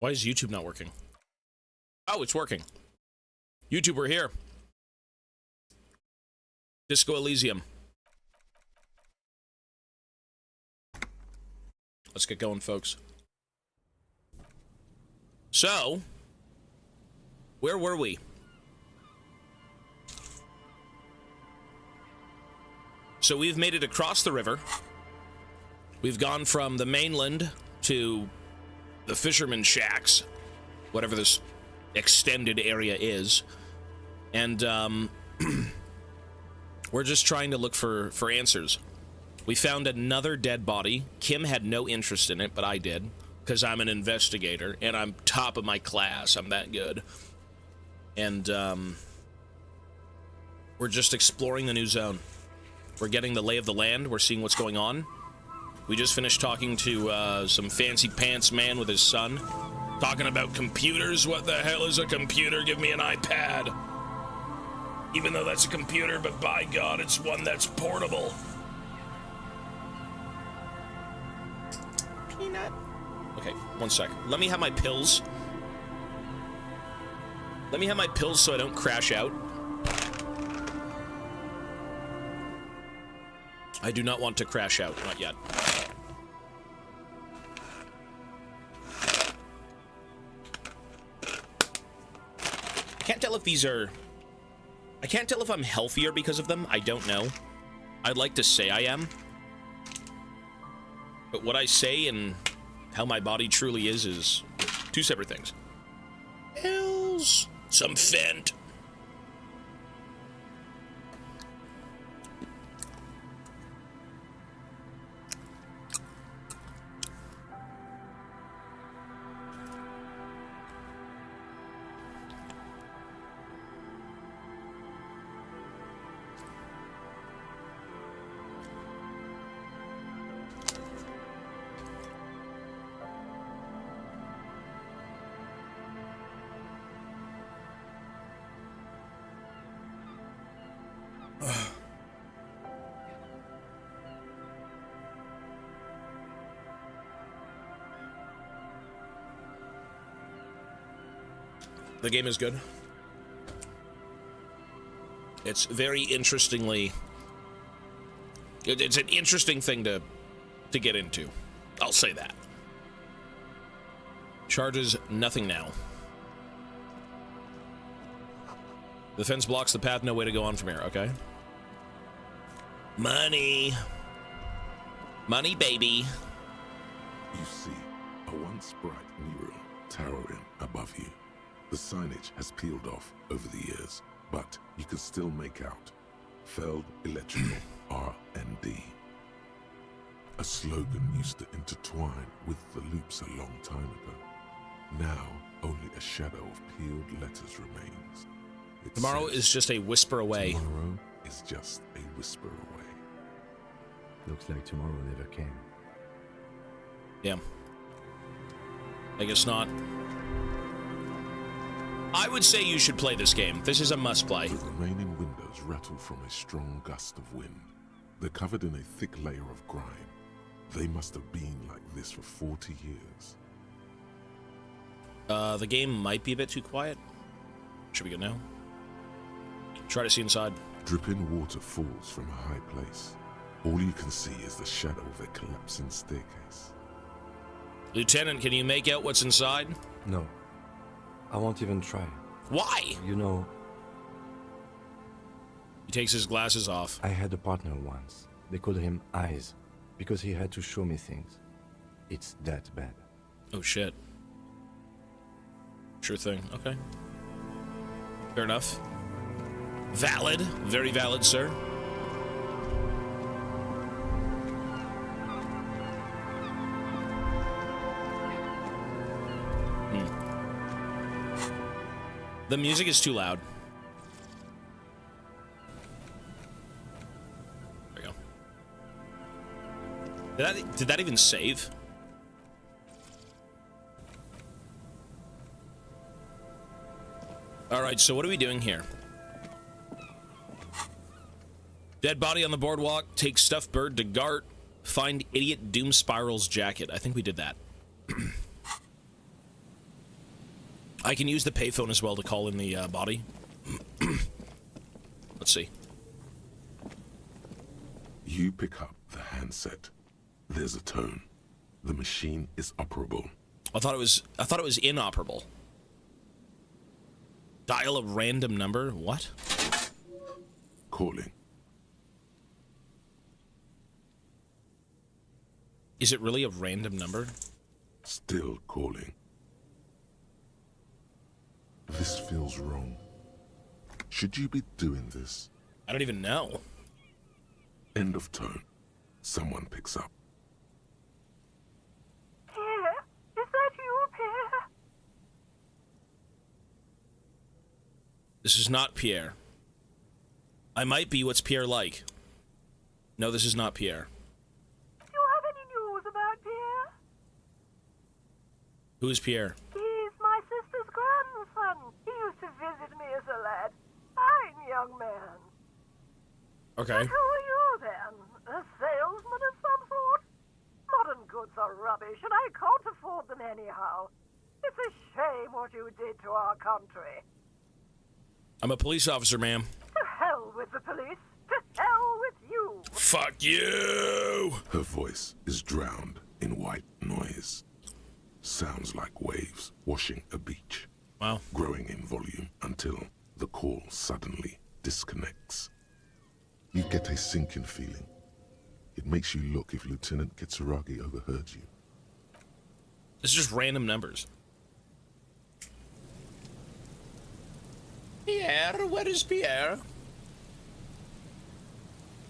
Why is YouTube not working? Oh, it's working. YouTube, we're here. Disco Elysium. Let's get going, folks. So, where were we? So we've made it across the river. We've gone from the mainland to the fisherman shacks, whatever this extended area is. And we're just trying to look for answers. We found another dead body. Kim had no interest in it, but I did, because I'm an investigator, and I'm top of my class. I'm that good. And we're just exploring the new zone. We're getting the lay of the land. We're seeing what's going on. We just finished talking to some fancy pants man with his son. Talking about computers. What the hell is a computer? Give me an iPad. Even though that's a computer, but by God, it's one that's portable. Peanut. Okay, one sec. Let me have my pills. Let me have my pills so I don't crash out. I do not want to crash out. Not yet. I can't tell if these are... I can't tell if I'm healthier because of them. I don't know. I'd like to say I am. But what I say and how my body truly is two separate things. Pills. Some Fent. The game is good. It's very interestingly... It's an interesting thing to get into. I'll say that. Charges nothing now. The fence blocks the path, no way to go on from here, okay? Money. Money, baby. You see, a once bright mural towering above you. The signage has peeled off over the years, but you can still make out Feld Electrical R&D. A slogan used to intertwine with the loops a long time ago. Now, only a shadow of peeled letters remains. It Tomorrow says, is just a whisper away. Tomorrow is just a whisper away. Looks like tomorrow never came. Yeah. I guess not. I would say you should play this game. This is a must-play. The remaining windows rattle from a strong gust of wind. They're covered in a thick layer of grime. They must have been like this for 40 years. The game might be a bit too quiet. Should be good now. Try to see inside. Dripping water falls from a high place. All you can see is the shadow of a collapsing staircase. Lieutenant, can you make out what's inside? No. I won't even try. Why? You know, He takes his glasses off. I had a partner once. They called him Eyes, because he had to show me things. It's that bad. Oh, shit. Sure thing. Okay. Fair enough. Valid. Very valid, sir. The music is too loud. There we go. Did that even save? Alright, so what are we doing here? Dead body on the boardwalk, take stuffed bird to Gart, find idiot Doom Spiral's jacket. I think we did that. I can use the payphone as well to call in the body. Let's see. You pick up the handset. There's a tone. The machine is operable. I thought it was inoperable. Dial a random number? What? Calling. Is it really a random number? Still calling. This feels wrong. Should you be doing this? I don't even know. End of tone. Someone picks up. Pierre? Is that you, Pierre? This is not Pierre. I might be. What's Pierre like? No, this is not Pierre. Do you have any news about Pierre? Who is Pierre? He's my sister's grandson. He used to visit me as a lad. Fine young man. Okay. But who are you then? A salesman of some sort? Modern goods are rubbish, and I can't afford them anyhow. It's a shame what you did to our country. I'm a police officer, ma'am. To hell with the police. To hell with you. Fuck you! Her voice is drowned in white noise. Sounds like waves washing a beach. Wow. Growing in volume until the call suddenly disconnects. You get a sinking feeling. It makes you look if Lieutenant Kitsuragi overheard you. It's just random numbers. Pierre, where is Pierre?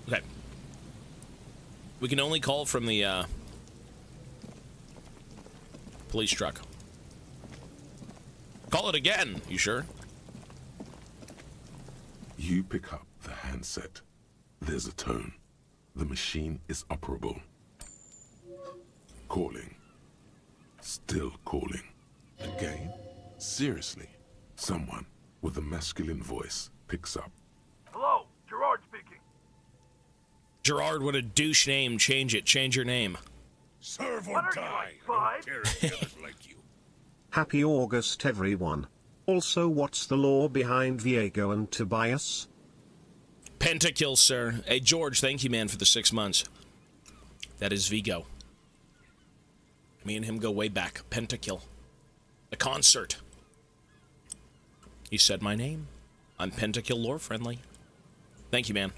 Okay. We can only call from the, police truck. Call it again, you sure? You pick up the handset. There's a tone. The machine is operable. Calling. Still calling. Again? Seriously? Someone with a masculine voice picks up. Hello, Gerard speaking. Gerard, what a douche name. Change it. Change your name. Serve or die. I don't care if the others like you. Happy August, everyone. Also, what's the law behind Viego and Tobias? Pentakill, sir. Hey, George, thank you, man, for the 6 months. That is Vigo. Me and him go way back. Pentakill. A concert. He said my name. I'm Pentakill lore friendly. Thank you, man.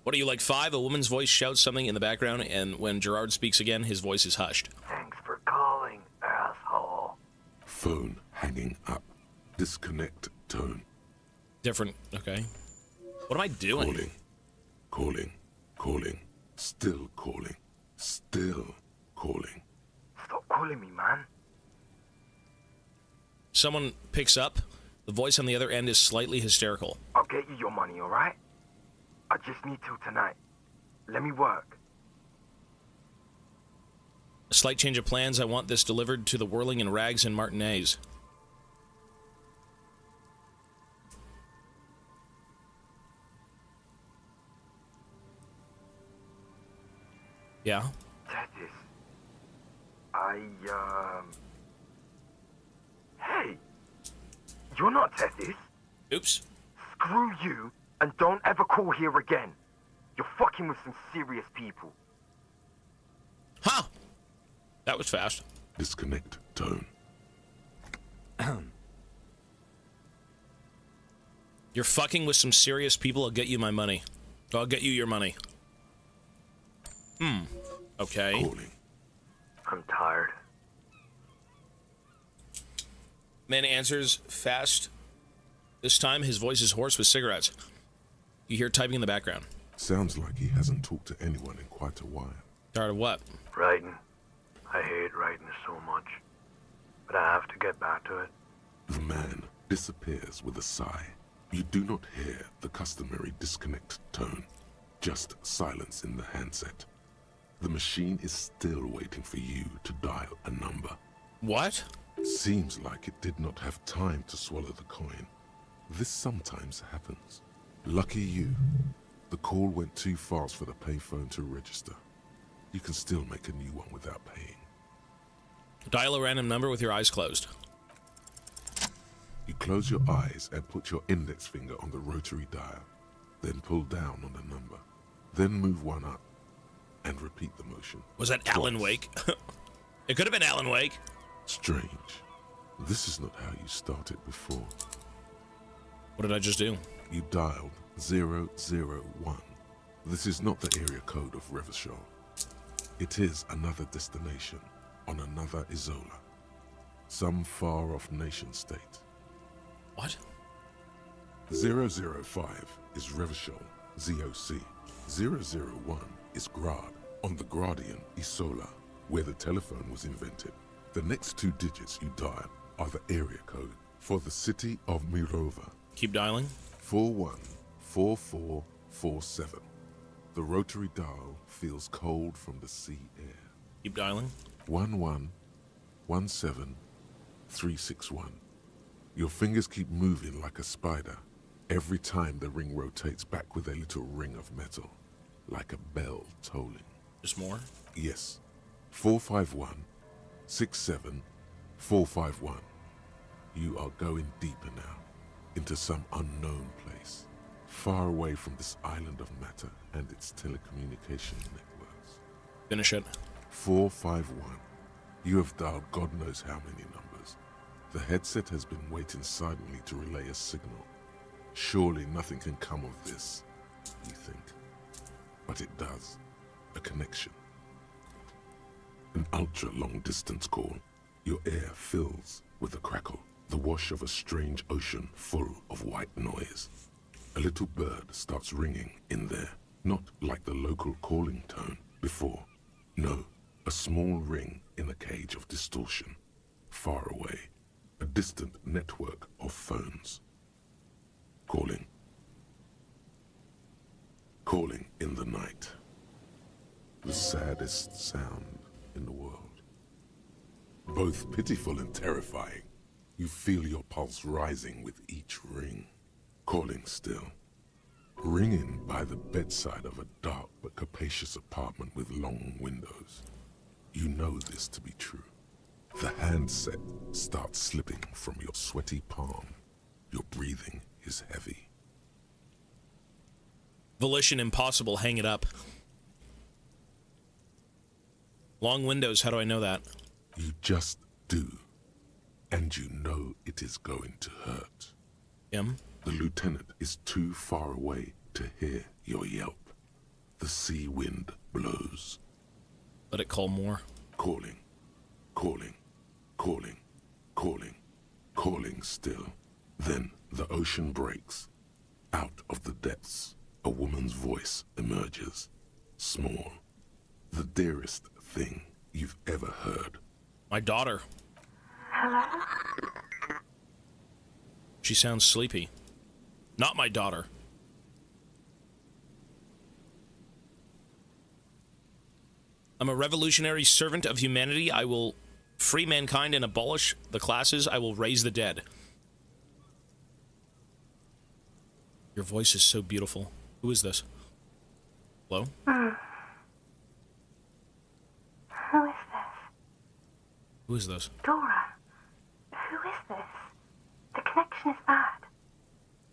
What are you, like 5? A woman's voice shouts something in the background, and when Gerard speaks again, his voice is hushed. Thanks for calling, asshole. Phone hanging up. Disconnect tone. Different. Okay. What am I doing? Calling. Calling. Calling. Still calling. Still calling. Stop calling me, man. Someone picks up. The voice on the other end is slightly hysterical. I'll get you your money, alright? I just need till tonight. Let me work. A slight change of plans. I want this delivered to the Whirling and Rags and Martinez. Yeah? Tethys. Hey! You're not Tethys. Oops. Screw you, and don't ever call here again. You're fucking with some serious people. Huh! That was fast. Disconnect tone. You're fucking with some serious people. I'll get you my money. I'll get you your money. Okay. Calling. I'm tired. Man answers fast. This time, his voice is hoarse with cigarettes. You hear typing in the background. Sounds like he hasn't talked to anyone in quite a while. Tired of what? Writing. I hate writing so much. But I have to get back to it. The man disappears with a sigh. You do not hear the customary disconnect tone. Just silence in the handset. The machine is still waiting for you to dial a number. What? Seems like it did not have time to swallow the coin. This sometimes happens. Lucky you. The call went too fast for the payphone to register. You can still make a new one without paying. Dial a random number with your eyes closed. Close your eyes and put your index finger on the rotary dial. Then pull down on the number. Then move one up and repeat the motion. Was that Alan twice. Wake? It could have been Alan Wake. Strange. This is not how you started before. What did I just do? You dialed 001. This is not the area code of Revachol. It is another destination on another Isola. Some far-off nation-state. What? 005 is Revachol, ZOC. 001 is Grad, on the Gradian Isola, where the telephone was invented. The next two digits you dial are the area code for the city of Mirova. Keep dialing. 414447. The rotary dial feels cold from the sea air. Keep dialing. 1117361. Your fingers keep moving like a spider. Every time the ring rotates back with a little ring of metal, like a bell tolling. Just more. Yes. 451-67451. You are going deeper now, into some unknown place, far away from this island of matter and its telecommunication networks. Finish it. 451. You have dialed God knows how many numbers. The headset has been waiting silently to relay a signal. Surely nothing can come of this, you think. But it does. A connection. An ultra-long distance call. Your air fills with a crackle, the wash of a strange ocean full of white noise. A little bird starts ringing in there, not like the local calling tone before. No, a small ring in a cage of distortion, far away, a distant network of phones. Calling. Calling in the night. The saddest sound in the world. Both pitiful and terrifying. You feel your pulse rising with each ring. Calling still. Ringing by the bedside of a dark but capacious apartment with long windows. You know this to be true. The handset starts slipping from your sweaty palm. Your breathing is heavy. Volition impossible. Hang it up. Long windows. How do I know that? You just do. And you know it is going to hurt. Him? The lieutenant is too far away to hear your yelp. The sea wind blows. Let it call more. Calling, calling, calling, calling, calling still. Then the ocean breaks. Out of the depths, a woman's voice emerges. Small. The dearest thing you've ever heard. My daughter. Hello? She sounds sleepy. Not my daughter. I'm a revolutionary servant of humanity. I will free mankind and abolish the classes. I will raise the dead. Your voice is so beautiful. Who is this? Hello? Who is this? Who is this? Dora. Who is this? The connection is bad.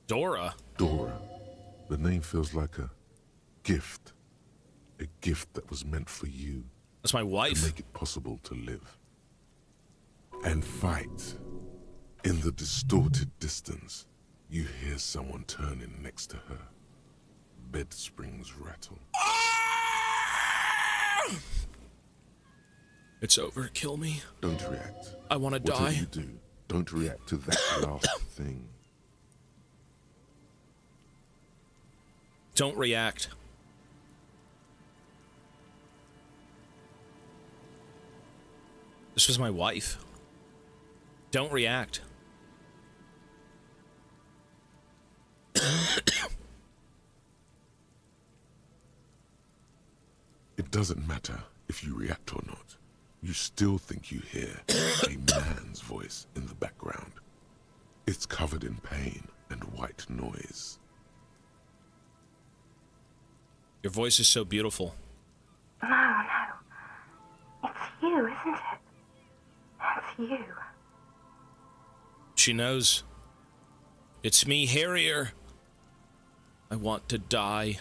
Dora? Dora. The name feels like a gift. A gift that was meant for you. That's my To wife. make it possible to live. And fight. In the distorted distance, you hear someone turning next to her. Bed springs rattle. It's over. Kill me. Don't react. I want to Whatever die. you do, don't react to that last thing. Don't react. This was my wife. Don't react. It doesn't matter if you react or not. You still think you hear a man's voice in the background. It's covered in pain and white noise. Your voice is so beautiful. No, no. It's you, isn't it? It's you. She knows. It's me, Harrier. I want to die.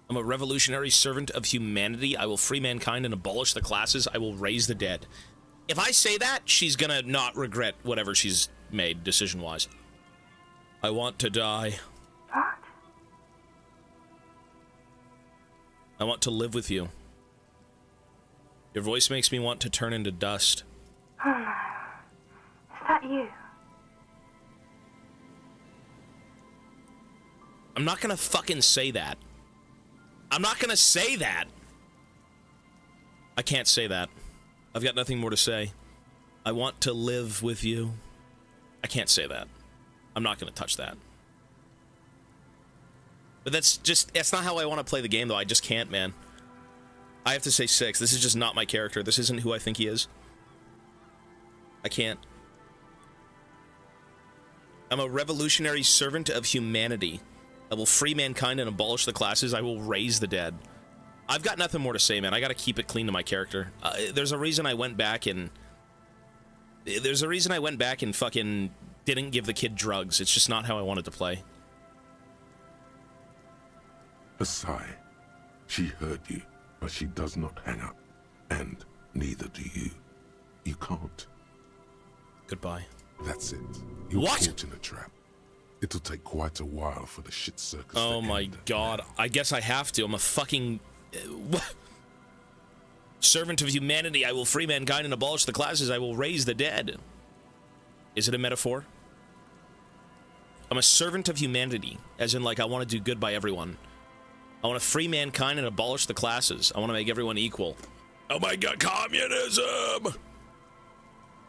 I'm a revolutionary servant of humanity. I will free mankind and abolish the classes. I will raise the dead. If I say that, she's gonna not regret whatever she's made, decision-wise. I want to die. What? I want to live with you. Your voice makes me want to turn into dust. Oh no. Is that you? I'm not gonna fucking say that. I'm not gonna say that. I can't say that. I've got nothing more to say. I want to live with you. I can't say that. I'm not gonna touch that. But that's not how I want to play the game, though. I just can't, man. I have to say 6. This is just not my character. This isn't who I think he is. I can't. I'm a revolutionary servant of humanity. I will free mankind and abolish the classes. I will raise the dead. I've got nothing more to say, man. I gotta keep it clean to my character. There's a reason I went back and... fucking didn't give the kid drugs. It's just not how I wanted to play. A sigh. She heard you, but she does not hang up. And neither do you. You can't. Goodbye. That's it. You're What? caught in a trap. It'll take quite a while for the shit circus Oh to my end. god. I guess I have to. I'm a fucking... servant of humanity. I will free mankind and abolish the classes. I will raise the dead. Is it a metaphor? I'm a servant of humanity. As in, like, I want to do good by everyone. I want to free mankind and abolish the classes. I want to make everyone equal. Oh my god, communism!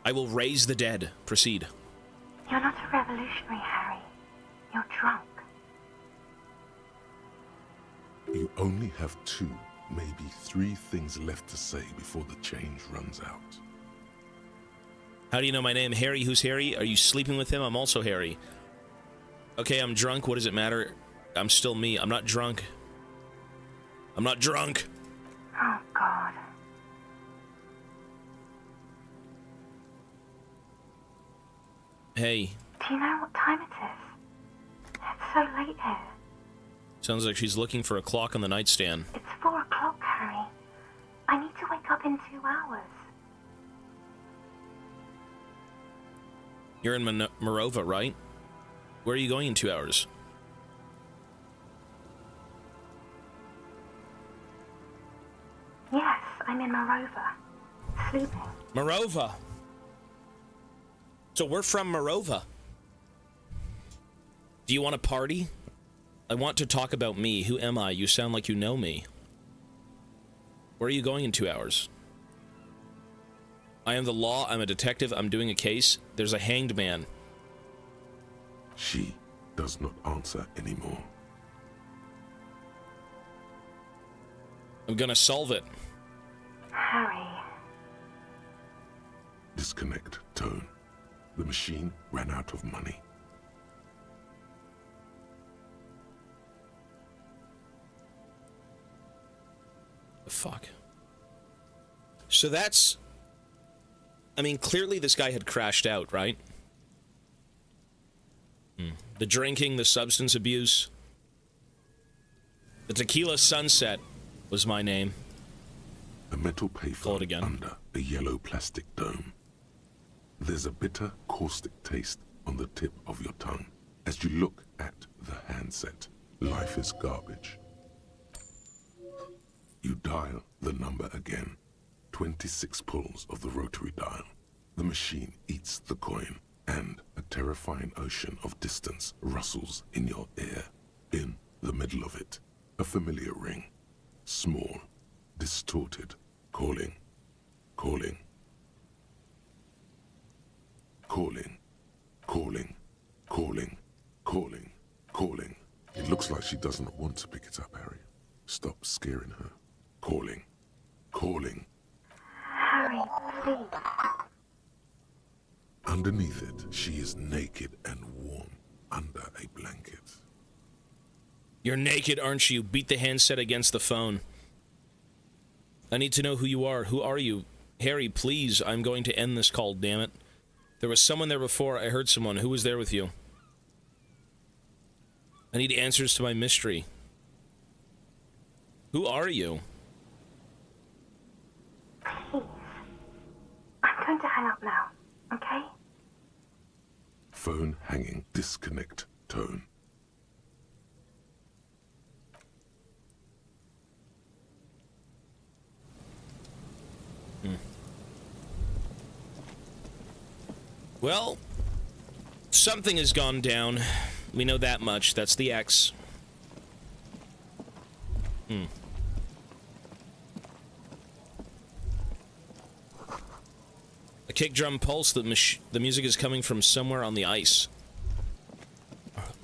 I will raise the dead. Proceed. You're not a revolutionary, Harry. You're drunk. You only have 2, maybe 3 things left to say before the change runs out. How do you know my name? Harry? Who's Harry? Are you sleeping with him? I'm also Harry. Okay, I'm drunk. What does it matter? I'm still me. I'm not drunk. I'm not drunk. Oh, God. Hey. Do you know what time it is? It's so late here. Sounds like she's looking for a clock on the nightstand. It's 4 o'clock, Harry. I need to wake up in 2 hours. You're in Morova, right? Where are you going in 2 hours? Yes, I'm in Morova. Sleeping. Morova! So we're from Morova. Do you want to party? I want to talk about me. Who am I? You sound like you know me. Where are you going in 2 hours? I am the law. I'm a detective. I'm doing a case. There's a hanged man. She does not answer anymore. I'm gonna solve it. Harry. Disconnect tone. The machine ran out of money. The fuck? So that's... I mean, clearly this guy had crashed out, right? The drinking, the substance abuse. The Tequila Sunset was my name. A metal Call it payphone again. under a yellow plastic dome. There's a bitter, caustic taste on the tip of your tongue. As you look at the handset, life is garbage. You dial the number again. 26 pulls of the rotary dial. The machine eats the coin, and a terrifying ocean of distance rustles in your ear. In the middle of it, a familiar ring. Small, distorted, calling, calling, calling, calling, calling, calling, calling. It looks like she does not want to pick it up, Harry. Stop scaring her. Calling, calling. Harry, please. Underneath it, she is naked and warm under a blanket. You're naked, aren't you? Beat the handset against the phone. I need to know who you are. Who are you? Harry, please. I'm going to end this call, damn it. There was someone there before. I heard someone. Who was there with you? I need answers to my mystery. Who are you? Please. I'm going to hang up now, okay? Phone hanging. Disconnect. Tone. Well, something has gone down. We know that much. That's the X. A kick drum pulse. The music is coming from somewhere on the ice.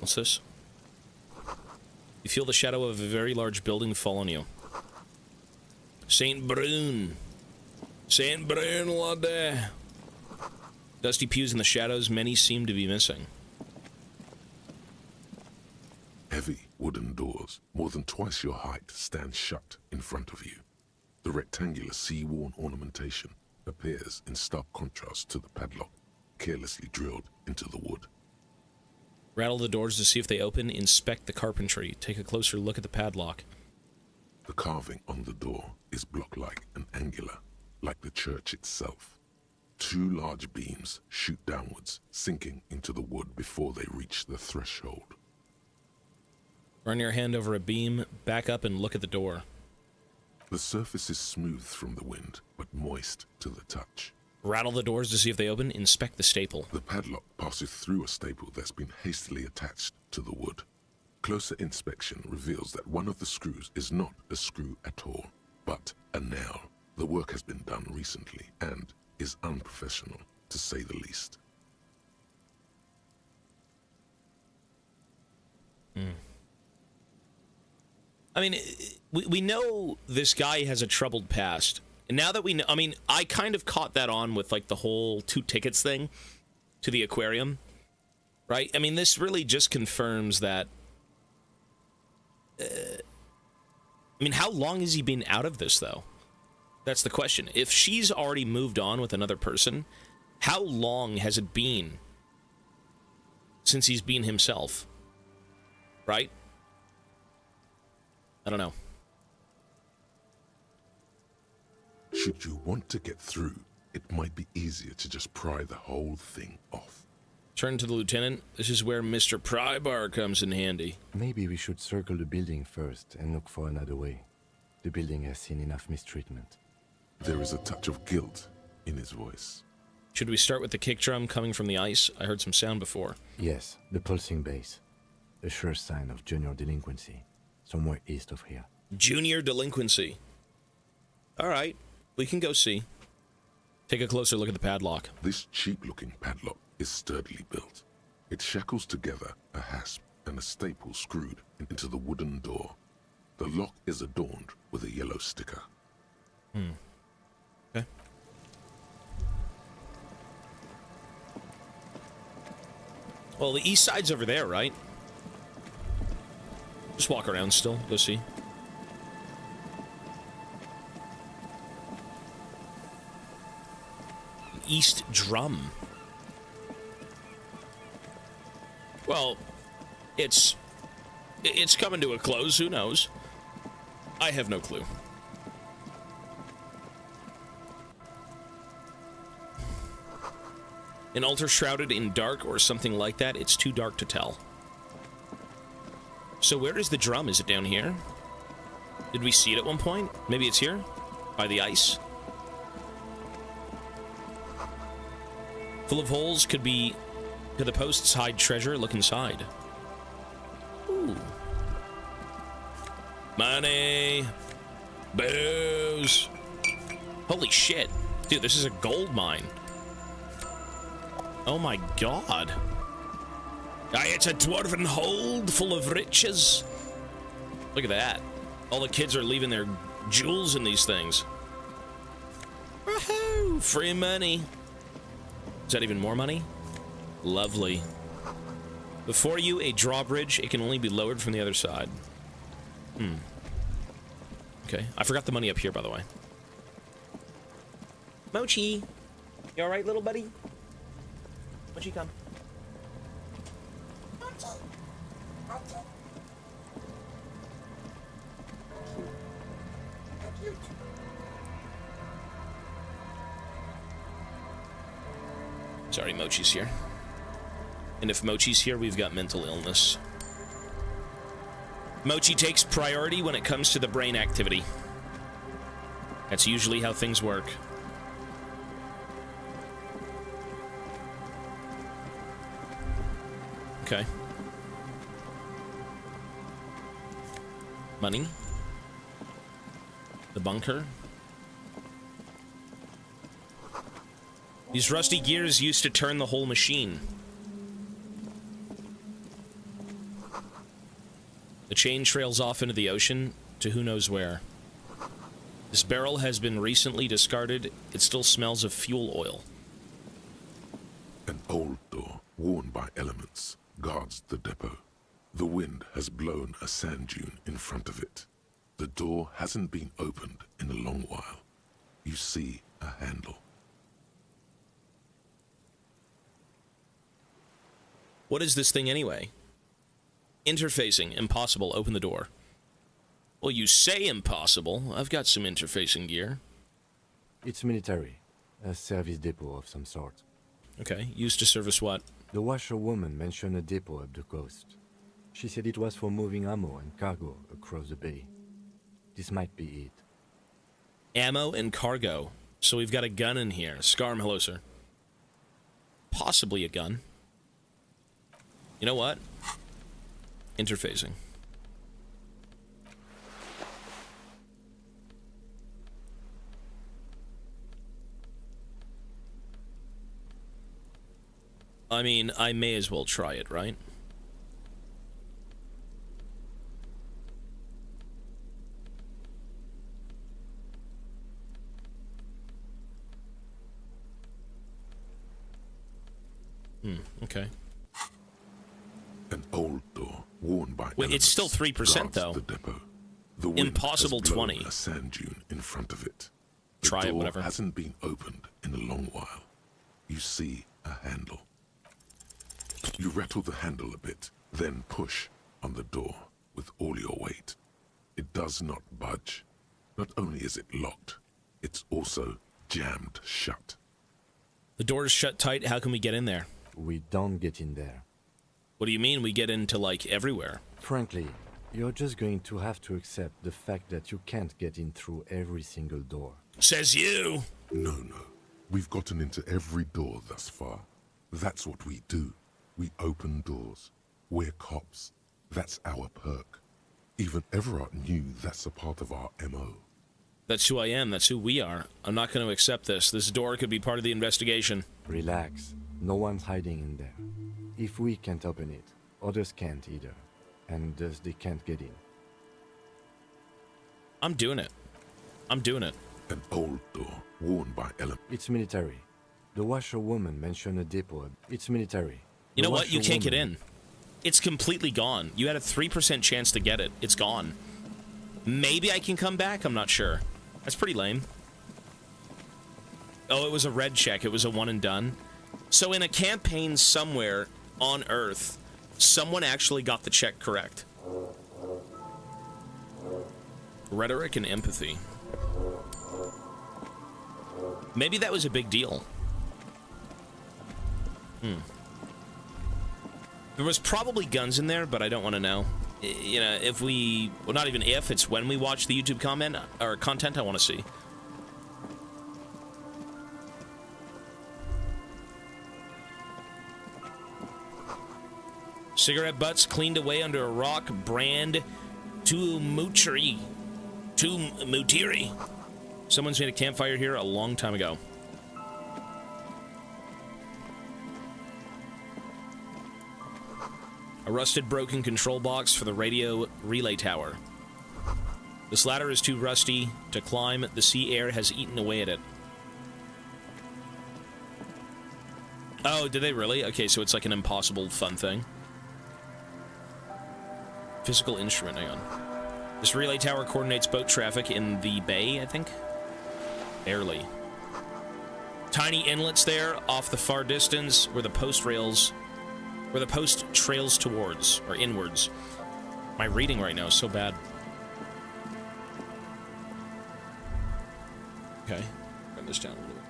What's this? You feel the shadow of a very large building fall on you. Saint Brune. Saint Brune, lade. Dusty pews in the shadows, many seem to be missing. Heavy wooden doors, more than twice your height, stand shut in front of you. The rectangular sea-worn ornamentation appears in stark contrast to the padlock, carelessly drilled into the wood. Rattle the doors to see if they open, inspect the carpentry, take a closer look at the padlock. The carving on the door is block-like and angular, like the church itself. 2 large beams shoot downwards, sinking into the wood before they reach the threshold. Run your hand over a beam, back up and look at the door. The surface is smooth from the wind, but moist to the touch. Rattle the doors to see if they open, inspect the staple. The padlock passes through a staple that's been hastily attached to the wood. Closer inspection reveals that one of the screws is not a screw at all, but a nail. The work has been done recently and is unprofessional, to say the least. I mean, we know this guy has a troubled past. And now that we know, I mean, I kind of caught that on with, like, the whole 2 tickets thing to the aquarium, right? I mean, this really just confirms that... I mean, how long has he been out of this, though? That's the question. If she's already moved on with another person, how long has it been since he's been himself? Right? I don't know. Should you want to get through, it might be easier to just pry the whole thing off. Turn to the lieutenant. This is where Mr. Prybar comes in handy. Maybe we should circle the building first and look for another way. The building has seen enough mistreatment. There is a touch of guilt in his voice. Should we start with the kick drum coming from the ice? I heard some sound before. Yes, the pulsing bass. A sure sign of junior delinquency. Somewhere east of here. Junior delinquency. Alright, we can go see. Take a closer look at the padlock. This cheap-looking padlock is sturdily built. It shackles together a hasp and a staple screwed into the wooden door. The lock is adorned with a yellow sticker. Okay. Well, the east side's over there, right? Just walk around still, go see. East drum. Well, it's coming to a close, who knows? I have no clue. An altar shrouded in dark or something like that, it's too dark to tell. So where is the drum? Is it down here? Did we see it at one point? Maybe it's here? By the ice? Full of holes, could the posts hide treasure? Look inside. Ooh. Money. Booze. Holy shit. Dude, this is a gold mine. Oh my god. It's a dwarven hold full of riches. Look at that. All the kids are leaving their jewels in these things. Woohoo! Free money. Is that even more money? Lovely. Before you, a drawbridge. It can only be lowered from the other side. Okay. I forgot the money up here, by the way. Mochi! You alright, little buddy? Mochi, come. Sorry, Mochi's here. And if Mochi's here, we've got mental illness. Mochi takes priority when it comes to the brain activity. That's usually how things work. Okay. Money. The bunker. These rusty gears used to turn the whole machine. The chain trails off into the ocean to who knows where. This barrel has been recently discarded. It still smells of fuel oil. An old door, worn by elements, guards the depot. The wind has blown a sand dune in front of it. The door hasn't been opened in a long while. You see a handle. What is this thing anyway? Interfacing. Impossible. Open the door. Well, you say impossible. I've got some interfacing gear. It's military. A service depot of some sort. Okay. Used to service what? The washerwoman mentioned a depot up the coast. She said it was for moving ammo and cargo across the bay. This might be it. Ammo and cargo. So we've got a gun in here. Scarm, hello, sir. Possibly a gun. You know what? Interfacing. I mean, I may as well try it, right? Okay. An old door, worn by Wait, it's still 3% guards though. The depot. The wind Impossible has blown 20. A sand dune in front of it. The Try it, door whatever. hasn't been opened in a long while. You see a handle. You rattle the handle a bit, then push on the door with all your weight. It does not budge. Not only is it locked, it's also jammed shut. The door is shut tight. How can we get in there? We don't get in there. What do you mean we get into, like, everywhere? Frankly, you're just going to have to accept the fact that you can't get in through every single door. Says you! No. We've gotten into every door thus far. That's what we do. We open doors. We're cops. That's our perk. Even Everard knew that's a part of our MO. That's who I am. That's who we are. I'm not going to accept this. This door could be part of the investigation. Relax. No one's hiding in there. If we can't open it, others can't either. And thus they can't get in. I'm doing it. I'm doing it. An old door, worn by elements. It's military. The washerwoman mentioned a depot. It's military. You know what? You can't get in. It's completely gone. You had a 3% chance to get it. It's gone. Maybe I can come back? I'm not sure. That's pretty lame. Oh, it was a red check. It was a one and done. So in a campaign somewhere on Earth, someone actually got the check correct. Rhetoric and empathy. Maybe that was a big deal. There was probably guns in there, but I don't want to know. You know, if we... Well, not even if, it's when we watch the YouTube comment or content I want to see. Cigarette butts cleaned away under a rock. Brand to Mutiri. Someone's made a campfire here a long time ago. A rusted, broken control box for the radio relay tower. This ladder is too rusty to climb. The sea air has eaten away at it. Oh, did they really? Okay, so it's like an impossible fun thing. Physical instrument, hang on. This relay tower coordinates boat traffic in the bay, I think? Barely. Tiny inlets there off the far distance where the post trails towards, or inwards. My reading right now is so bad. Okay, turn this down a little bit.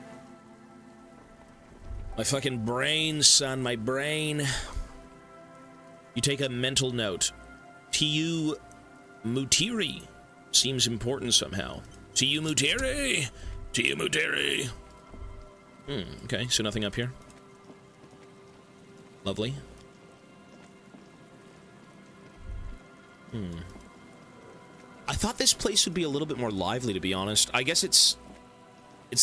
My fucking brain, son, my brain. You take a mental note. Tiu Mutiri seems important somehow. Tiu Mutiri! Tiu Mutiri! Okay, so nothing up here. Lovely. I thought this place would be a little bit more lively, to be honest. I guess it's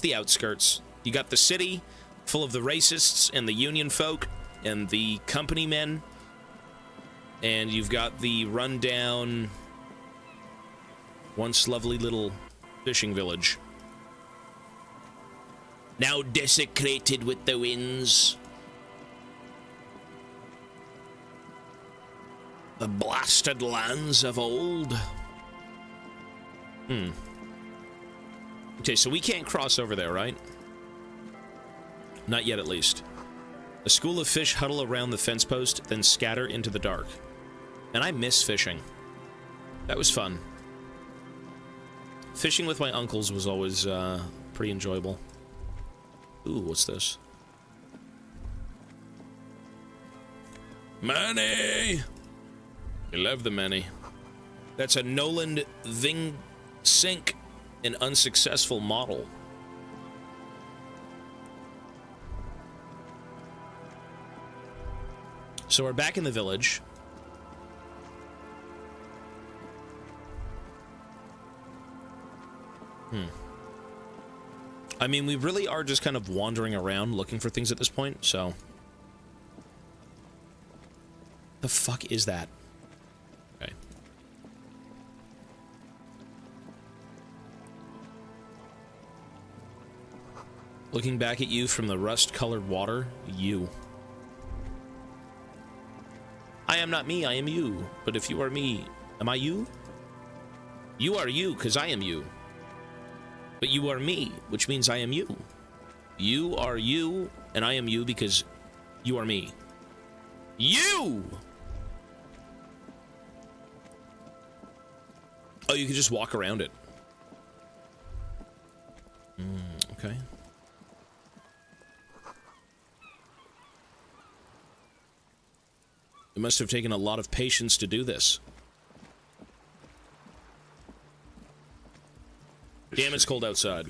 the outskirts. You got the city, full of the racists and the union folk and the company men. And you've got the rundown, once lovely little fishing village. Now desecrated with the winds. The blasted lands of old. Okay, so we can't cross over there, right? Not yet, at least. A school of fish huddle around the fence post, then scatter into the dark. And I miss fishing. That was fun. Fishing with my uncles was always pretty enjoyable. Ooh, what's this? Money! I love the money. That's a Noland Ving Sink, an unsuccessful model. So we're back in the village. I mean, we really are just kind of wandering around looking for things at this point, so... The fuck is that? Okay. Looking back at you from the rust-colored water, you. I am not me, I am you. But if you are me, am I you? You are you, because I am you. But you are me, which means I am you. You are you, and I am you because you are me. You! Oh, you can just walk around it. Okay. It must have taken a lot of patience to do this. Damn, it's cold outside.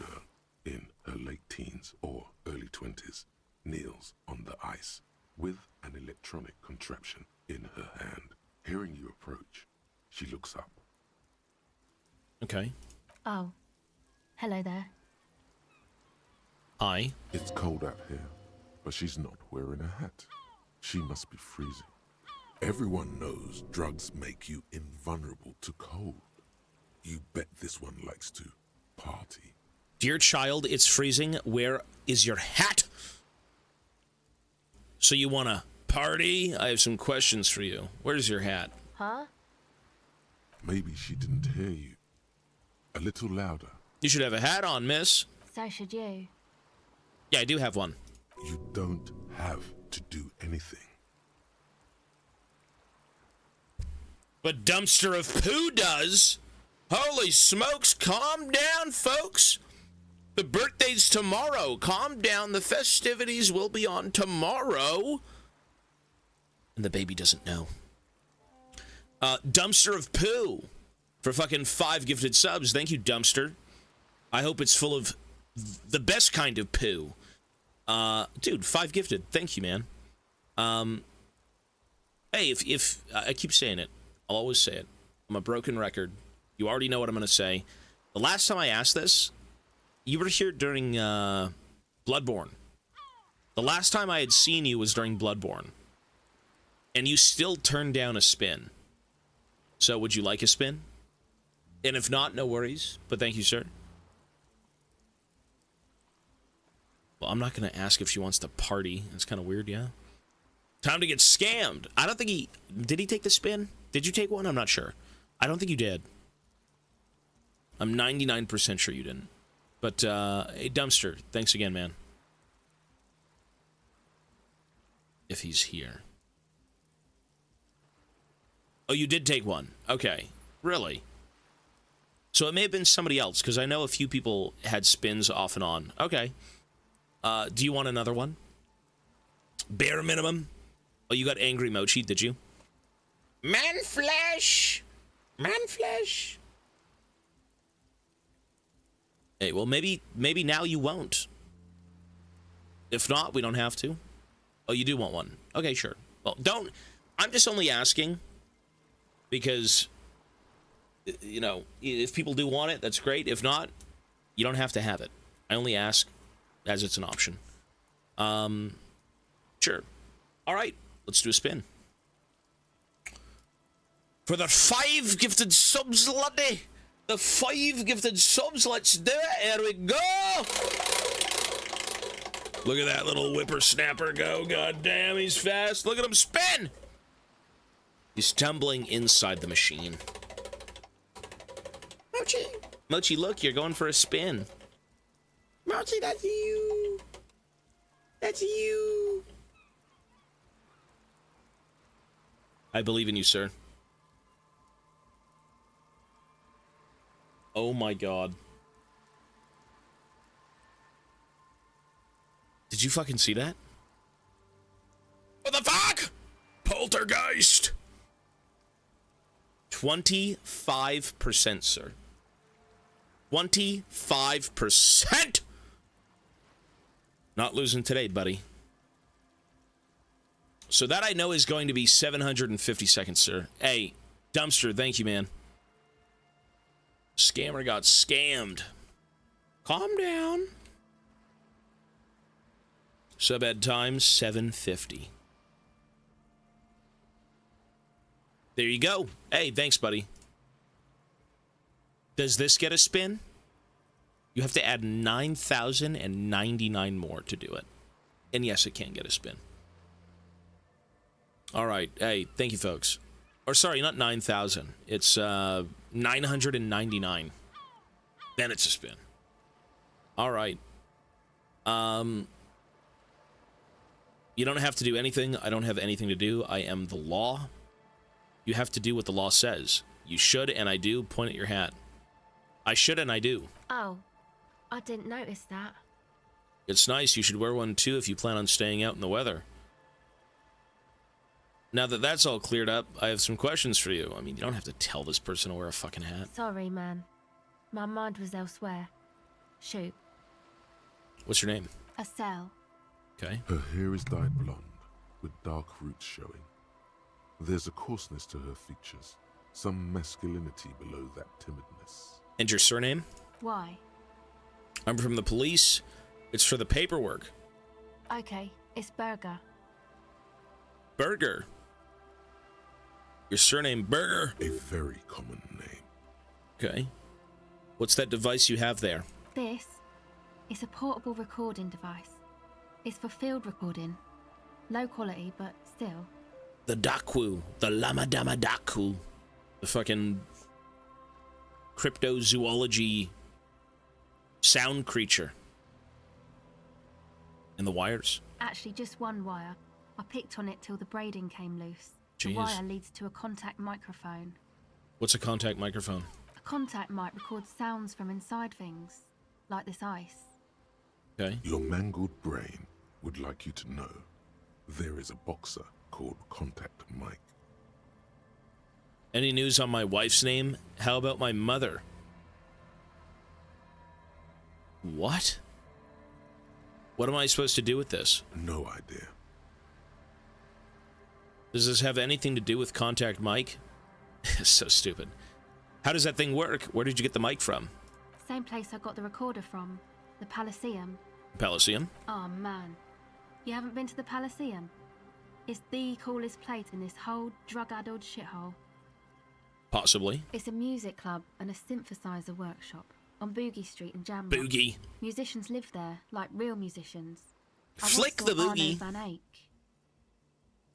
In her late teens or early 20s, kneels on the ice with an electronic contraption in her hand. Hearing you approach, she looks up. Okay. Oh. Hello there. Hi. It's cold out here, but she's not wearing a hat. She must be freezing. Everyone knows drugs make you invulnerable to cold. You bet this one likes to party. Dear child, it's freezing. Where is your hat? So you wanna party? I have some questions for you. Where's your hat? Huh? Maybe she didn't hear you. A little louder. You should have a hat on, miss. So should you. Yeah, I do have one. You don't have to do anything. But Dumpster of Poo does. Holy smokes, calm down, folks. The birthday's tomorrow. Calm down. The festivities will be on tomorrow. And the baby doesn't know. Dumpster of Poo for fucking 5 gifted subs. Thank you, Dumpster. I hope it's full of the best kind of poo. Dude, 5 gifted. Thank you, man. Hey, if I keep saying it, I'll always say it. I'm a broken record. You already know what I'm going to say. The last time I asked this, you were here during Bloodborne. The last time I had seen you was during Bloodborne. And you still turned down a spin. So would you like a spin? And if not, no worries. But thank you, sir. Well, I'm not going to ask if she wants to party. That's kind of weird, yeah? Time to get scammed. I don't think he... Did he take the spin? Did you take one? I'm not sure. I don't think you did. I'm 99% sure you didn't. But, hey, Dumpster, thanks again, man. if he's here. Oh, you did take one. Okay. Really? So it may have been somebody else, because I know a few people had spins off and on. Okay. Do you want another one? Bare minimum? Oh, you got Angry Mochi, did you? Man flesh! Man flesh! Hey, well, maybe now you won't. If not, we don't have to. Oh, you do want one. Okay, sure. Well, don't... I'm just only asking because, you know, if people do want it, that's great. If not, you don't have to have it. I only ask as it's an option. Sure. All right, let's do a spin. For the 5 gifted subs, laddie. The 5 gifted subs, let's do it. Here we go. Look at that little whippersnapper go. God damn, he's fast. Look at him spin. He's tumbling inside the machine. Mochi. Mochi, look, you're going for a spin. Mochi, that's you. That's you. I believe in you, sir. Oh my god. Did you fucking see that? What the fuck? Poltergeist! 25%, sir. 25%! Not losing today, buddy. So that I know is going to be 750 seconds, sir. Hey, Dumpster, thank you, man. Scammer got scammed. Calm down. Sub-ed time, 750. There you go. Hey, thanks, buddy. Does this get a spin? You have to add 9,099 more to do it. And yes, it can get a spin. All right. Hey, thank you, folks. Or sorry, not 9,000. It's 999. Then it's a spin. All right. You don't have to do anything. I don't have anything to do. I am the law. You have to do what the law says. You should, and I do. Point at your hat. I should, and I do. Oh, I didn't notice that. It's nice. You should wear one, too, if you plan on staying out in the weather. Now that that's all cleared up, I have some questions for you. I mean, you don't have to tell this person to wear a fucking hat. Sorry, man. My mind was elsewhere. Shoot. What's your name? Estelle. Okay. Her hair is dyed blonde, with dark roots showing. There's a coarseness to her features, some masculinity below that timidness. And your surname? Why? I'm from the police. It's for the paperwork. Okay, it's Burger. Burger. Your surname, Burger. A very common name. Okay. What's that device you have there? This is a portable recording device. It's for field recording. Low quality, but still. The Daku. The Lama Dama Daku. The fucking cryptozoology sound creature. And the wires? Actually, just one wire. I picked on it till the braiding came loose. Jeez. The wire leads to a contact microphone. What's a contact microphone? A contact mic records sounds from inside things, like this ice. Okay. Your mangled brain would like you to know there is a boxer called Contact Mike. Any news on my wife's name? How about my mother? What? What am I supposed to do with this? No idea. Does this have anything to do with Contact Mike? So stupid. How does that thing work? Where did you get the mic from? Same place I got the recorder from, the Palaceum. Palaceum? Oh man, you haven't been to the Palaceum? It's the coolest place in this whole drug-addled shithole. Possibly. It's a music club and a synthesizer workshop on Boogie Street in Jamrock. Boogie. Musicians live there, like real musicians. Flick the boogie. Arno Van Eyck.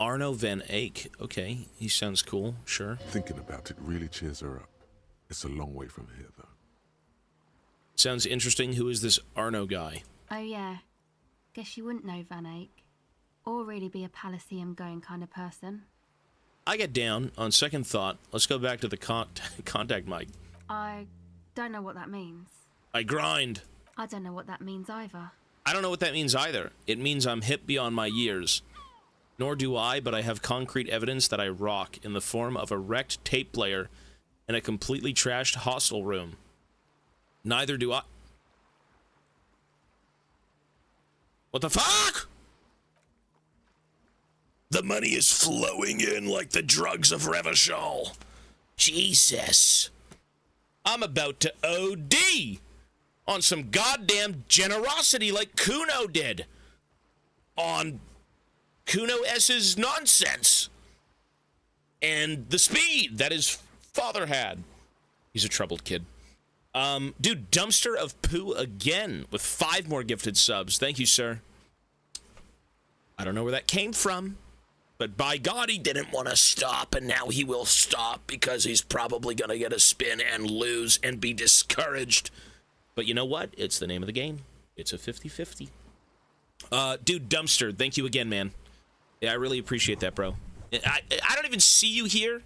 Arno Van Eyck. Okay, he sounds cool, sure. Thinking about it really cheers her up. It's a long way from here, though. Sounds interesting. Who is this Arno guy? Oh yeah, guess you wouldn't know Van Eyck. or really be a Palaceum going kind of person. I get down. On second thought, let's go back to the contact mic. I don't know what that means. I grind. I don't know what that means either. I don't know what that means either. It means I'm hip beyond my years. Nor do I, but I have concrete evidence that I rock in the form of a wrecked tape player in a completely trashed hostel room. Neither do I. What the fuck? The money is flowing in like the drugs of Revachol. Jesus. I'm about to OD on some goddamn generosity like Kuno did on Kuno S's nonsense and the speed that his father had. He's a troubled kid. Dude, Dumpster of Poo again with 5 more gifted subs. Thank you, sir. I don't know where that came from, but by God, he didn't want to stop, and now he will stop because he's probably going to get a spin and lose and be discouraged. But you know what? It's the name of the game. It's a 50-50. Dude, Dumpster, thank you again, man. Yeah, I really appreciate that, bro. I don't even see you here.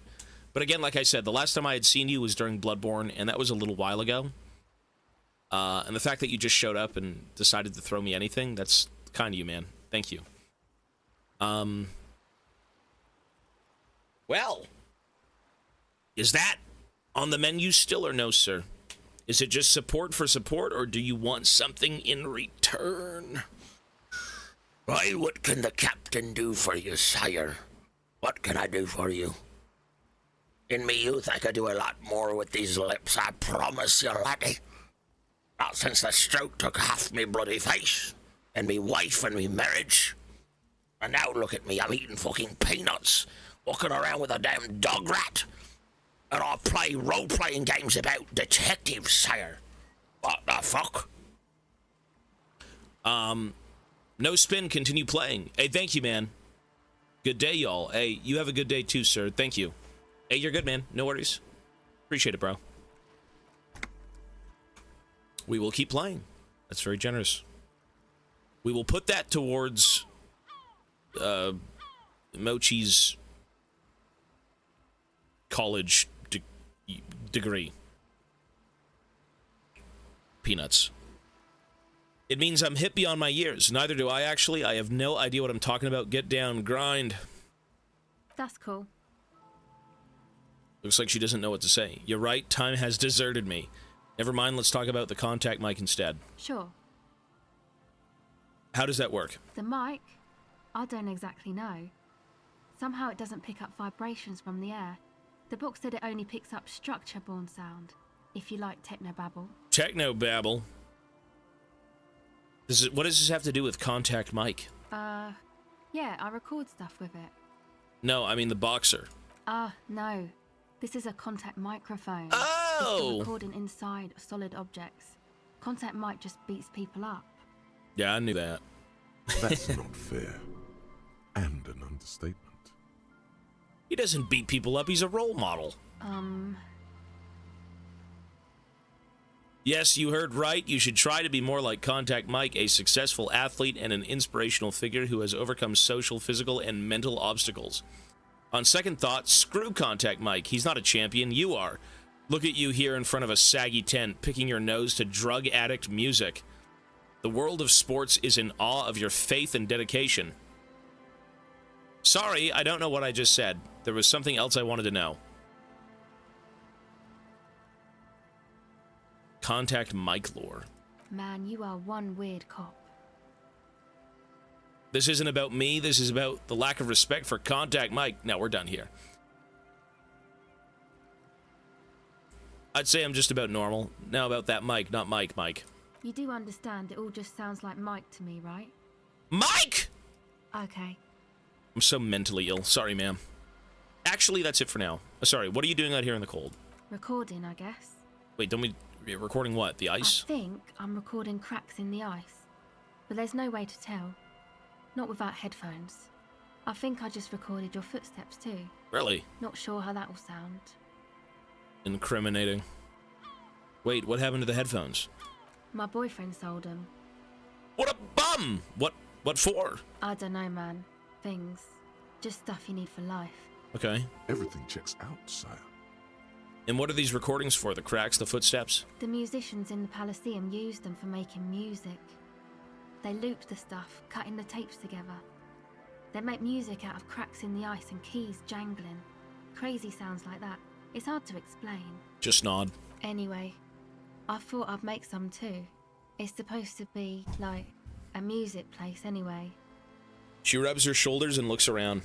But again, like I said, the last time I had seen you was during Bloodborne, and that was a little while ago. And the fact that you just showed up and decided to throw me anything, that's kind of you, man. Thank you. Well, is that on the menu still or no, sir? Is it just support for support, or do you want something in return? Why, what can the captain do for you, sire? What can I do for you? In me youth, I could do a lot more with these lips, I promise you, laddie. Not since the stroke took half me bloody face, and me wife and me marriage. And now look at me, I'm eating fucking peanuts, walking around with a damn dog rat. And I play role-playing games about detectives, sire. What the fuck? No spin, continue playing. Hey, thank you, man. Good day, y'all. Hey, you have a good day too, sir. Thank you. Hey, you're good, man. No worries. Appreciate it, bro. We will keep playing. That's very generous. We will put that towards Mochi's college degree. Peanuts. It means I'm hip beyond my years. Neither do I, actually. I have no idea what I'm talking about. Get down, grind. That's cool. Looks like she doesn't know what to say. You're right, time has deserted me. Never mind, let's talk about the contact mic instead. Sure. How does that work? The mic? I don't exactly know. Somehow it doesn't pick up vibrations from the air. The book said it only picks up structure-borne sound, if you like technobabble. Technobabble? What does this have to do with contact mic? Yeah, I record stuff with it. No, I mean the boxer. No. This is a contact microphone. Oh! It's for recording inside solid objects. Contact mic just beats people up. Yeah, I knew that. That's not fair. And an understatement. He doesn't beat people up, he's a role model. Yes, you heard right. You should try to be more like Contact Mike, a successful athlete and an inspirational figure who has overcome social, physical, and mental obstacles. On second thought, screw Contact Mike. He's not a champion, you are. Look at you here in front of a saggy tent, picking your nose to drug addict music. The world of sports is in awe of your faith and dedication. Sorry, I don't know what I just said. There was something else I wanted to know. Contact Mike lore. Man, you are one weird cop. This isn't about me, this is about the lack of respect for Contact Mike. Now we're done here. I'd say I'm just about normal. Now about that Mike, not Mike. You do understand it all just sounds like Mike to me, right? Mike! Okay. I'm so mentally ill. Sorry, ma'am. Actually, that's it for now. Sorry, what are you doing out here in the cold? Recording, I guess. Wait, don't we... Recording what? The ice? I think I'm recording cracks in the ice. But there's no way to tell. Not without headphones. I think I just recorded your footsteps too. Really? Not sure how that will sound. Incriminating. Wait, what happened to the headphones? My boyfriend sold them. What a bum! What What for? I don't know, man. Things. Just stuff you need for life. Okay. Everything checks out, sire. And what are these recordings for? The cracks, the footsteps? The musicians in the Palaceum used them for making music. They looped the stuff, cutting the tapes together. They make music out of cracks in the ice and keys jangling. Crazy sounds like that. It's hard to explain. Just nod. Anyway, I thought I'd make some too. It's supposed to be, like, a music place anyway. She rubs her shoulders and looks around.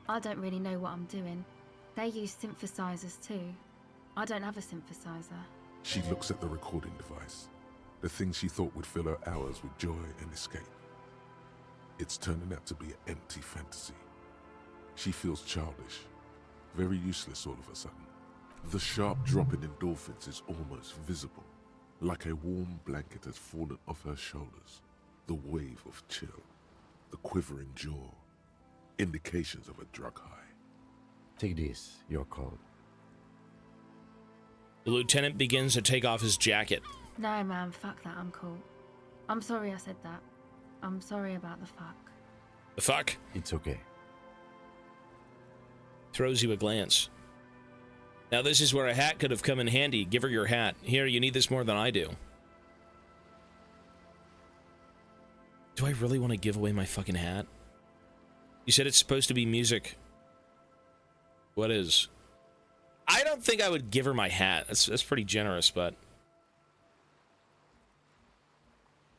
I don't really know what I'm doing. They use synthesizers too. I don't have a synthesizer. She looks at the recording device. The thing she thought would fill her hours with joy and escape. It's turning out to be an empty fantasy. She feels childish, very useless all of a sudden. The sharp drop in endorphins is almost visible, like a warm blanket has fallen off her shoulders. The wave of chill, the quivering jaw, indications of a drug high. Take this, your code. The lieutenant begins to take off his jacket. No, man, fuck that, I'm cool. I'm sorry I said that. I'm sorry about the fuck. The fuck? It's okay. Throws you a glance. Now this is where a hat could have come in handy. Give her your hat. Here, you need this more than I do. Do I really want to give away my fucking hat? You said it's supposed to be music. What is? I don't think I would give her my hat. That's pretty generous, but...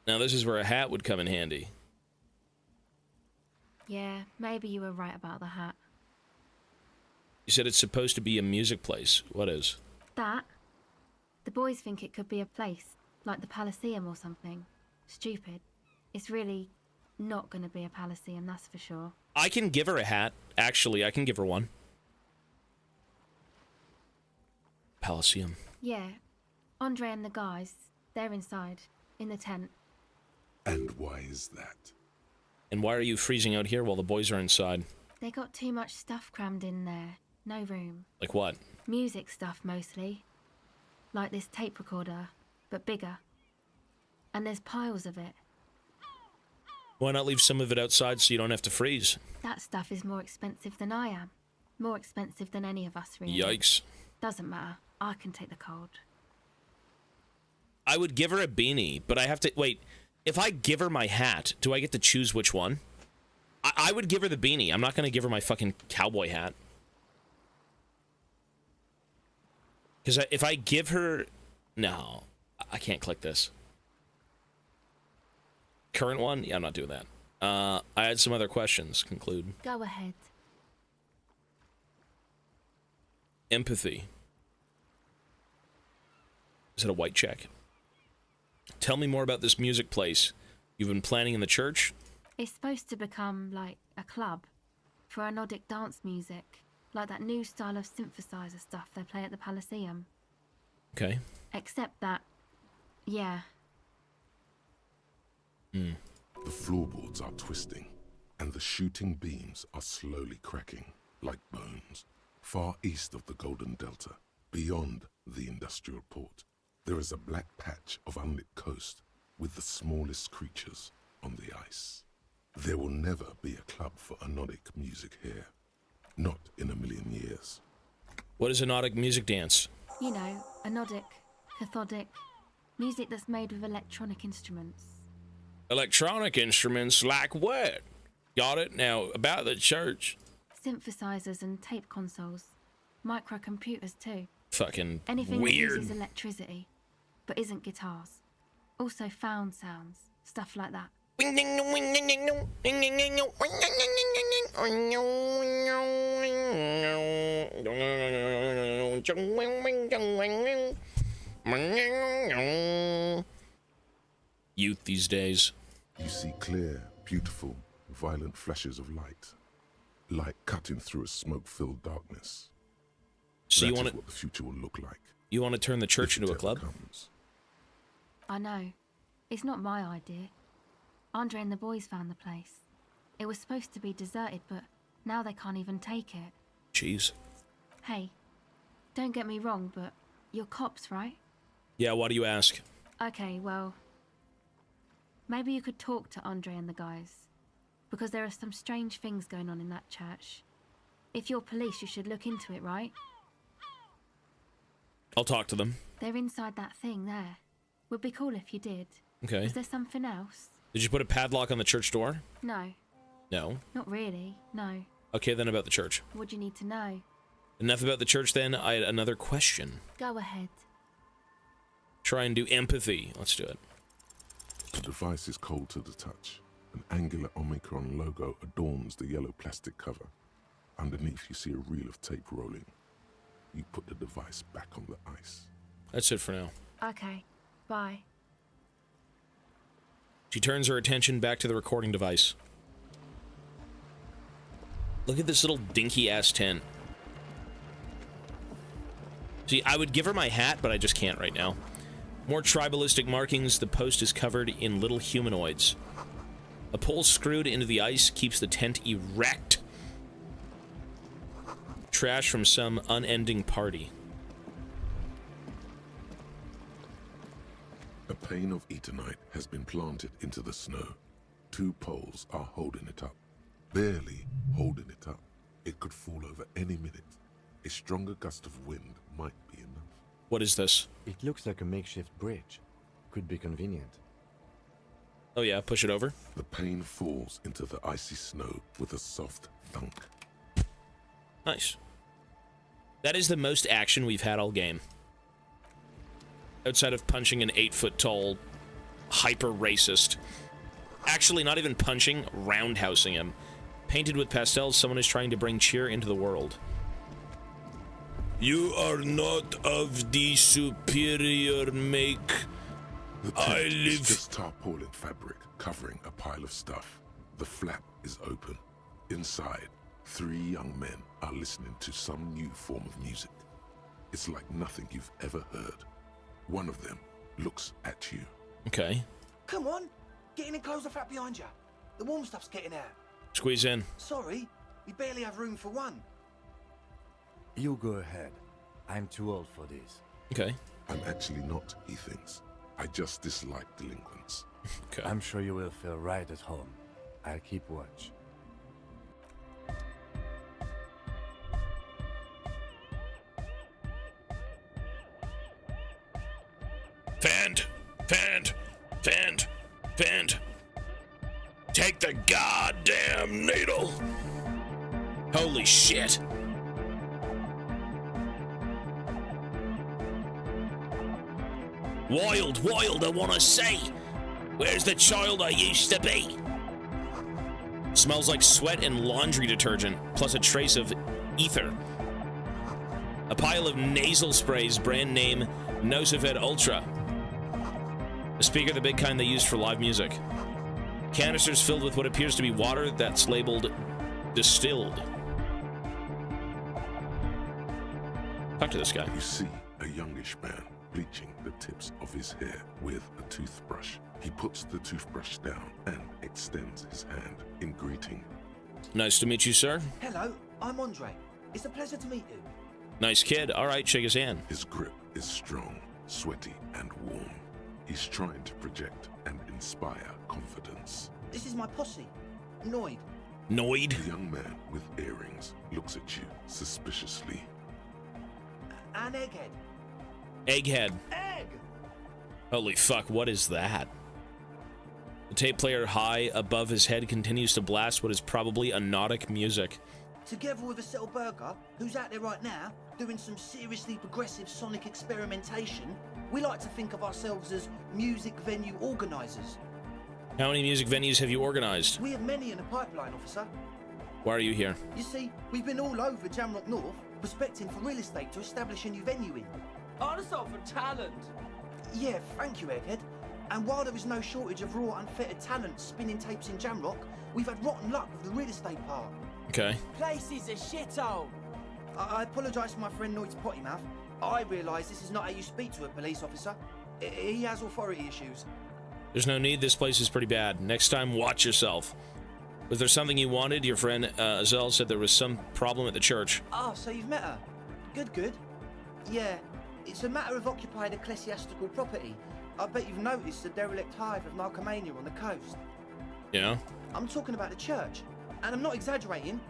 Now this is where a hat would come in handy. Yeah, maybe you were right about the hat. You said it's supposed to be a music place. What is? That? The boys think it could be a place, like the Palaceum or something. Stupid. It's really not gonna be a Palaceum, that's for sure. I can give her a hat. Actually, I can give her one. Palaceum. Yeah. Andre and the guys, they're inside, in the tent. And why is that? And why are you freezing out here while the boys are inside? They got too much stuff crammed in there. No room. Like what? Music stuff, mostly. Like this tape recorder, but bigger. And there's piles of it. Why not leave some of it outside so you don't have to freeze? That stuff is more expensive than I am. More expensive than any of us, really. Yikes. Doesn't matter. I can take the cold. I would give her a beanie, but I have to... Wait, if I give her my hat, do I get to choose which one? I would give her the beanie. I'm not going to give her my fucking cowboy hat. Because if I give her... No, I can't click this. Current one? Yeah, I'm not doing that. I had some other questions. Conclude. Go ahead. Empathy. Is it a white check? Tell me more about this music place you've been planning in the church. It's supposed to become, like, a club for anodic dance music. Like that new style of synthesizer stuff they play at the Palaceum. Okay. Except that... yeah. The floorboards are twisting, and the shooting beams are slowly cracking, like bones. Far east of the Golden Delta, beyond the industrial port, there is a black patch of unlit coast with the smallest creatures on the ice. There will never be a club for anodic music here. Not in a million years. What is anodic music dance? You know, anodic, cathodic, music that's made with electronic instruments. Electronic instruments like what? Got it? Now, about the church. Synthesizers and tape consoles. Microcomputers too. Fucking Anything weird. that uses electricity, but isn't guitars. Also found sounds, stuff like that. Youth these days. You see clear, beautiful, violent flashes of light. Light cutting through a smoke-filled darkness. So That you is want to what the future will look like. you want to turn the church if into it a club? ever comes. I know. It's not my idea. Andre and the boys found the place. It was supposed to be deserted, but now they can't even take it. Jeez. Hey, don't get me wrong, but you're cops, right? Yeah, why do you ask? Okay, well, Maybe you could talk to Andre and the guys, because there are some strange things going on in that church. If you're police, you should look into it, right? I'll talk to them. They're inside that thing there. Would be cool if you did. Okay. Is there something else? Did you put a padlock on the church door? No. No. Not really, no. Okay, then about the church. What do you need to know? Enough about the church, then. I had another question. Go ahead. Try and do empathy. Let's do it. The device is cold to the touch. An angular Omicron logo adorns the yellow plastic cover. Underneath, you see a reel of tape rolling. You put the device back on the ice. That's it for now. Okay, bye. She turns her attention back to the recording device. Look at this little dinky-ass tent. See, I would give her my hat, but I just can't right now. More tribalistic markings. The post is covered in little humanoids. A pole screwed into the ice keeps the tent erect. Trash from some unending party. A pane of eternite has been planted into the snow. 2 poles are holding it up. Barely holding it up. It could fall over any minute. A stronger gust of wind might be enough. What is this? It looks like a makeshift bridge. Could be convenient. Oh yeah, push it over. The pane falls into the icy snow with a soft thunk. Nice. That is the most action we've had all game. Outside of punching an 8-foot-tall, hyper-racist. Actually, not even punching, roundhousing him. Painted with pastels, someone is trying to bring cheer into the world. You are not of the superior make. The tent is just tarpaulin fabric covering a pile of stuff. The flap is open. Inside, 3 young men are listening to some new form of music. It's like nothing you've ever heard. One of them looks at you. Okay. Come on, get in and close the flap behind you. The warm stuff's getting out. Squeeze in. Sorry, we barely have room for one. You go ahead. I'm too old for this. Okay. I'm actually not, he thinks. I just dislike delinquents. Okay. I'm sure you will feel right at home. I'll keep watch. Fend. Take the goddamn needle. Holy shit. Wild, I wanna say. Where's the child I used to be? Smells like sweat and laundry detergent, plus a trace of ether. A pile of nasal sprays, brand name Nosifed Ultra. A speaker, the big kind they use for live music. Canisters filled with what appears to be water that's labeled distilled. Talk to this guy. You see a youngish man bleaching the tips of his hair with a toothbrush. He puts the toothbrush down and extends his hand in greeting. Nice to meet you, sir. Hello, I'm Andre. It's a pleasure to meet you. Nice kid. All right, shake his hand. His grip is strong, sweaty, and warm. He's trying to project and inspire confidence. This is my posse, Noid. Noid? The young man with earrings looks at you suspiciously. And Egghead. Egghead. Egg! Holy fuck, what is that? The tape player high above his head continues to blast what is probably anodic music. Together with a Settle Burger, who's out there right now, doing some seriously progressive sonic experimentation, we like to think of ourselves as music venue organisers. How many music venues have you organized? We have many in the pipeline, officer. Why are you here? You see, we've been all over Jamrock North, prospecting for real estate to establish a new venue in. Also for talent. Yeah, thank you, Egghead. And while there is no shortage of raw, unfettered talent spinning tapes in Jamrock, we've had rotten luck with the real estate part. Okay. Place is a shithole. I apologise for my friend Noid's potty mouth. I realise this is not how you speak to a police officer. He has authority issues. There's no need, this place is pretty bad. Next time, watch yourself. Was there something you wanted? Your friend Azel said there was some problem at the church. Oh, so you've met her? Good. Yeah, it's a matter of occupied ecclesiastical property. I bet you've noticed the derelict hive of narcomania on the coast. Yeah. I'm talking about the church, and I'm not exaggerating.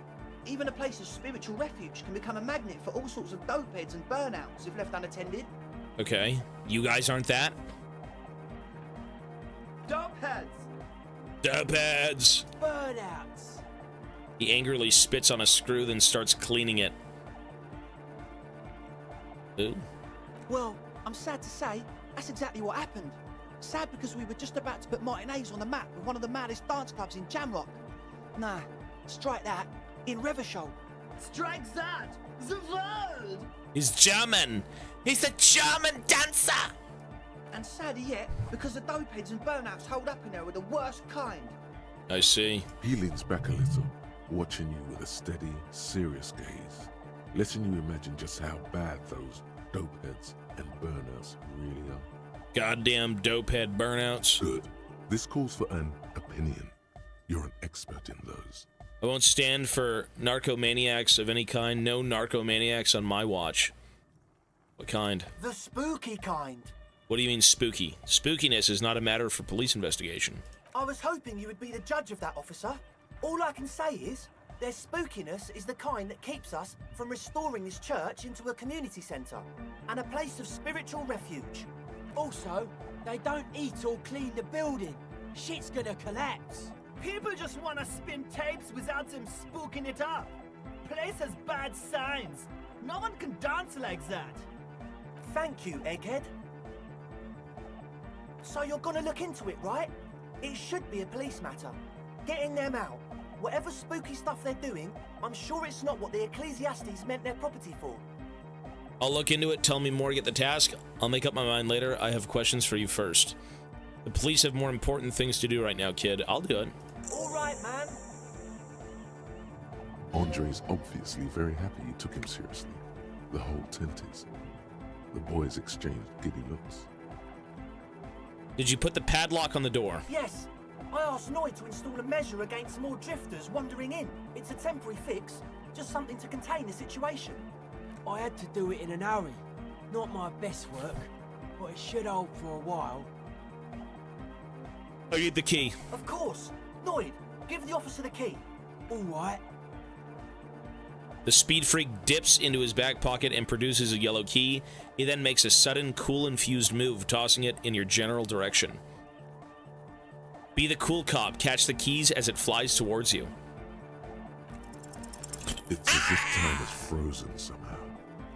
Even a place of spiritual refuge can become a magnet for all sorts of dopeheads and burnouts if left unattended. Okay. You guys aren't that? Dopeheads! Dopeheads! Burnouts! He angrily spits on a screw, then starts cleaning it. Ooh. Well, I'm sad to say, that's exactly what happened. Sad because we were just about to put Martinez on the map with one of the maddest dance clubs in Jamrock. Nah, strike that, in Revachol. Strike that! The world! He's German! He's a German dancer! And sadder yet, because the dopeheads and burnouts hold up in there are the worst kind. I see. He leans back a little, watching you with a steady, serious gaze, letting you imagine just how bad those dopeheads and burnouts really are. Goddamn dopehead burnouts. Good. This calls for an opinion. You're an expert in those. I won't stand for narcomaniacs of any kind. No narcomaniacs on my watch. What kind? The spooky kind. What do you mean spooky? Spookiness is not a matter for police investigation. I was hoping you would be the judge of that, officer. All I can say is, their spookiness is the kind that keeps us from restoring this church into a community centre and a place of spiritual refuge. Also, they don't eat or clean the building. Shit's gonna collapse. People just wanna spin tapes without them spooking it up. Place has bad signs. No one can dance like that. Thank you, Egghead. So you're gonna look into it, right? It should be a police matter. Getting them out. Whatever spooky stuff they're doing, I'm sure it's not what the Ecclesiastes meant their property for. I'll look into it, tell me more to get the task. I'll make up my mind later. I have questions for you first. The police have more important things to do right now, kid. I'll do it. All right, man. Andre's obviously very happy you took him seriously. The whole tent is. The boys exchanged giddy looks. Did you put the padlock on the door? Yes. I asked Noid to install a measure against more drifters wandering in. It's a temporary fix, just something to contain the situation. I had to do it in an hurry. Not my best work, but it should hold for a while. I need the key. Of course. Noid, give the officer the key. All right. The speed freak dips into his back pocket and produces a yellow key. He then makes a sudden, cool-infused move, tossing it in your general direction. Be the cool cop. Catch the keys as it flies towards you. It's as if time is frozen somehow.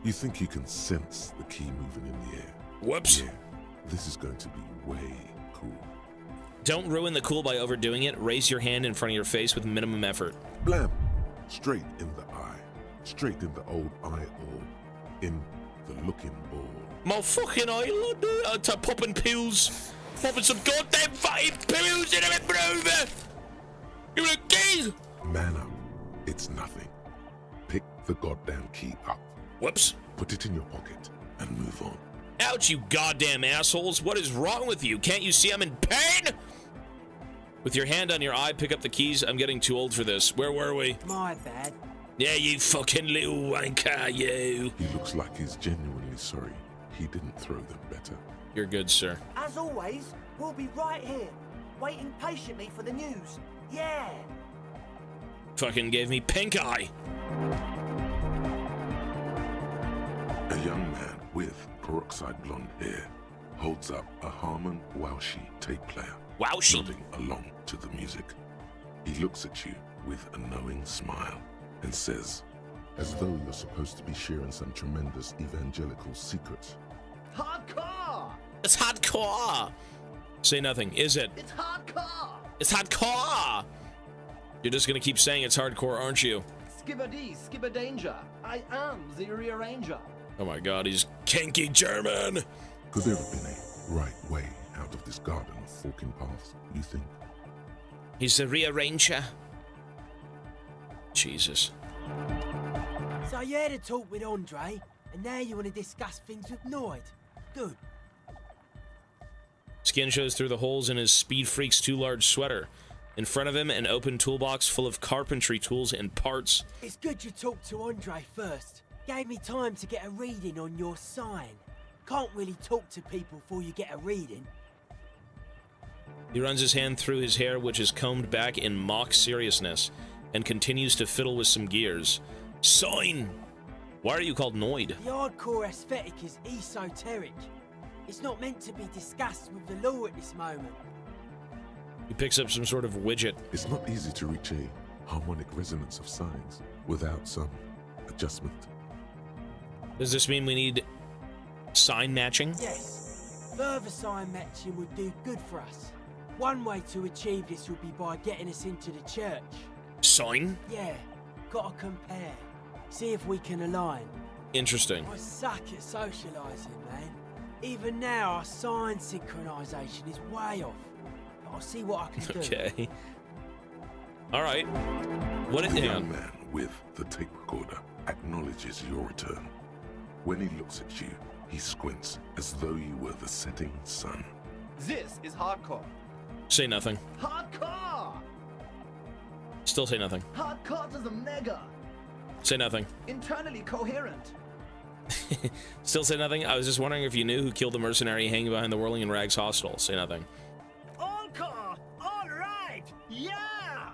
You think you can sense the key moving in the air. Whoops. Yeah, this is going to be way cool. Don't ruin the cool by overdoing it. Raise your hand in front of your face with minimum effort. Blam! Straight in the eye. Straight in the old eye hole. In the looking ball. My fucking eye, to popping pills. Popping some goddamn fucking pills in it, brother. Give me the keys. Man up. It's nothing. Pick the goddamn key up. Whoops. Put it in your pocket and move on. Ouch, you goddamn assholes. What is wrong with you? Can't you see I'm in pain? With your hand on your eye, pick up the keys. I'm getting too old for this. Where were we? My bad. Yeah, you fucking little wanker, you. He looks like he's genuinely sorry. He didn't throw them better. You're good, sir. As always, we'll be right here, waiting patiently for the news. Yeah. Fucking gave me pink eye. A young man with peroxide blonde hair holds up a Harman Waushi tape player. Waushi? Nodding along to the music. He looks at you with a knowing smile and says, as though you're supposed to be sharing some tremendous evangelical secret. Hardcore! It's hardcore. Say nothing. Is it? It's hardcore! It's hardcore. You're just gonna keep saying it's hardcore, aren't you? Skibberdy, skibber danger. I am the rearranger. Oh my god, he's kinky German. Could there have been a right way out of this garden of forking paths, you think? He's the rearranger. Jesus. So you had a talk with Andre, and now you want to discuss things with Noid. Good. Skin shows through the holes in his Speed Freak's too large sweater. In front of him, an open toolbox full of carpentry tools and parts. It's good you talked to Andre first. Gave me time to get a reading on your sign. Can't really talk to people before you get a reading. He runs his hand through his hair, which is combed back in mock seriousness, and continues to fiddle with some gears. Sign! Why are you called Noid? The hardcore aesthetic is esoteric. It's not meant to be discussed with the law at this moment. He picks up some sort of widget. It's not easy to reach a harmonic resonance of signs without some adjustment. Does this mean we need sign matching? Yes. Further sign matching would do good for us. One way to achieve this would be by getting us into the church. Sign? Yeah. Gotta compare. See if we can align. Interesting. I suck at socialising, man. Even now, our sign synchronisation is way off. But I'll see what I can do. Okay. Alright. What The hang young on. man with the tape recorder acknowledges your return. When he looks at you, he squints as though you were the setting sun. This is hardcore. Say nothing. Hardcore! Still say nothing. Hardcore to the mega. Say nothing. Internally coherent. Still say nothing. I was just wondering if you knew who killed the mercenary hanging behind the Whirling and Rags hostel. Say nothing. Encore! All right! Yeah!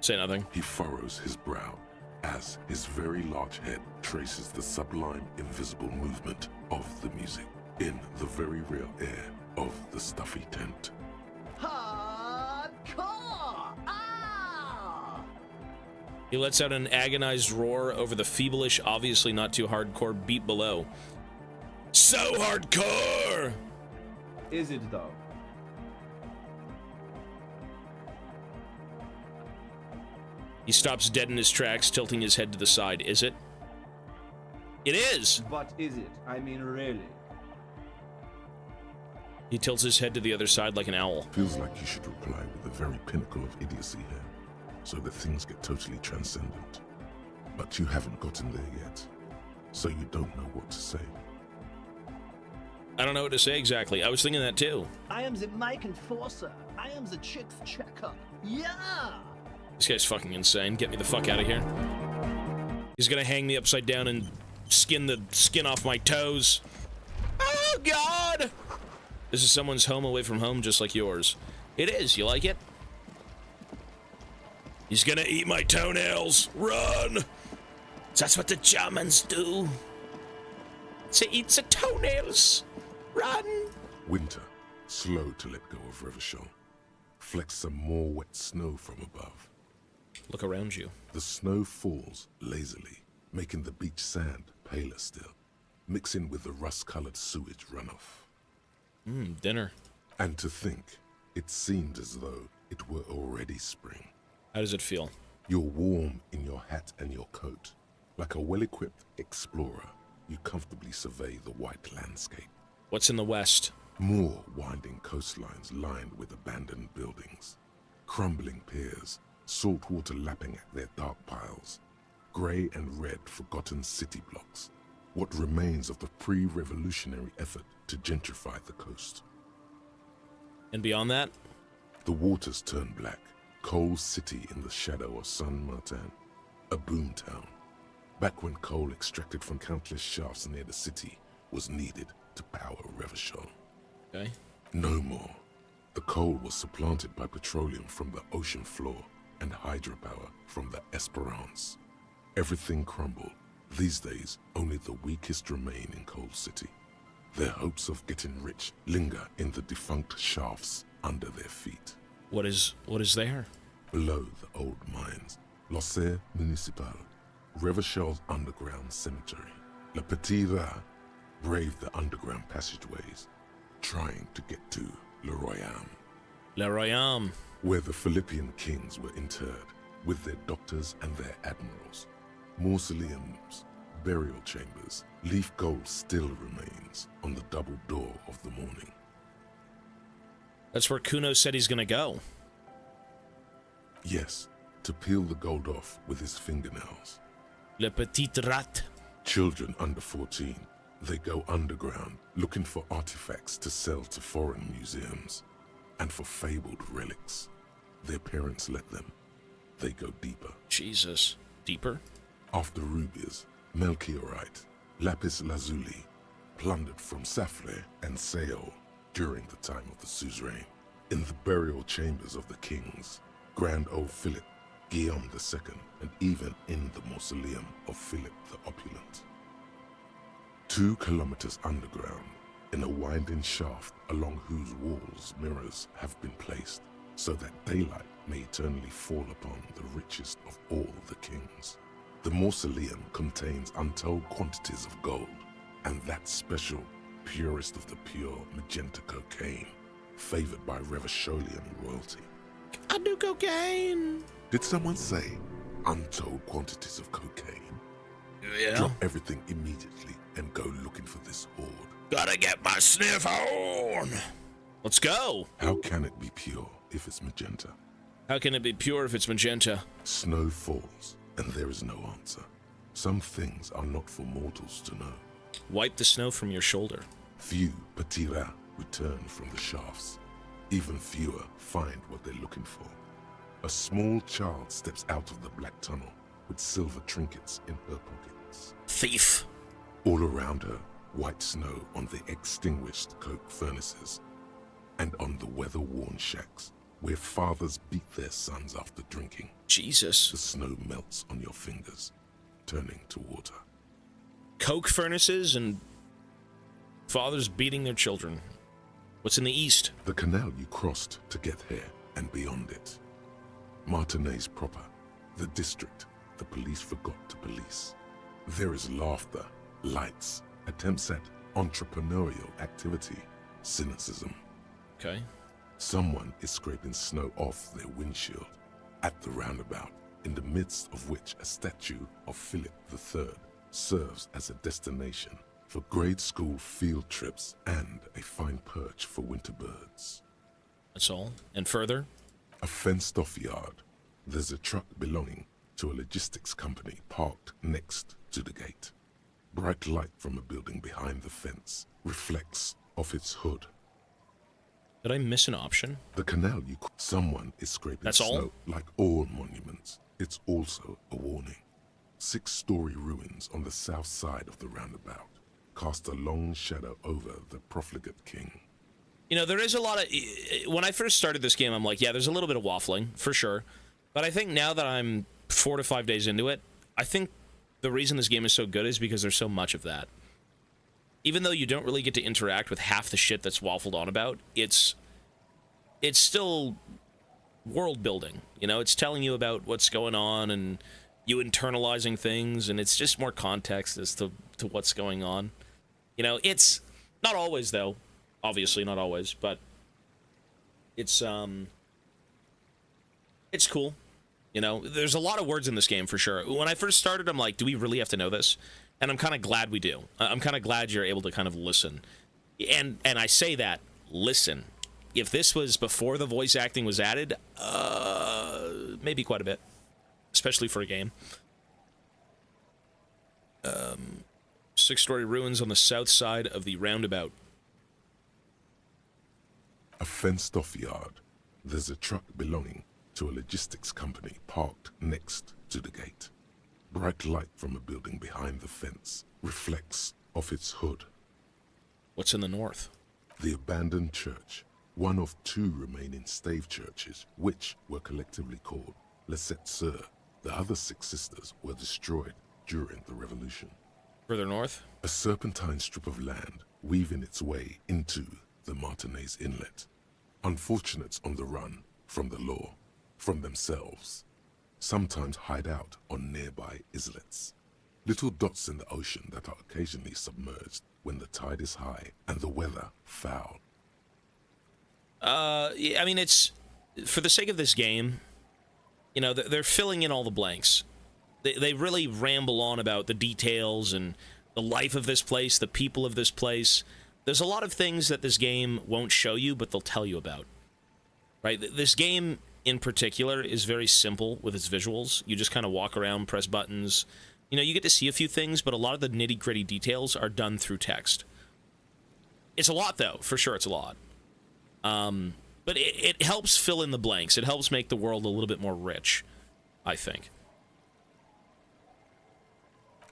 Say nothing. He furrows his brow as his very large head traces the sublime invisible movement of the music in the very real air of the stuffy tent. Hardcore! Ah! He lets out an agonized roar over the feeblish, obviously not too hardcore beat below. So hardcore! Is it though? He stops dead in his tracks, tilting his head to the side. Is it? It is! But is it? I mean, really? He tilts his head to the other side like an owl. Feels like you should reply with the very pinnacle of idiocy here, so that things get totally transcendent. But you haven't gotten there yet, so you don't know what to say. I don't know what to say exactly. I was thinking that too. I am the mic enforcer. I am the chick's checker. Yeah! This guy's fucking insane. Get me the fuck out of here. He's gonna hang me upside down and skin the skin off my toes. Oh, God! This is someone's home away from home, just like yours. It is. You like it? He's gonna eat my toenails. Run! That's what the Germans do. They eat the toenails. Run! Winter, slow to let go of Revachol, flecks some more wet snow from above. Look around you. The snow falls lazily, making the beach sand paler still, mixing with the rust-colored sewage runoff. Dinner. And to think, it seemed as though it were already spring. How does it feel? You're warm in your hat and your coat. Like a well-equipped explorer, you comfortably survey the white landscape. What's in the west? More winding coastlines lined with abandoned buildings. Crumbling piers, salt water lapping at their dark piles. Grey and red forgotten city blocks. What remains of the pre-revolutionary effort to gentrify the coast. And beyond that? The waters turn black. Coal City in the shadow of San Martin. A boom town. Back when coal extracted from countless shafts near the city was needed to power Revachol. Okay. No more. The coal was supplanted by petroleum from the ocean floor and hydropower from the Esperance. Everything crumbled. These days, only the weakest remain in Coal City. Their hopes of getting rich linger in the defunct shafts under their feet. What is there? Below the old mines, L'Océan Municipal, Revachol's underground cemetery. Le Petit Rat braved the underground passageways, trying to get to Le Royaume. Le Royaume. Where the Philippian kings were interred, with their doctors and their admirals. Mausoleums, burial chambers, leaf gold still remains on the double door of the morning. That's where Kuno said he's gonna go. Yes, to peel the gold off with his fingernails. Le Petit Rat. Children under 14, they go underground looking for artifacts to sell to foreign museums. And for fabled relics. Their parents let them. They go deeper. Jesus. Deeper? After rubies, melchiorite, lapis lazuli, plundered from Safle and Seol during the time of the suzerain. In the burial chambers of the kings, Grand Old Philip, Guillaume II, and even in the mausoleum of Philip the Opulent. 2 kilometers underground, in a winding shaft along whose walls mirrors have been placed, so that daylight may eternally fall upon the richest of all the kings. The mausoleum contains untold quantities of gold, and that special, purest of the pure magenta cocaine, favored by Revacholian royalty. I do cocaine. Did someone say untold quantities of cocaine? Yeah. Drop everything immediately and go looking for this hoard. Gotta get my sniff on. Let's go. How can it be pure if it's magenta? How can it be pure if it's magenta? Snow falls, and there is no answer. Some things are not for mortals to know. Wipe the snow from your shoulder. Few petits rats return from the shafts. Even fewer find what they're looking for. A small child steps out of the black tunnel with silver trinkets in her pockets. Thief. All around her, white snow on the extinguished coke furnaces and on the weather-worn shacks where fathers beat their sons after drinking. Jesus. The snow melts on your fingers, turning to water. Coke furnaces and fathers beating their children. What's in the east? The canal you crossed to get here and beyond it. Martinez proper, the district the police forgot to police. There is laughter, lights, attempts at entrepreneurial activity, cynicism. Okay. Someone is scraping snow off their windshield at the roundabout, in the midst of which a statue of Philip III serves as a destination for grade school field trips and a fine perch for winter birds. That's all. And further? A fenced-off yard. There's a truck belonging to a logistics company parked next to the gate. Bright light from a building behind the fence reflects off its hood. Did I miss an option? The canal you... Someone is scraping That's snow. all? Like all monuments, it's also a warning. 6-story ruins on the south side of the roundabout cast a long shadow over the profligate king. You know, there is a lot of... When I first started this game, I'm like, yeah, there's a little bit of waffling, for sure. But I think now that I'm 4 to 5 days into it, I think the reason this game is so good is because there's so much of that. Even though you don't really get to interact with half the shit that's waffled on about, it's still world building. You know, it's telling you about what's going on and you internalizing things, and it's just more context as to what's going on. You know, it's not always, though. Obviously, not always, but it's cool. You know, there's a lot of words in this game for sure. When I first started, I'm like, do we really have to know this? And I'm kind of glad we do. I'm kind of glad you're able to kind of listen. And I say that, listen. If this was before the voice acting was added, maybe quite a bit. Especially for a game. 6-story ruins on the south side of the roundabout. A fenced-off yard. There's a truck belonging to a logistics company parked next to the gate. Bright light from a building behind the fence reflects off its hood. What's in the north? The abandoned church, one of 2 remaining stave churches, which were collectively called Les Sept Sœurs. The other 6 sisters were destroyed during the Revolution. Further north? A serpentine strip of land weaving its way into the Martinez Inlet. Unfortunates on the run from the law, from themselves, sometimes hide out on nearby islets. Little dots in the ocean that are occasionally submerged when the tide is high and the weather foul. I mean, it's... For the sake of this game, you know, they're filling in all the blanks. They really ramble on about the details and the life of this place, the people of this place. There's a lot of things that this game won't show you, but they'll tell you about. Right? This game, in particular, is very simple with its visuals. You just kind of walk around, press buttons. You know, you get to see a few things, but a lot of the nitty-gritty details are done through text. It's a lot, though. For sure, it's a lot. But it helps fill in the blanks. It helps make the world a little bit more rich, I think.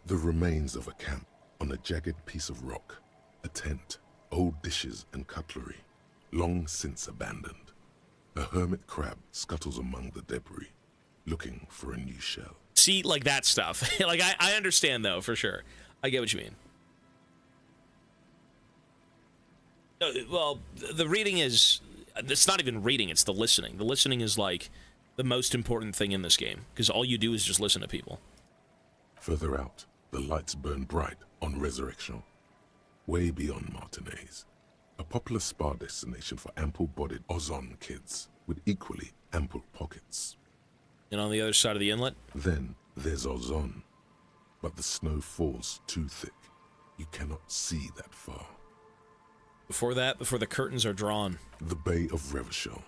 The remains of a camp on a jagged piece of rock, a tent, old dishes and cutlery, long since abandoned. hermit crab scuttles among the debris, looking for a new shell. See, like that stuff. Like, I understand, though, for sure. I get what you mean. No, well, the reading is... It's not even reading, it's the listening. The listening is, like, the most important thing in this game, because all you do is just listen to people. Further out, the lights burn bright on Resurrection, way beyond Martinez, a popular spa destination for ample-bodied Ozon kids with equally ample pockets. And on the other side of the inlet? Then there's Ozon, but the snow falls too thick. You cannot see that far. Before that, before the curtains are drawn. The Bay of Revachol,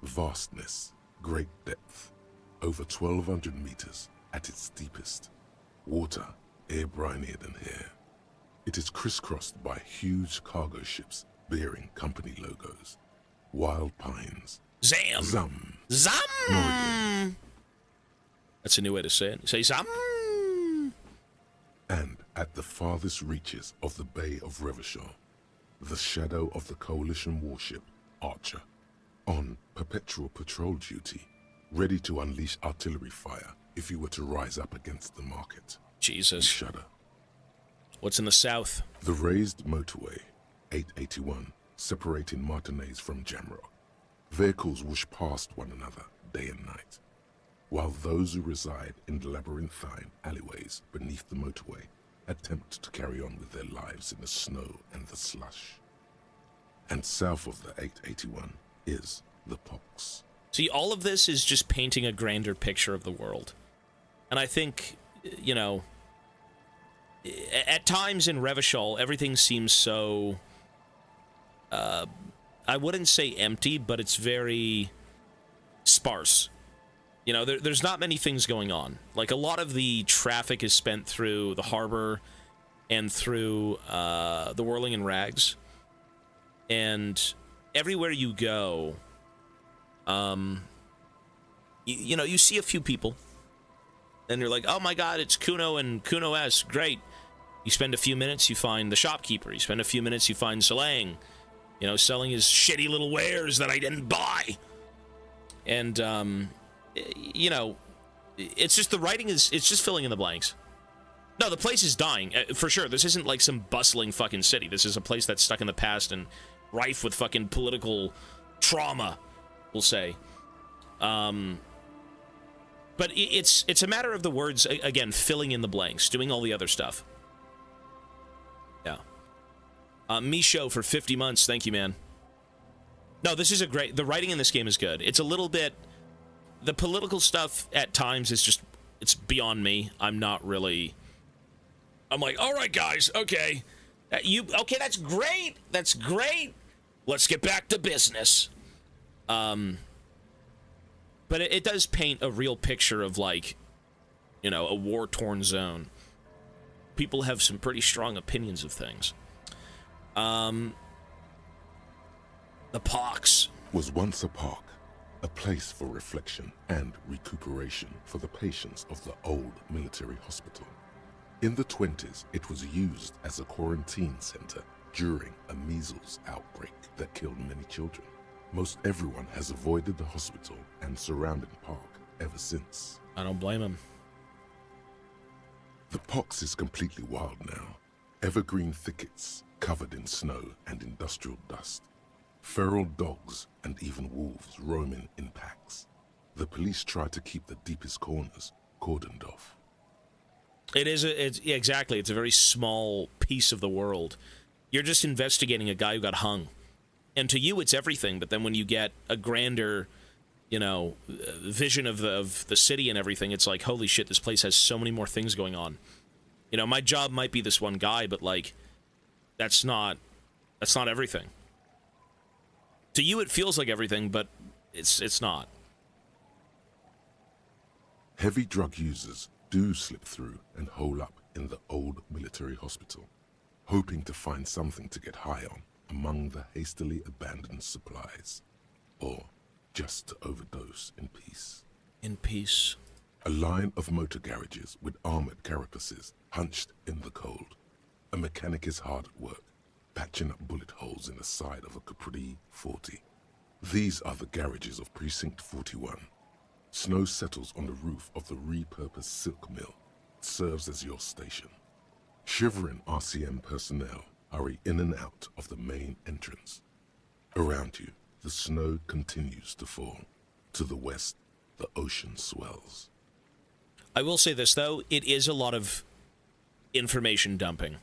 vastness, great depth, over 1,200 meters at its deepest. Water, air brinier than hair. It is crisscrossed by huge cargo ships bearing company logos. Wild pines. Zam! Zam! Zam! Morrigan. That's a new way to say it. Say Zam! And at the farthest reaches of the Bay of Revachol, the shadow of the Coalition warship, Archer, on perpetual patrol duty, ready to unleash artillery fire if you were to rise up against the market. Jesus. You shudder. What's in the south? The raised motorway, 881, separating Martinez from Jamrock. Vehicles whoosh past one another day and night, while those who reside in the labyrinthine alleyways beneath the motorway attempt to carry on with their lives in the snow and the slush. And south of the 881 is the Pox. See, all of this is just painting a grander picture of the world. And I think, you know, at times in Revachol, everything seems so, I wouldn't say empty, but it's very sparse. You know, there's not many things going on. Like, a lot of the traffic is spent through the harbor and through the Whirling in Rags. And everywhere you go, you know, you see a few people. And you're like, oh my god, it's Kuno and Kuno S. Great. You spend a few minutes, you find the shopkeeper. You spend a few minutes, you find Salang. You know, selling his shitty little wares that I didn't buy. And, you know, it's just the writing is, it's just filling in the blanks. No, the place is dying, for sure. This isn't like some bustling fucking city. This is a place that's stuck in the past and rife with fucking political trauma, we'll say. But it's a matter of the words, again, filling in the blanks, doing all the other stuff. Yeah. Misho for 50 months. Thank you, man. No, this is a great... The writing in this game is good. It's a little bit... The political stuff at times is just... It's beyond me. I'm not really... I'm like, all right, guys, okay. Okay, that's great. That's great. Let's get back to business. But it does paint a real picture of, like, you know, a war-torn zone. People have some pretty strong opinions of things. The Pox was once a park, a place for reflection and recuperation for the patients of the old military hospital. In the 20s, it was used as a quarantine center during a measles outbreak that killed many children. Most everyone has avoided the hospital and surrounding park ever since. I don't blame him. The Pox is completely wild now. Evergreen thickets covered in snow and industrial dust. Feral dogs and even wolves roaming in packs. The police try to keep the deepest corners cordoned off. Yeah, exactly. It's a very small piece of the world. You're just investigating a guy who got hung. And to you, it's everything. But then when you get a grander, you know, vision of the city and everything, it's like, holy shit, this place has so many more things going on. You know, my job might be this one guy, but, like, that's not everything. To you, it feels like everything, but it's not. Heavy drug users do slip through and hole up in the old military hospital, hoping to find something to get high on among the hastily abandoned supplies, or just to overdose in peace. In peace. A line of motor garages with armored carapaces hunched in the cold. A mechanic is hard at work, patching up bullet holes in the side of a Capri 40. These are the garages of Precinct 41. Snow settles on the roof of the repurposed silk mill. It serves as your station. Shivering RCM personnel hurry in and out of the main entrance. Around you, the snow continues to fall. To the west, the ocean swells. I will say this, though. It is a lot of information dumping.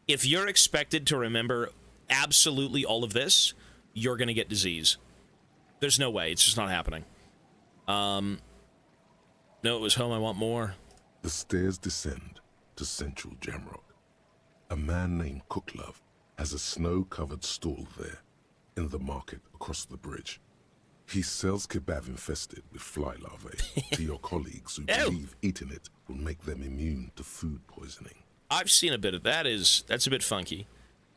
If you're expected to remember absolutely all of this, you're going to get disease. There's no way. It's just not happening. No, it was home. I want more. The stairs descend to Central Jamrock. A man named Cooklove has a snow-covered stall there in the market across the bridge. He sells kebab infested with fly larvae to your colleagues who believe eating it will make them immune to food poisoning. I've seen a bit of that. That's a bit funky.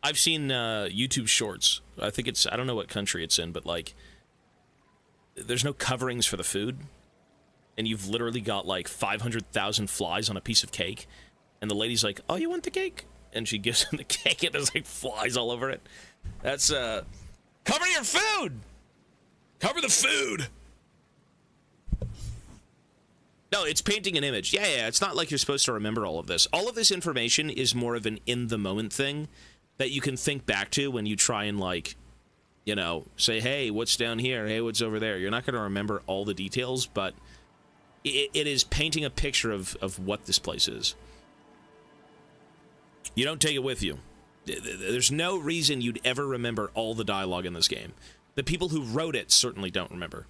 I've seen YouTube shorts. I think I don't know what country it's in, but like, there's no coverings for the food, and you've literally got like 500,000 flies on a piece of cake, and the lady's like, "Oh, you want the cake?" And she gives him the cake, and there's like flies all over it. That's cover your food. Cover the food. No, it's painting an image. Yeah, it's not like you're supposed to remember all of this. All of this information is more of an in-the-moment thing that you can think back to when you try and, like, you know, say, hey, what's down here? Hey, what's over there? You're not going to remember all the details, but it is painting a picture of what this place is. You don't take it with you. There's no reason you'd ever remember all the dialogue in this game. The people who wrote it certainly don't remember.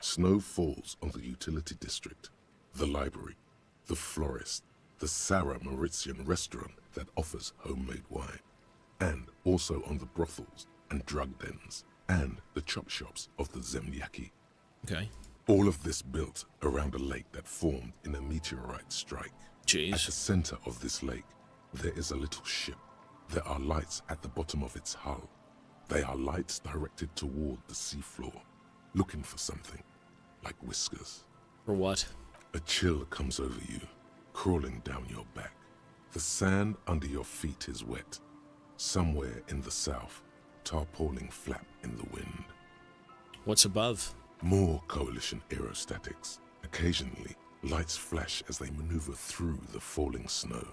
Snow falls on the utility district, the library, the florist, the Sarah Mauritian restaurant that offers homemade wine, and also on the brothels and drug dens, and the chop shops of the Zemlyaki. Okay. All of this built around a lake that formed in a meteorite strike. Jeez. At the center of this lake, there is a little ship. There are lights at the bottom of its hull. They are lights directed toward the seafloor, looking for something, like whiskers. For what? A chill comes over you, crawling down your back. The sand under your feet is wet. Somewhere in the south, tarpaulin flap in the wind. What's above? More Coalition aerostatics. Occasionally, lights flash as they maneuver through the falling snow.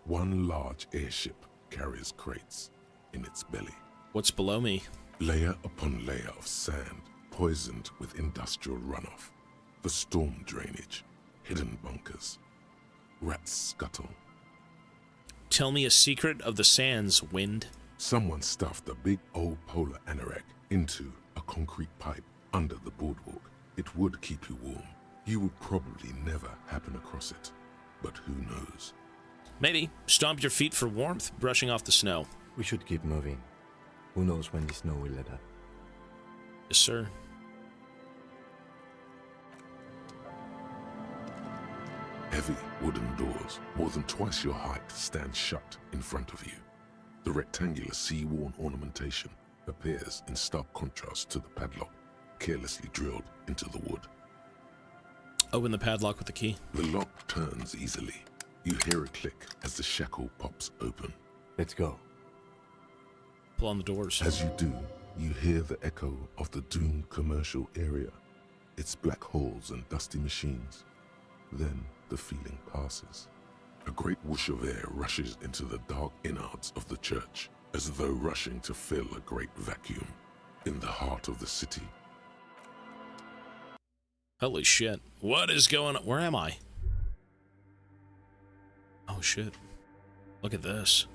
One large airship carries crates in its belly. What's below me? Layer upon layer of sand, poisoned with industrial runoff. The storm drainage, hidden bunkers. Rats scuttle. Tell me a secret of the sands, wind. Someone stuffed a big old polar anorak into a concrete pipe under the boardwalk. It would keep you warm. You would probably never happen across it. But who knows? Maybe. Stomp your feet for warmth, brushing off the snow. We should keep moving. Who knows when the snow will let up? Yes, sir. Heavy wooden doors, more than twice your height, stand shut in front of you. The rectangular sea-worn ornamentation appears in stark contrast to the padlock, carelessly drilled into the wood. Open the padlock with the key. The lock turns easily. You hear a click as the shackle pops open. Let's go. Pull on the doors. As you do, you hear the echo of the doomed commercial area, its black holes and dusty machines. Then the feeling passes. A great whoosh of air rushes into the dark innards of the church, as though rushing to fill a great vacuum in the heart of the city. Holy shit. What is going on? Where am I? Oh shit. Look at this.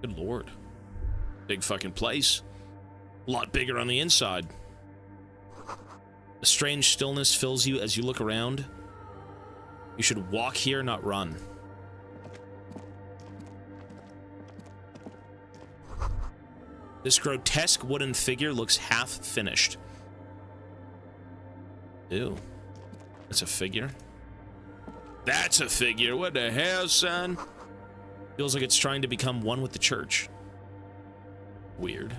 Good lord. Big fucking place. A lot bigger on the inside. A strange stillness fills you as you look around. You should walk here, not run. This grotesque wooden figure looks half finished. Ew. That's a figure? That's a figure. What the hell, son? Feels like it's trying to become one with the church. Weird.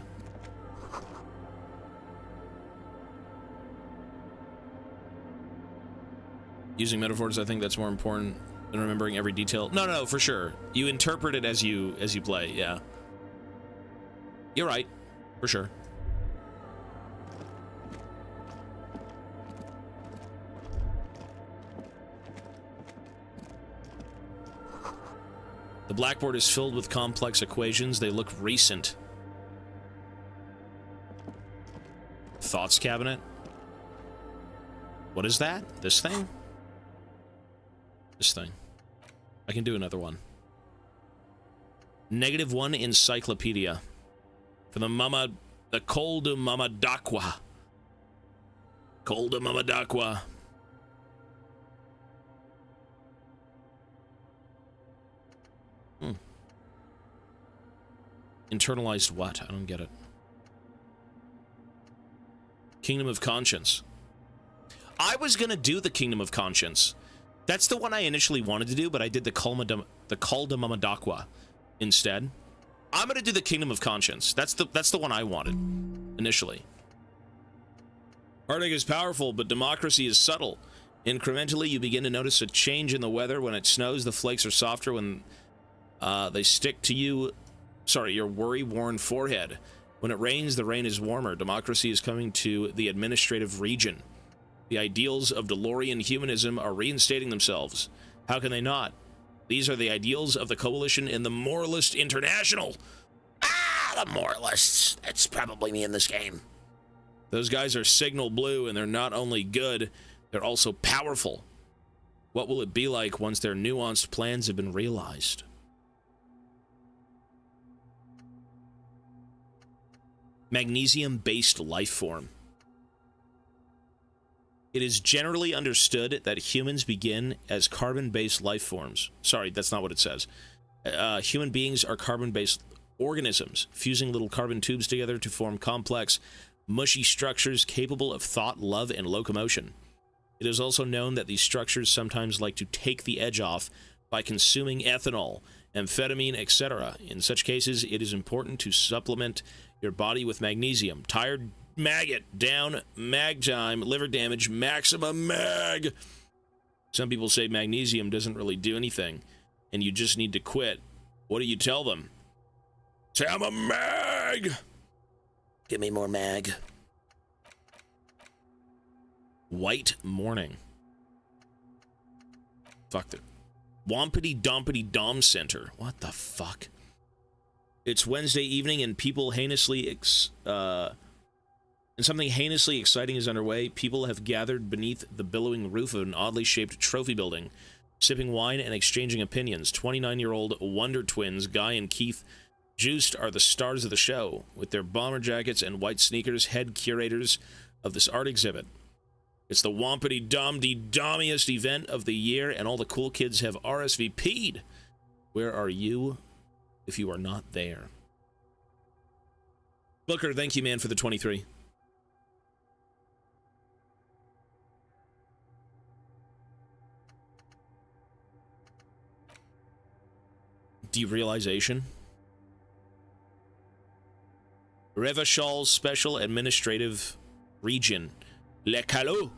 Using metaphors, I think that's more important than remembering every detail. No, for sure. You interpret it as you play, yeah. You're right, for sure. The blackboard is filled with complex equations. They look recent. Thoughts cabinet? What is that? This thing? This thing. I can do another one. -1 encyclopedia. For the Col de Mama d'Aqua. Col de Mama d'Aqua. Internalized what? I don't get it. Kingdom of Conscience. I was gonna do the Kingdom of Conscience. That's the one I initially wanted to do, but I did the Col de Mama d'Aqua instead. I'm gonna do the Kingdom of Conscience. That's the one I wanted initially. Heartache is powerful, but democracy is subtle. Incrementally, you begin to notice a change in the weather. When it snows, the flakes are softer. When they stick to your worry-worn forehead. When it rains, the rain is warmer. Democracy is coming to the administrative region. The ideals of DeLorean humanism are reinstating themselves. How can they not? These are the ideals of the Coalition and the Moralist International. Ah, the Moralists. That's probably me in this game. Those guys are signal blue, and they're not only good, they're also powerful. What will it be like once their nuanced plans have been realized? Magnesium-based life form. It is generally understood that humans begin as carbon-based life forms. Sorry, that's not what it says. Human beings are carbon-based organisms, fusing little carbon tubes together to form complex, mushy structures capable of thought, love, and locomotion. It is also known that these structures sometimes like to take the edge off by consuming ethanol, amphetamine, etc. In such cases, it is important to supplement your body with magnesium. Tired maggot, down, mag time, liver damage, maximum mag. Some people say magnesium doesn't really do anything, and you just need to quit. What do you tell them? Say, I'm a mag! Give me more mag. White morning. Fuck the Wompity Dompity Dom Center. What the fuck? It's Wednesday evening and something heinously exciting is underway. People have gathered beneath the billowing roof of an oddly shaped trophy building, sipping wine and exchanging opinions. 29-year-old Wonder Twins, Guy and Keith Juiced, are the stars of the show. With their bomber jackets and white sneakers, head curators of this art exhibit. It's the Wompity Domdy Dommiest event of the year, and all the cool kids have RSVP'd. Where are you if you are not there? Booker, thank you, man, for the 23. Derealization. Revachol Special Administrative Region. Le Calot.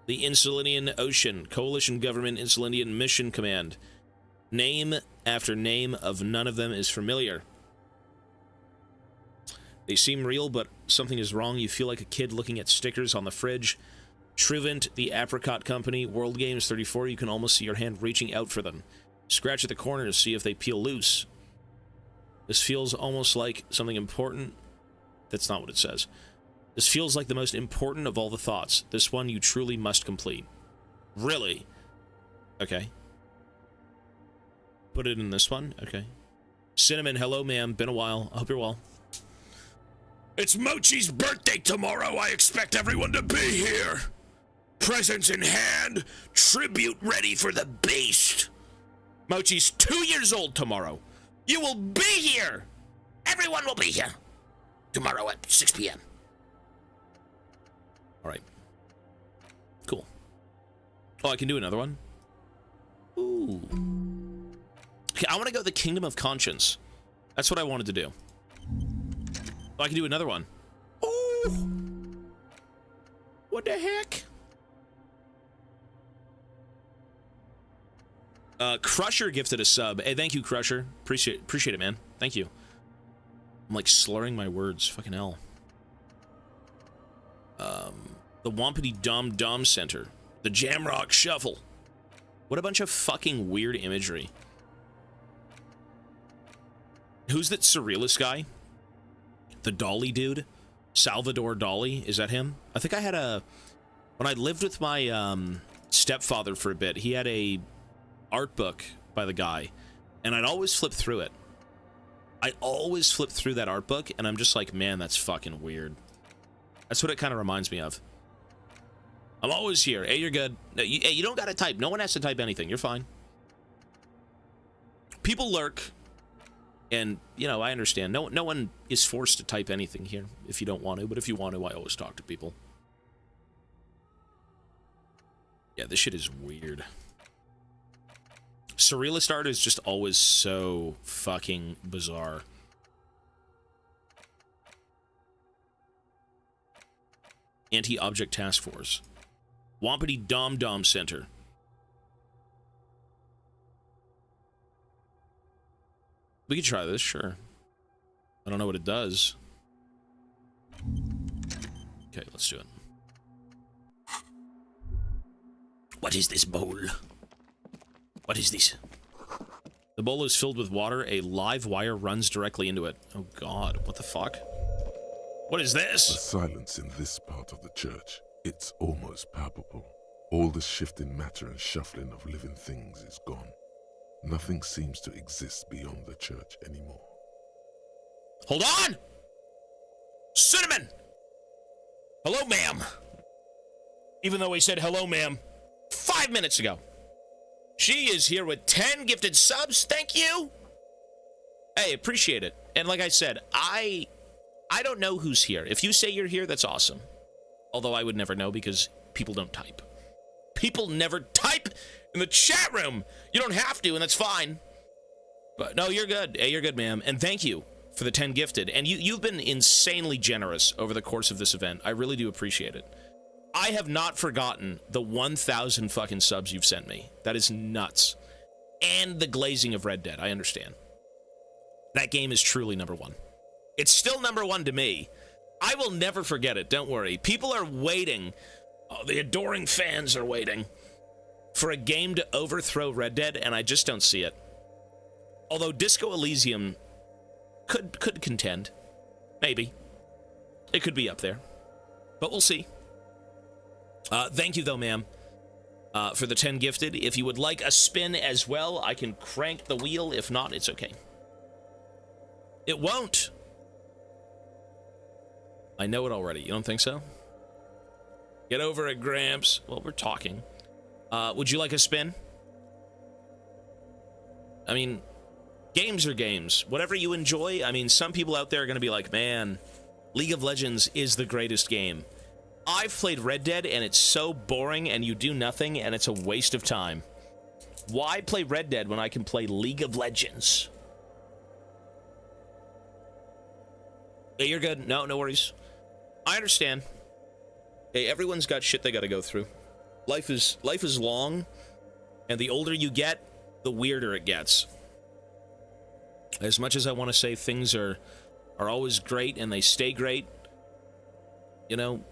The Insulindian Ocean. Coalition Government Insulindian Mission Command. Name after name of none of them is familiar. They seem real, but something is wrong. You feel like a kid looking at stickers on the fridge. Truvant, the Apricot Company, World Games 34, you can almost see your hand reaching out for them. Scratch at the corners, see if they peel loose. This feels almost like something important. That's not what it says. This feels like the most important of all the thoughts. This one you truly must complete. Really? Okay. Put it in this one? Okay. Cinnamon, hello, ma'am. Been a while. I hope you're well. It's Mochi's birthday tomorrow. I expect everyone to be here. Presents in hand. Tribute ready for the beast. Mochi's 2 years old tomorrow. You will be here. Everyone will be here. Tomorrow at 6 p.m. All right. Cool. Oh, I can do another one? Ooh. Okay, I want to go the Kingdom of Conscience. That's what I wanted to do. Oh, I can do another one. Ooh. What the heck? Crusher gifted a sub. Hey, thank you, Crusher. Appreciate it, man. Thank you. I'm like slurring my words. Fucking hell. The Wompity Dom Center. The Jamrock Shuffle. What a bunch of fucking weird imagery. Who's that surrealist guy? The Dolly dude? Salvador Dali? Is that him? I think I had a... When I lived with my stepfather for a bit, he had a art book by the guy, and I'd always flip through it. I always flip through that art book, and I'm just like, man, that's fucking weird. That's what it kind of reminds me of. I'm always here. Hey, you're good. Hey, you don't gotta type. No one has to type anything. You're fine. People lurk, and, you know, I understand. No one is forced to type anything here if you don't want to, but if you want to, I always talk to people. Yeah, this shit is weird. Surrealist art is just always so fucking bizarre. Anti-Object Task Force. Wampity Dom Dom Center. We could try this, sure. I don't know what it does. Okay, let's do it. What is this bowl? What is this? The bowl is filled with water. A live wire runs directly into it. Oh god, what the fuck? What is this? The silence in this part of the church, it's almost palpable. All the shifting matter and shuffling of living things is gone. Nothing seems to exist beyond the church anymore. Hold on! Cinnamon! Hello, ma'am. Even though he said hello, ma'am 5 minutes ago. She is here with 10 gifted subs. Thank you. Hey, appreciate it. And like I said, I don't know who's here. If you say you're here, that's awesome. Although I would never know because people don't type. People never type in the chat room. You don't have to, and that's fine. But no, you're good. Hey, you're good, ma'am. And thank you for the 10 gifted. And you've been insanely generous over the course of this event. I really do appreciate it. I have not forgotten the 1,000 fucking subs you've sent me. That is nuts. And the glazing of Red Dead, I understand. That game is truly #1. It's still #1 to me. I will never forget it, don't worry. People are waiting. Oh, the adoring fans are waiting for a game to overthrow Red Dead, and I just don't see it. Although Disco Elysium could contend. Maybe. It could be up there. But we'll see. Thank you, though, ma'am, for the 10 gifted. If you would like a spin as well, I can crank the wheel. If not, it's okay. It won't. I know it already. You don't think so? Get over it, Gramps. Well, we're talking. Would you like a spin? I mean, games are games. Whatever you enjoy, I mean, some people out there are going to be like, man, League of Legends is the greatest game. I've played Red Dead, and it's so boring, and you do nothing, and it's a waste of time. Why play Red Dead when I can play League of Legends? Hey, you're good. No worries. I understand. Hey, everyone's got shit they gotta go through. Life is long, and the older you get, the weirder it gets. As much as I want to say things are always great, and they stay great, you know,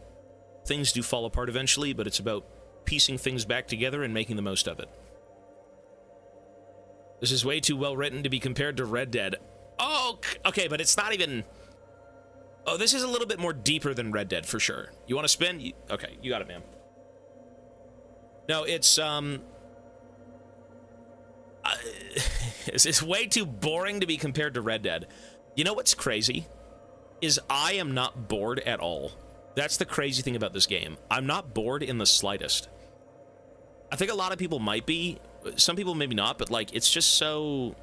things do fall apart eventually, but it's about piecing things back together and making the most of it. This is way too well written to be compared to Red Dead. Oh, okay, but it's not even... Oh, this is a little bit more deeper than Red Dead, for sure. You want to spin? Okay, you got it, man. No, it's way too boring to be compared to Red Dead. You know what's crazy? Is I am not bored at all. That's the crazy thing about this game. I'm not bored in the slightest. I think a lot of people might be. Some people maybe not, but like it's just so...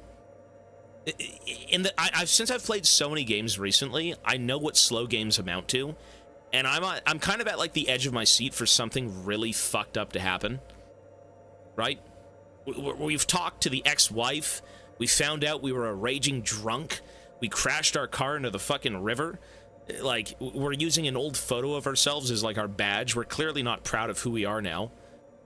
Since I've played so many games recently, I know what slow games amount to, and I'm kind of at like the edge of my seat for something really fucked up to happen. Right? We've talked to the ex-wife. We found out we were a raging drunk. We crashed our car into the fucking river. Like, we're using an old photo of ourselves as like our badge. We're clearly not proud of who we are now.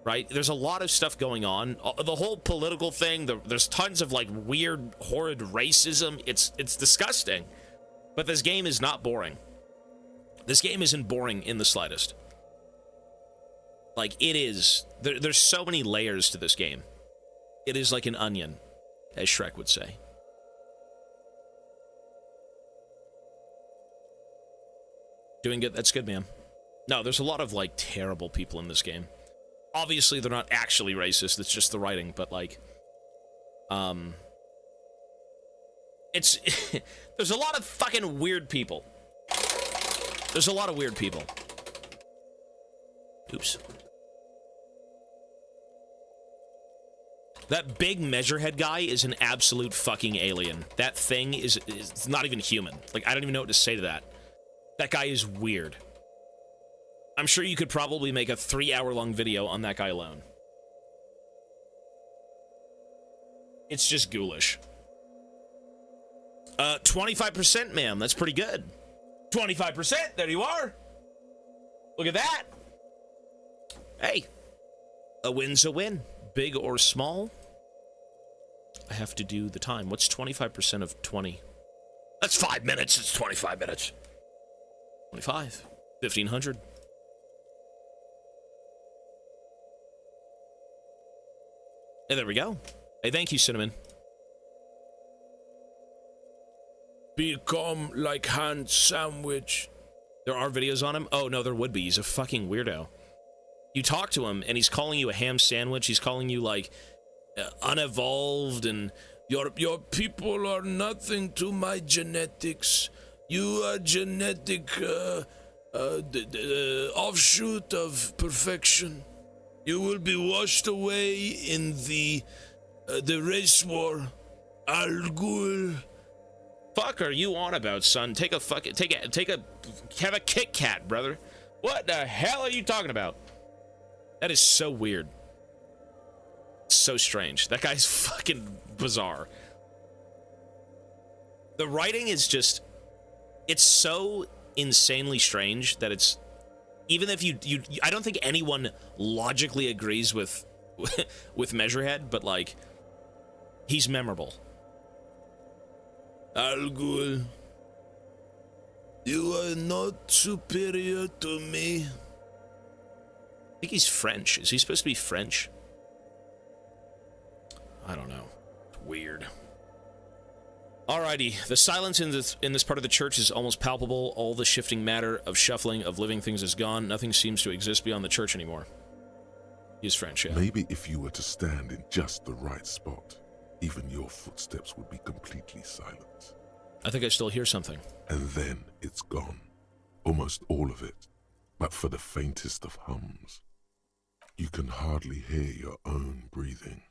Right? There's a lot of stuff going on. The whole political thing, there's tons of like weird, horrid racism. It's disgusting. But this game is not boring. This game isn't boring in the slightest. Like, it is. There's so many layers to this game. It is like an onion, as Shrek would say. Doing good. That's good, man. No, there's a lot of, like, terrible people in this game. Obviously, they're not actually racist. It's just the writing, but, like... It's... there's a lot of fucking weird people. There's a lot of weird people. Oops. That big measurehead guy is an absolute fucking alien. That thing is not even human. Like, I don't even know what to say to that. That guy is weird. I'm sure you could probably make a 3-hour-long video on that guy alone. It's just ghoulish. 25%, ma'am. That's pretty good. 25%. There you are. Look at that. Hey. A win's a win. Big or small. I have to do the time. What's 25% of 20? That's 5 minutes. It's 25 minutes. 25. 1,500. Hey, there we go. Hey, thank you, Cinnamon. Become like hand sandwich. There are videos on him? Oh, no, there would be. He's a fucking weirdo. You talk to him, and he's calling you a ham sandwich. He's calling you, like, unevolved, and your people are nothing to my genetics. You are genetic offshoot of perfection. You will be washed away in the race war. Al Ghul. Fuck are you on about, son? Have a Kit Kat, brother. What the hell are you talking about? That is so weird. So strange. That guy's fucking bizarre. The writing is just... It's so insanely strange that it's... Even if you I don't think anyone logically agrees with Measurehead, but, like, he's memorable. Al Ghul, you are not superior to me. I think he's French. Is he supposed to be French? I don't know. It's weird. Alrighty, the silence in this part of the church is almost palpable. All the shifting matter of shuffling of living things is gone. Nothing seems to exist beyond the church anymore. He's French, yeah. Maybe if you were to stand in just the right spot, even your footsteps would be completely silent. I think I still hear something. And then it's gone. Almost all of it. But for the faintest of hums, you can hardly hear your own breathing.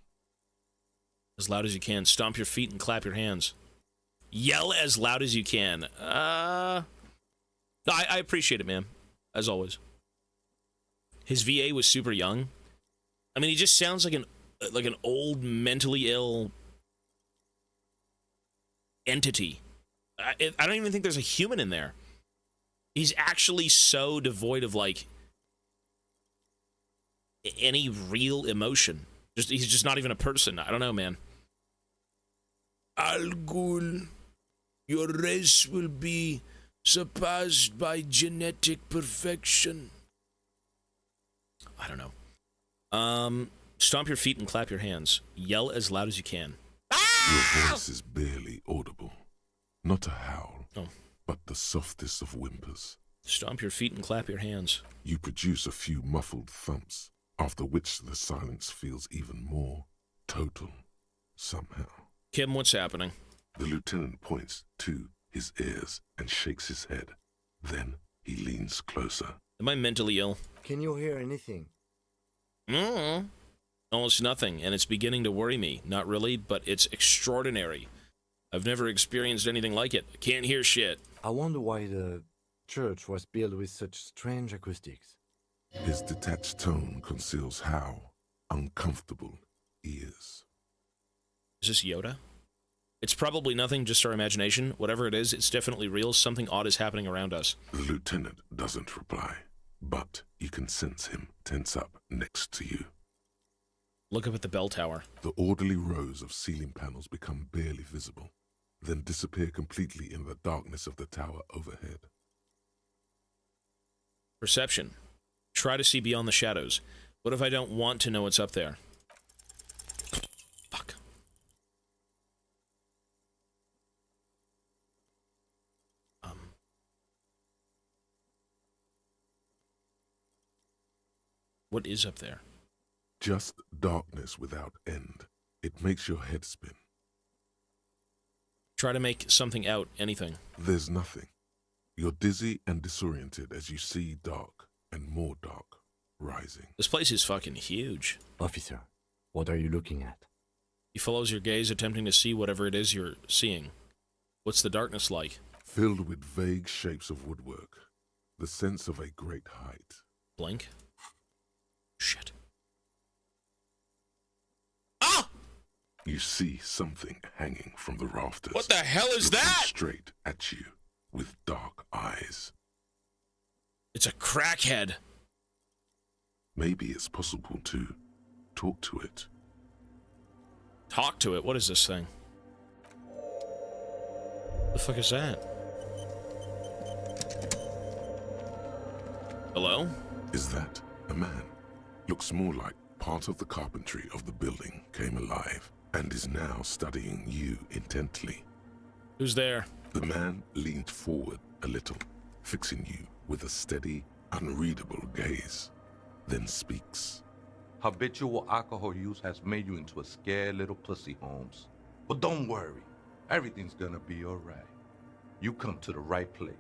As loud as you can. Stomp your feet and clap your hands. Yell as loud as you can. No, I appreciate it, man. As always. His VA was super young. I mean, he just sounds like an old, mentally ill entity. I don't even think there's a human in there. He's actually so devoid of, like, any real emotion. He's just not even a person. I don't know, man. Al Ghul, your race will be surpassed by genetic perfection. I don't know. Stomp your feet and clap your hands. Yell as loud as you can. Your voice is barely audible. Not a howl, but the softest of whimpers. Stomp your feet and clap your hands. You produce a few muffled thumps, after which the silence feels even more total, somehow. Kim, what's happening? The lieutenant points to his ears and shakes his head. Then he leans closer. Am I mentally ill? Can you hear anything? Almost nothing, and it's beginning to worry me. Not really, but it's extraordinary. I've never experienced anything like it. I can't hear shit. I wonder why the church was built with such strange acoustics. His detached tone conceals how uncomfortable he is. Is this Yoda? It's probably nothing, just our imagination. Whatever it is, it's definitely real. Something odd is happening around us. The lieutenant doesn't reply, but you can sense him tense up next to you. Look up at the bell tower. The orderly rows of ceiling panels become barely visible, then disappear completely in the darkness of the tower overhead. Perception. Try to see beyond the shadows. What if I don't want to know what's up there? Fuck. What is up there? Just darkness without end. It makes your head spin. Try to make something out, anything. There's nothing. You're dizzy and disoriented as you see dark and more dark rising. This place is fucking huge. Officer, what are you looking at? He follows your gaze, attempting to see whatever it is you're seeing. What's the darkness like? Filled with vague shapes of woodwork. The sense of a great height. Blink. Shit. Ah! You see something hanging from the rafters. What the hell is looking that? Straight at you with dark eyes. It's a crackhead. Maybe it's possible to talk to it. Talk to it? What is this thing? The fuck is that? Hello? Is that a man? Looks more like part of the carpentry of the building came alive and is now studying you intently. Who's there? The man leaned forward a little, fixing you with a steady, unreadable gaze, then speaks. Habitual alcohol use has made you into a scared little pussy, Holmes. But don't worry, everything's gonna be alright. You come to the right place.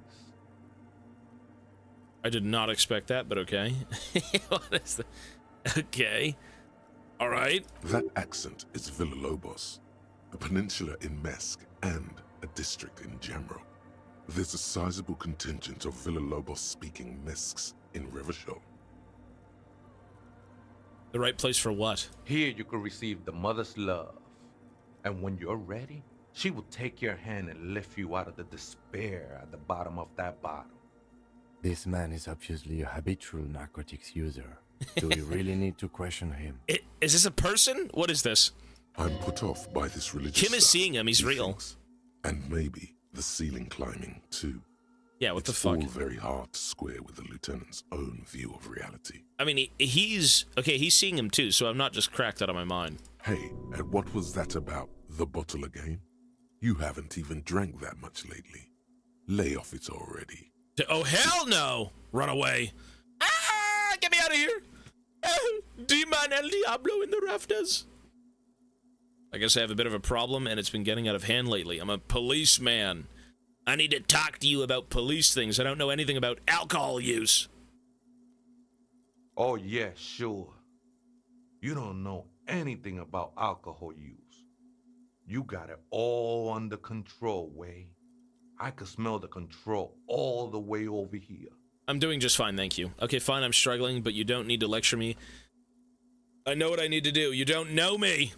I did not expect that, but okay. What is that? Okay. Alright. That accent is Villalobos, a peninsula in Mesk and a district in Jamro. There's a sizable contingent of Villalobos-speaking Mesks in Revachol. The right place for what? Here you can receive the mother's love. And when you're ready, she will take your hand and lift you out of the despair at the bottom of that bottle. This man is obviously a habitual narcotics user. Do we really need to question him? Is this a person? What is this? I'm put off by this religious Kim is stuff, seeing him. He's he real. thinks. And maybe the ceiling climbing, too. Yeah, what It's the fuck? all very hard to square with the lieutenant's own view of reality. I mean, he's... Okay, he's seeing him too, so I'm not just cracked out of my mind. Hey, and what was that about the bottle again? You haven't even drank that much lately. Lay off it already. Oh, hell no! Run away. Ah! Get me out of here! Demon El Diablo in the rafters. I guess I have a bit of a problem, and it's been getting out of hand lately. I'm a policeman. I need to talk to you about police things. I don't know anything about alcohol use. Oh yeah, sure. You don't know anything about alcohol use. You got it all under control, Way. I could smell the control all the way over here. I'm doing just fine, thank you. Okay, fine, I'm struggling, but you don't need to lecture me. I know what I need to do. You don't know me.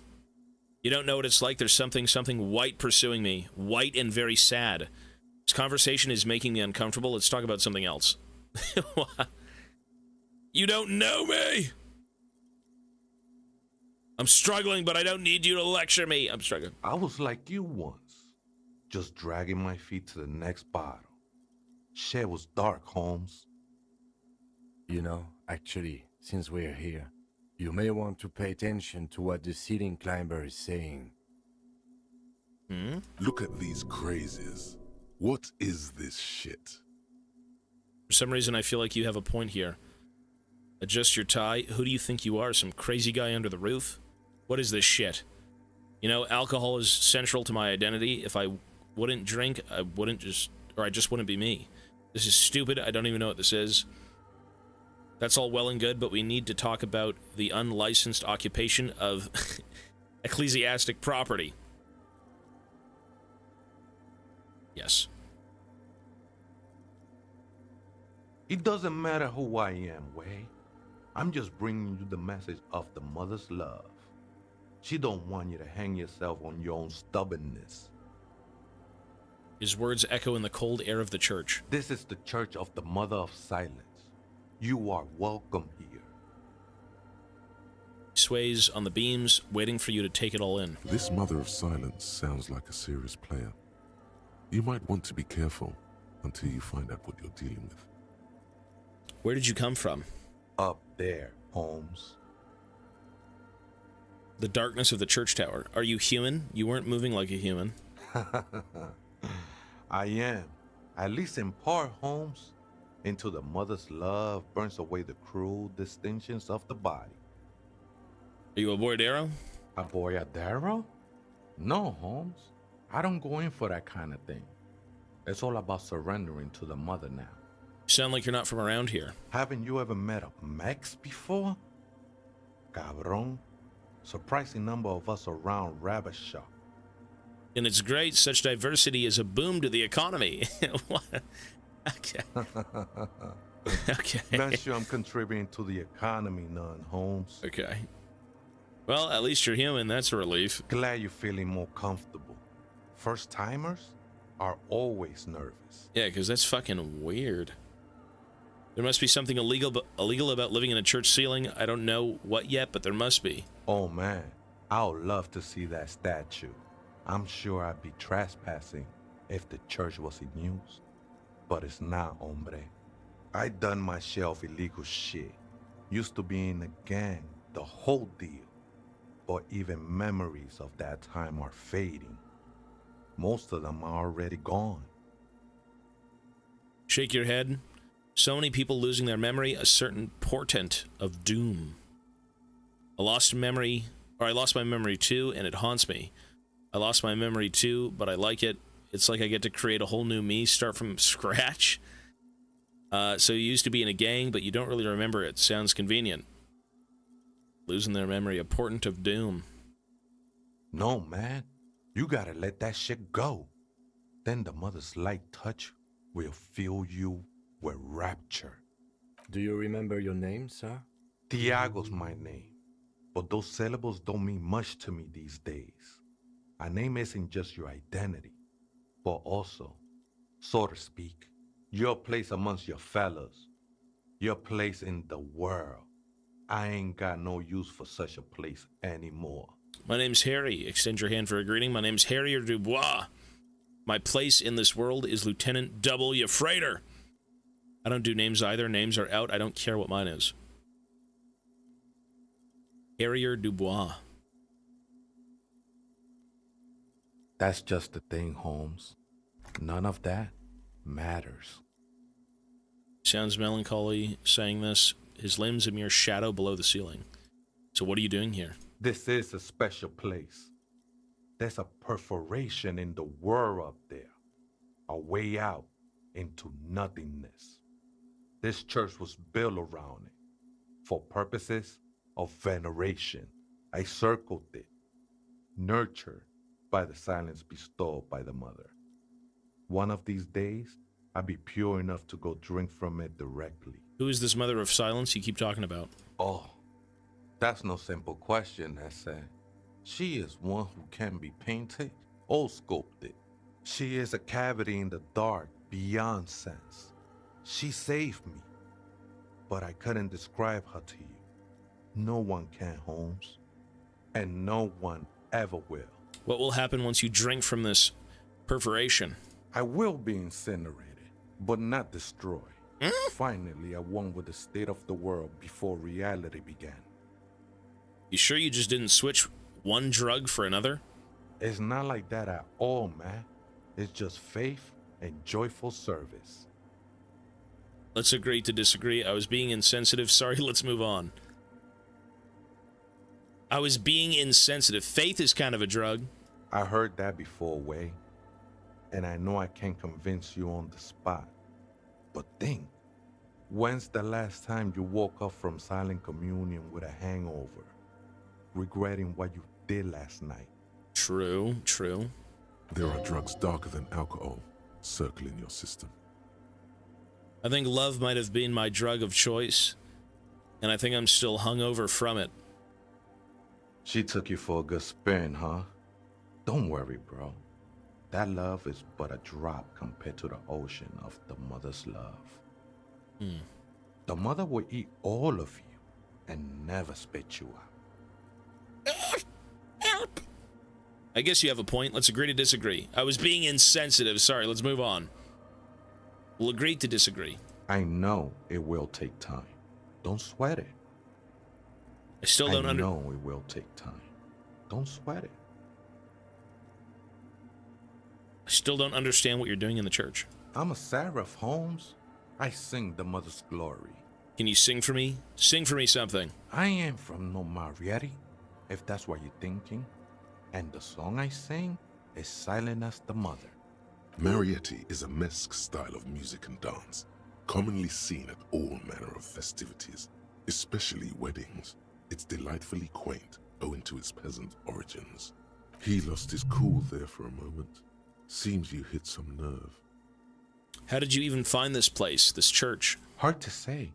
You don't know what it's like. There's something white pursuing me. White and very sad. This conversation is making me uncomfortable. Let's talk about something else. You don't know me. I'm struggling, but I don't need you to lecture me. I'm struggling. I was like you once, just dragging my feet to the next bottle. Shit was dark, Holmes. You know, actually, since we're here, you may want to pay attention to what the ceiling climber is saying. Look at these crazes. What is this shit? For some reason, I feel like you have a point here. Adjust your tie. Who do you think you are? Some crazy guy under the roof? What is this shit? You know, alcohol is central to my identity. If I wouldn't drink, I just wouldn't be me. This is stupid. I don't even know what this is. That's all well and good, but we need to talk about the unlicensed occupation of ecclesiastic property. Yes. It doesn't matter who I am, Way. I'm just bringing you the message of the mother's love. She don't want you to hang yourself on your own stubbornness. His words echo in the cold air of the church. This is the church of the Mother of Silence. You are welcome here. He sways on the beams, waiting for you to take it all in. This Mother of Silence sounds like a serious player. You might want to be careful until you find out what you're dealing with. Where did you come from? Up there, Holmes. The darkness of the church tower. Are you human? You weren't moving like a human. I am. At least in part, Holmes. into the mother's love burns away the cruel distinctions of the body. Are you a boyardero? A boyardero? No, Holmes. I don't go in for that kind of thing. It's all about surrendering to the mother now. You sound like you're not from around here. Haven't you ever met a Mex before? Cabron. Surprising number of us around Rabbit Shop. And it's great. Such diversity is a boom to the economy. What? Okay. Okay. Not sure I'm contributing to the economy none, Holmes. Okay. Well, at least you're human. That's a relief. Glad you're feeling more comfortable. First-timers are always nervous. Yeah, because that's fucking weird. There must be something illegal about living in a church ceiling. I don't know what yet, but there must be. Oh, man. I would love to see that statue. I'm sure I'd be trespassing if the church was in use. But it's not, hombre. I done my share of illegal shit. Used to be in a gang, the whole deal. But even memories of that time are fading. Most of them are already gone. Shake your head. So many people losing their memory, a certain portent of doom. I lost my memory too, and it haunts me. I lost my memory too, but I like it. It's like I get to create a whole new me, start from scratch. So you used to be in a gang, but you don't really remember it. Sounds convenient. Losing their memory, a portent of doom. No, man. You gotta let that shit go. Then the mother's light touch will fill you with rapture. Do you remember your name, sir? Tiago's my name. But those syllables don't mean much to me these days. A name isn't just your identity, but also, so to speak, your place amongst your fellows. Your place in the world. I ain't got no use for such a place anymore. My name's Harry. Extend your hand for a greeting. My name's Harrier Dubois. My place in this world is Lieutenant W. Freighter. I don't do names either. Names are out. I don't care what mine is. Harrier Dubois. That's just the thing, Holmes. None of that matters. Sounds melancholy saying this. His limbs a mere shadow below the ceiling. So what are you doing here? This is a special place. There's a perforation in the world up there. A way out into nothingness. This church was built around it. For purposes of veneration. I circled it. Nurtured by the silence bestowed by the mother. One of these days, I'll be pure enough to go drink from it directly. Who is this mother of silence you keep talking about? Oh, that's no simple question, Ese. She is one who can be painted or sculpted. She is a cavity in the dark beyond sense. She saved me, but I couldn't describe her to you. No one can, Holmes, and no one ever will. What will happen once you drink from this perforation? I will be incinerated, but not destroyed. Finally, I won with the state of the world before reality began. You sure you just didn't switch one drug for another? It's not like that at all, man. It's just faith and joyful service. Let's agree to disagree. I was being insensitive. Sorry, let's move on. I was being insensitive. Faith is kind of a drug. I heard that before, Way. And I know I can't convince you on the spot. But think, when's the last time you woke up from silent communion with a hangover, regretting what you did last night? True, true. There are drugs darker than alcohol circling your system. I think love might have been my drug of choice, and I think I'm still hungover from it. She took you for a good spin, huh? Don't worry, bro. That love is but a drop compared to the ocean of the mother's love. The mother will eat all of you and never spit you out. Help! I guess you have a point. Let's agree to disagree. I was being insensitive. Sorry, let's move on. We'll agree to disagree. I know it will take time. Don't sweat it. I still don't I know it will take time. Don't sweat it. I still don't understand what you're doing in the church. I'm a seraph, Holmes. I sing the mother's glory. Can you sing for me? Sing for me something. I ain't from no Marietti, if that's what you're thinking. And the song I sing is silent as the mother. Marietti is a mesque style of music and dance, commonly seen at all manner of festivities, especially weddings. It's delightfully quaint, owing to its peasant origins. He lost his cool there for a moment. Seems you hit some nerve. How did you even find this place, this church? Hard to say.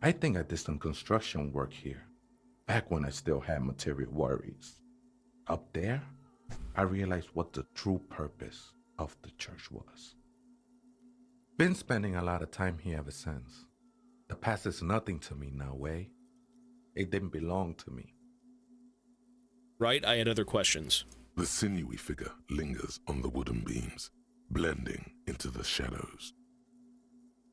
I think I did some construction work here, back when I still had material worries. Up there, I realized what the true purpose of the church was. Been spending a lot of time here ever since. The past is nothing to me now, way. It didn't belong to me. Right, I had other questions. The sinewy figure lingers on the wooden beams, blending into the shadows.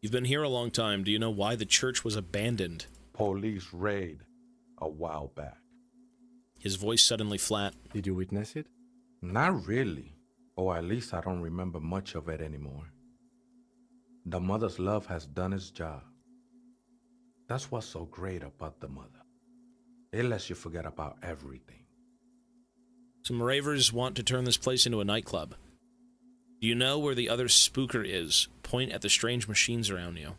You've been here a long time. Do you know why the church was abandoned? Police raid a while back. His voice suddenly flat. Did you witness it? Not really. Or at least I don't remember much of it anymore. The mother's love has done its job. That's what's so great about the mother. It lets you forget about everything. Some ravers want to turn this place into a nightclub. Do you know where the other spooker is? Point at the strange machines around you.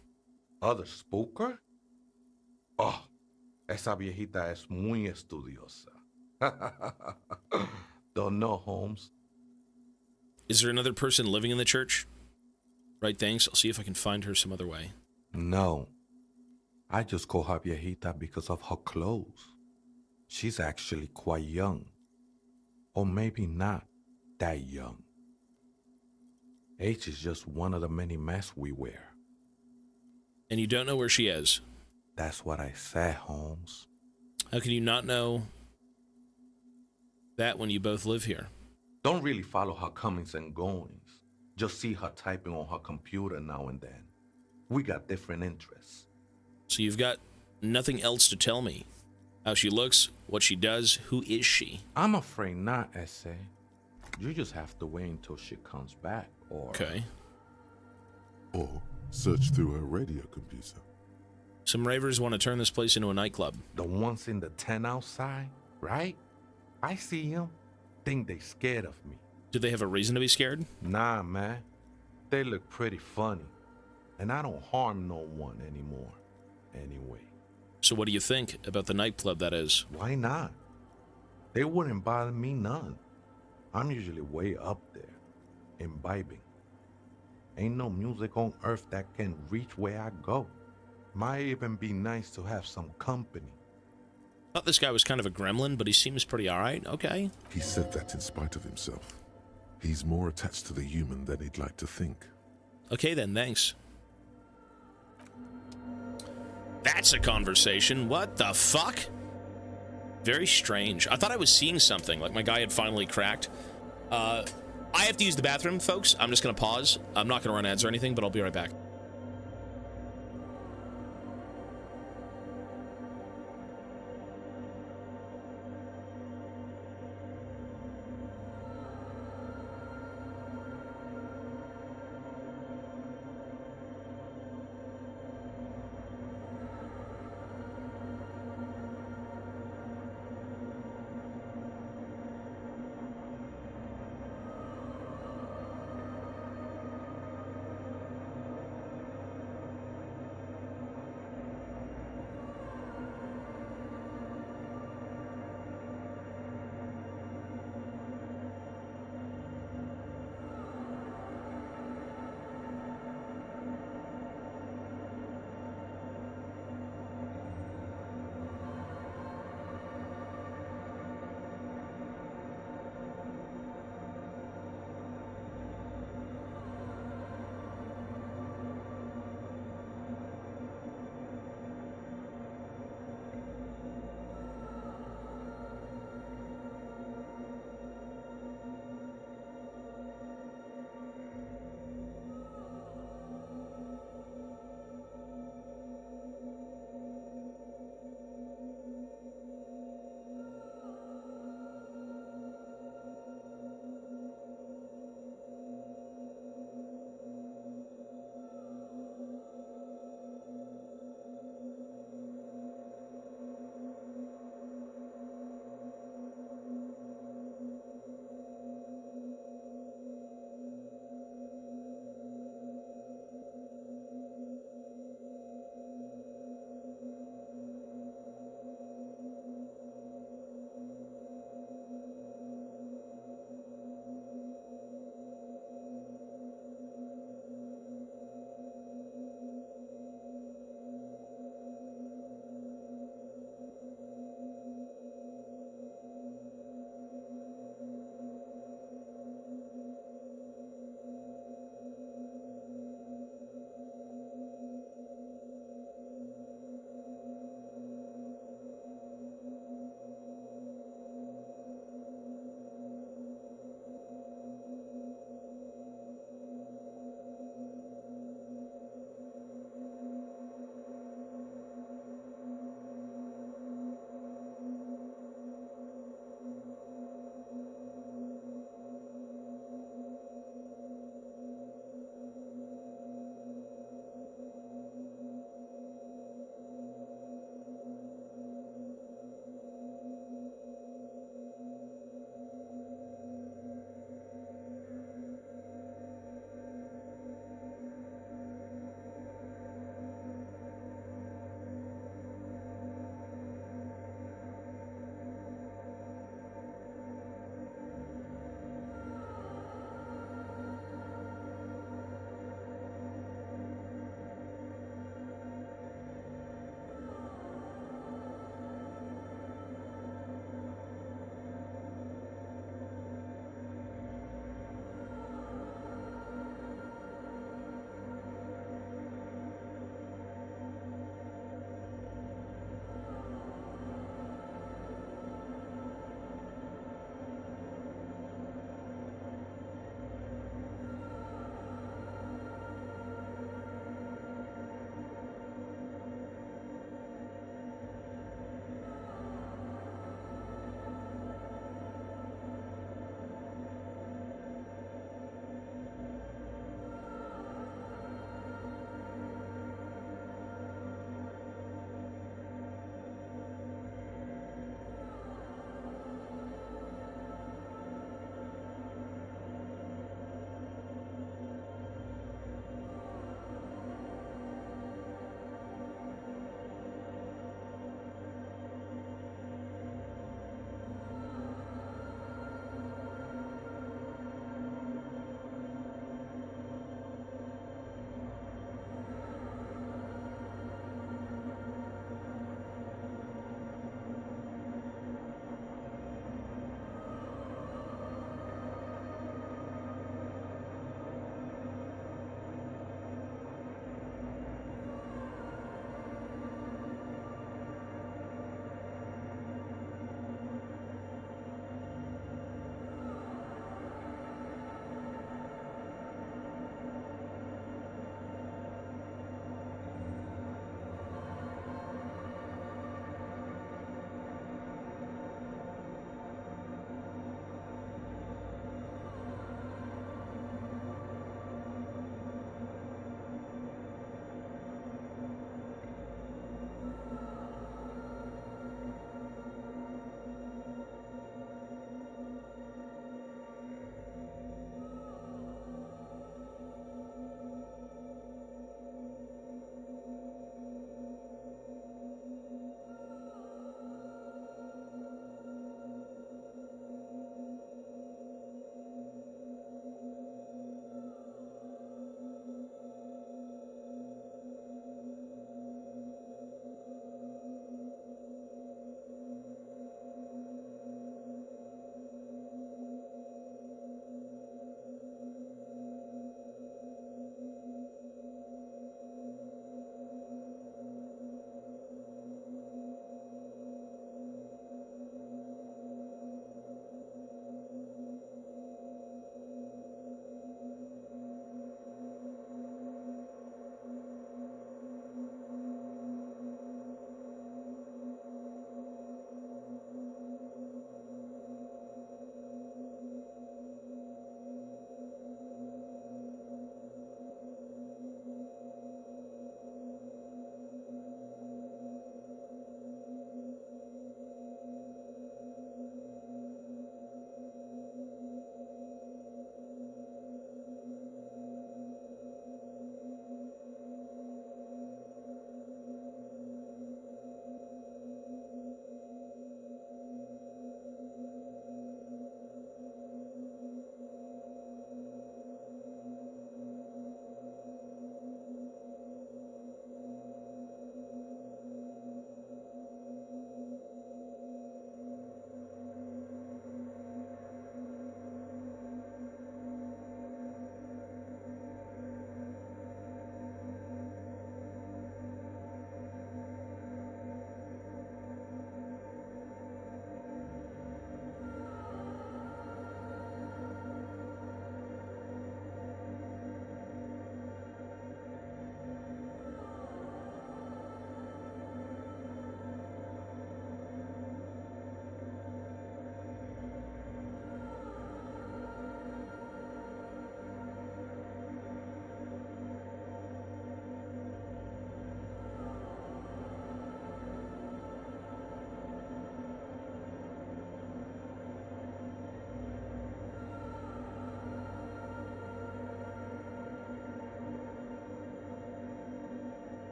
Other spooker? Oh, esa viejita es muy estudiosa. Don't know, Holmes. Is there another person living in the church? Right, thanks. I'll see if I can find her some other way. No. I just call her viejita because of her clothes. She's actually quite young. Or maybe not that young. Age is just one of the many masks we wear. And you don't know where she is? That's what I said, Holmes. How can you not know that when you both live here? Don't really follow her comings and goings. Just see her typing on her computer now and then. We got different interests. So you've got nothing else to tell me? How she looks, what she does, who is she? I'm afraid not, Essay. You just have to wait until she comes back, or... Okay. Or search through her radio computer. Some ravers want to turn this place into a nightclub. The ones in the tent outside, right? I see them. Think they scared of me. Do they have a reason to be scared? Nah, man. They look pretty funny. And I don't harm no one anymore. Anyway. So what do you think about the nightclub, that is? Why not? They wouldn't bother me none. I'm usually way up there, imbibing. Ain't no music on earth that can reach where I go. Might even be nice to have some company. Thought this guy was kind of a gremlin, but he seems pretty alright. Okay. He said that in spite of himself. He's more attached to the human than he'd like to think. Okay then, thanks. That's a conversation. What the fuck? Very strange. I thought I was seeing something, like my guy had finally cracked. I have to use the bathroom, folks. I'm just gonna pause. I'm not gonna run ads or anything, but I'll be right back.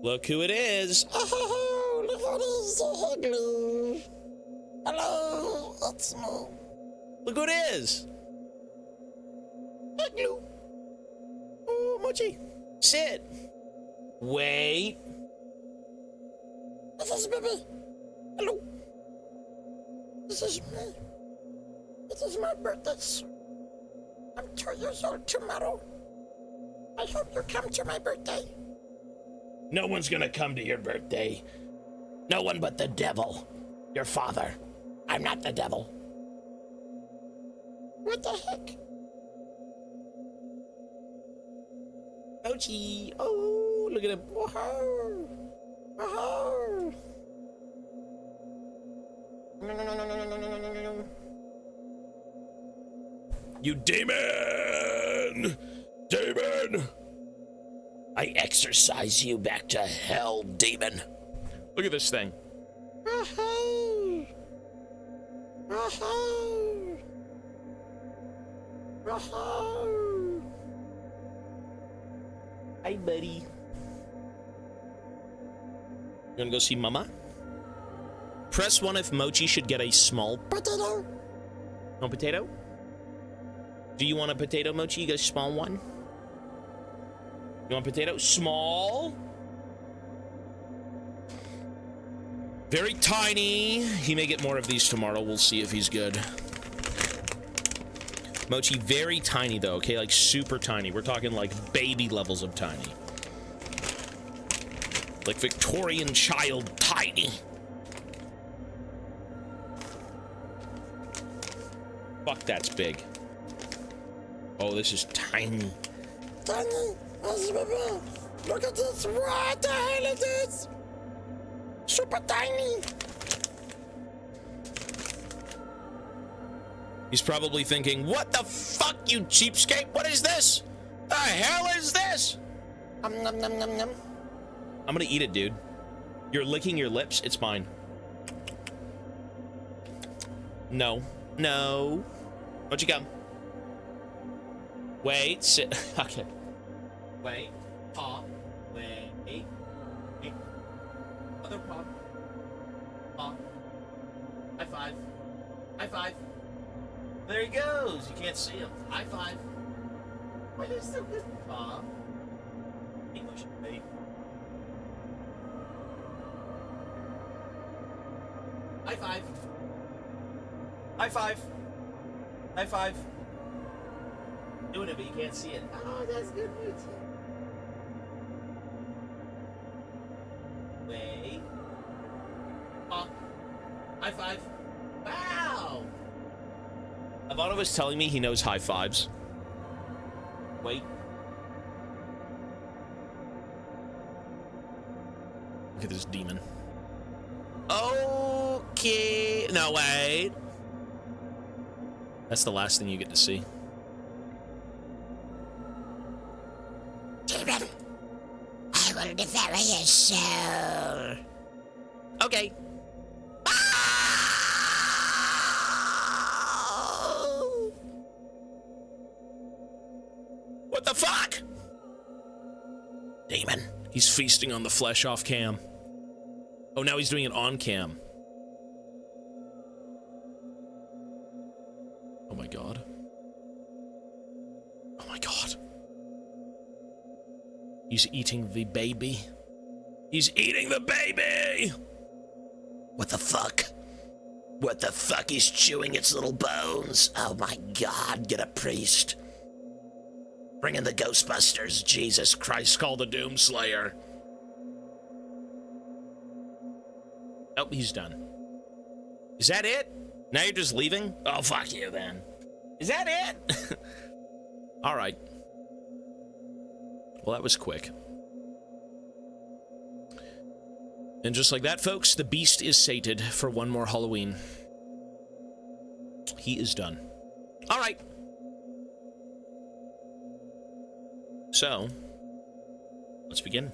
Look who it is. Oh, look who it is. Hello. Hello, it's me. Look who it is. Hello. Oh, Mochi. Sit. Wait. This is baby. Hello. This is me. It is my birthday. I'm 2 years old tomorrow. I hope you come to my birthday. No one's gonna come to your birthday. No one but the devil. Your father. I'm not the devil. What the heck? Mochi. Oh, look at him. Whoa. Whoa. No. You demon! Demon! I exorcise you back to hell, demon. Look at this thing. Woohoo! Woohoo! Woohoo! Hi, buddy. You wanna go see Mama? Press 1 if Mochi should get a small potato. No potato? Do you want a potato, Mochi? You get a small one? You want potato? Small? Very tiny. He may get more of these tomorrow. We'll see if he's good. Mochi, very tiny though, okay? Like super tiny. We're talking like baby levels of tiny. Like Victorian child tiny. Fuck, that's big. Oh, this is tiny. Tiny. Look at this. What the hell is this? Super tiny. He's probably thinking, what the fuck, you cheapskate? What is this? The hell is this? Nom nom nom nom. I'm gonna eat it, dude. You're licking your lips. It's mine. No. No. Where'd you come? Wait. Sit. Okay. Wait. Paw. Wait. Wait. Other paw. Paw. High five. High five. There he goes. You can't see him. High five. Why are you so good, paw? English, babe. High five. High five. High five. Doing it, but you can't see it. Oh, that's good. Wait. Oh. High five. Wow. Ivano was telling me he knows high fives. Wait. Look at this demon. Okay. No, wait. That's the last thing you get to see. Demon, I will devour your soul. Okay. What the fuck? Demon. He's feasting on the flesh off cam. Oh, now he's doing it on cam. Oh my god. Oh my god. He's eating the baby. He's eating the baby! What the fuck? What the fuck? He's chewing its little bones. Oh my god, get a priest. Bring in the Ghostbusters. Jesus Christ, call the Doomslayer. Oh, he's done. Is that it? Now you're just leaving? Oh, fuck you then. Is that it? All right. Well, that was quick. And just like that, folks, the beast is sated for one more Halloween. He is done. All right. So, let's begin.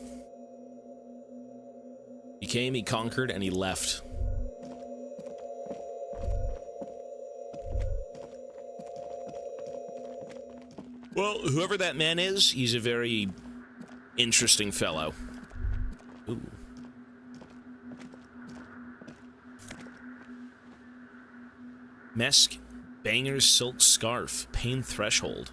He came, he conquered, and he left. Well, whoever that man is, he's a very interesting fellow. Ooh. Mesk, Banger's silk scarf, pain threshold.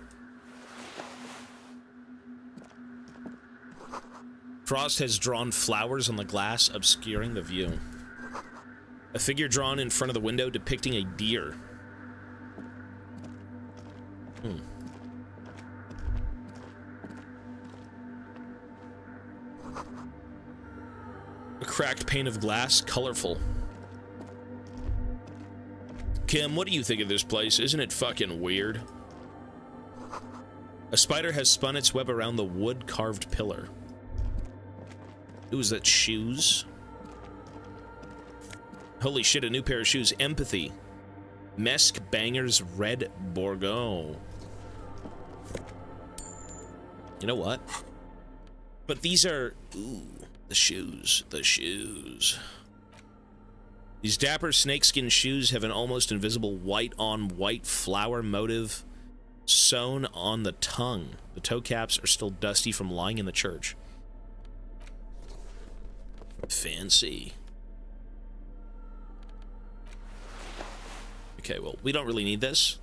Frost has drawn flowers on the glass, obscuring the view. A figure drawn in front of the window depicting a deer. A cracked pane of glass, colorful. Kim, what do you think of this place? Isn't it fucking weird? A spider has spun its web around the wood-carved pillar. Ooh, is that shoes? Holy shit, a new pair of shoes. Empathy. Mesk Banger's Red Bordeaux. You know what? But these are... Ooh, the shoes. The shoes. These dapper snakeskin shoes have an almost invisible white-on-white flower motive sewn on the tongue. The toe caps are still dusty from lying in the church. Fancy. Okay, well, we don't really need this.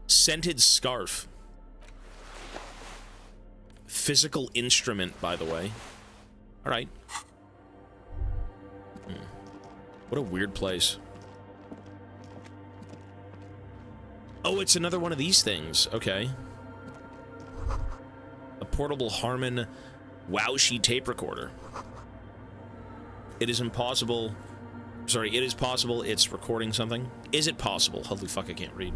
Scented scarf. Physical instrument, by the way. All right. What a weird place. Oh, it's another one of these things. Okay. A portable Harman Wowshy tape recorder. It is impossible. Sorry, it is possible it's recording something. Is it possible? Holy fuck, I can't read.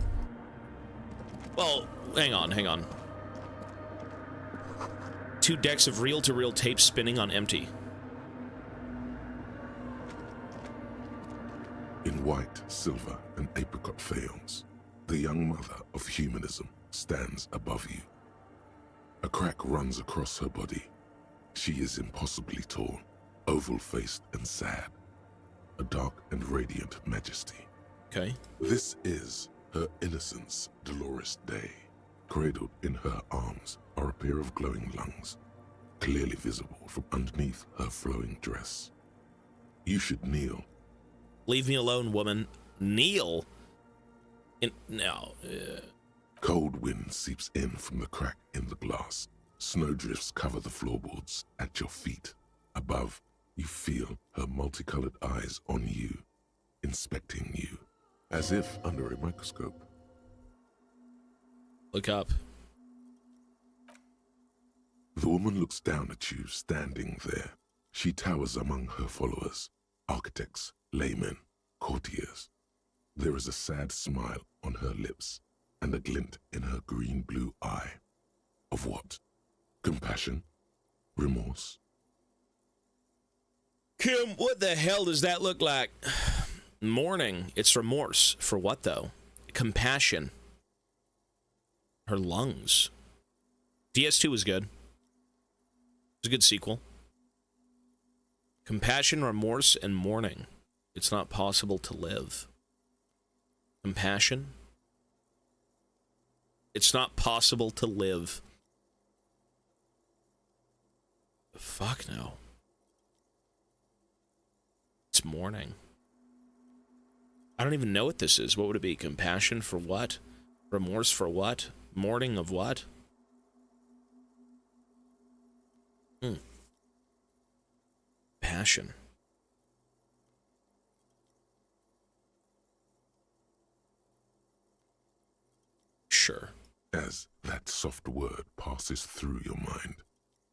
Well, hang on, hang on. 2 decks of reel-to-reel tape spinning on empty. In white, silver, and apricot faience, the young mother of humanism stands above you. A crack runs across her body. She is impossibly tall, oval-faced and sad. A dark and radiant majesty. Okay. This is her innocence, Dolores Day. Cradled in her arms are a pair of glowing lungs, clearly visible from underneath her flowing dress. You should kneel. Leave me alone, woman. Kneel? No. Cold wind seeps in from the crack in the glass. Snowdrifts cover the floorboards at your feet. Above, you feel her multicolored eyes on you, inspecting you, as if under a microscope. Look up. The woman looks down at you, standing there. She towers among her followers, architects, laymen, courtiers. There is a sad smile on her lips and a glint in her green-blue eye. Of what? Compassion? Remorse? Kim, what the hell does that look like? Mourning. It's remorse. For what, though? Compassion. Her lungs. DS2 was good. It's a good sequel. Compassion, remorse, and mourning. It's not possible to live. Compassion. It's not possible to live. Fuck no. It's mourning. I don't even know what this is. What would it be? Compassion for what? Remorse for what? Mourning of what? Passion. Sure. As that soft word passes through your mind,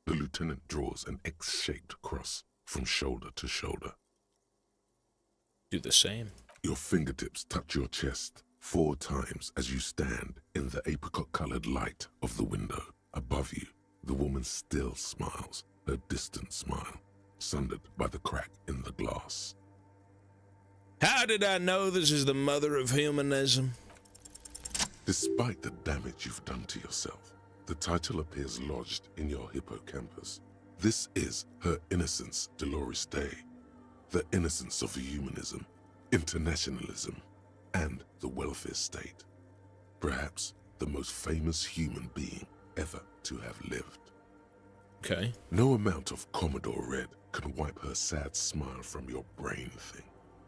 the lieutenant draws an X-shaped cross from shoulder to shoulder. Do the same. Your fingertips touch your chest 4 times as you stand in the apricot-colored light of the window. Above you, the woman still smiles, her distant smile, sundered by the crack in the glass. How did I know this is the mother of humanism? Despite the damage you've done to yourself, the title appears lodged in your hippocampus. This is her innocence, Dolores Day. The innocence of humanism, internationalism, and the welfare state. Perhaps the most famous human being ever to have lived. Okay. No amount of Commodore Red can wipe her sad smile from your brain thing.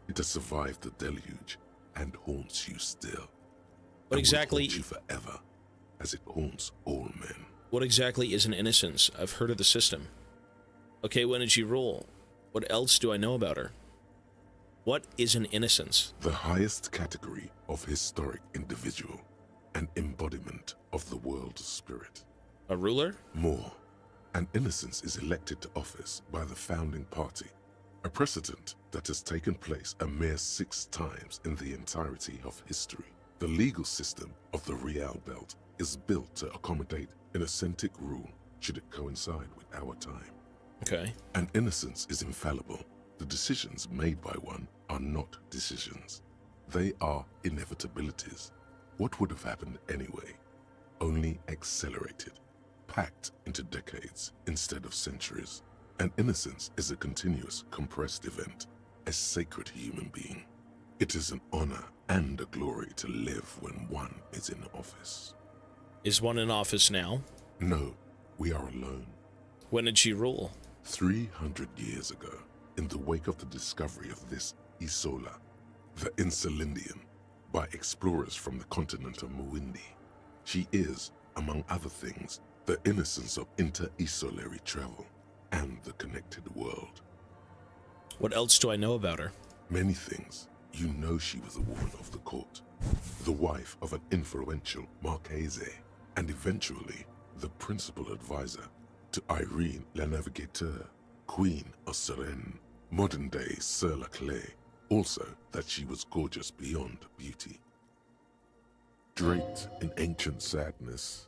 It has survived the deluge and haunts you still. What and exactly? Will haunt you forever, as it haunts all men. What exactly is an innocence? I've heard of the system. Okay, when did she rule? What else do I know about her? What is an innocence? The highest category of historic individual, an embodiment of the world spirit. A ruler? More. An innocence is elected to office by the founding party, a precedent that has taken place a mere 6 times in the entirety of history. The legal system of the Real Belt is built to accommodate innocent rule should it coincide with our time. Okay. An innocence is infallible. The decisions made by one are not decisions. They are inevitabilities. What would have happened anyway? Only accelerated, packed into decades instead of centuries. An innocence is a continuous, compressed event, a sacred human being. It is an honor and a glory to live when one is in office. Is one in office now? No, we are alone. When did she rule? 300 years ago, in the wake of the discovery of this Isola, the Insulindian, by explorers from the continent of Muindi. She is, among other things, the innocence of inter-isolary travel and the connected world. What else do I know about her? Many things. You know she was a woman of the court, the wife of an influential Marchese, and eventually the principal advisor to Irene La Navigateur, Queen of Seren, modern-day Sir La Clé. Also, that she was gorgeous beyond beauty. Draped in ancient sadness.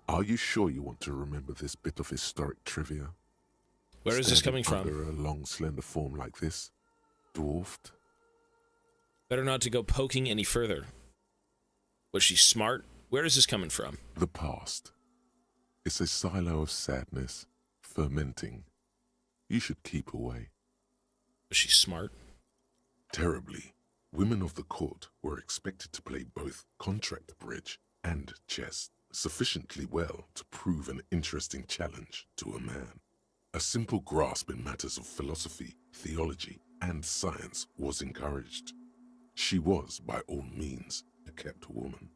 Are you sure you want to remember this bit of historic trivia? Where is this coming from? Under a long, slender form like this, dwarfed. Better not to go poking any further. Was she smart? Where is this coming from? The past. It's a silo of sadness, fermenting. You should keep away. Was she smart? Terribly. Women of the court were expected to play both contract bridge and chess sufficiently well to prove an interesting challenge to a man. A simple grasp in matters of philosophy, theology, and science was encouraged. She was, by all means, a kept woman.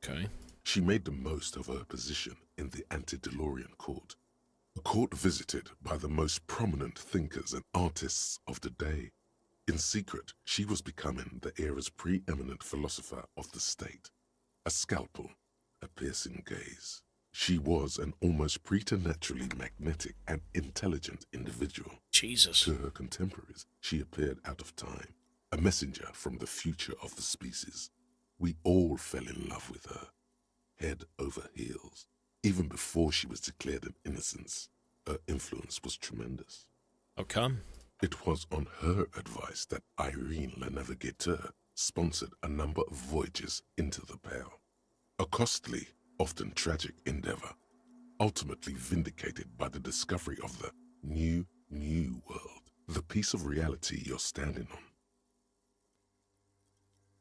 Okay. She made the most of her position in the antediluvian court, a court visited by the most prominent thinkers and artists of the day. In secret, she was becoming the era's preeminent philosopher of the state. A scalpel, a piercing gaze. She was an almost preternaturally magnetic and intelligent individual. Jesus. To her contemporaries, she appeared out of time, a messenger from the future of the species. We all fell in love with her, head over heels. Even before she was declared an innocence, her influence was tremendous. How come? It was on her advice that Irene La Navigateur sponsored a number of voyages into the Pale. A costly, often tragic endeavor, ultimately vindicated by the discovery of the new world, the piece of reality you're standing on.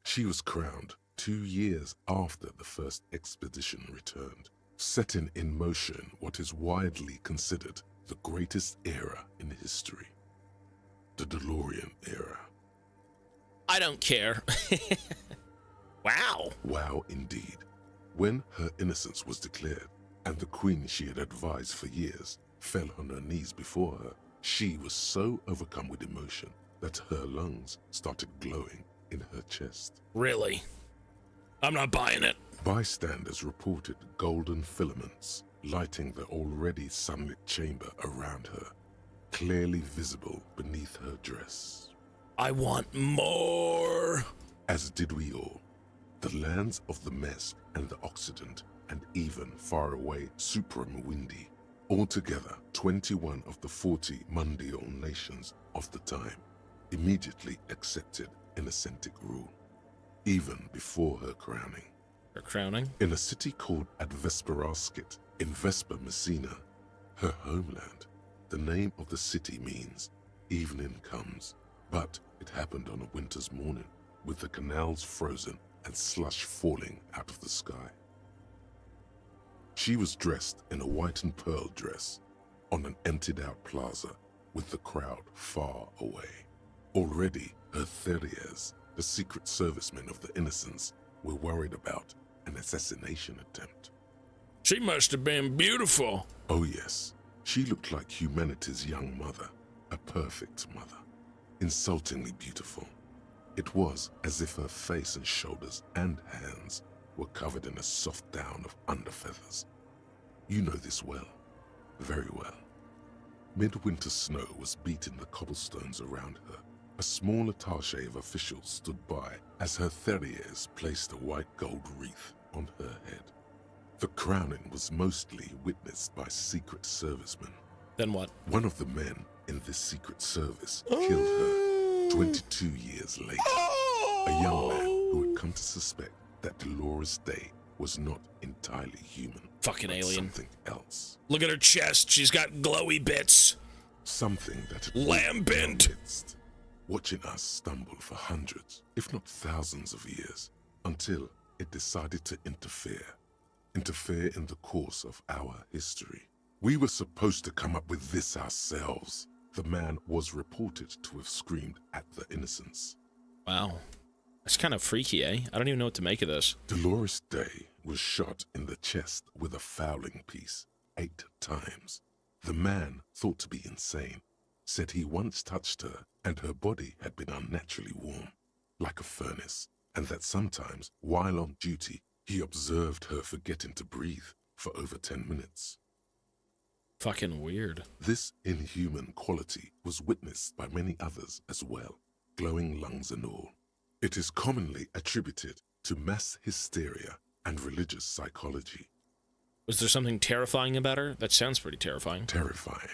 She was crowned 2 years after the first expedition returned, setting in motion what is widely considered the greatest era in history. The DeLorean era. I don't care. Wow. Wow, indeed. When her innocence was declared, and the queen she had advised for years fell on her knees before her, she was so overcome with emotion that her lungs started glowing in her chest. Really? I'm not buying it. Bystanders reported golden filaments lighting the already sunlit chamber around her, clearly visible beneath her dress. I want more. As did we all. The lands of the Mess and the Occident, and even far away Supramuindi, altogether 21 of the 40 mundial nations of the time, immediately accepted innocent rule, even before her crowning. Her crowning? In a city called Advesperaskit, in Vespa Messina, her homeland. The name of the city means evening comes, but it happened on a winter's morning, with the canals frozen and slush falling out of the sky. She was dressed in a white and pearl dress on an emptied-out plaza with the crowd far away. Already, her Theriers, the secret servicemen of the Innocents, were worried about an assassination attempt. She must have been beautiful. Oh yes, she looked like humanity's young mother, a perfect mother, insultingly beautiful. It was as if her face and shoulders and hands were covered in a soft down of underfeathers. You know this well, very well. Midwinter snow was beating the cobblestones around her. A small attaché of officials stood by as her Theriers placed a white gold wreath on her head. The crowning was mostly witnessed by Secret Servicemen. Then what? One of the men in this Secret Service killed her 22 years later. A young man who had come to suspect that Dolores Day was not entirely human. Fucking alien. Something else. Look at her chest. She's got glowy bits. Something that had lambent. Watching us stumble for hundreds, if not thousands of years, until it decided to interfere in the course of our history. We were supposed to come up with this ourselves. The man was reported to have screamed at the Innocents. Wow. That's kind of freaky, eh? I don't even know what to make of this. Dolores Day was shot in the chest with a fowling piece 8 times. The man, thought to be insane, said he once touched her and her body had been unnaturally warm, like a furnace, and that sometimes, while on duty, he observed her forgetting to breathe for over 10 minutes. Fucking weird. This inhuman quality was witnessed by many others as well, glowing lungs and all. It is commonly attributed to mass hysteria and religious psychology. Was there something terrifying about her? That sounds pretty terrifying. Terrifying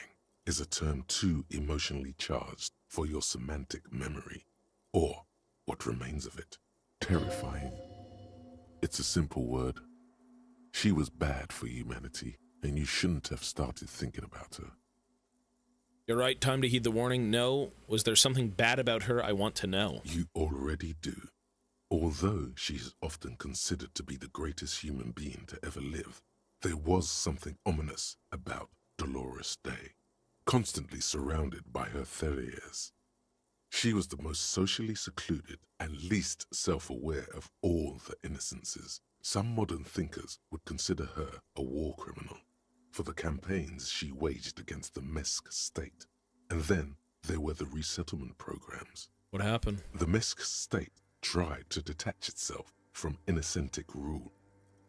is a term too emotionally charged for your semantic memory, or what remains of it. Terrifying. It's a simple word. She was bad for humanity, and you shouldn't have started thinking about her. You're right, time to heed the warning. No. Was there something bad about her I want to know? You already do. Although she is often considered to be the greatest human being to ever live, there was something ominous about Dolores Day, constantly surrounded by her Theriers. She was the most socially secluded and least self-aware of all the Innocences. Some modern thinkers would consider her a war criminal for the campaigns she waged against the Mesk state. And then there were the resettlement programs. What happened? The Mesk state tried to detach itself from Innocentic rule.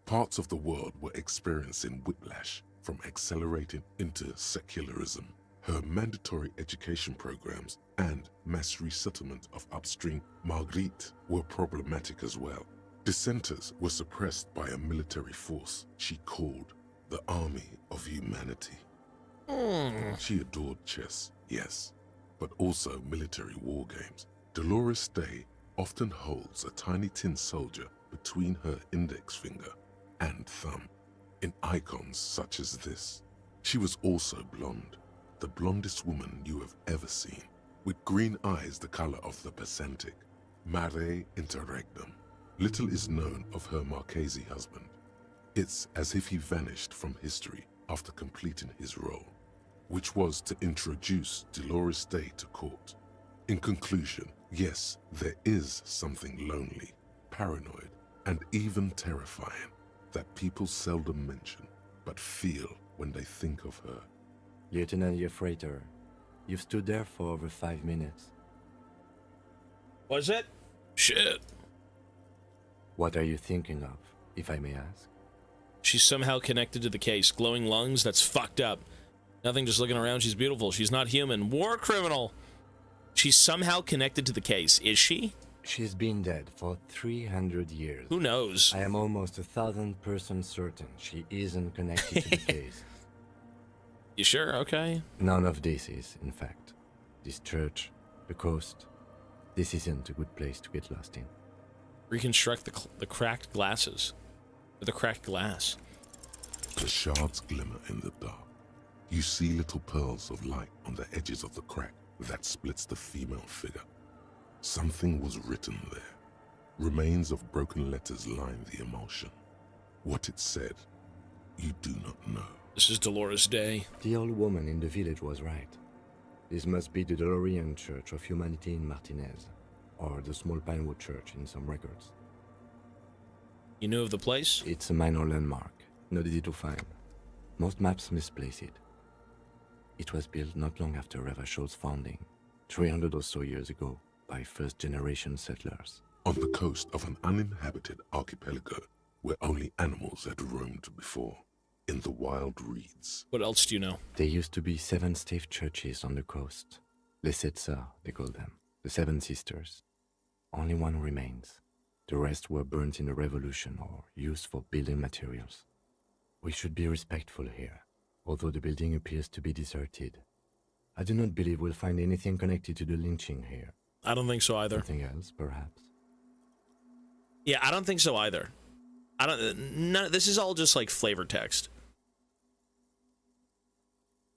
Parts of the world were experiencing whiplash from accelerating into secularism. Her mandatory education programs and mass resettlement of upstream Marguerite were problematic as well. Dissenters were suppressed by a military force she called the Army of Humanity. She adored chess, yes, but also military war games. Dolores Day often holds a tiny tin soldier between her index finger and thumb in icons such as this. She was also blonde, the blondest woman you have ever seen, with green eyes the color of the Pacentic, mare interregnum. Little is known of her Marchese husband. It's as if he vanished from history after completing his role, which was to introduce Dolores Day to court. In conclusion, yes, there is something lonely, paranoid, and even terrifying that people seldom mention, but feel when they think of her. Lieutenant Yefrater, you've stood there for over 5 minutes. Was it? Shit. What are you thinking of, if I may ask? She's somehow connected to the case. Glowing lungs? That's fucked up. Nothing, just looking around. She's beautiful. She's not human. War criminal. She's somehow connected to the case. Is she? She's been dead for 300 years. Who knows? I am almost 1,000% certain she isn't connected to the case. You sure? Okay. None of this is, in fact. This church, the coast, this isn't a good place to get lost in. Reconstruct the cracked glasses. Or the cracked glass. The shards glimmer in the dark. You see little pearls of light on the edges of the crack that splits the female figure. Something was written there. Remains of broken letters line the emulsion. What it said, you do not know. This is Dolores Day. The old woman in the village was right. This must be the Delorean Church of Humanity in Martinez, or the Small Pinewood Church in some records. You knew of the place? It's a minor landmark, not easy to find. Most maps misplace it. It was built not long after Ravachol's founding, 300 or so years ago, by first-generation settlers. On the coast of an uninhabited archipelago where only animals had roamed before, in the wild reeds. What else do you know? There used to be 7 stave churches on the coast. Les Sept Sœurs, they call them. The 7 sisters. Only one remains. The rest were burnt in the revolution or used for building materials. We should be respectful here, although the building appears to be deserted. I do not believe we'll find anything connected to the lynching here. I don't think so either. Something else, perhaps? Yeah, I don't think so either. This is all just like flavor text.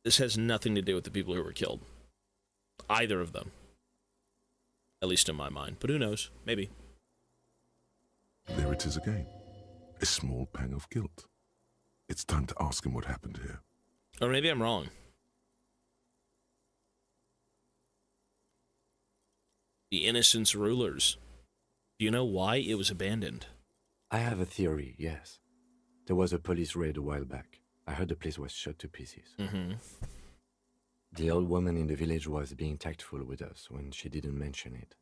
This has nothing to do with the people who were killed. Either of them. At least in my mind. But who knows? Maybe. There it is again. A small pang of guilt. It's time to ask him what happened here. Or maybe I'm wrong. The Innocence Rulers. Do you know why it was abandoned? I have a theory, yes. There was a police raid a while back. I heard the place was shot to pieces. Mm-hmm. The old woman in the village was being tactful with us when she didn't mention it.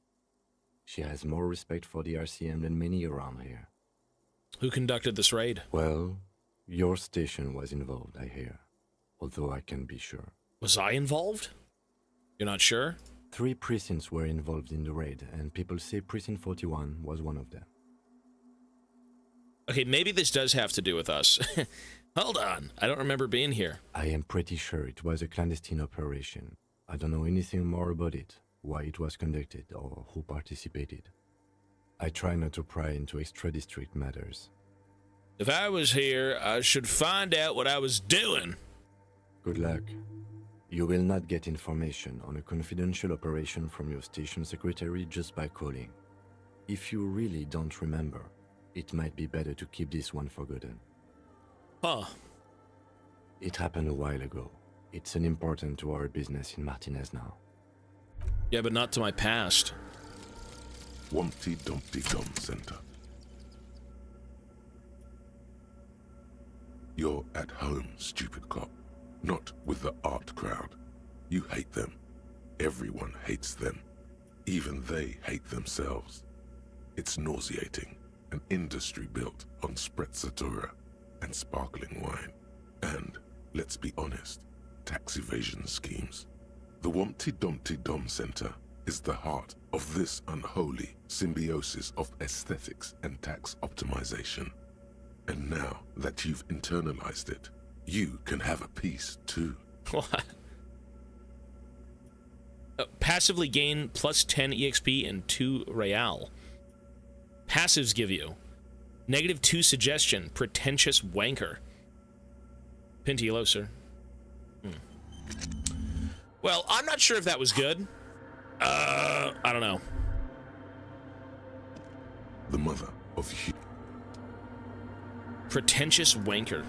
She has more respect for the RCM than many around here. Who conducted this raid? Well, your station was involved, I hear. Although I can't be sure. Was I involved? You're not sure? 3 precincts were involved in the raid, and people say Precinct 41 was one of them. Okay, maybe this does have to do with us. Hold on, I don't remember being here. I am pretty sure it was a clandestine operation. I don't know anything more about it, why it was conducted, or who participated. I try not to pry into extra-district matters. If I was here, I should find out what I was doing. Good luck. You will not get information on a confidential operation from your station secretary just by calling. If you really don't remember, it might be better to keep this one forgotten. Huh. It happened a while ago. It's unimportant to our business in Martinez now. Yeah, but not to my past. Wumpty Dumpty Dum Center. You're at home, stupid cop. Not with the art crowd. You hate them. Everyone hates them. Even they hate themselves. It's nauseating. An industry built on sprezzatura and sparkling wine. And, let's be honest, tax evasion schemes. The Wumpty Dumpty Dum Center is the heart of this unholy symbiosis of aesthetics and tax optimization. And now that you've internalized it, you can have a piece too. What? Passively gain plus 10 EXP and 2 Real. Passives give you -2 suggestion, pretentious wanker. Pinty, hello, sir. Well, I'm not sure if that was good. I don't know. The mother of Pretentious wanker.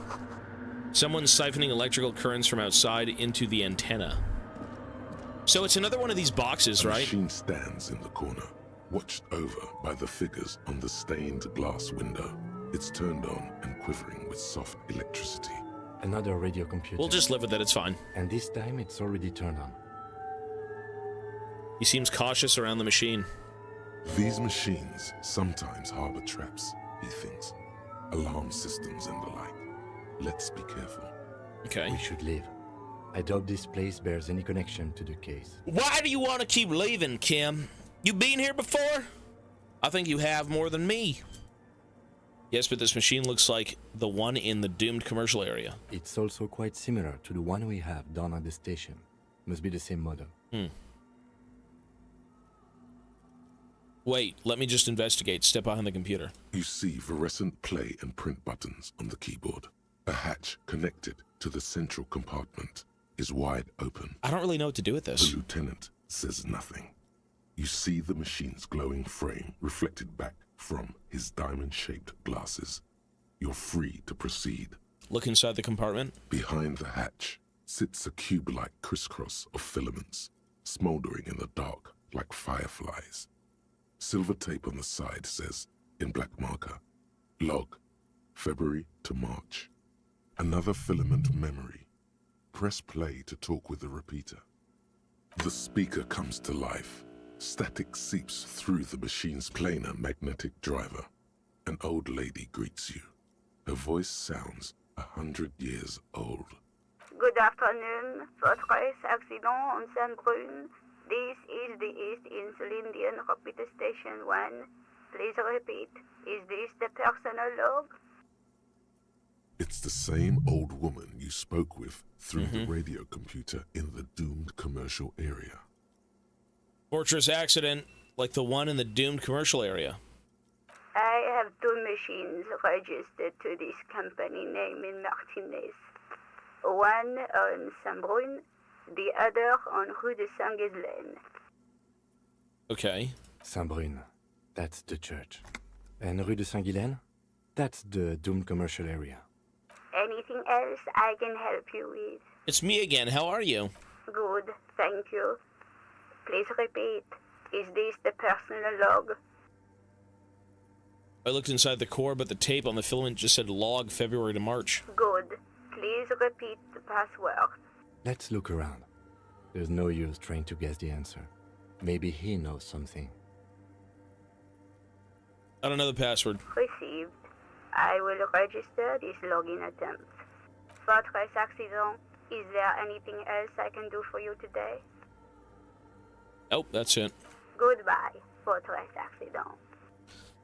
Someone's siphoning electrical currents from outside into the antenna. So it's another one of these boxes, right? The machine stands in the corner, watched over by the figures on the stained glass window. It's turned on and quivering with soft electricity. Another radio computer. We'll just live with it, it's fine. And this time it's already turned on. He seems cautious around the machine. These machines sometimes harbor traps, he thinks. Alarm systems and the like. Let's be careful. Okay. We should leave. I doubt this place bears any connection to the case. Why do you want to keep leaving, Kim? You been here before? I think you have more than me. Yes, but this machine looks like the one in the doomed commercial area. It's also quite similar to the one we have down at the station. Must be the same model. Wait, let me just investigate. Step behind the computer. You see fluorescent play and print buttons on the keyboard. A hatch connected to the central compartment is wide open. I don't really know what to do with this. The lieutenant says nothing. You see the machine's glowing frame reflected back from his diamond-shaped glasses. You're free to proceed. Look inside the compartment. Behind the hatch sits a cube-like crisscross of filaments, smoldering in the dark like fireflies. Silver tape on the side says, in black marker, log, February to March. Another filament memory. Press play to talk with the repeater. The speaker comes to life. Static seeps through the machine's planar magnetic driver. An old lady greets you. Her voice sounds 100 years old. Good afternoon. Fortress accident on Saint-Brun. This is the East Insulindian Repeater Station 1. Please repeat. Is this the personal log? It's the same old woman you spoke with through the radio computer in the doomed commercial area. Fortress accident, like the one in the doomed commercial area. I have two machines registered to this company name in Martinez. One on Saint-Brun, the other on Rue de Saint-Ghislaine. Okay. Saint-Brun, that's the church. And Rue de Saint-Ghislaine, that's the doomed commercial area. Anything else I can help you with? It's me again. How are you? Good, thank you. Please repeat. Is this the personal log? I looked inside the core, but the tape on the filament just said log February to March. Good. Please repeat the password. Let's look around. There's no use trying to guess the answer. Maybe he knows something. I don't know the password. Received. I will register this login attempt. Fortress accident. Is there anything else I can do for you today? Oh, that's it. Goodbye, Fortress accident.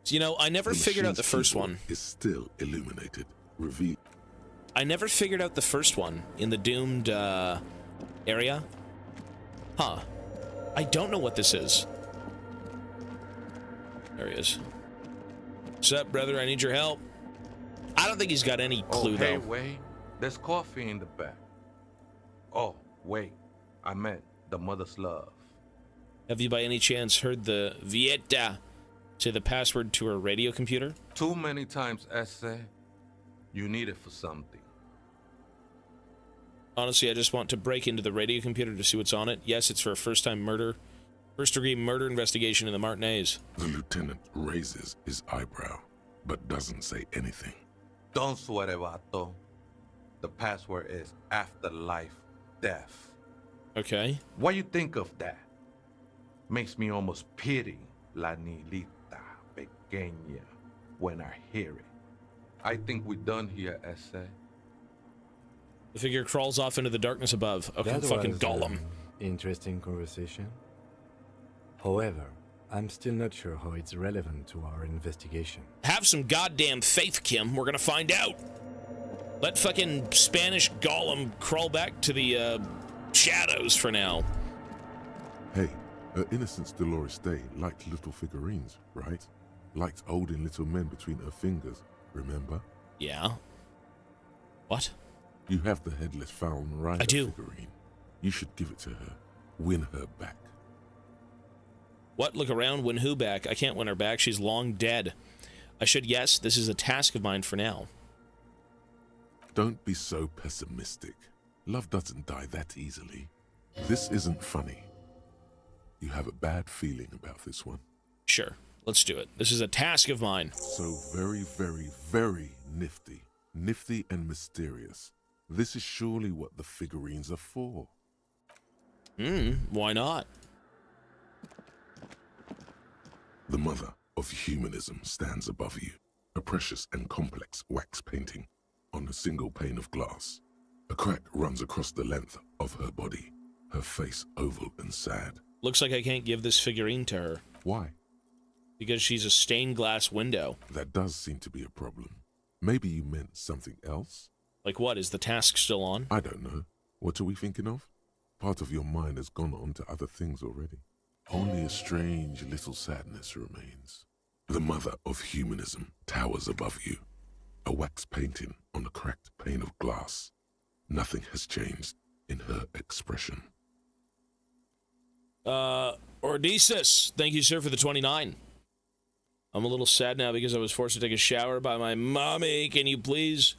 You know, I never figured out the first one. Is still illuminated. Reveal. I never figured out the first one in the doomed area. Huh. I don't know what this is. There he is. What's up, brother? I need your help. I don't think he's got any clue, hey, though. wait. There's coffee in the back. Oh, wait. I meant the mother's love. Have you by any chance heard the Vieta say the password to her radio computer? Too many times, Esse. You need it for something. Honestly, I just want to break into the radio computer to see what's on it. Yes, it's for a first-degree murder investigation in the Martinez. The lieutenant raises his eyebrow, but doesn't say anything. Don't sweat it, vato. The password is afterlife death. Okay. What you think of that? Makes me almost pity La Nilita Pequeña when I hear it. I think we're done here, Esse. The figure crawls off into the darkness above. Okay, That fucking was Gollum. an interesting conversation. However, I'm still not sure how it's relevant to our investigation. Have some goddamn faith, Kim. We're gonna find out. Let fucking Spanish Gollum crawl back to the shadows for now. Hey, her Innocence Dolores Day liked little figurines, right? Liked holding little men between her fingers, remember? Yeah. What? You have the headless foul Mariah I do. figurine. You should give it to her. Win her back. What? Look around, win who back? I can't win her back. She's long dead. I should guess this is a task of mine for now. Don't be so pessimistic. Love doesn't die that easily. This isn't funny. You have a bad feeling about this one. Sure, let's do it. This is a task of mine. So very, very, very nifty. Nifty and mysterious. This is surely what the figurines are for. Why not? The mother of humanism stands above you. A precious and complex wax painting on a single pane of glass. A crack runs across the length of her body, her face oval and sad. Looks like I can't give this figurine to her. Why? Because she's a stained glass window. That does seem to be a problem. Maybe you meant something else? Like what? Is the task still on? I don't know. What are we thinking of? Part of your mind has gone on to other things already. Only a strange little sadness remains. The mother of humanism towers above you. A wax painting on a cracked pane of glass. Nothing has changed in her expression. Ordesis, thank you, sir, for the 29. I'm a little sad now because I was forced to take a shower by my mommy. Can you please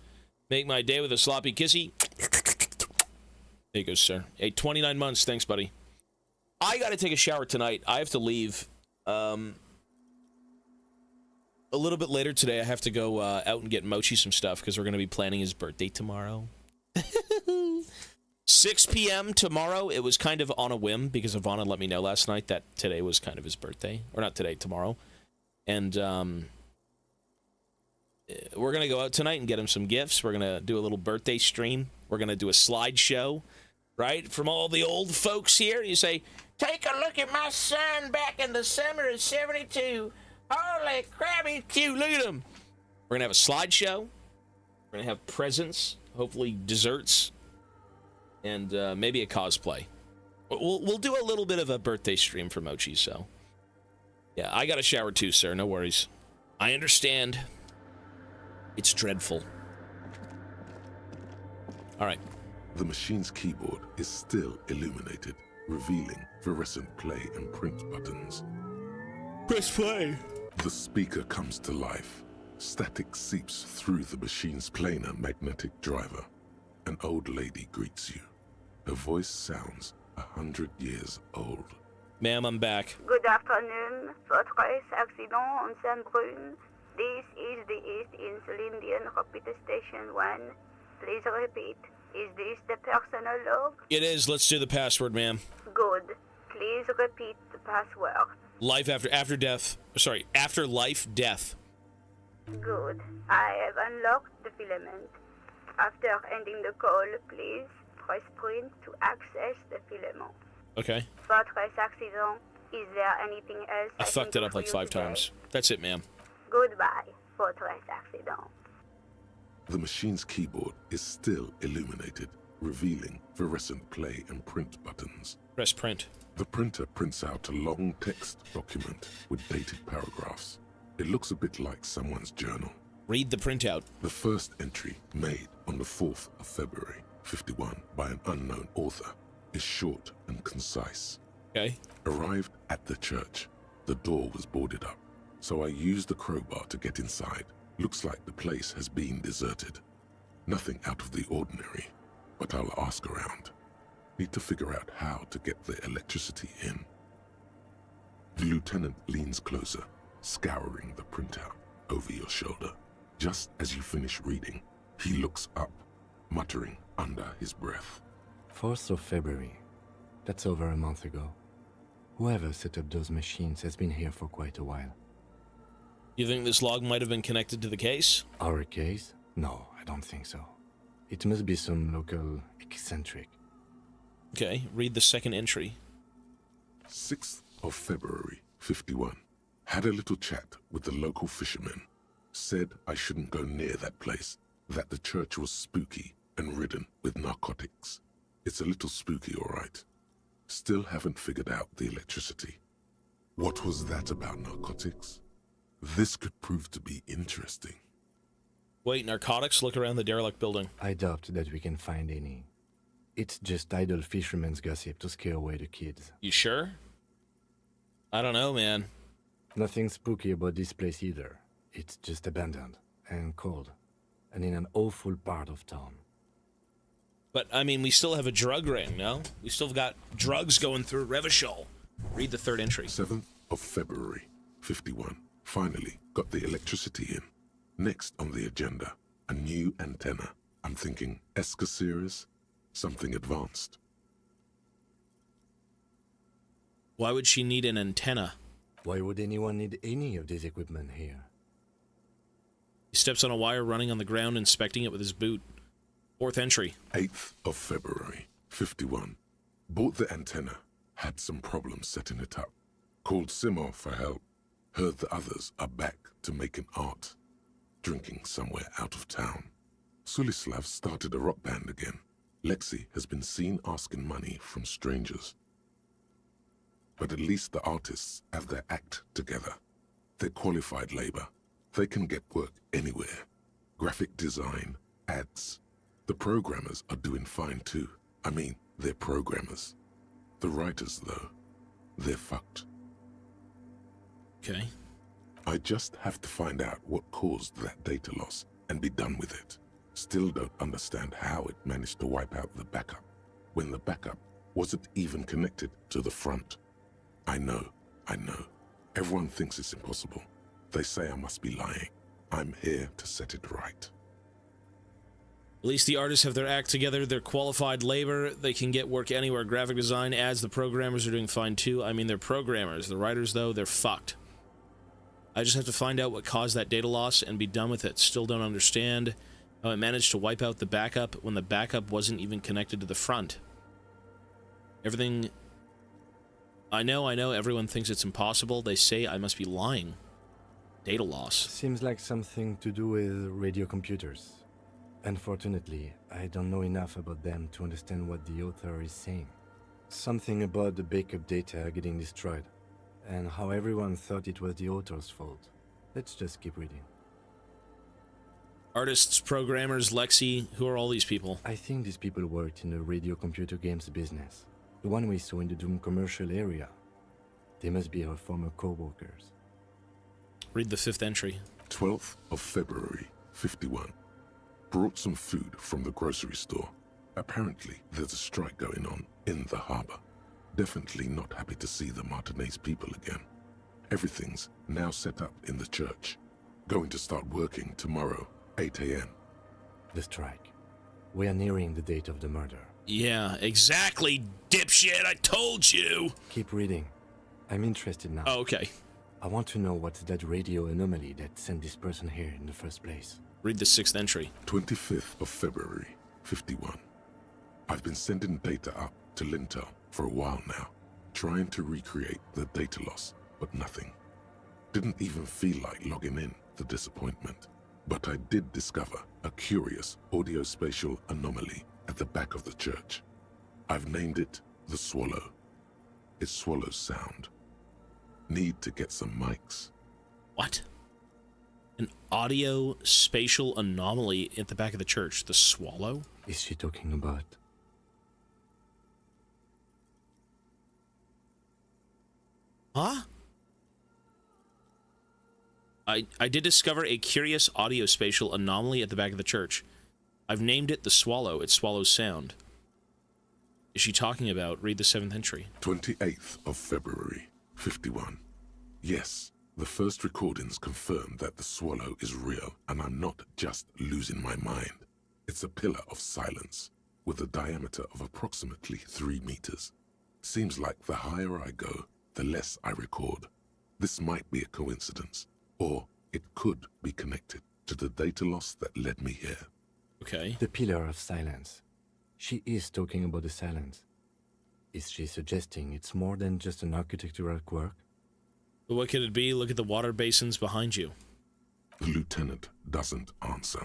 Make my day with a sloppy kissy. There you go, sir. Hey, 29 months. Thanks, buddy. I got to take a shower tonight. I have to leave. A little bit later today, I have to go out and get Mochi some stuff because we're going to be planning his birthday tomorrow. 6 p.m. tomorrow. It was kind of on a whim because Ivana let me know last night that today was kind of his birthday. Or not today, tomorrow. And we're going to go out tonight and get him some gifts. We're going to do a little birthday stream. We're going to do a slideshow, right? From all the old folks here. You say, take a look at my son back in the summer of 72. Holy crap, he's cute. Look at him. We're going to have a slideshow. We're going to have presents, hopefully desserts, and maybe a cosplay. We'll do a little bit of a birthday stream for Mochi, so. Yeah, I got a shower too, sir. No worries. I understand. It's dreadful. All right. The machine's keyboard is still illuminated, revealing fluorescent play and print buttons. Press play. The speaker comes to life. Static seeps through the machine's planar magnetic driver. An old lady greets you. Her voice sounds 100 years old. Ma'am, I'm back. Good afternoon. Fortress accident on Saint-Brun. This is the East Insulindian Repeater Station 1. Please repeat. Is this the personal log? It is. Let's do the password, ma'am. Good. Please repeat the password. Life after death. Sorry, after life, death. Good. I have unlocked the filament. After ending the call, please press print to access the filament. Okay. Fortress accident. Is there anything else I fucked it up like 5 today? times. That's it, ma'am. Goodbye, Fortress accident. The machine's keyboard is still illuminated, revealing fluorescent play and print buttons. Press print. The printer prints out a long text document with dated paragraphs. It looks a bit like someone's journal. Read the printout. The first entry, made on the 4th of February, 51, by an unknown author, is short and concise. Okay. Arrived at the church. The door was boarded up, so I used the crowbar to get inside. Looks like the place has been deserted. Nothing out of the ordinary, but I'll ask around. Need to figure out how to get the electricity in. The lieutenant leans closer, scouring the printout over your shoulder. Just as you finish reading, he looks up, muttering under his breath. 4th of February. That's over a month ago. Whoever set up those machines has been here for quite a while. You think this log might have been connected to the case? Our case? No, I don't think so. It must be some local eccentric. Okay, read the second entry. 6th of February, 51. Had a little chat with the local fishermen. Said I shouldn't go near that place, that the church was spooky and ridden with narcotics. It's a little spooky, all right. Still haven't figured out the electricity. What was that about narcotics? This could prove to be interesting. Wait, narcotics? Look around the derelict building. I doubt that we can find any. It's just idle fishermen's gossip to scare away the kids. You sure? I don't know, man. Nothing spooky about this place either. It's just abandoned and cold, and in an awful part of town. But, I mean, we still have a drug ring, no? We still got drugs going through Revachol. Read the third entry. 7th of February, 51. Finally got the electricity in. Next on the agenda, a new antenna. I'm thinking ESCA series, something advanced. Why would she need an antenna? Why would anyone need any of this equipment here? He steps on a wire running on the ground, inspecting it with his boot. 4th entry. 8th of February, 51. Bought the antenna. Had some problems setting it up. Called Simon for help. Heard the others are back to making art. Drinking somewhere out of town. Sulislav started a rock band again. Lexi has been seen asking money from strangers. But at least the artists have their act together. They're qualified labor. They can get work anywhere. Graphic design, ads. The programmers are doing fine too. I mean, they're programmers. The writers, though, they're fucked. Okay. I just have to find out what caused that data loss and be done with it. Still don't understand how it managed to wipe out the backup, when the backup wasn't even connected to the front. I know. Everyone thinks it's impossible. They say I must be lying. I'm here to set it right. At least the artists have their act together. They're qualified labor. They can get work anywhere. Graphic design, ads, the programmers are doing fine too. I mean, they're programmers. The writers, though, they're fucked. I just have to find out what caused that data loss and be done with it. Still don't understand how it managed to wipe out the backup when the backup wasn't even connected to the front. Everything... I know, everyone thinks it's impossible. They say I must be lying. Data loss. Seems like something to do with radio computers. Unfortunately, I don't know enough about them to understand what the author is saying. Something about the backup data getting destroyed, and how everyone thought it was the author's fault. Let's just keep reading. Artists, programmers, Lexi, who are all these people? I think these people worked in the radio computer games business. The one we saw in the Doom commercial area. They must be our former co-workers. Read the 5th entry. 12th of February, 51. Brought some food from the grocery store. Apparently, there's a strike going on in the harbor. Definitely not happy to see the Martinez people again. Everything's now set up in the church. Going to start working tomorrow, 8 a.m. The strike. We are nearing the date of the murder. Yeah, exactly, dipshit, I told you! Keep reading. I'm interested now. Oh, okay. I want to know what's that radio anomaly that sent this person here in the first place. Read the 6th entry. 25th of February, 51. I've been sending data up to Lintel for a while now, trying to recreate the data loss, but nothing. Didn't even feel like logging in, the disappointment. But I did discover a curious audio-spatial anomaly at the back of the church. I've named it the Swallow. It swallows sound. Need to get some mics. What? An audio spatial anomaly at the back of the church. The Swallow? Is she talking about? Huh? I did discover a curious audio spatial anomaly at the back of the church. I've named it the Swallow. It swallows sound. Is she talking about? Read the 7th entry. 28th of February, 51. Yes, the first recordings confirm that the Swallow is real, and I'm not just losing my mind. It's a pillar of silence, with a diameter of approximately 3 meters. Seems like the higher I go, the less I record. This might be a coincidence, or it could be connected to the data loss that led me here. Okay. The pillar of silence. She is talking about the silence. Is she suggesting it's more than just an architectural quirk? But what could it be? Look at the water basins behind you. The lieutenant doesn't answer.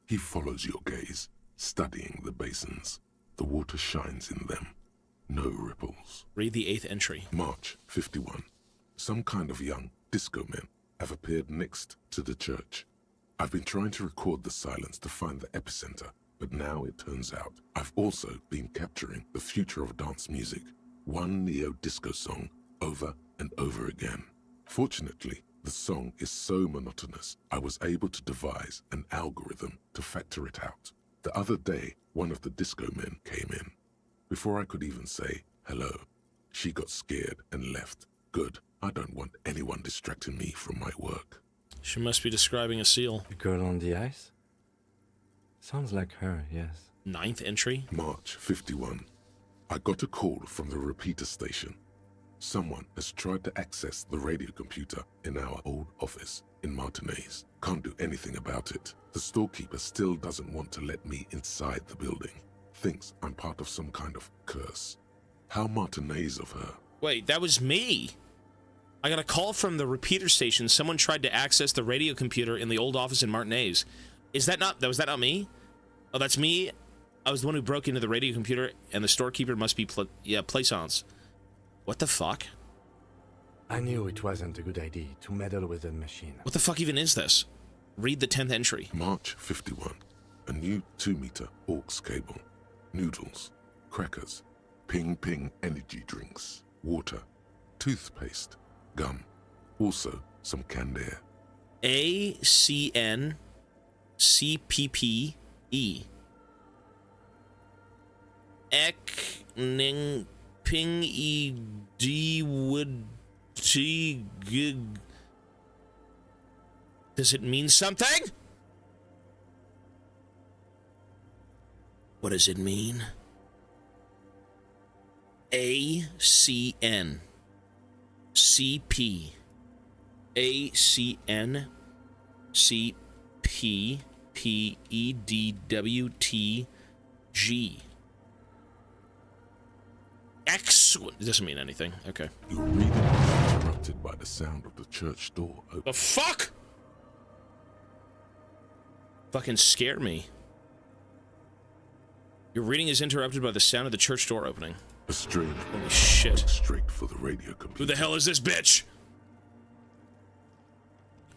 He follows your gaze, studying the basins. The water shines in them. No ripples. Read the 8th entry. March 51. Some kind of young disco men have appeared next to the church. I've been trying to record the silence to find the epicenter, but now it turns out I've also been capturing the future of dance music, one neo-disco song over and over again. Fortunately, the song is so monotonous, I was able to devise an algorithm to factor it out. The other day, one of the disco men came in. Before I could even say hello, she got scared and left. Good. I don't want anyone distracting me from my work. She must be describing a seal. The girl on the ice? Sounds like her, yes. 9th entry? March 51. I got a call from the repeater station. Someone has tried to access the radio computer in our old office in Martinez. Can't do anything about it. The storekeeper still doesn't want to let me inside the building. Thinks I'm part of some kind of curse. How Martinez of her. Wait, that was me. I got a call from the repeater station. Someone tried to access the radio computer in the old office in Martinez. Was that not me? Oh, that's me? I was the one who broke into the radio computer, and the storekeeper must be Plaisance. What the fuck? I knew it wasn't a good idea to meddle with that machine. What the fuck even is this? Read the 10th entry. March 51. A new 2-meter aux cable. Noodles. Crackers. Ping energy drinks. Water. Toothpaste. Gum. Also, some canned air. ACN CPP E. Ek ning ping e d would t g. Does it mean something? What does it mean? ACN CP ACN CP PEDWTG. Excellent. It doesn't mean anything. Okay. Your reading was interrupted by the sound of the church door opening. The fuck? Fucking scare me. Your reading is interrupted by the sound of the church door opening. A strange Holy shit. straight for the radio computer. Who the hell is this bitch?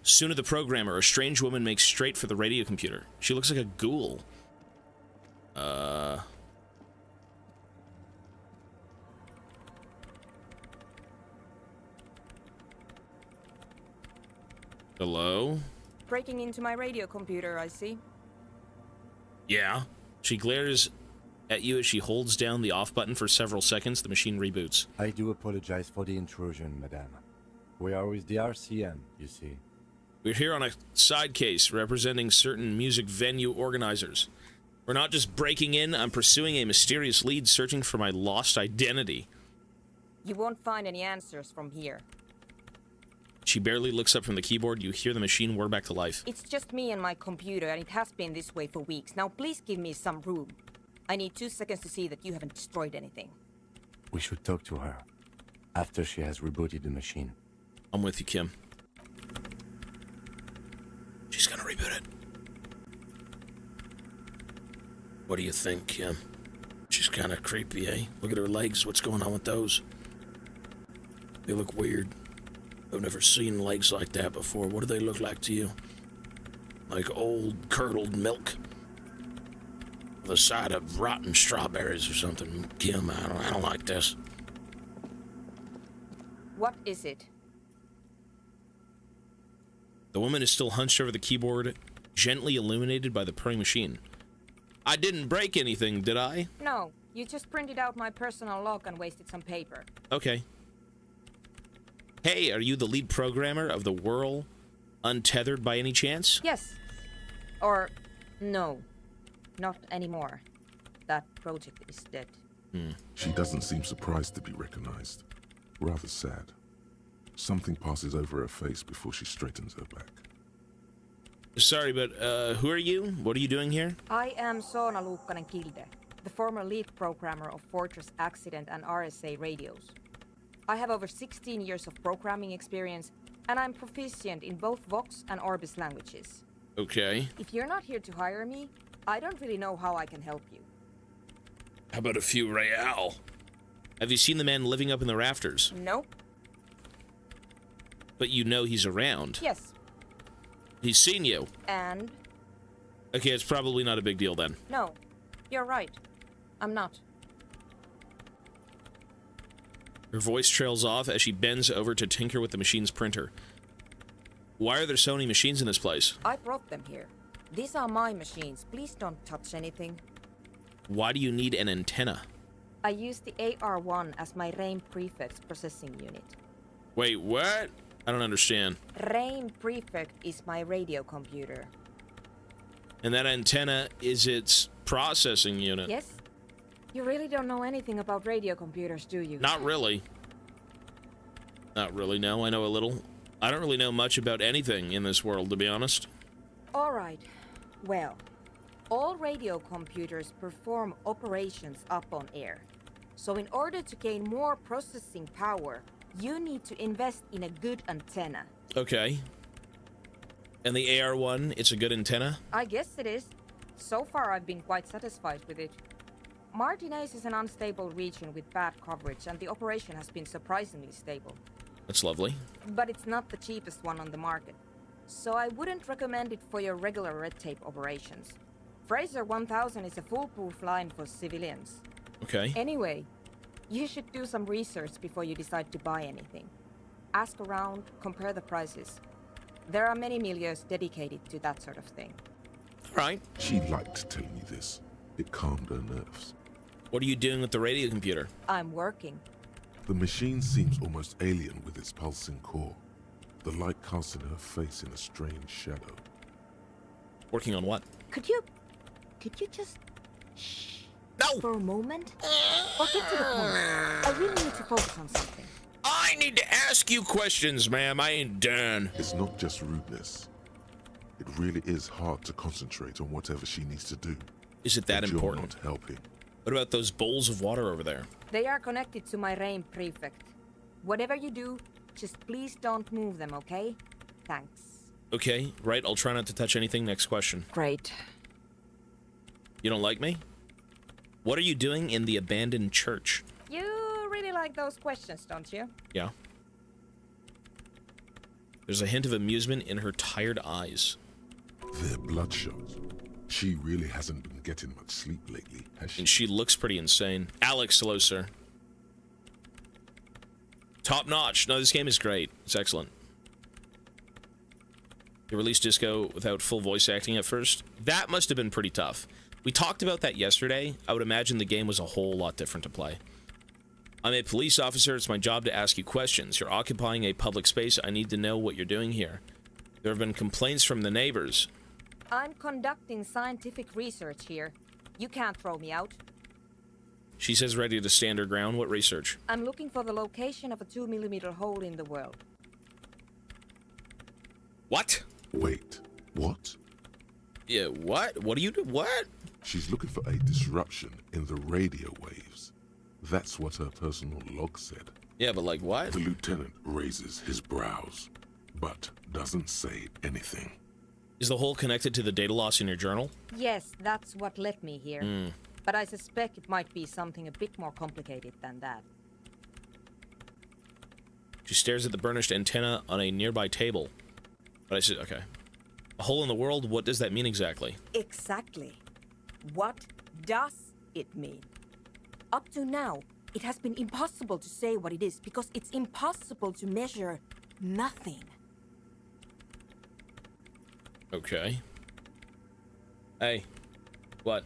Sooner the programmer, a strange woman makes straight for the radio computer. She looks like a ghoul. Hello? Breaking into my radio computer, I see. Yeah. She glares at you as she holds down the off button for several seconds. The machine reboots. I do apologize for the intrusion, madame. We are with the RCN, you see. We're here on a side case representing certain music venue organizers. We're not just breaking in, I'm pursuing a mysterious lead searching for my lost identity. You won't find any answers from here. She barely looks up from the keyboard. You hear the machine whir back to life. It's just me and my computer, and it has been this way for weeks. Now please give me some room. I need 2 seconds to see that you haven't destroyed anything. We should talk to her after she has rebooted the machine. I'm with you, Kim. She's gonna reboot it. What do you think, Kim? She's kinda creepy, eh? Look at her legs. What's going on with those? They look weird. I've never seen legs like that before. What do they look like to you? Like old curdled milk? The side of rotten strawberries or something. Kim, I don't like this. What is it? The woman is still hunched over the keyboard, gently illuminated by the purring machine. I didn't break anything, did I? No, you just printed out my personal log and wasted some paper. Okay. Hey, are you the lead programmer of the Whirl Untethered by any chance? Yes. Or, no. Not anymore. That project is dead. She doesn't seem surprised to be recognized. Rather sad. Something passes over her face before she straightens her back. Sorry, but who are you? What are you doing here? I am Soona Luukkanen-Kilde, the former lead programmer of Fortress Accident and RSA radios. I have over 16 years of programming experience, and I'm proficient in both Vox and Orbis languages. Okay. If you're not here to hire me, I don't really know how I can help you. How about a few real? Have you seen the man living up in the rafters? Nope. But you know he's around. Yes. He's seen you. And? Okay, it's probably not a big deal then. No, you're right. I'm not. Her voice trails off as she bends over to tinker with the machine's printer. Why are there so many machines in this place? I brought them here. These are my machines. Please don't touch anything. Why do you need an antenna? I use the AR1 as my RAIN prefix processing unit. Wait, what? I don't understand. RAIN prefix is my radio computer. And that antenna is its processing unit? Yes? You really don't know anything about radio computers, do you? Not really. Not really, no. I know a little. I don't really know much about anything in this world, to be honest. All right. Well, all radio computers perform operations up on air. So in order to gain more processing power, you need to invest in a good antenna. Okay. And the AR1, it's a good antenna? I guess it is. So far, I've been quite satisfied with it. Martinez is an unstable region with bad coverage, and the operation has been surprisingly stable. That's lovely. But it's not the cheapest one on the market. So I wouldn't recommend it for your regular red tape operations. Fraser 1000 is a foolproof line for civilians. Okay. Anyway, you should do some research before you decide to buy anything. Ask around, compare the prices. There are many milieus dedicated to that sort of thing. right. She liked telling you this. It calmed her nerves. What are you doing with the radio computer? I'm working. The machine seems almost alien with its pulsing core. The light casts in her face in a strange shadow. Working on what? Could you just shh no for a moment? Or get to the point. I really need to focus on something. I need to ask you questions, ma'am. I ain't done. It's not just rudeness. It really is hard to concentrate on whatever she needs to do. Is it that but important? You're not helping. What about those bowls of water over there? They are connected to my reign prefect. Whatever you do, just please don't move them, okay? Thanks. Okay, right. I'll try not to touch anything. Next question. Great. You don't like me? What are you doing in the abandoned church? You really like those questions, don't you? Yeah. There's a hint of amusement in her tired eyes. They're bloodshot. She really hasn't been getting much sleep lately, has she? And she looks pretty insane. Alex, hello, sir. Top notch. No, this game is great. It's excellent. They released Disco without full voice acting at first. That must have been pretty tough. We talked about that yesterday. I would imagine the game was a whole lot different to play. I'm a police officer. It's my job to ask you questions. You're occupying a public space. I need to know what you're doing here. There have been complaints from the neighbors. I'm conducting scientific research here. You can't throw me out. She says ready to stand her ground. What research? I'm looking for the location of a 2mm hole in the world. What? Wait, what? Yeah, what? What do you do? What? She's looking for a disruption in the radio waves. That's what her personal log said. Yeah, but like what? The lieutenant raises his brows, but doesn't say anything. Is the hole connected to the data loss in your journal? Yes, that's what led me here. But I suspect it might be something a bit more complicated than that. She stares at the burnished antenna on a nearby table. But I said, okay. A hole in the world, what does that mean exactly? Exactly. What does it mean? Up to now, it has been impossible to say what it is because it's impossible to measure nothing. Okay. Hey. What?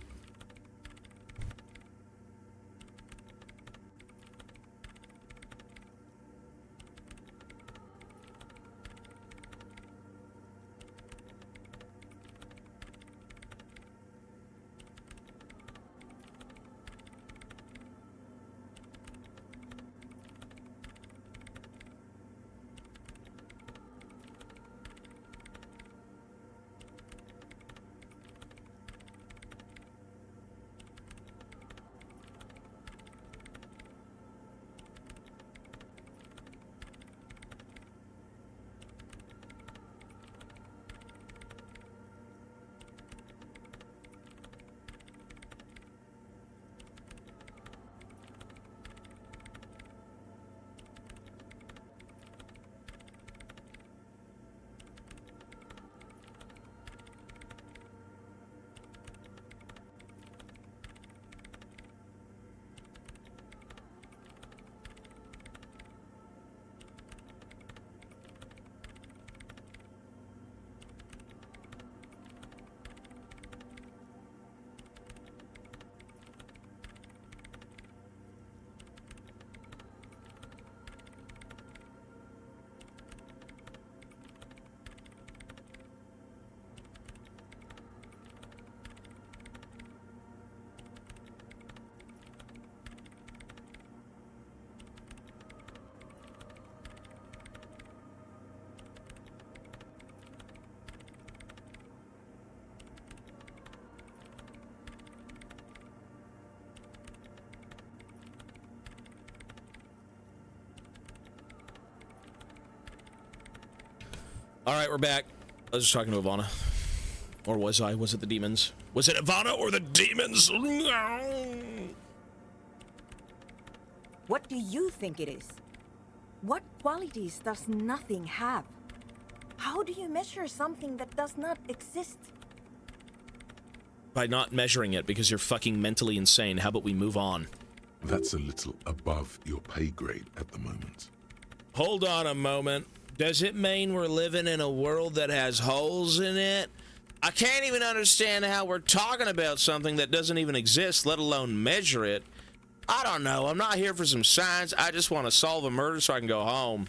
All right, we're back. I was just talking to Ivana. Or was I? Was it the demons? Was it Ivana or the demons? What do you think it is? What qualities does nothing have? How do you measure something that does not exist? By not measuring it because you're fucking mentally insane. How about we move on? That's a little above your pay grade at the moment. Hold on a moment. Does it mean we're living in a world that has holes in it? I can't even understand how we're talking about something that doesn't even exist, let alone measure it. I don't know. I'm not here for some science. I just want to solve a murder so I can go home.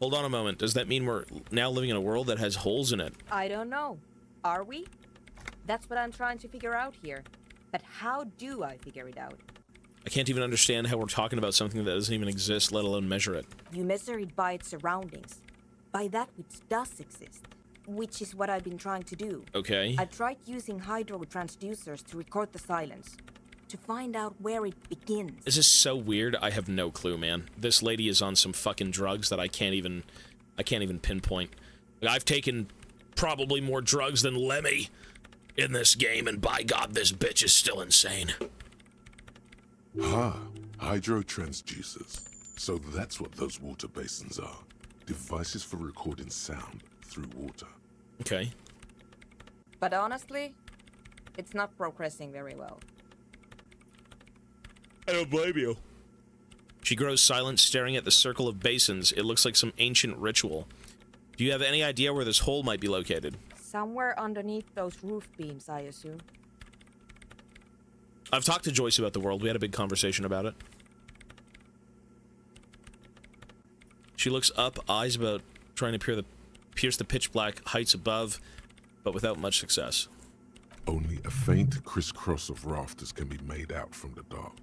Hold on a moment. Does that mean we're now living in a world that has holes in it? I don't know. Are we? That's what I'm trying to figure out here. But how do I figure it out? I can't even understand how we're talking about something that doesn't even exist, let alone measure it. You measure it by its surroundings. By that which does exist. Which is what I've been trying to do. Okay. I tried using hydro transducers to record the silence. To find out where it begins. This is so weird. I have no clue, man. This lady is on some fucking drugs that I can't even pinpoint. I've taken probably more drugs than Lemmy in this game, and by God, this bitch is still insane. Hydro transducers. So that's what those water basins are. Devices for recording sound through water. Okay. But honestly, it's not progressing very well. I don't blame you. She grows silent, staring at the circle of basins. It looks like some ancient ritual. Do you have any idea where this hole might be located? Somewhere underneath those roof beams, I assume. I've talked to Joyce about the world. We had a big conversation about it. She looks up, eyes about trying to pierce the pitch black heights above, but without much success. Only a faint crisscross of rafters can be made out from the dark.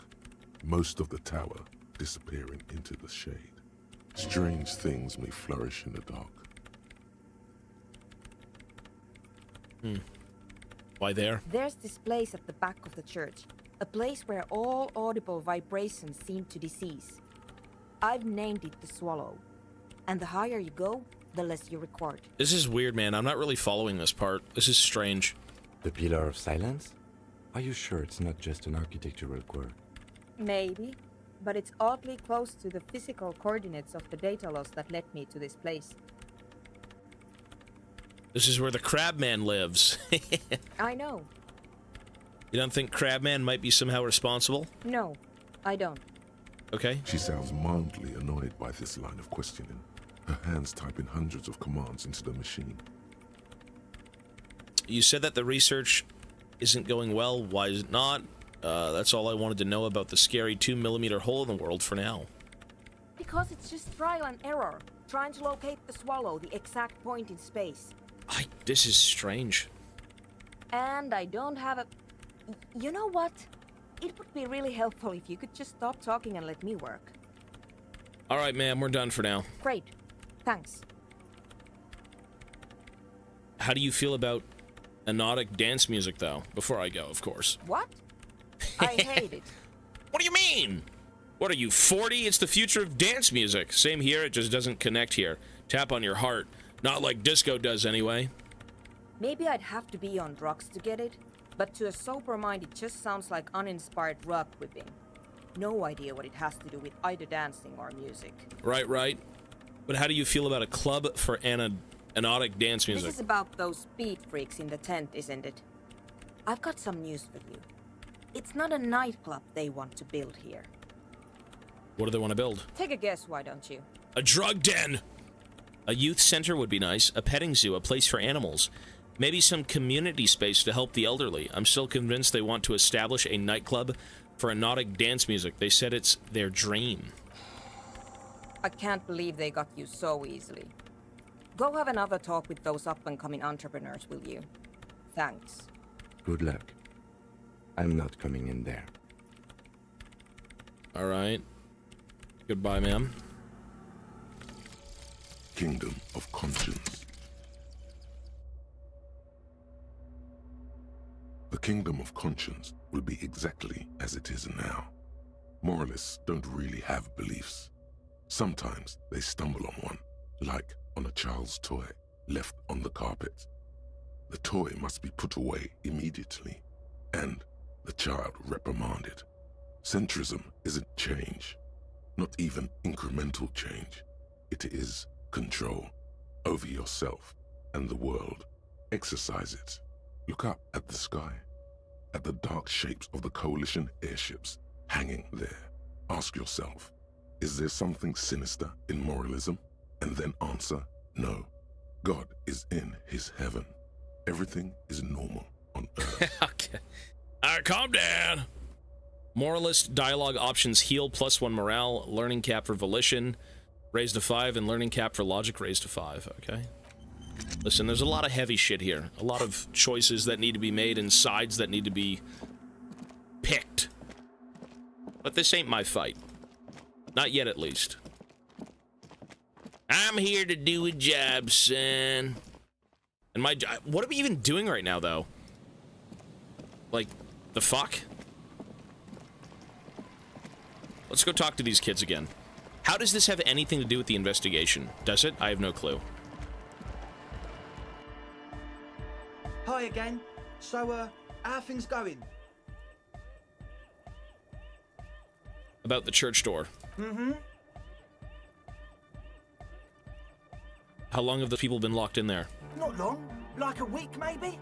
Most of the tower disappearing into the shade. Strange things may flourish in the dark. Why there? There's this place at the back of the church. A place where all audible vibrations seem to decease. I've named it the Swallow. And the higher you go, the less you record. This is weird, man. I'm not really following this part. This is strange. The Pillar of Silence? Are you sure it's not just an architectural quirk? Maybe, but it's oddly close to the physical coordinates of the data loss that led me to this place. This is where the Crabman lives. I know. You don't think Crabman might be somehow responsible? No, I don't. Okay. She sounds mildly annoyed by this line of questioning. Her hands typing hundreds of commands into the machine. You said that the research isn't going well. Why is it not? That's all I wanted to know about the scary 2mm hole in the world for now. Because it's just trial and error. Trying to locate the Swallow, the exact point in space. This is strange. And I don't have a... You know what? It would be really helpful if you could just stop talking and let me work. Alright, ma'am, we're done for now. Great. Thanks. How do you feel about hypnotic dance music, though? Before I go, of course. What? I hate it. What do you mean? What are you, 40? It's the future of dance music. Same here, it just doesn't connect here. Tap on your heart. Not like disco does, anyway. Maybe I'd have to be on drugs to get it, but to a sober mind it just sounds like uninspired rug whipping. No idea what it has to do with either dancing or music. Right. But how do you feel about a club for hypnotic dance music? This is about those speed freaks in the tent, isn't it? I've got some news for you. It's not a nightclub they want to build here. What do they want to build? Take a guess, why don't you? A drug den! A youth center would be nice, a petting zoo, a place for animals. Maybe some community space to help the elderly. I'm still convinced they want to establish a nightclub for hypnotic dance music. They said it's their dream. I can't believe they got you so easily. Go have another talk with those up-and-coming entrepreneurs, will you? Thanks. Good luck. I'm not coming in there. Alright. Goodbye, ma'am. Kingdom of Conscience. The Kingdom of Conscience will be exactly as it is now. Moralists don't really have beliefs. Sometimes they stumble on one, like on a child's toy left on the carpet. The toy must be put away immediately, and the child reprimanded. Centrism isn't change, not even incremental change. It is control over yourself and the world. Exercise it. Look up at the sky, at the dark shapes of the coalition airships hanging there. Ask yourself, is there something sinister in moralism? And then answer, no. God is in his heaven. Everything is normal on Earth. Okay. Alright, calm down. Moralist dialogue options: heal +1 morale, learning cap for volition raised to 5, and learning cap for logic raised to 5. Okay. Listen, there's a lot of heavy shit here. A lot of choices that need to be made and sides that need to be picked. But this ain't my fight. Not yet, at least. I'm here to do a job, son. And what are we even doing right now, though? Like, the fuck? Let's go talk to these kids again. How does this have anything to do with the investigation? Does it? I have no clue. Hi again. So, how are things going? About the church door. Mm-hmm. How long have the people been locked in there? Not long. Like a week, maybe?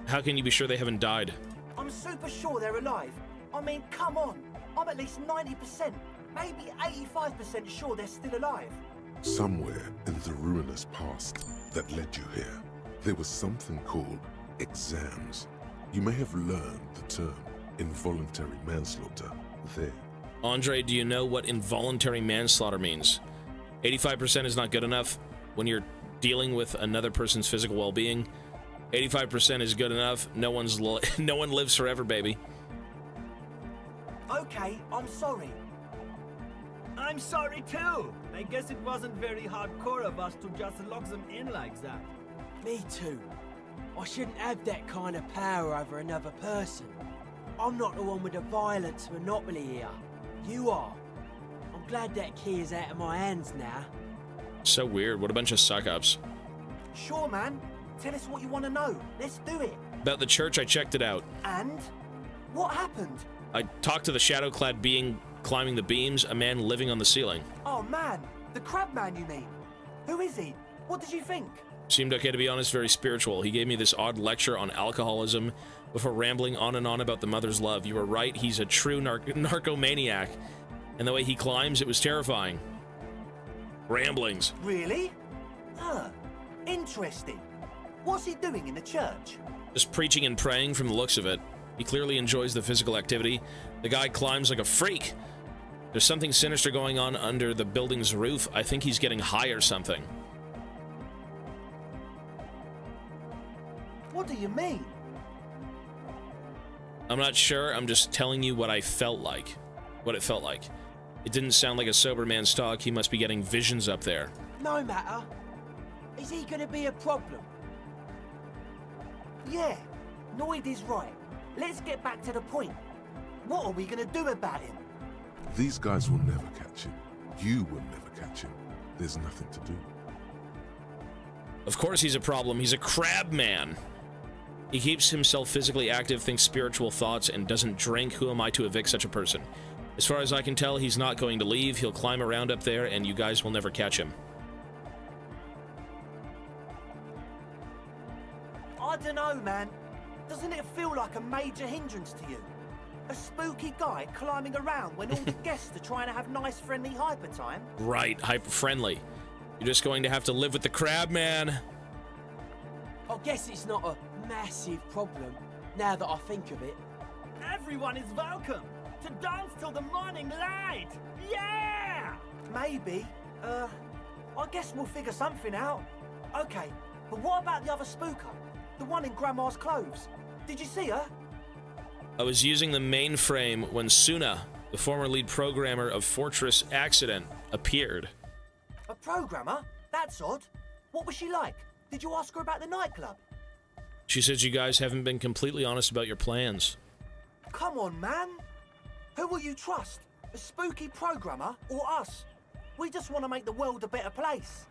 How can you be sure they haven't died? I'm super sure they're alive. I mean, come on. I'm at least 90%, maybe 85% sure they're still alive. Somewhere in the ruinous past that led you here, there was something called exams. You may have learned the term involuntary manslaughter there. Andre, do you know what involuntary manslaughter means? 85% is not good enough when you're dealing with another person's physical well-being. 85% is good enough. No one lives forever, baby. Okay, I'm sorry. I'm sorry too. I guess it wasn't very hardcore of us to just lock them in like that. Me too. I shouldn't have that kind of power over another person. I'm not the one with the violence monopoly here. You are. I'm glad that key is out of my hands now. So weird. What a bunch of suck-ups. Sure, man. Tell us what you want to know. Let's do it. About the church, I checked it out. And? What happened? I talked to the shadow-clad being climbing the beams, a man living on the ceiling. Oh, man. The crab man, you mean? Who is he? What did you think? Seemed okay, to be honest, very spiritual. He gave me this odd lecture on alcoholism before rambling on and on about the mother's love. You were right, he's a true narcomaniac. And the way he climbs, it was terrifying. Ramblings. Really? Interesting. What's he doing in the church? Just preaching and praying from the looks of it. He clearly enjoys the physical activity. The guy climbs like a freak. There's something sinister going on under the building's roof. I think he's getting high or something. What do you mean? I'm not sure. I'm just telling you what I felt like. What it felt like. It didn't sound like a sober man's talk. He must be getting visions up there. No matter. Is he gonna be a problem? Yeah, Noid is right. Let's get back to the point. What are we gonna do about him? These guys will never catch him. You will never catch him. There's nothing to do. Of course he's a problem. He's a crab man. He keeps himself physically active, thinks spiritual thoughts, and doesn't drink. Who am I to evict such a person? As far as I can tell, he's not going to leave. He'll climb around up there, and you guys will never catch him. I don't know, man. Doesn't it feel like a major hindrance to you? A spooky guy climbing around when all the guests are trying to have nice, friendly hyper time? Right, hyper-friendly. You're just going to have to live with the crab man. I guess it's not a massive problem, now that I think of it. Everyone is welcome to dance till the morning light. Yeah! Maybe. I guess we'll figure something out. Okay, but what about the other spooker? The one in Grandma's clothes? Did you see her? I was using the mainframe when Suna, the former lead programmer of Fortress Accident, appeared. A programmer? That's odd. What was she like? Did you ask her about the nightclub? She says you guys haven't been completely honest about your plans. Come on, man. Who will you trust? A spooky programmer or us? We just want to make the world a better place.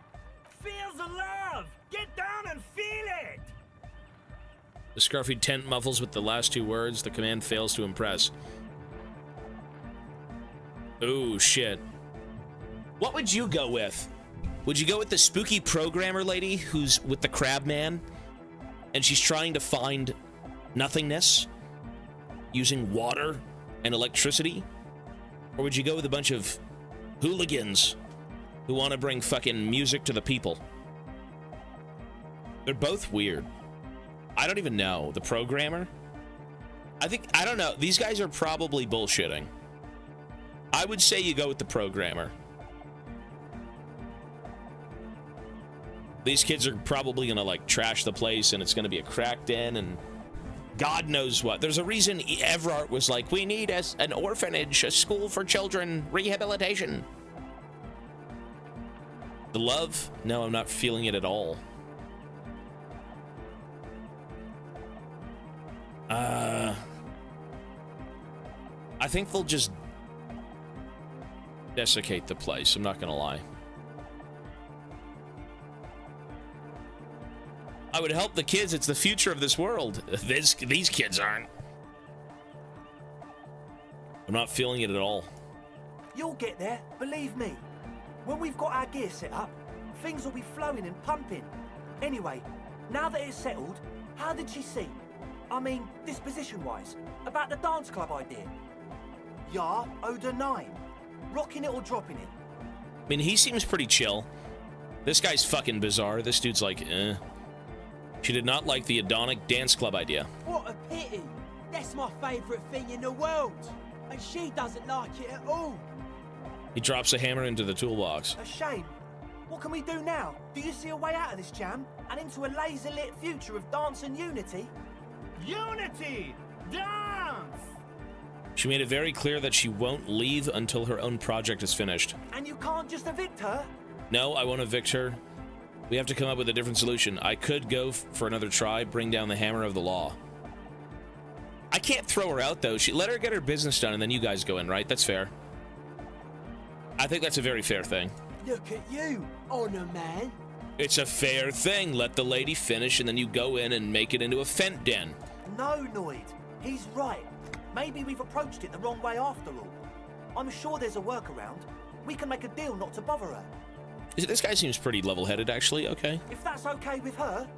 Feel the love! Get down and feel it! The scruffy tent muffles with the last two words. The command fails to impress. Oh, shit. What would you go with? Would you go with the spooky programmer lady who's with the crab man? And she's trying to find nothingness using water and electricity? Or would you go with a bunch of hooligans who want to bring fucking music to the people? They're both weird. I don't even know. The programmer? I don't know. These guys are probably bullshitting. I would say you go with the programmer. These kids are probably gonna like trash the place and it's gonna be a cracked in and God knows what. There's a reason Everard was like, we need an orphanage, a school for children, rehabilitation. The love? No, I'm not feeling it at all. I think they'll just desiccate the place, I'm not gonna lie. I would help the kids, it's the future of this world. These kids aren't. I'm not feeling it at all. You'll get there, believe me. When we've got our gear set up, things will be flowing and pumping. Anyway, now that it's settled, how did she seem? I mean, disposition-wise, about the dance club idea. Yeah, Oda 9. Rocking it or dropping it? I mean, he seems pretty chill. This guy's fucking bizarre. This dude's like, eh. She did not like the Adonic dance club idea. What a pity. That's my favourite thing in the world. And she doesn't like it at all. He drops a hammer into the toolbox. A shame. What can we do now? Do you see a way out of this jam and into a laser-lit future of dance and unity? Unity! Dance! She made it very clear that she won't leave until her own project is finished. And you can't just evict her? No, I won't evict her. We have to come up with a different solution. I could go for another try, bring down the hammer of the law. I can't throw her out, though. Let her get her business done, and then you guys go in, right? That's fair. I think that's a very fair thing. Look at you, honor man. It's a fair thing. Let the lady finish, and then you go in and make it into a fent den. No, Noid. He's right. Maybe we've approached it the wrong way after all. I'm sure there's a workaround. We can make a deal not to bother her. This guy seems pretty level-headed, actually. Okay. If that's okay with her,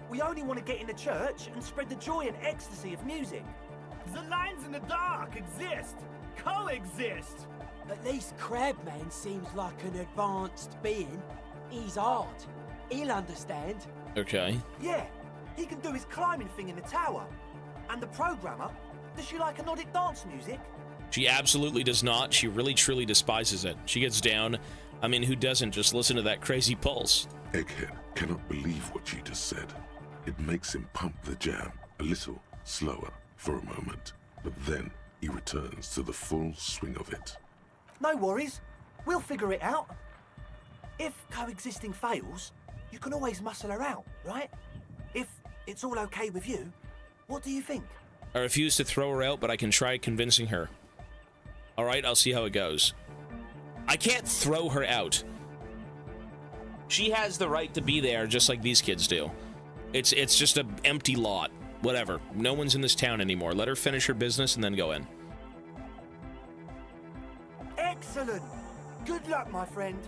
we only want to get in the church and spread the joy and ecstasy of music. The lines in the dark exist. Coexist. At least Crabman seems like an advanced being. He's hard. He'll understand. Okay. Yeah, he can do his climbing thing in the tower. And the programmer, does she like Anodic dance music? She absolutely does not. She really, truly despises it. She gets down. I mean, who doesn't? Just listen to that crazy pulse. Egghead cannot believe what you just said. It makes him pump the jam a little slower for a moment, but then he returns to the full swing of it. No worries. We'll figure it out. If coexisting fails, you can always muscle her out, right? If it's all okay with you, what do you think? I refuse to throw her out, but I can try convincing her. All right, I'll see how it goes. I can't throw her out. She has the right to be there just like these kids do. It's just an empty lot. Whatever. No one's in this town anymore. Let her finish her business and then go in. Excellent. Good luck, my friend.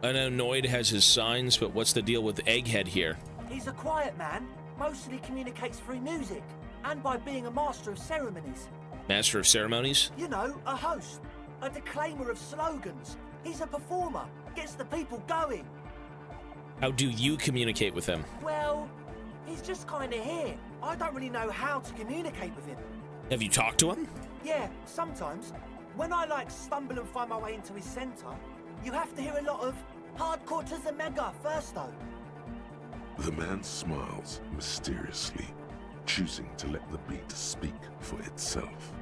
I know Noid has his signs, but what's the deal with Egghead here? He's a quiet man, mostly communicates through music, and by being a master of ceremonies. Master of ceremonies? You know, a host, a declaimer of slogans. He's a performer, gets the people going. How do you communicate with him? Well, he's just kind of here. I don't really know how to communicate with him. Have you talked to him? Yeah, sometimes. When I stumble and find my way into his center, you have to hear a lot of hardcore to the mega first though. The man smiles mysteriously, choosing to let the beat speak for itself.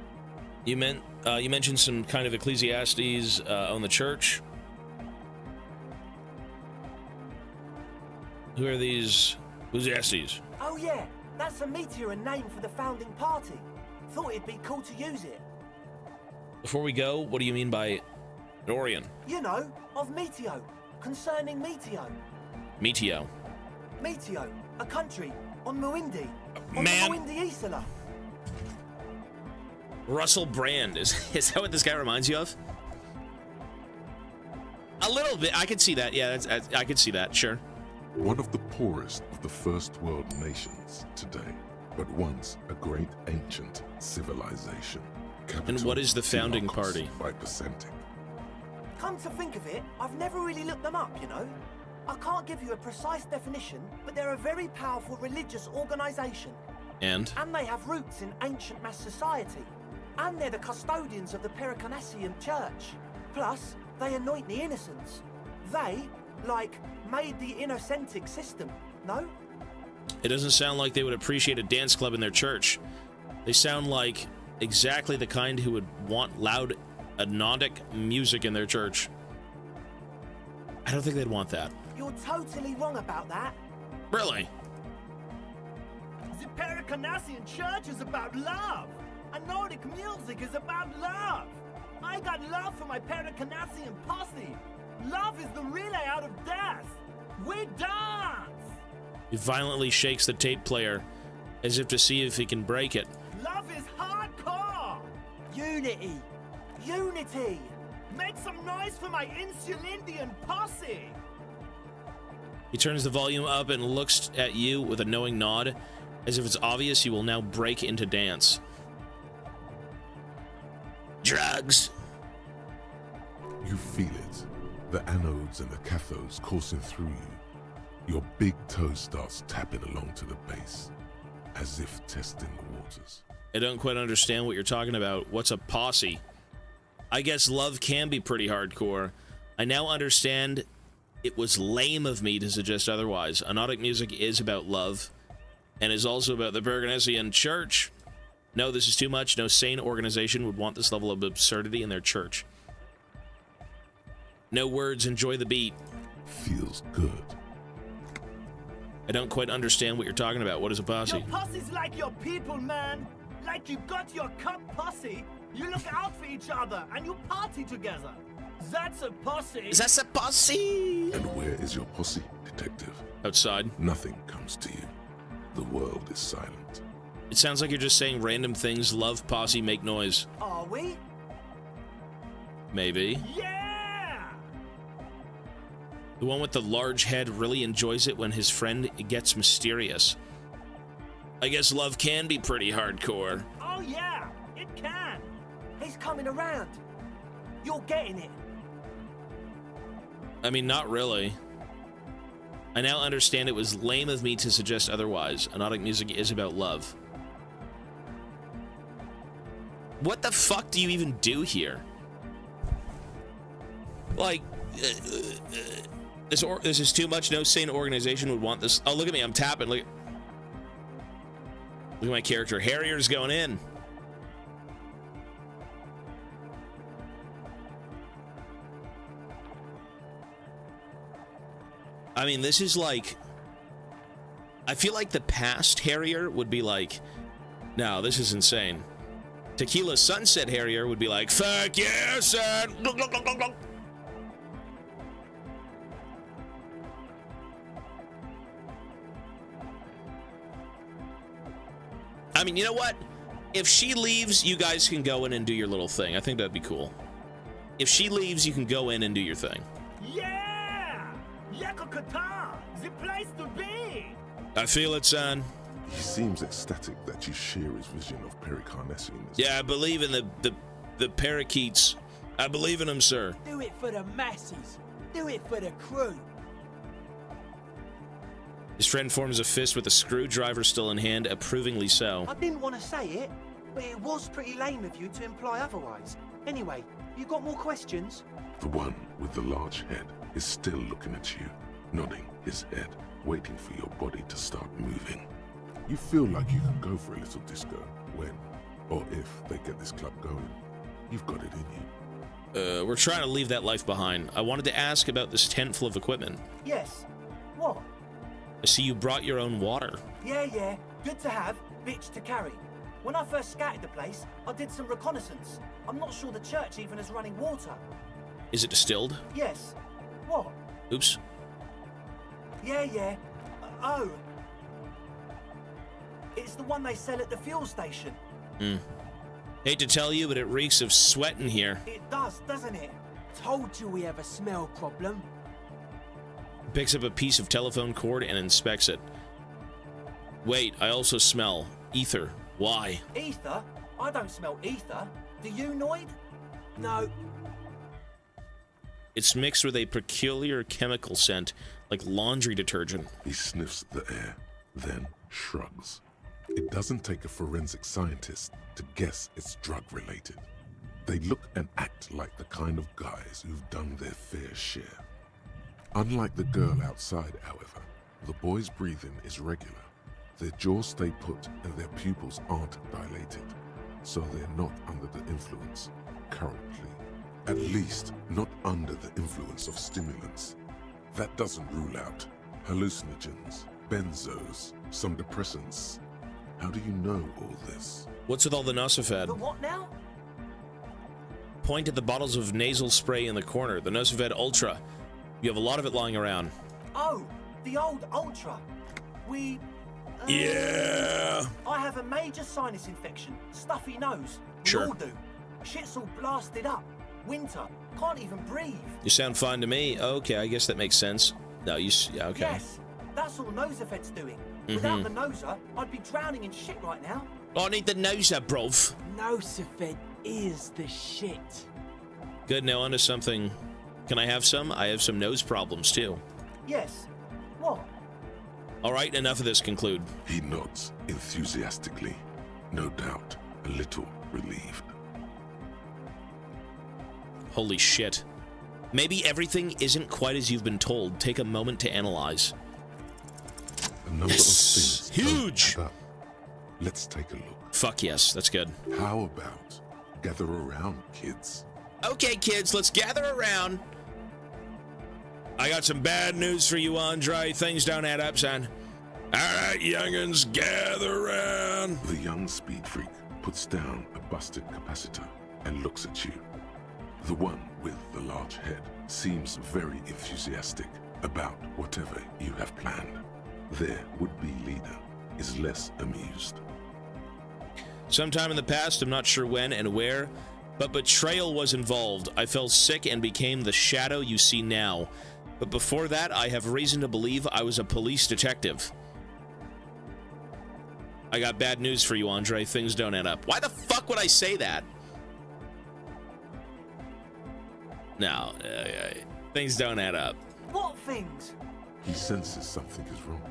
You mentioned some kind of Ecclesiastes on the church. Who are these Ecclesiastes? Oh yeah, that's a meteor name for the founding party. Thought it'd be cool to use it. Before we go, what do you mean by Dorian? You know, of Meteo, concerning Meteo. Meteo. Meteo, a country on Muindi. On Man. the Muindi Isola. Russell Brand. Is that what this guy reminds you of? A little bit. I could see that. Yeah, I could see that. Sure. One of the poorest of the first world nations today, but once a great ancient civilization. And what is the founding party? By percentage. Come to think of it, I've never really looked them up, you know. I can't give you a precise definition, but they're a very powerful religious organisation. And they have roots in ancient mass society. And they're the custodians of the Pericarnassian Church. Plus, they anoint the innocents. They, like, made the Innocentic system, no? It doesn't sound like they would appreciate a dance club in their church. They sound like exactly the kind who would want loud, hypnotic music in their church. I don't think they'd want that. You're totally wrong about that. Really? The Pericarnassian Church is about love. And Nordic music is about love. I got love for my Pericarnassian posse. Love is the relay out of death. We dance. He violently shakes the tape player as if to see if he can break it. Love is hardcore. Unity. Unity. Make some noise for my Insulindian posse. He turns the volume up and looks at you with a knowing nod, as if it's obvious you will now break into dance. Drugs. You feel it. The anodes and the cathodes coursing through you. Your big toe starts tapping along to the base, as if testing the waters. I don't quite understand what you're talking about. What's a posse? I guess love can be pretty hardcore. I now understand it was lame of me to suggest otherwise. Hypnotic music is about love, and is also about the Pericarnassian Church. No, this is too much. No sane organization would want this level of absurdity in their church. No words, enjoy the beat. Feels good. I don't quite understand what you're talking about. What is a posse? Your posse's like your people, man. Like you got your cup posse. You look out for each other and you party together. That's a posse. That's a posse. And where is your posse, detective? Outside. Nothing comes to you. The world is silent. It sounds like you're just saying random things. Love, posse, make noise. Are we? Maybe. Yeah! The one with the large head really enjoys it when his friend gets mysterious. I guess love can be pretty hardcore. Oh yeah, it can. He's coming around. You're getting it. I mean, not really. I now understand it was lame of me to suggest otherwise. Hypnotic music is about love. What the fuck do you even do here? Like, this is too much. No sane organization would want this. Oh, look at me. I'm tapping. Look at my character. Harrier's going in. I mean, this is like... I feel like the past Harrier would be like, no, this is insane. Tequila Sunset Harrier would be like, fuck yeah, son! I mean, you know what? If she leaves, you guys can go in and do your little thing. I think that'd be cool. If she leaves, you can go in and do your thing. Yeah! Yakokata! The place to be! I feel it, son. He seems ecstatic that you share his vision of Pericarnassianism. Yeah, I believe in the parakeets. I believe in them, sir. Do it for the masses. Do it for the crew. His friend forms a fist with a screwdriver still in hand, approvingly so. I didn't want to say it, but it was pretty lame of you to imply otherwise. Anyway, you got more questions? The one with the large head is still looking at you, nodding his head, waiting for your body to start moving. You feel like you can go for a little disco when, or if they get this club going. You've got it in you. We're trying to leave that life behind. I wanted to ask about this tent full of equipment. Yes. What? I see you brought your own water. Yeah. Good to have, bitch to carry. When I first scouted the place, I did some reconnaissance. I'm not sure the church even has running water. Is it distilled? Yes. What? Oops. Yeah. Oh. It's the one they sell at the fuel station. Hate to tell you, but it reeks of sweat in here. It does, doesn't it? Told you we have a smell problem. Picks up a piece of telephone cord and inspects it. Wait, I also smell ether. Why? Ether? I don't smell ether. Do you, Noid? No. It's mixed with a peculiar chemical scent, like laundry detergent. He sniffs the air, then shrugs. It doesn't take a forensic scientist to guess it's drug-related. They look and act like the kind of guys who've done their fair share. Unlike the girl outside, however, the boy's breathing is regular. Their jaws stay put and their pupils aren't dilated, so they're not under the influence currently. At least, not under the influence of stimulants. That doesn't rule out hallucinogens, benzos, some depressants. How do you know all this? What's with all the Nosifed? The what now? Point at the bottles of nasal spray in the corner, the Nosifed Ultra. You have a lot of it lying around. Oh, the old Ultra. We... yeah! I have a major sinus infection, stuffy nose. Sure. We all do. Shit's all blasted up. Winter. Can't even breathe. You sound fine to me. Okay, I guess that makes sense. No, yeah, okay. Yes, that's all Nosifed's doing. Without the Noser, I'd be drowning in shit right now. I need the Noser, bruv. Nosifed is the shit. Good, now onto something. Can I have some? I have some nose problems, too. Yes. What? All right, enough of this. Conclude. He nods enthusiastically, no doubt a little relieved. Holy shit. Maybe everything isn't quite as you've been told. Take a moment to analyze. A number of things huge. Don't add up. Let's take a look. Fuck yes, that's good. How about gather around, kids? Okay, kids, let's gather around. I got some bad news for you, Andre. Things don't add up, son. All right, youngins, gather around. The young speed freak puts down a busted capacitor and looks at you. The one with the large head seems very enthusiastic about whatever you have planned. Their would-be leader is less amused. Sometime in the past, I'm not sure when and where, but betrayal was involved. I fell sick and became the shadow you see now. But before that, I have reason to believe I was a police detective. I got bad news for you, Andre. Things don't add up. Why the fuck would I say that? No, things don't add up. What things? He senses something is wrong.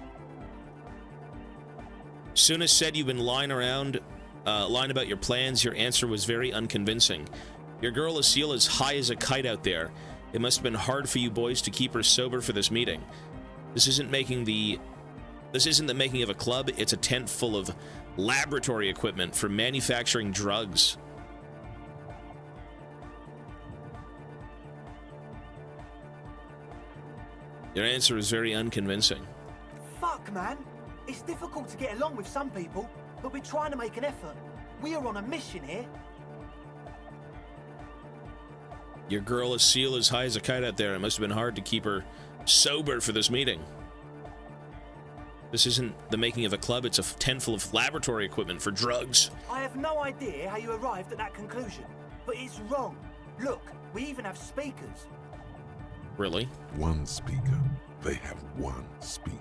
Suna said you've been lying about your plans. Your answer was very unconvincing. Your girl Lucille is high as a kite out there. It must have been hard for you boys to keep her sober for this meeting. This isn't the making of a club. It's a tent full of laboratory equipment for manufacturing drugs. Your answer is very unconvincing. Fuck, man. It's difficult to get along with some people, but we're trying to make an effort. We are on a mission here. Your girl Lucille is high as a kite out there. It must have been hard to keep her sober for this meeting. This isn't the making of a club. It's a tent full of laboratory equipment for drugs. I have no idea how you arrived at that conclusion, but it's wrong. Look, we even have speakers. Really? One speaker. They have one speaker.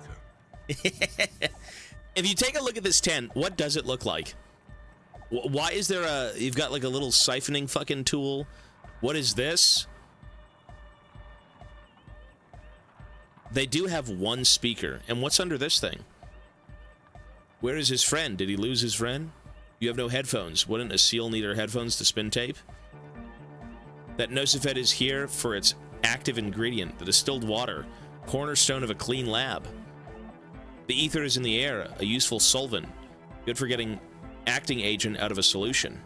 If you take a look at this tent, what does it look like? Why is there you've got like a little siphoning fucking tool? What is this? They do have one speaker. And what's under this thing? Where is his friend? Did he lose his friend? You have no headphones. Wouldn't a seal need her headphones to spin tape? That Nosifed is here for its active ingredient, the distilled water, cornerstone of a clean lab. The ether is in the air, a useful solvent, good for getting acting agent out of a solution.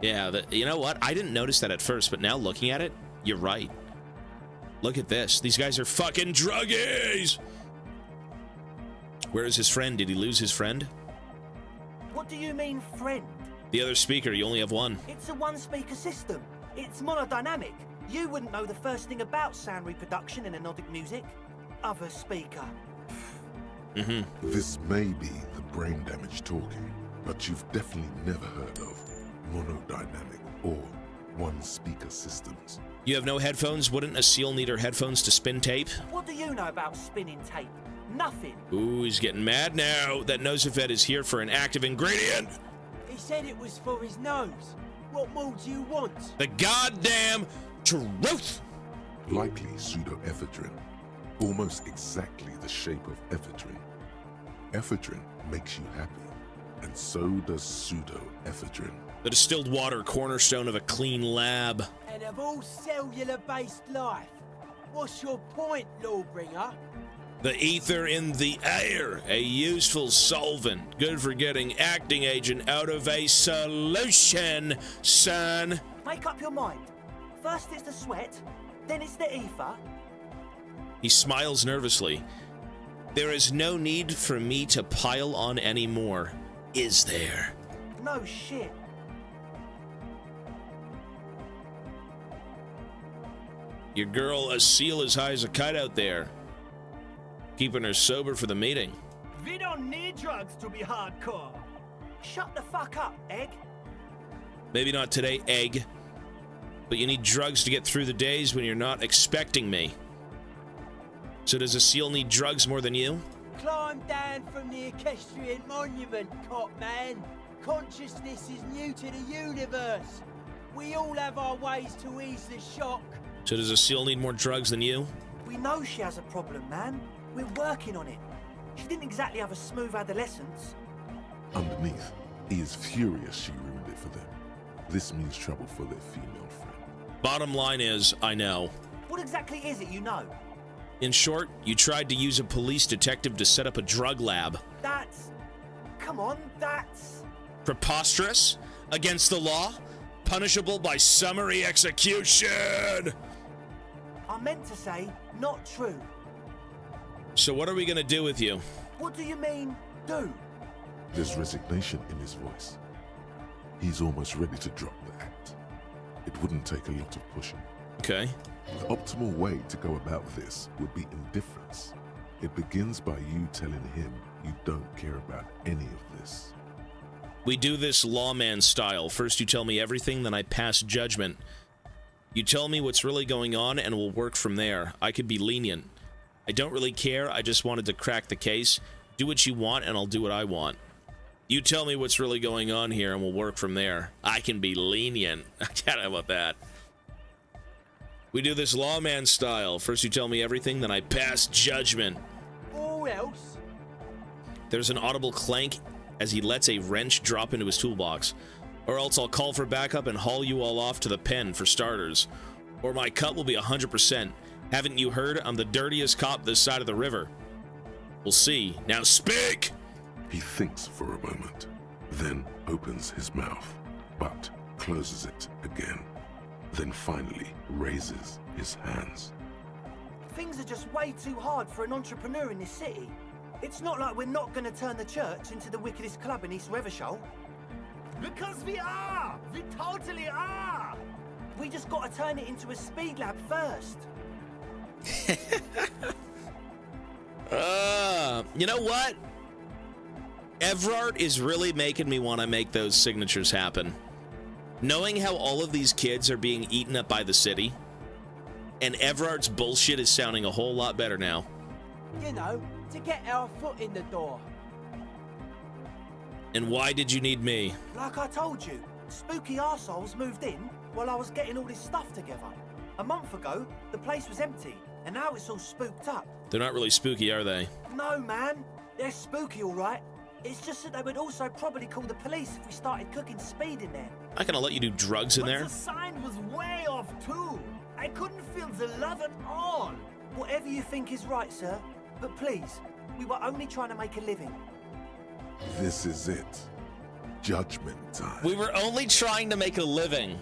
Yeah, you know what? I didn't notice that at first, but now looking at it, you're right. Look at this. These guys are fucking druggies! Where is his friend? Did he lose his friend? What do you mean, friend? The other speaker, you only have one. It's a one-speaker system. It's monodynamic. You wouldn't know the first thing about sound reproduction in anodic music. Other speaker. This may be the brain damage talking, but you've definitely never heard of monodynamic or one-speaker systems. You have no headphones? Wouldn't a seal need her headphones to spin tape? What do you know about spinning tape? Nothing. Ooh, he's getting mad now. That Nosifed is here for an active ingredient. He said it was for his nose. What more do you want? The goddamn truth! likely pseudoephedrine, almost exactly the shape of ephedrine. Ephedrine makes you happy, and so does pseudoephedrine. The distilled water cornerstone of a clean lab. And of all cellular-based life, what's your point, Lawbringer? The ether in the air, a useful solvent, good for getting acting agent out of a solution, son. Make up your mind. First it's the sweat, then it's the ether. He smiles nervously. There is no need for me to pile on anymore, is there? No shit. Your girl a seal as high as a kite out there. Keeping her sober for the meeting. We don't need drugs to be hardcore. Shut the fuck up, Egg. Maybe not today, Egg. But you need drugs to get through the days when you're not expecting me. So does a seal need drugs more than you? Climb down from the equestrian monument, cop man. Consciousness is new to the universe. We all have our ways to ease the shock. So does a seal need more drugs than you? We know she has a problem, man. We're working on it. She didn't exactly have a smooth adolescence. Underneath, he is furious she ruined it for them. This means trouble for their female friend. Bottom line is, I know. What exactly is it you know? In short, you tried to use a police detective to set up a drug lab. That's... Come on, that's... Preposterous? Against the law? Punishable by summary execution! I meant to say, not true. So what are we gonna do with you? What do you mean, do? There's resignation in his voice. He's almost ready to drop the act. It wouldn't take a lot of pushing. Okay. The optimal way to go about this would be indifference. It begins by you telling him you don't care about any of this. We do this lawman style. First you tell me everything, then I pass judgment. You tell me what's really going on and we'll work from there. I could be lenient. I don't really care, I just wanted to crack the case. Do what you want and I'll do what I want. You tell me what's really going on here and we'll work from there. I can be lenient. I can't know about that. We do this lawman style. First you tell me everything, then I pass judgment. Or else? There's an audible clank as he lets a wrench drop into his toolbox. Or else I'll call for backup and haul you all off to the pen for starters. Or my cut will be 100%. Haven't you heard? I'm the dirtiest cop this side of the river. We'll see. Now speak! He thinks for a moment, then opens his mouth, but closes it again. Then finally raises his hands. Things are just way too hard for an entrepreneur in this city. It's not like we're not going to turn the church into the wickedest club in East Revershoal. Because we are! We totally are! We just got to turn it into a speed lab first. You know what? Everard is really making me want to make those signatures happen. Knowing how all of these kids are being eaten up by the city, and Everard's bullshit is sounding a whole lot better now. You know, to get our foot in the door. And why did you need me? Like I told you, spooky arseholes moved in while I was getting all this stuff together. A month ago, the place was empty, and now it's all spooked up. They're not really spooky, are they? No, man. They're spooky, all right. It's just that they would also probably call the police if we started cooking speed in there. I gonna let you do drugs in there? But the sign was way off, too. I couldn't feel the love at all. Whatever you think is right, sir. But please, we were only trying to make a living. This is it. Judgment time. We were only trying to make a living.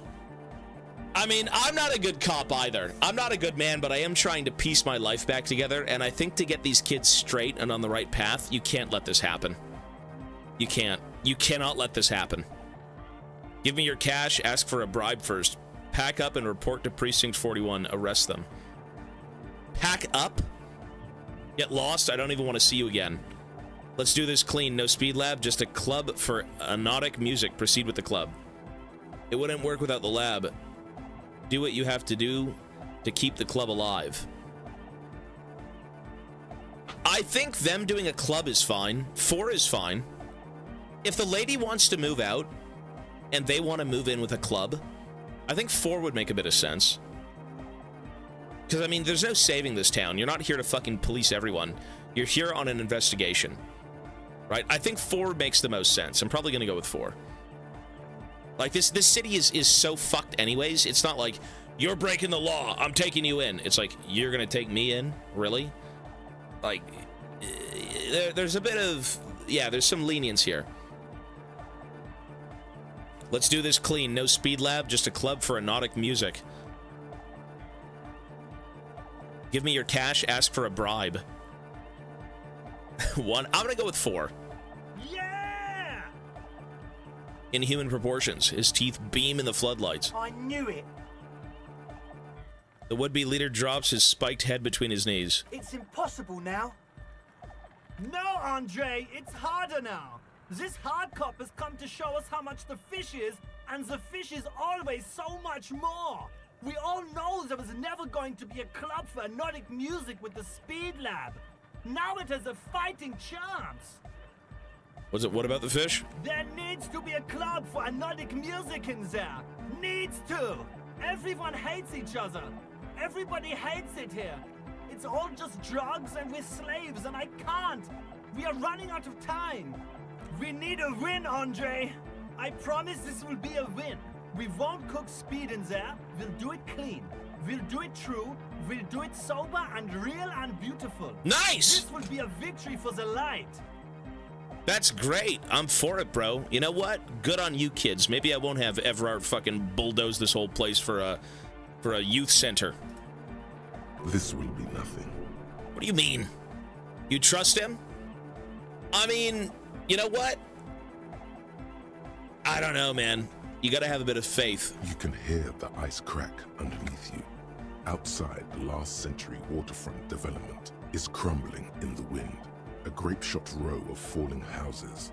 I mean, I'm not a good cop either. I'm not a good man, but I am trying to piece my life back together, and I think to get these kids straight and on the right path, you can't let this happen. You can't. You cannot let this happen. Give me your cash, ask for a bribe first. Pack up and report to Precinct 41. Arrest them. Pack up? Get lost? I don't even want to see you again. Let's do this clean. No speed lab, just a club for anotic music. Proceed with the club. It wouldn't work without the lab. Do what you have to do to keep the club alive. I think them doing a club is fine. 4 is fine. If the lady wants to move out and they want to move in with a club, I think 4 would make a bit of sense. Because, I mean, there's no saving this town. You're not here to fucking police everyone. You're here on an investigation. Right? I think 4 makes the most sense. I'm probably going to go with 4. Like, this city is so fucked anyways. It's not like, you're breaking the law, I'm taking you in. It's like, you're going to take me in? Really? Like, there's a bit of... Yeah, there's some lenience here. Let's do this clean. No speed lab, just a club for erotic music. Give me your cash, ask for a bribe. 1. I'm gonna go with 4. Yeah! In human proportions, his teeth beam in the floodlights. I knew it. The would-be leader drops his spiked head between his knees. It's impossible now. No, Andre, it's harder now. This hard cop has come to show us how much the fish is, and the fish is always so much more. We all know there was never going to be a club for erotic music with the Speed Lab. Now it has a fighting chance. What about the fish? There needs to be a club for erotic music in there. Needs to. Everyone hates each other. Everybody hates it here. It's all just drugs and we're slaves and I can't. We are running out of time. We need a win, Andre. I promise this will be a win. We won't cook speed in there. We'll do it clean. We'll do it true. We'll do it sober and real and beautiful. Nice! This will be a victory for the light. That's great. I'm for it, bro. You know what? Good on you kids. Maybe I won't have Everard fucking bulldoze this whole place for a youth center. This will be nothing. What do you mean? You trust him? I mean, you know what? I don't know, man. You gotta have a bit of faith. You can hear the ice crack underneath you. Outside, the last century waterfront development is crumbling in the wind. A grape-shot row of falling houses.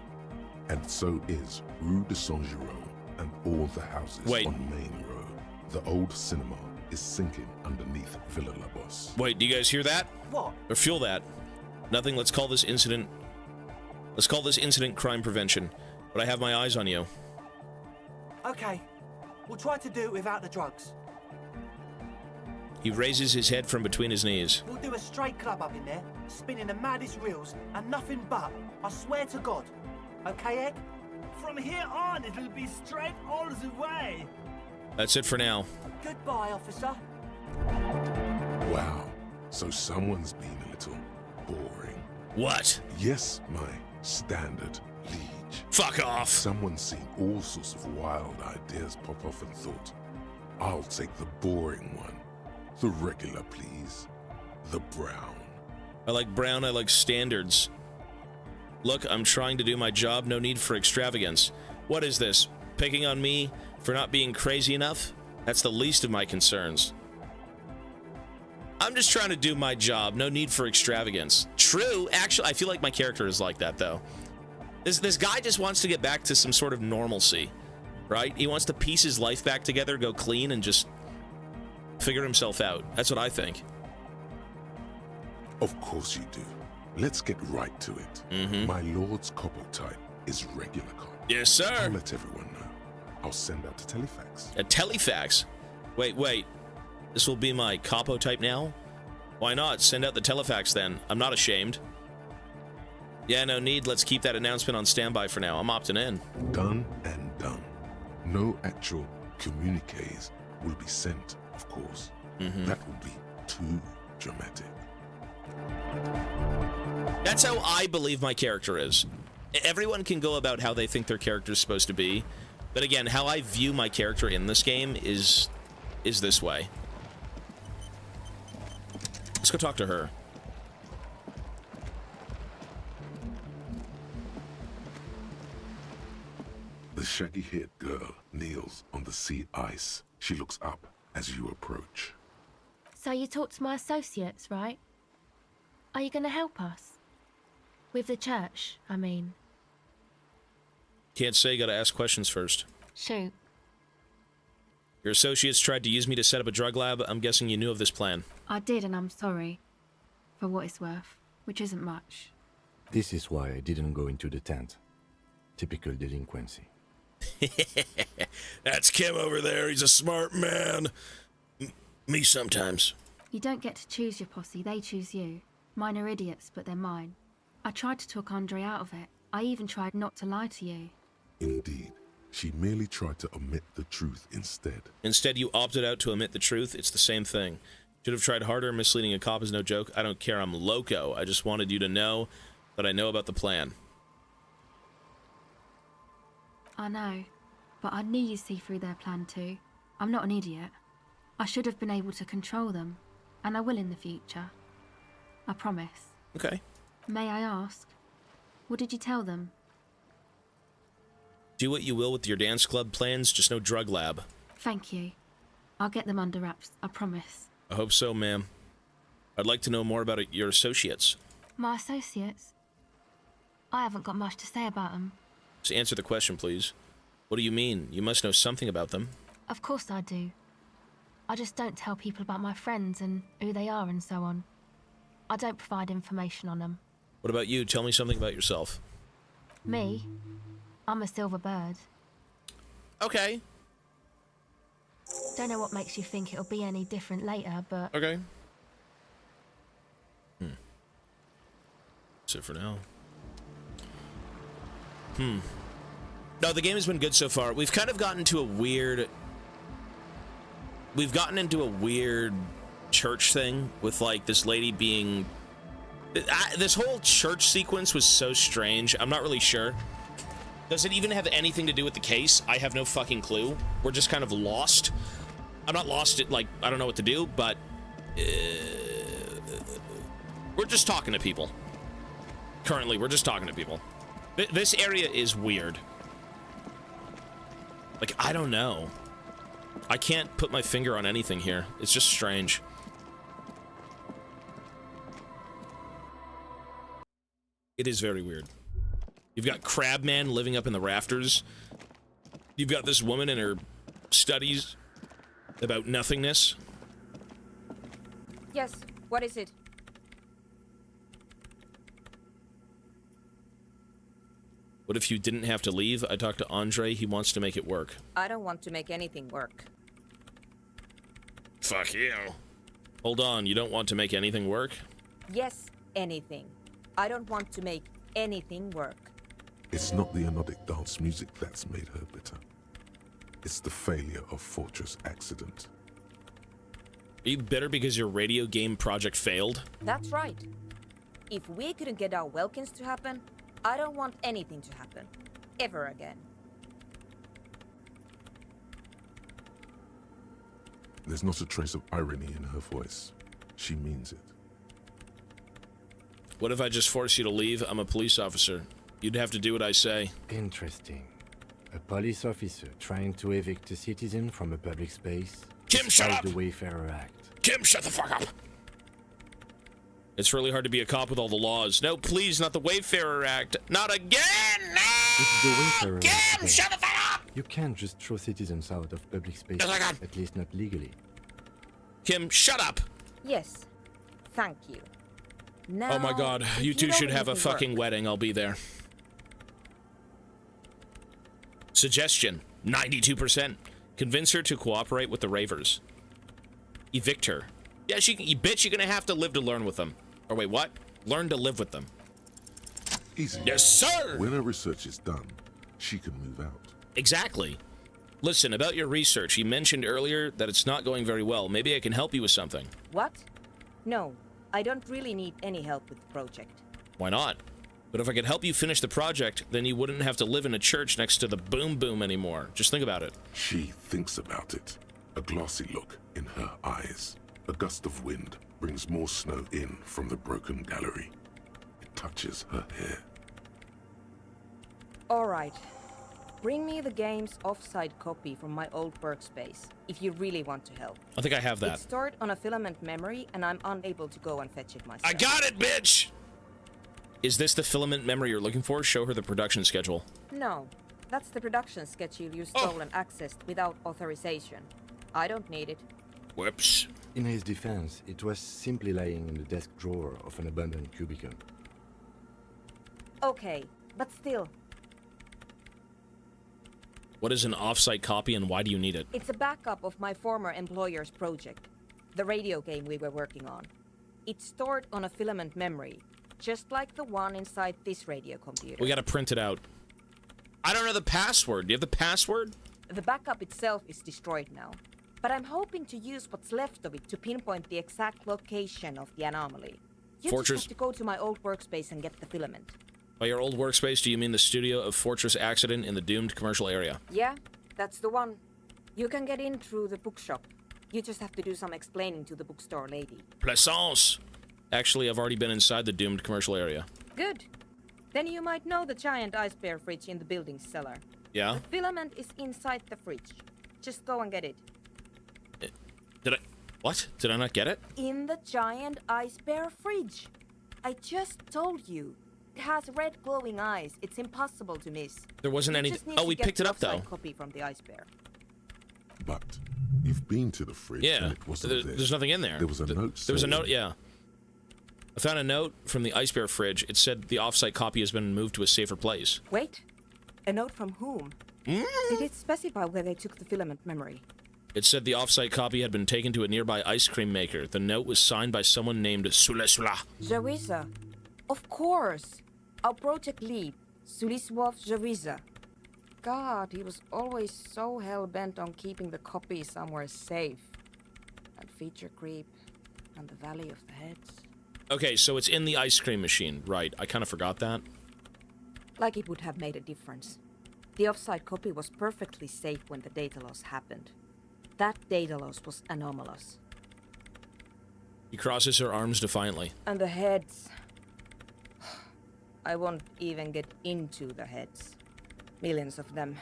And so is Rue de Saint-Giraud and all the houses on Main Road. The old cinema is sinking underneath Villa La Bosse. Wait, do you guys hear that? What? Or feel that? Nothing. Let's call this incident crime prevention. But I have my eyes on you. Okay. We'll try to do it without the drugs. He raises his head from between his knees. We'll do a straight club up in there, spinning the maddest reels, and nothing but. I swear to God. Okay, Egg? From here on, it'll be straight all the way. That's it for now. Goodbye, officer. Wow. So someone's been a little boring. What? Yes, my standard liege. Fuck off. Someone's seen all sorts of wild ideas pop off and thought, I'll take the boring one. The regular, please. The brown. I like brown, I like standards. Look, I'm trying to do my job, no need for extravagance. What is this? Picking on me for not being crazy enough? That's the least of my concerns. I'm just trying to do my job, no need for extravagance. True, actually, I feel like my character is like that, though. This guy just wants to get back to some sort of normalcy, right? He wants to piece his life back together, go clean, and just figure himself out. That's what I think. Of course you do. Let's get right to it. My lord's copper type is regular cop. Yes, sir. I'll let everyone know. I'll send out a telefax. A telefax? Wait. This will be my capo type now? Why not? Send out the telefax then. I'm not ashamed. Yeah, no need. Let's keep that announcement on standby for now. I'm opting in. Done and done. No actual communiques will be sent, of course. That would be too dramatic. That's how I believe my character is. Everyone can go about how they think their character is supposed to be. But again, how I view my character in this game is this way. Let's go talk to her. The shaggy-haired girl kneels on the sea ice. She looks up as you approach. So you talked to my associates, right? Are you going to help us? With the church, I mean. Can't say, gotta ask questions first. Shoot. Your associates tried to use me to set up a drug lab. I'm guessing you knew of this plan. I did, and I'm sorry. For what it's worth. Which isn't much. This is why I didn't go into the tent. Typical delinquency. That's Kim over there. He's a smart man. Me sometimes. You don't get to choose your posse, they choose you. Mine are idiots, but they're mine. I tried to talk Andre out of it. I even tried not to lie to you. Indeed. She merely tried to omit the truth instead. Instead, you opted out to omit the truth. It's the same thing. Should have tried harder. Misleading a cop is no joke. I don't care. I'm loco. I just wanted you to know that I know about the plan. I know, but I knew you'd see through their plan too. I'm not an idiot. I should have been able to control them, and I will in the future. I promise. Okay. May I ask, what did you tell them? Do what you will with your dance club plans, just no drug lab. Thank you. I'll get them under wraps, I promise. I hope so, ma'am. I'd like to know more about your associates. My associates? I haven't got much to say about them. Just answer the question, please. What do you mean? You must know something about them. Of course I do. I just don't tell people about my friends and who they are and so on. I don't provide information on them. What about you? Tell me something about yourself. Me? I'm a silver bird. Okay. Don't know what makes you think it'll be any different later, but... Okay. That's it for now. No, the game has been good so far. We've kind of gotten to a weird... We've gotten into a weird church thing with, like, this lady being... This whole church sequence was so strange. I'm not really sure. Does it even have anything to do with the case? I have no fucking clue. We're just kind of lost. I'm not lost at, like, I don't know what to do, but... we're just talking to people. Currently, we're just talking to people. This area is weird. Like, I don't know. I can't put my finger on anything here. It's just strange. It is very weird. You've got Crabman living up in the rafters. You've got this woman in her studies about nothingness. Yes, what is it? What if you didn't have to leave? I talked to Andre. He wants to make it work. I don't want to make anything work. Fuck you. Hold on, you don't want to make anything work? Yes, anything. I don't want to make anything work. It's not the anodic dance music that's made her bitter. It's the failure of Fortress Accident. Are you bitter because your radio game project failed? That's right. If we couldn't get our Welkins to happen, I don't want anything to happen. Ever again. There's not a trace of irony in her voice. She means it. What if I just force you to leave? I'm a police officer. You'd have to do what I say. Interesting. A police officer trying to evict a citizen from a public space? Kim, shut up! The Wayfarer Act. Kim, shut the fuck up! It's really hard to be a cop with all the laws. No, please, not the Wayfarer Act. Not again! No! It's the Wayfarer Act. Kim, shut the fuck up! You can't just throw citizens out of public space. Yes, I can. At least not legally. Kim, shut up! Yes. Thank you. Now, oh my god, you two should have a fucking wedding. I'll be there. Suggestion, 92%. Convince her to cooperate with the ravers. Evict her. Yeah, you bitch, you're gonna have to live to learn with them. Or wait, what? Learn to live with them. Easy. Yes, sir! When her research is done, she can move out. Exactly. Listen, about your research, you mentioned earlier that it's not going very well. Maybe I can help you with something. What? No, I don't really need any help with the project. Why not? But if I could help you finish the project, then you wouldn't have to live in a church next to the Boom Boom anymore. Just think about it. She thinks about it. A glassy look in her eyes. A gust of wind brings more snow in from the broken gallery. It touches her hair. All right. Bring me the game's off-site copy from my old workspace, if you really want to help. I think I have that. It's stored on a filament memory, and I'm unable to go and fetch it myself. I got it, bitch! Is this the filament memory you're looking for? Show her the production schedule. No, that's the production schedule you stole and accessed without authorization. I don't need it. Whoops. In his defense, it was simply lying in the desk drawer of an abandoned cubicle. Okay, but still. What is an off-site copy and why do you need it? It's a backup of my former employer's project. the radio game we were working on. It's stored on a filament memory, just like the one inside this radio computer. We gotta print it out. I don't know the password. Do you have the password? The backup itself is destroyed now, but I'm hoping to use what's left of it to pinpoint the exact location of the anomaly. You Fortress. just have to go to my old workspace and get the filament. By your old workspace, do you mean the studio of Fortress Accident in the doomed commercial area? Yeah, that's the one. You can get in through the bookshop. You just have to do some explaining to the bookstore lady. Plaisance! Actually, I've already been inside the doomed commercial area. Good. Then you might know the giant ice bear fridge in the building's cellar. Yeah? The filament is inside the fridge. Just go and get it. Did I... What? Did I not get it? In the giant ice bear fridge. I just told you. It has red glowing eyes. It's impossible to miss. There wasn't any... Oh, we picked it up, though. Copy from the ice bear. But you've been to the fridge Yeah. and it wasn't there. There's nothing in there. There was a note There was a saying- note, yeah. I found a note from the ice bear fridge. It said the offsite copy has been moved to a safer place. Wait. A note from whom? Did it specify where they took the filament memory? It said the offsite copy had been taken to a nearby ice cream maker. The note was signed by someone named Sula Sula. Jawiza. Of course. Our project lead, Suliswov Jawiza. God, he was always so hell-bent on keeping the copy somewhere safe. And feature creep, and the Valley of the Heads. Okay, so it's in the ice cream machine. Right, I kind of forgot that. Like it would have made a difference. The offsite copy was perfectly safe when the data loss happened. That data loss was anomalous. He crosses her arms defiantly. And the heads... I won't even get into the heads. Millions of them.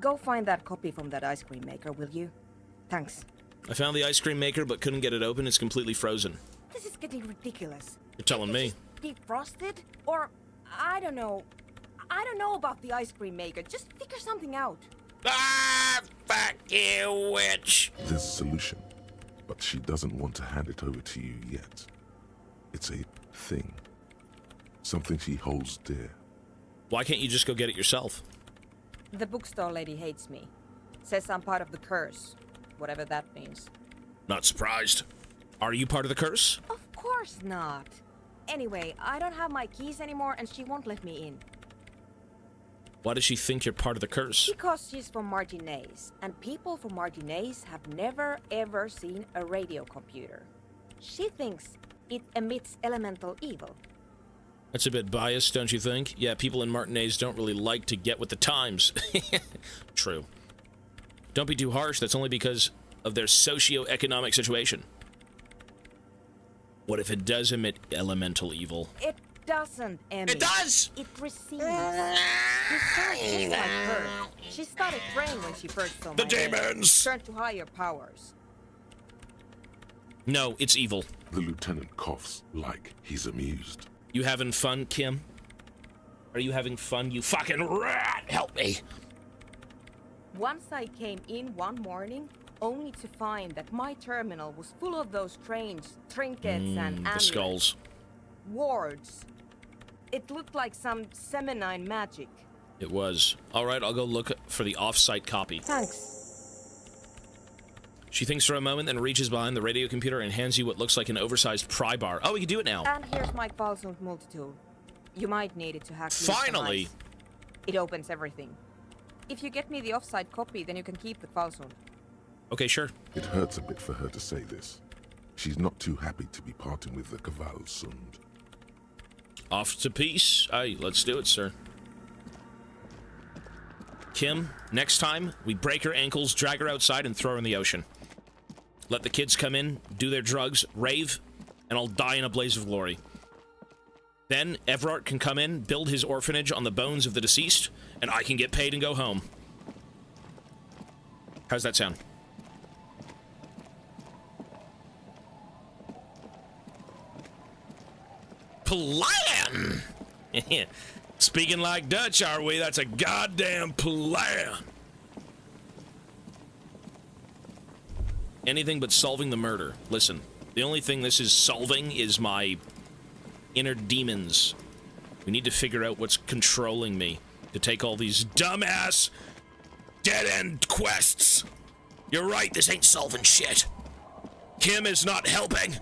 Go find that copy from that ice cream maker, will you? Thanks. I found the ice cream maker but couldn't get it open. It's completely frozen. This is getting ridiculous. You're telling me. Defrosted? Or, I don't know. I don't know about the ice cream maker. Just figure something out. Ah, fuck you, witch! There's a solution, but she doesn't want to hand it over to you yet. It's a thing. Something she holds dear. Why can't you just go get it yourself? The bookstore lady hates me. Says I'm part of the curse. Whatever that means. Not surprised. Are you part of the curse? Of course not. Anyway, I don't have my keys anymore and she won't let me in. Why does she think you're part of the curse? Because she's from Martinez, and people from Martinez have never ever seen a radio computer. She thinks it emits elemental evil. That's a bit biased, don't you think? Yeah, people in Martinez don't really like to get with the times. True. Don't be too harsh, that's only because of their socio-economic situation. What if it does emit elemental evil? It doesn't emit. It does! It receives. You saw it just like her. She started praying when she first saw The my head. demons! Turned to higher powers. No, it's evil. The lieutenant coughs like he's amused. You having fun, Kim? Are you having fun, you fucking rat? Help me! Once I came in one morning, only to find that my terminal was full of those strange trinkets and the amulets. skulls. Wards. It looked like some Semenine magic. It was. Alright, I'll go look for the off-site copy. Thanks. She thinks for a moment, then reaches behind the radio computer and hands you what looks like an oversized pry bar. Oh, we can do it now. And here's my Falsund multitool. You might need it to hack these Finally! devices. It opens everything. If you get me the offsite copy, then you can keep the Falsund. Okay, sure. It hurts a bit for her to say this. She's not too happy to be parting with the Kavalsund. Off to peace. Aye, let's do it, sir. Kim, next time, we break her ankles, drag her outside, and throw her in the ocean. Let the kids come in, do their drugs, rave, and I'll die in a blaze of glory. Then, Everard can come in, build his orphanage on the bones of the deceased, and I can get paid and go home. How's that sound? Plan! Speaking like Dutch, are we? That's a goddamn plan! Anything but solving the murder. Listen, the only thing this is solving is my inner demons. We need to figure out what's controlling me to take all these dumbass dead-end quests. You're right, this ain't solving shit. Kim is not helping.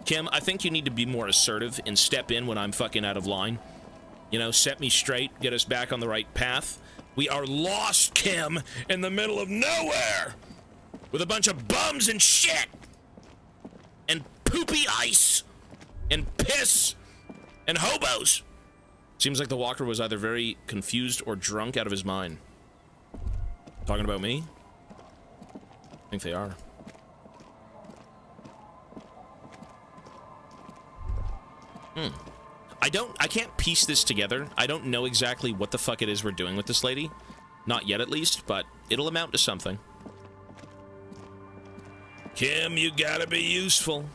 Kim, I think you need to be more assertive and step in when I'm fucking out of line. You know, set me straight, get us back on the right path. We are lost, Kim, in the middle of nowhere with a bunch of bums and shit and poopy ice and piss and hobos. Seems like the walker was either very confused or drunk out of his mind. Talking about me? I think they are. I can't piece this together. I don't know exactly what the fuck it is we're doing with this lady. Not yet, at least, but it'll amount to something. Kim, you gotta be useful.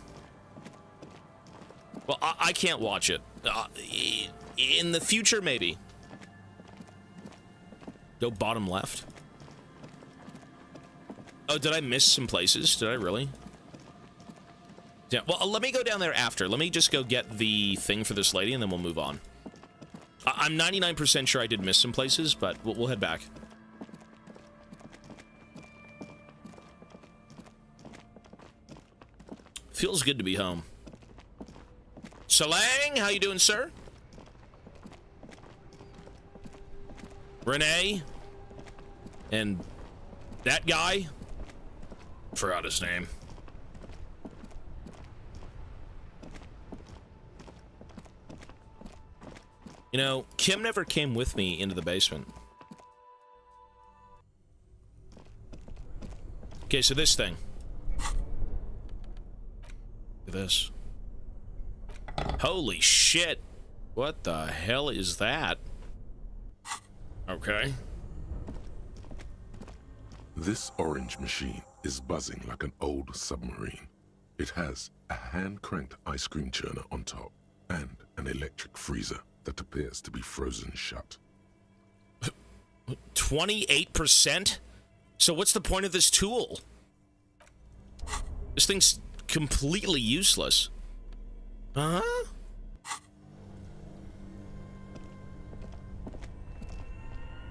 Well, I can't watch it. In the future, maybe. Go bottom left. Oh, did I miss some places? Did I really? Yeah, well, let me go down there after. Let me just go get the thing for this lady, and then we'll move on. I'm 99% sure I did miss some places, but we'll head back. Feels good to be home. Salang, how you doing, sir? Renee? And that guy? Forgot his name. You know, Kim never came with me into the basement. Okay, so this thing. Look at this. Holy shit. What the hell is that? Okay. This orange machine is buzzing like an old submarine. It has a hand-cranked ice cream churner on top and an electric freezer that appears to be frozen shut. 28%? So what's the point of this tool? This thing's completely useless. Huh?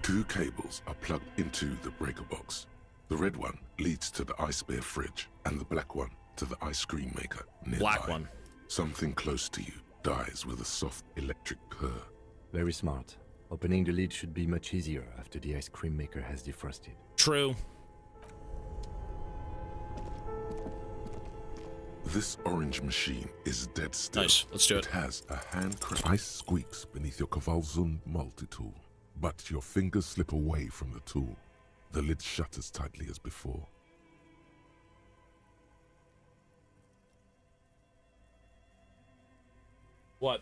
Two cables are plugged into the breaker box. The red one leads to the ice bear fridge, and the black one to the ice cream maker nearby. Black one. Something close to you dies with a soft electric purr. Very smart. Opening the lid should be much easier after the ice cream maker has defrosted. True. This orange machine is dead still. Nice, let's do it. It has a hand-cranked ice squeaks beneath your Kvalsund multi-tool, but your fingers slip away from the tool. The lid shutters tightly as before. What?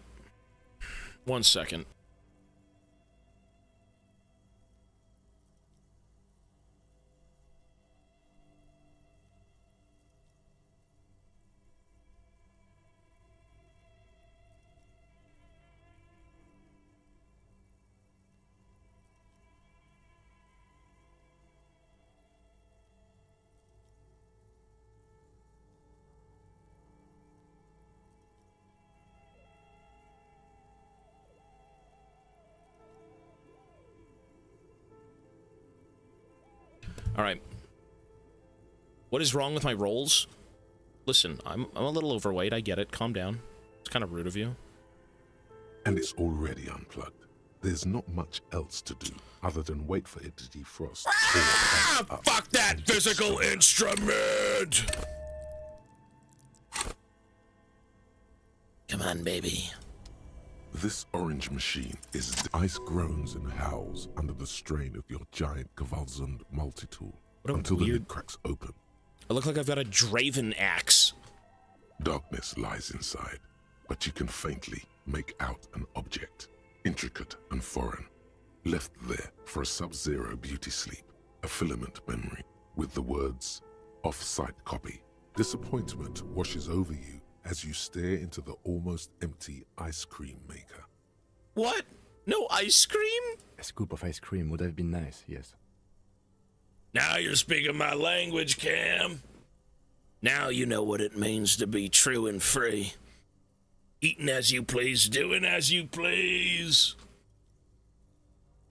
1 second. All right. What is wrong with my rolls? Listen, I'm a little overweight. I get it. Calm down. It's kind of rude of you. And it's already unplugged. There's not much else to do other than wait for it to defrost. Fuck that physical instrument! Come on, baby. This orange machine is ice groans and howls under the strain of your giant Kvalsund multi-tool until the lid cracks open. I look like I've got a Draven axe. Darkness lies inside, but you can faintly make out an object, intricate and foreign, left there for a sub-zero beauty sleep, a filament memory with the words, off-site copy. Disappointment washes over you as you stare into the almost empty ice cream maker. What? No ice cream? A scoop of ice cream would have been nice, yes. Now you're speaking my language, Cam. Now you know what it means to be true and free. Eating as you please, doing as you please.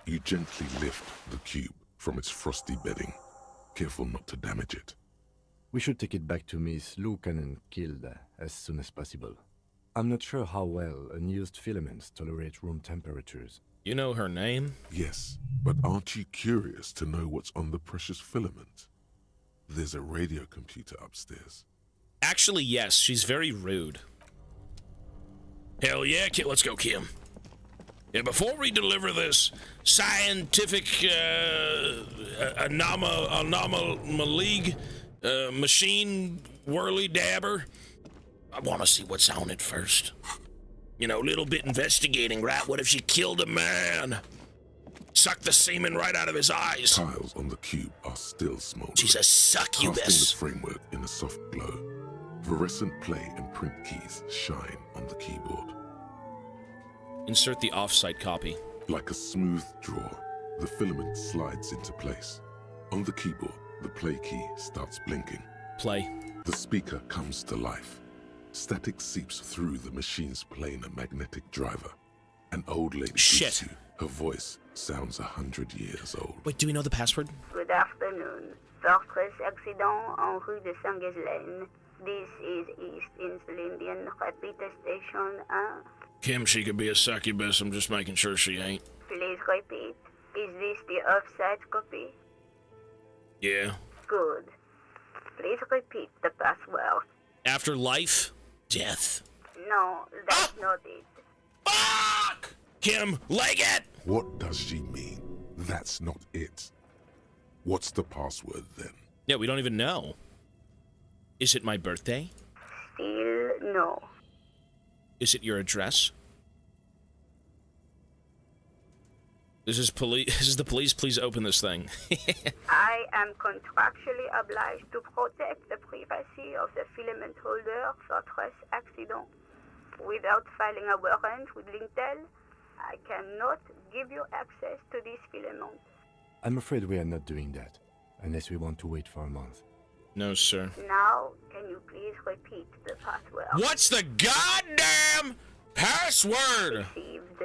You gently lift the cube from its frosty bedding. Careful not to damage it. We should take it back to Miss Lukanen killed as soon as possible. I'm not sure how well unused filaments tolerate room temperatures. You know her name? Yes, but aren't you curious to know what's on the precious filament? There's a radio computer upstairs. Actually, yes, she's very rude. Hell yeah, let's go, Kim. Yeah, before we deliver this scientific anomaly machine whirly dabber, I want to see what's on it first. You know, a little bit investigating, right? What if she killed a man? Sucked the semen right out of his eyes. Tiles on the cube are still smoldering. She's a succubus. Casting the framework in a soft glow. Fluorescent play and print keys shine on the keyboard. Insert the off-site copy. Like a smooth draw, the filament slides into place. On the keyboard, the play key starts blinking. Play. The speaker comes to life. Static seeps through the machine's planar magnetic driver. An old lady greets you. Her voice sounds 100 years old. Wait, do we know the password? Good afternoon. Fortress accident en rue de Saint-Ghislaine. This is East Insulindian Repeater Station 1. Kim, she could be a succubus. I'm just making sure she ain't. Please repeat. Is this the offsite copy? Yeah. Good. Please repeat the password. After life, death. No, that's not it. Fuck! Kim, leg it! What does she mean? That's not it. What's the password then? Yeah, we don't even know. Is it my birthday? Still no. Is it your address? This is the police. Please open this thing. I am contractually obliged to protect the privacy of the filament holder for Fortress accident. Without filing a warrant with Lintel, I cannot give you access to this filament. I'm afraid we are not doing that, unless we want to wait for a month. No, sir. Now, can you please repeat the password? What's the goddamn password? Received.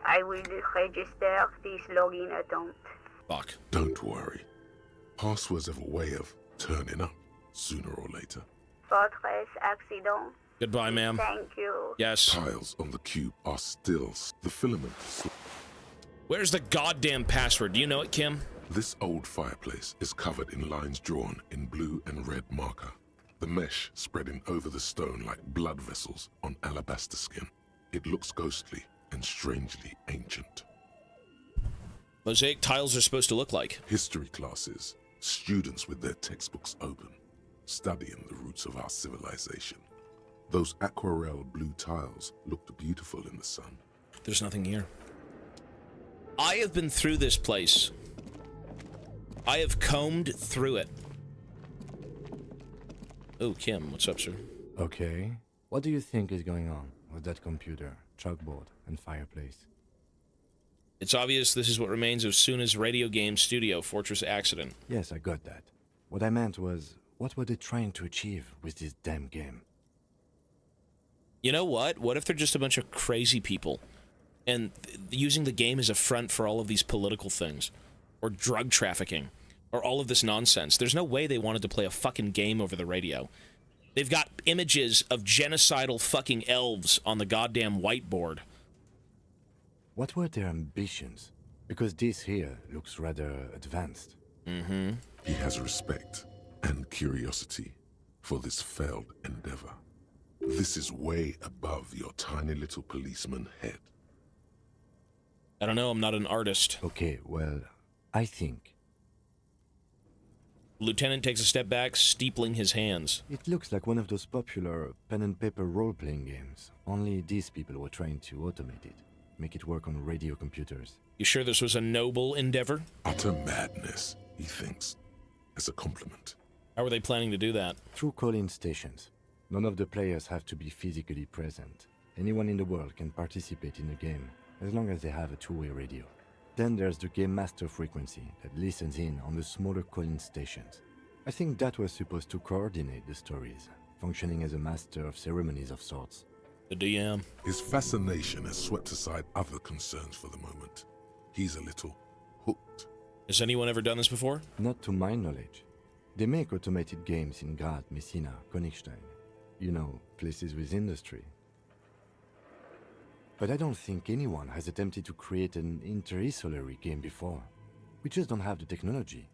I will register this login attempt. Fuck. Don't worry. Passwords have a way of turning up sooner or later. Fortress accident. Goodbye, ma'am. Thank you. Yes. Tiles on the cube are still the filament. Where's the goddamn password? Do you know it, Kim? This old fireplace is covered in lines drawn in blue and red marker. The mesh spreading over the stone like blood vessels on alabaster skin. It looks ghostly and strangely ancient. Mosaic tiles are supposed to look like. History classes, students with their textbooks open, studying the roots of our civilization. Those aquarelle blue tiles looked beautiful in the sun. There's nothing here. I have been through this place. I have combed through it. Oh, Kim, what's up, sir? Okay. What do you think is going on with that computer, chalkboard, and fireplace? It's obvious this is what remains of Suna's radio game studio, Fortress Accident. Yes, I got that. What I meant was, what were they trying to achieve with this damn game? You know what? What if they're just a bunch of crazy people and using the game as a front for all of these political things? Or drug trafficking? Or all of this nonsense? There's no way they wanted to play a fucking game over the radio. They've got images of genocidal fucking elves on the goddamn whiteboard. What were their ambitions? Because this here looks rather advanced. Mm-hmm. He has respect and curiosity for this failed endeavor. This is way above your tiny little policeman head. I don't know, I'm not an artist. Okay, well, I think. Lieutenant takes a step back, steepling his hands. It looks like one of those popular pen and paper role-playing games. Only these people were trying to automate it. Make it work on radio computers. You sure this was a noble endeavor? Utter madness, he thinks, as a compliment. How are they planning to do that? Through call-in stations. None of the players have to be physically present. Anyone in the world can participate in the game, as long as they have a two-way radio. Then there's the Game Master frequency that listens in on the smaller call-in stations. I think that was supposed to coordinate the stories, functioning as a master of ceremonies of sorts. The DM. His fascination has swept aside other concerns for the moment. He's a little hooked. Has anyone ever done this before? Not to my knowledge. They make automated games in Graz, Messina, Königstein. You know, places with industry. But I don't think anyone has attempted to create an inter-isolary game before. We just don't have the technology.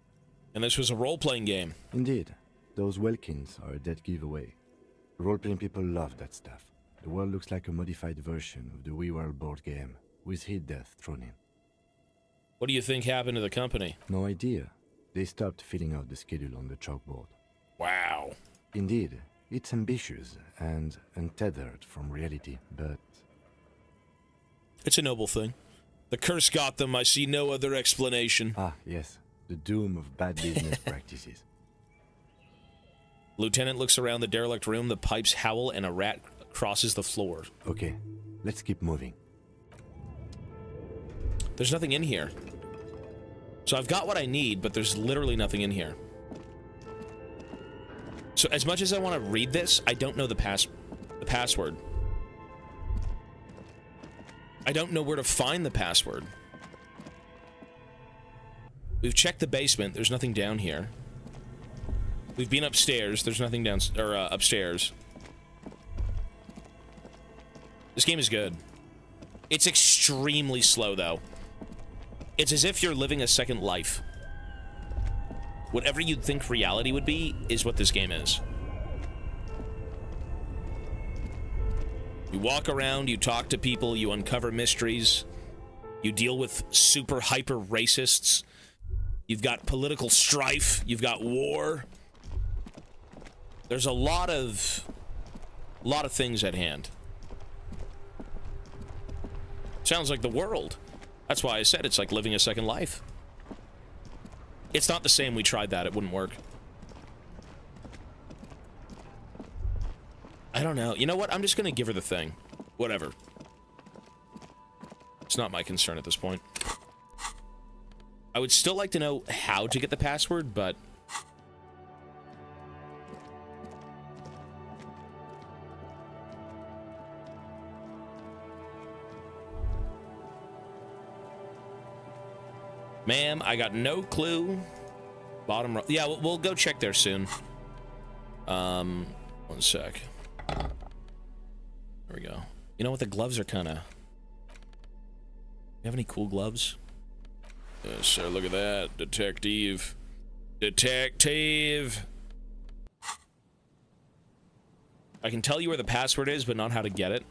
And this was a role-playing game. Indeed. Those Welkins are a dead giveaway. Role-playing people love that stuff. The world looks like a modified version of the WeWorld board game, with hit death thrown in. What do you think happened to the company? No idea. They stopped filling out the schedule on the chalkboard. Wow. Indeed, it's ambitious and untethered from reality, but... It's a noble thing. The curse got them. I see no other explanation. Ah, yes. The doom of bad business practices. Lieutenant looks around the derelict room, the pipes howl, and a rat crosses the floor. Okay, let's keep moving. There's nothing in here. So I've got what I need, but there's literally nothing in here. So as much as I want to read this, I don't know the password. I don't know where to find the password. We've checked the basement. There's nothing down here. We've been upstairs. There's nothing down upstairs. This game is good. It's extremely slow, though. It's as if you're living a second life. Whatever you'd think reality would be is what this game is. You walk around, you talk to people, you uncover mysteries, you deal with super hyper racists, you've got political strife, you've got war. There's a lot of things at hand. Sounds like the world. That's why I said it's like living a second life. It's not the same. We tried that. It wouldn't work. I don't know. You know what? I'm just going to give her the thing. Whatever. It's not my concern at this point. I would still like to know how to get the password, but... Ma'am, I got no clue. Bottom row. Yeah, we'll go check there soon. One sec. There we go. You know what? The gloves are kind of... You have any cool gloves? Yes, sir. Look at that. Detective. Detective! I can tell you where the password is, but not how to get it.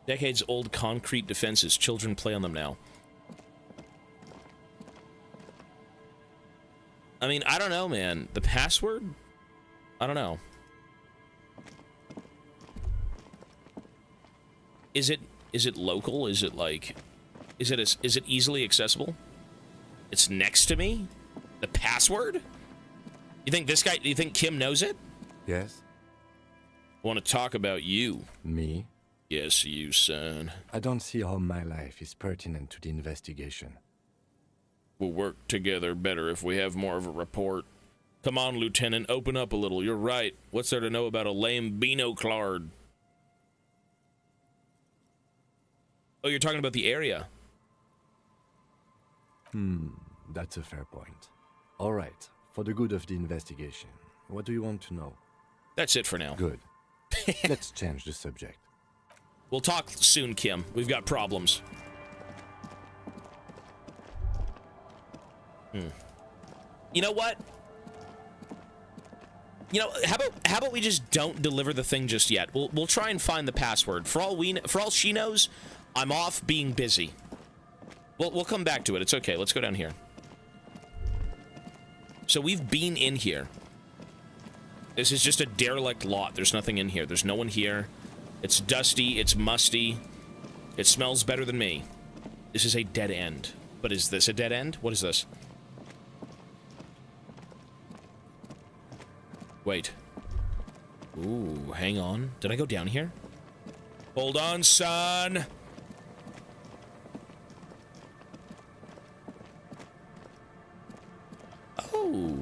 Decades-old concrete defenses. Children play on them now. I mean, I don't know, man. The password? I don't know. Is it local? Is it like... Is it easily accessible? It's next to me? The password? You think this guy... You think Kim knows it? Yes. I want to talk about you. Me? Yes, you, son. I don't see how my life is pertinent to the investigation. We'll work together better if we have more of a report. Come on, Lieutenant, open up a little. You're right. What's there to know about a lame Beano Claude? Oh, you're talking about the area. That's a fair point. All right, for the good of the investigation, what do you want to know? That's it for now. Good. Let's change the subject. We'll talk soon, Kim. We've got problems. You know what? You know, how about we just don't deliver the thing just yet? We'll try and find the password. For all she knows, I'm off being busy. We'll come back to it. It's okay. Let's go down here. So we've been in here. This is just a derelict lot. There's nothing in here. There's no one here. It's dusty. It's musty. It smells better than me. This is a dead end. But is this a dead end? What is this? Wait. Ooh, hang on. Did I go down here? Hold on, son. Oh.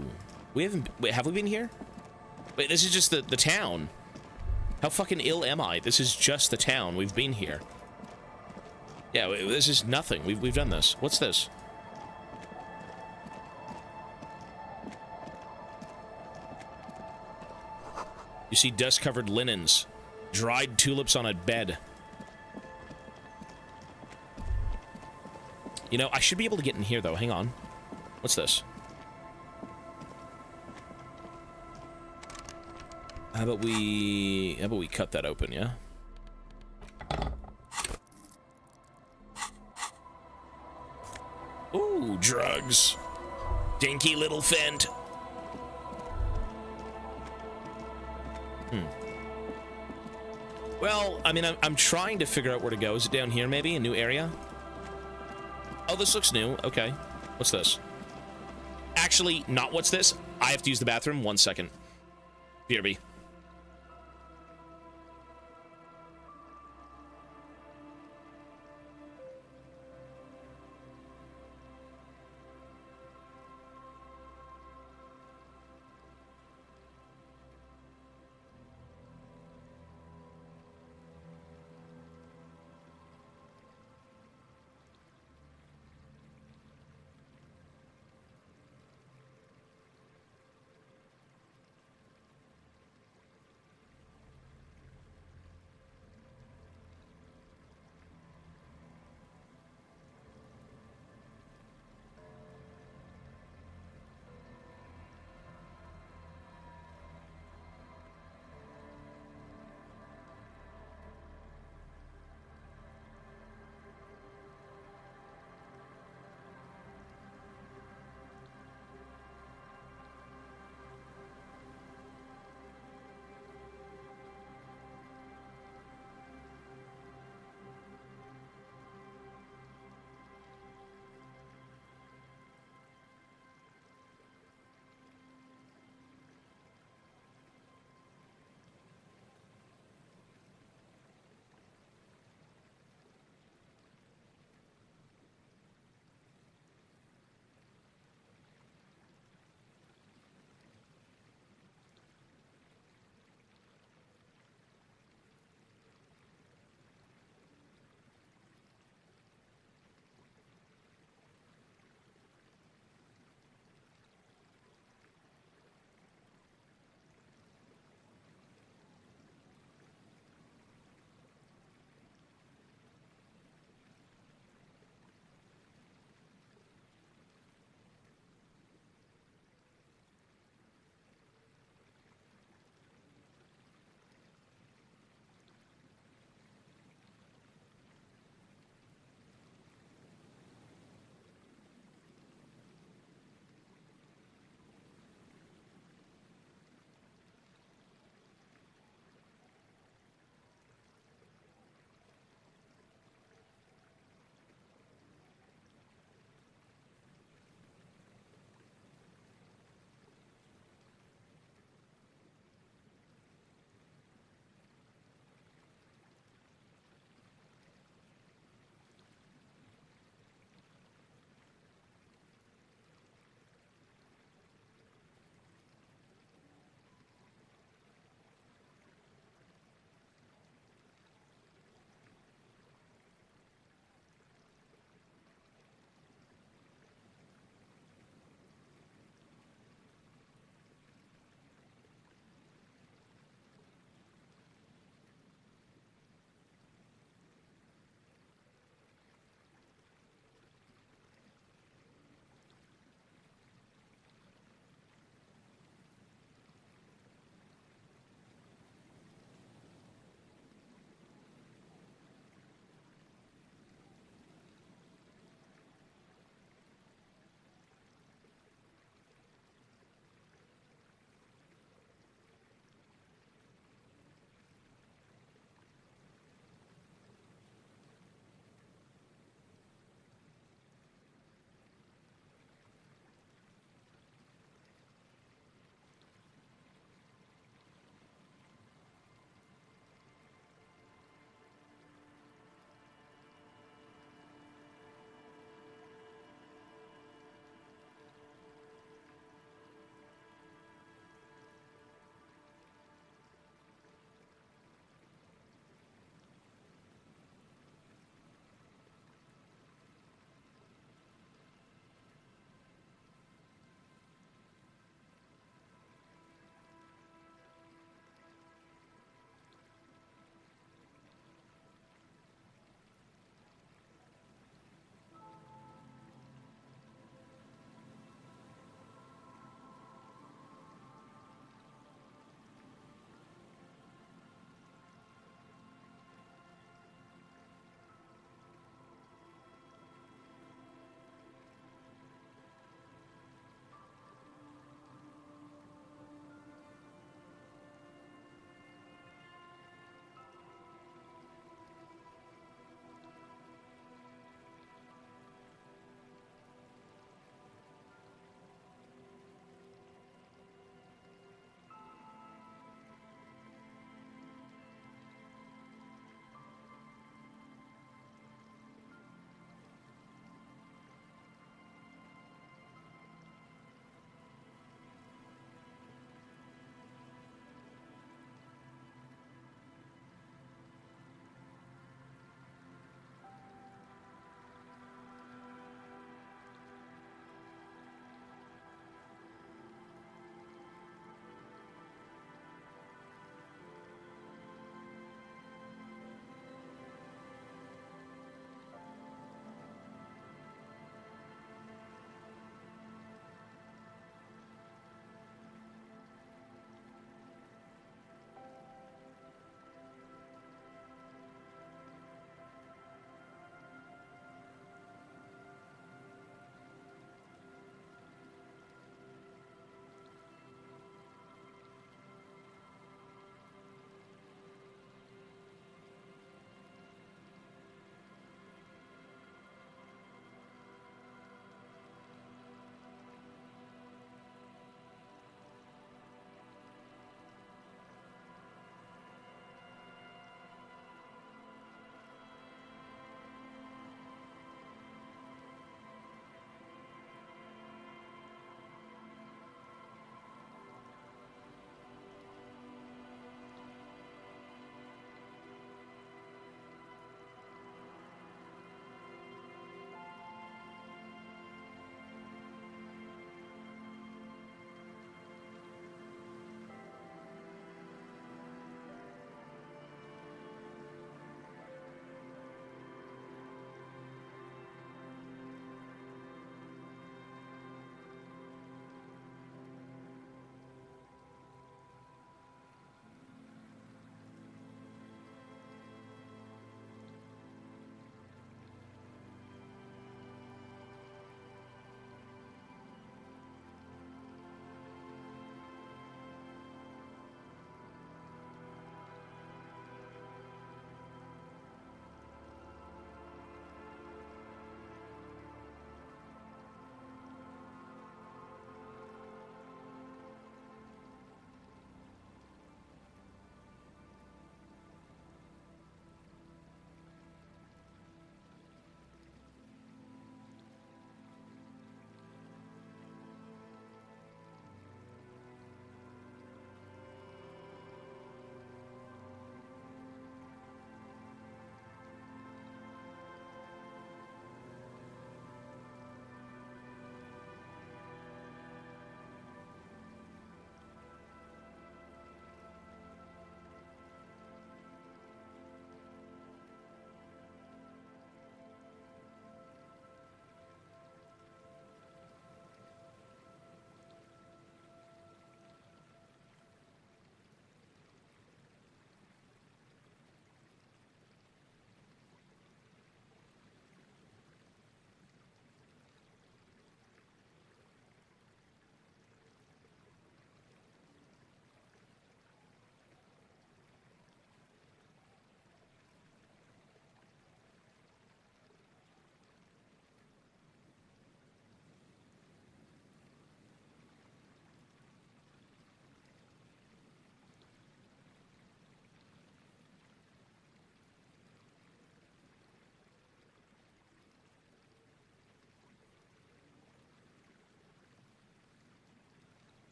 Wait, have we been here? Wait, this is just the town. How fucking ill am I? This is just the town. We've been here. Yeah, this is nothing. We've done this. What's this? You see dust-covered linens, dried tulips on a bed. You know, I should be able to get in here, though. Hang on. What's this? How about we cut that open, yeah? Ooh, drugs. Dinky little Fent. Well, I mean, I'm trying to figure out where to go. Is it down here, maybe? A new area? Oh, this looks new. Okay. What's this? Actually, not what's this. I have to use the bathroom. 1 second. BRB.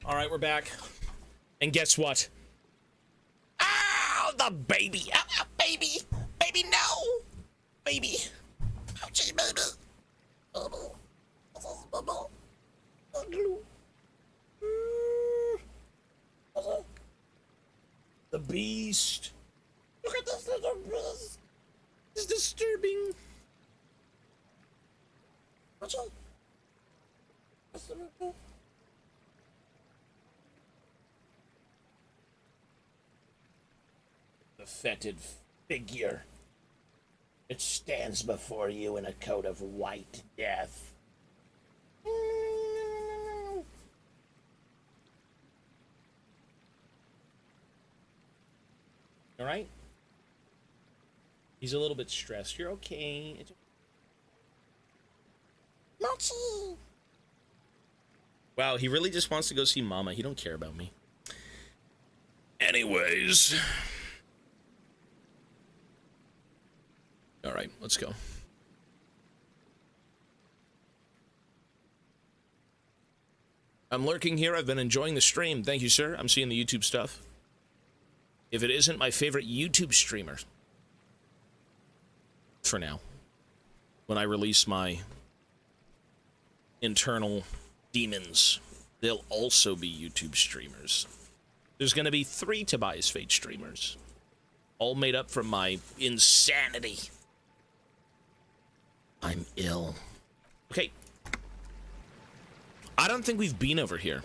All right, we're back. And guess what? Ow, the baby. Ow, ow, baby. Baby, no. Baby. Ouchie, baby. The beast. Look at this little beast. It's disturbing. Watch it. That's the little The fetid figure. It stands before you in a coat of white death. All right? He's a little bit stressed. You're okay. It's... Mochi. Wow, he really just wants to go see Mama. He don't care about me. Anyways. All right, let's go. I'm lurking here. I've been enjoying the stream. Thank you, sir. I'm seeing the YouTube stuff. If it isn't my favorite YouTube streamer, for now, when I release my internal demons, they'll also be YouTube streamers. There's going to be 3 Tobias Fate streamers, all made up from my insanity. I'm ill. Okay. I don't think we've been over here.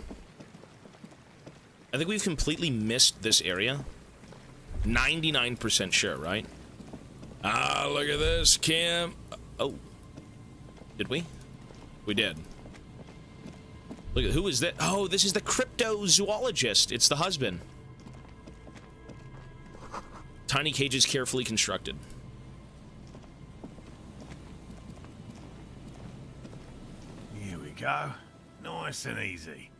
I think we've completely missed this area. 99% sure, right? Ah, look at this, Kim. Oh. Did we? We did. Look at, who is that? Oh, this is the cryptozoologist. It's the husband. Tiny cages carefully constructed. Here we go. Nice and easy.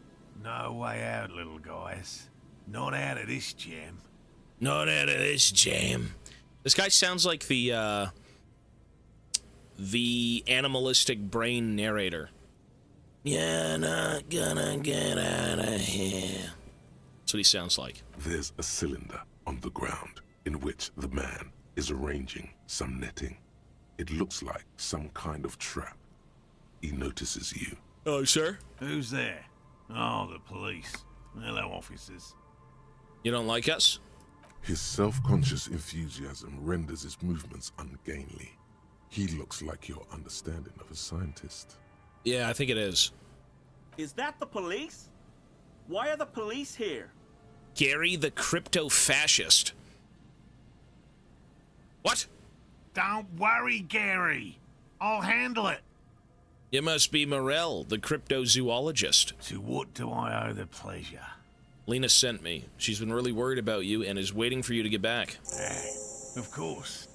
No way out, little guys. Not out of this jam. Not out of this jam. This guy sounds like the animalistic brain narrator. You're not gonna get out of here. That's what he sounds like. There's a cylinder on the ground in which the man is arranging some netting. It looks like some kind of trap. He notices you. Oh, sir? Who's there? Oh, the police. Hello, officers. You don't like us? His self-conscious enthusiasm renders his movements ungainly. He looks like your understanding of a scientist. Yeah, I think it is. Is that the police? Why are the police here? Gary the crypto-fascist. What? Don't worry, Gary. I'll handle it. You must be Morel, the cryptozoologist. To what do I owe the pleasure? Lena sent me. She's been really worried about you and is waiting for you to get back. Of course.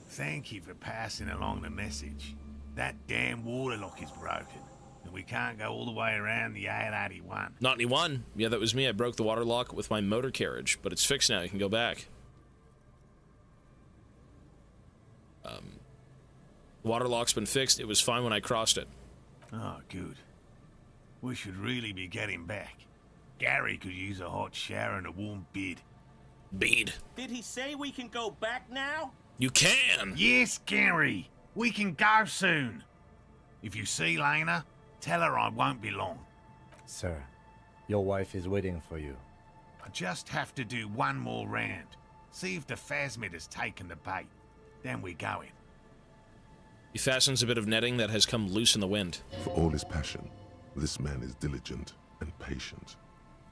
Thank you for passing along the message. That damn water lock is broken, and we can't go all the way around the 881. Not anyone. Yeah, that was me. I broke the water lock with my motor carriage, but it's fixed now. You can go back. The water lock's been fixed. It was fine when I crossed it. Oh, good. We should really be getting back. Gary could use a hot shower and a warm bed. Bed? Did he say we can go back now? You can! Yes, Gary. We can go soon. If you see Lena, tell her I won't be long. Sir, your wife is waiting for you. I just have to do one more round. See if the phasmid has taken the bait. Then we go in. He fastens a bit of netting that has come loose in the wind. For all his passion, this man is diligent and patient.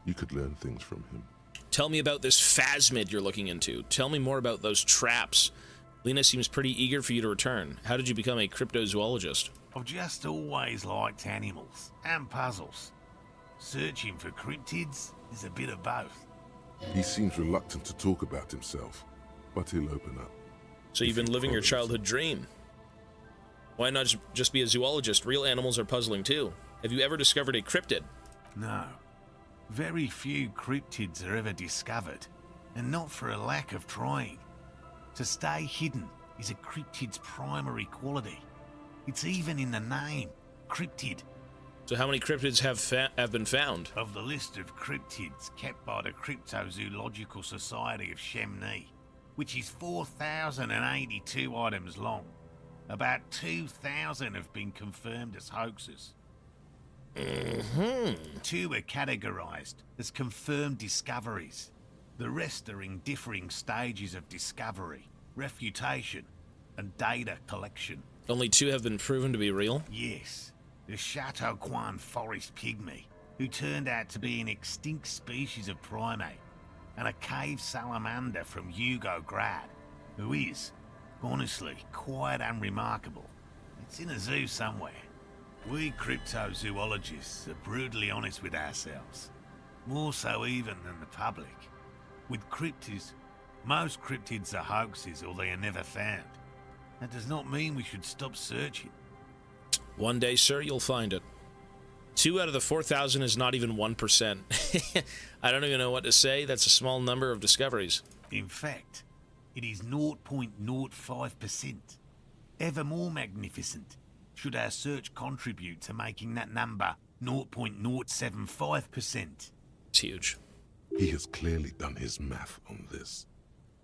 You could learn things from him. Tell me about this phasmid you're looking into. Tell me more about those traps. Lena seems pretty eager for you to return. How did you become a cryptozoologist? I've just always liked animals and puzzles. Searching for cryptids is a bit of both. He seems reluctant to talk about himself, but he'll open up. So you've been living your childhood dream. Why not just be a zoologist? Real animals are puzzling too. Have you ever discovered a cryptid? No. Very few cryptids are ever discovered, and not for a lack of trying. To stay hidden is a cryptid's primary quality. It's even in the name, cryptid. So how many cryptids have been found? Of the list of cryptids kept by the Cryptozoological Society of Chemnee, which is 4,082 items long, about 2,000 have been confirmed as hoaxes. 2 are categorized as confirmed discoveries. The rest are in differing stages of discovery, refutation, and data collection. Only 2 have been proven to be real? Yes. The Chateau Quan forest pygmy, who turned out to be an extinct species of primate, and a cave salamander from Grad, who is, honestly, quite unremarkable. It's in a zoo somewhere. We cryptozoologists are brutally honest with ourselves, more so even than the public. With cryptids, most cryptids are hoaxes or they are never found. That does not mean we should stop searching. One day, sir, you'll find it. 2 out of the 4,000 is not even 1%. I don't even know what to say. That's a small number of discoveries. In fact, it is 0.05%. Ever more magnificent, should our search contribute to making that number 0.075%. It's huge. He has clearly done his math on this.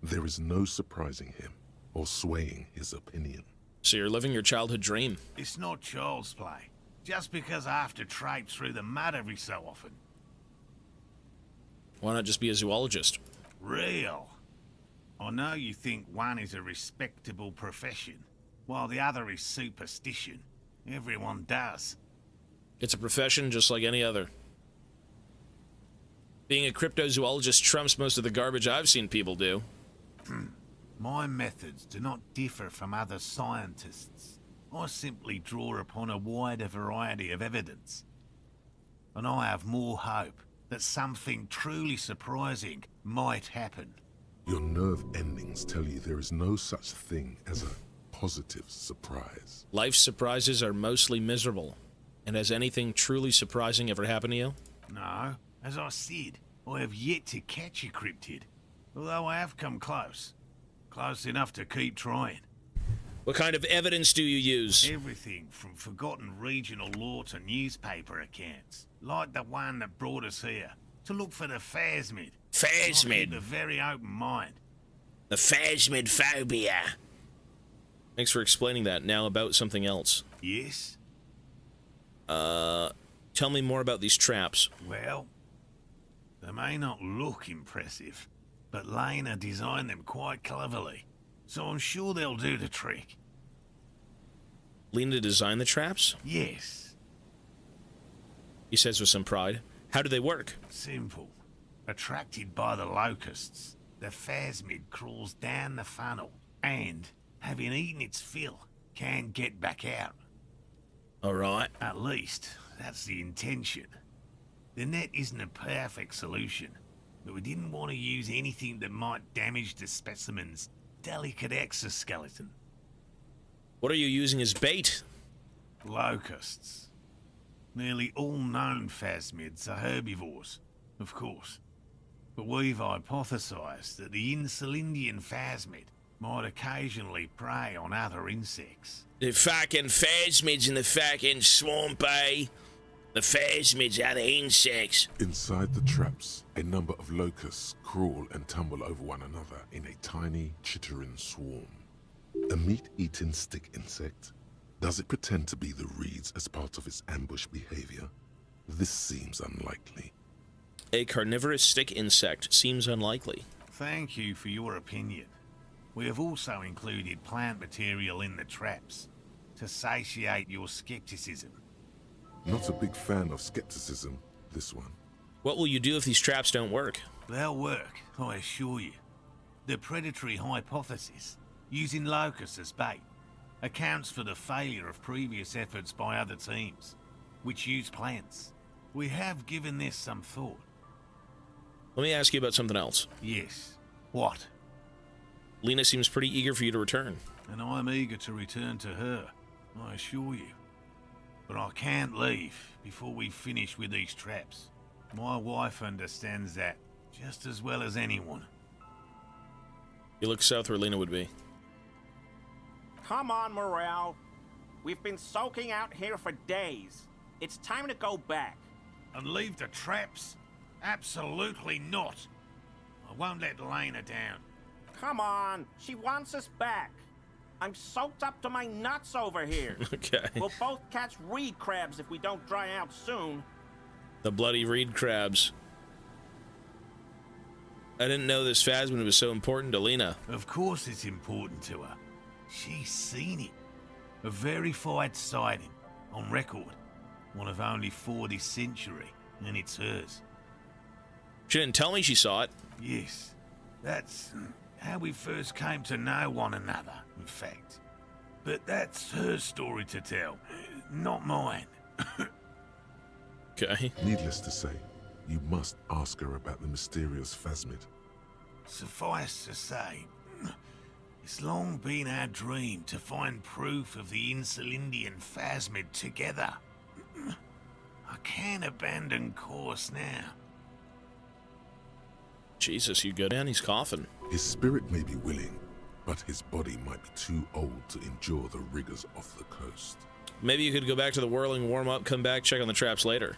There is no surprising him or swaying his opinion. So you're living your childhood dream. It's not child's play. Just because I have to traipse through the mud every so often. Why not just be a zoologist? Real. I know you think one is a respectable profession, while the other is superstition. Everyone does. It's a profession just like any other. Being a cryptozoologist trumps most of the garbage I've seen people do. My methods do not differ from other scientists. I simply draw upon a wider variety of evidence. And I have more hope that something truly surprising might happen. Your nerve endings tell you there is no such thing as a positive surprise. Life's surprises are mostly miserable. And has anything truly surprising ever happened to you? No. As I said, I have yet to catch a cryptid. Although I have come close. Close enough to keep trying. What kind of evidence do you use? Everything from forgotten regional lore to newspaper accounts. Like the one that brought us here. To look for the phasmid. Phasmid? Keep a very open mind. The phasmid phobia. Thanks for explaining that. Now about something else. Yes? Tell me more about these traps. Well, they may not look impressive, but Lena designed them quite cleverly, so I'm sure they'll do the trick. Lena designed the traps? Yes. He says with some pride. How do they work? Simple. Attracted by the locusts, the phasmid crawls down the funnel, and, having eaten its fill, can get back out. Alright. At least, that's the intention. The net isn't a perfect solution, but we didn't want to use anything that might damage the specimen's delicate exoskeleton. What are you using as bait? Locusts. Nearly all known phasmids are herbivores, of course. But we've hypothesized that the Insulindian phasmid might occasionally prey on other insects. The fucking phasmids in the fucking swamp, eh? The phasmids are the insects. Inside the traps, a number of locusts crawl and tumble over one another in a tiny, chittering swarm. A meat-eating stick insect? Does it pretend to be the reeds as part of its ambush behavior? This seems unlikely. A carnivorous stick insect seems unlikely. Thank you for your opinion. We have also included plant material in the traps to satiate your skepticism. Not a big fan of skepticism, this one. What will you do if these traps don't work? They'll work, I assure you. The predatory hypothesis, using locusts as bait, accounts for the failure of previous efforts by other teams, which use plants. We have given this some thought. Let me ask you about something else. Yes. What? Lena seems pretty eager for you to return. And I'm eager to return to her, I assure you. But I can't leave before we finish with these traps. My wife understands that just as well as anyone. You look south where Lena would be. Come on, Morel. We've been soaking out here for days. It's time to go back. And leave the traps? Absolutely not. I won't let Lena down. Come on, she wants us back. I'm soaked up to my nuts over here. Okay. We'll both catch reed crabs if we don't dry out soon. The bloody reed crabs. I didn't know this phasmid was so important to Lena. Of course it's important to her. She's seen it. A verified sighting, on record. One of only 4 this century, and it's hers. She didn't tell me she saw it. Yes, that's how we first came to know one another, in fact. But that's her story to tell, not mine. Okay. Needless to say, you must ask her about the mysterious phasmid. Suffice to say, it's long been our dream to find proof of the Insulindian phasmid together. I can't abandon course now. Jesus, you go down, he's coughing. His spirit may be willing, but his body might be too old to endure the rigors of the coast. Maybe you could go back to the whirling, warm up, come back, check on the traps later.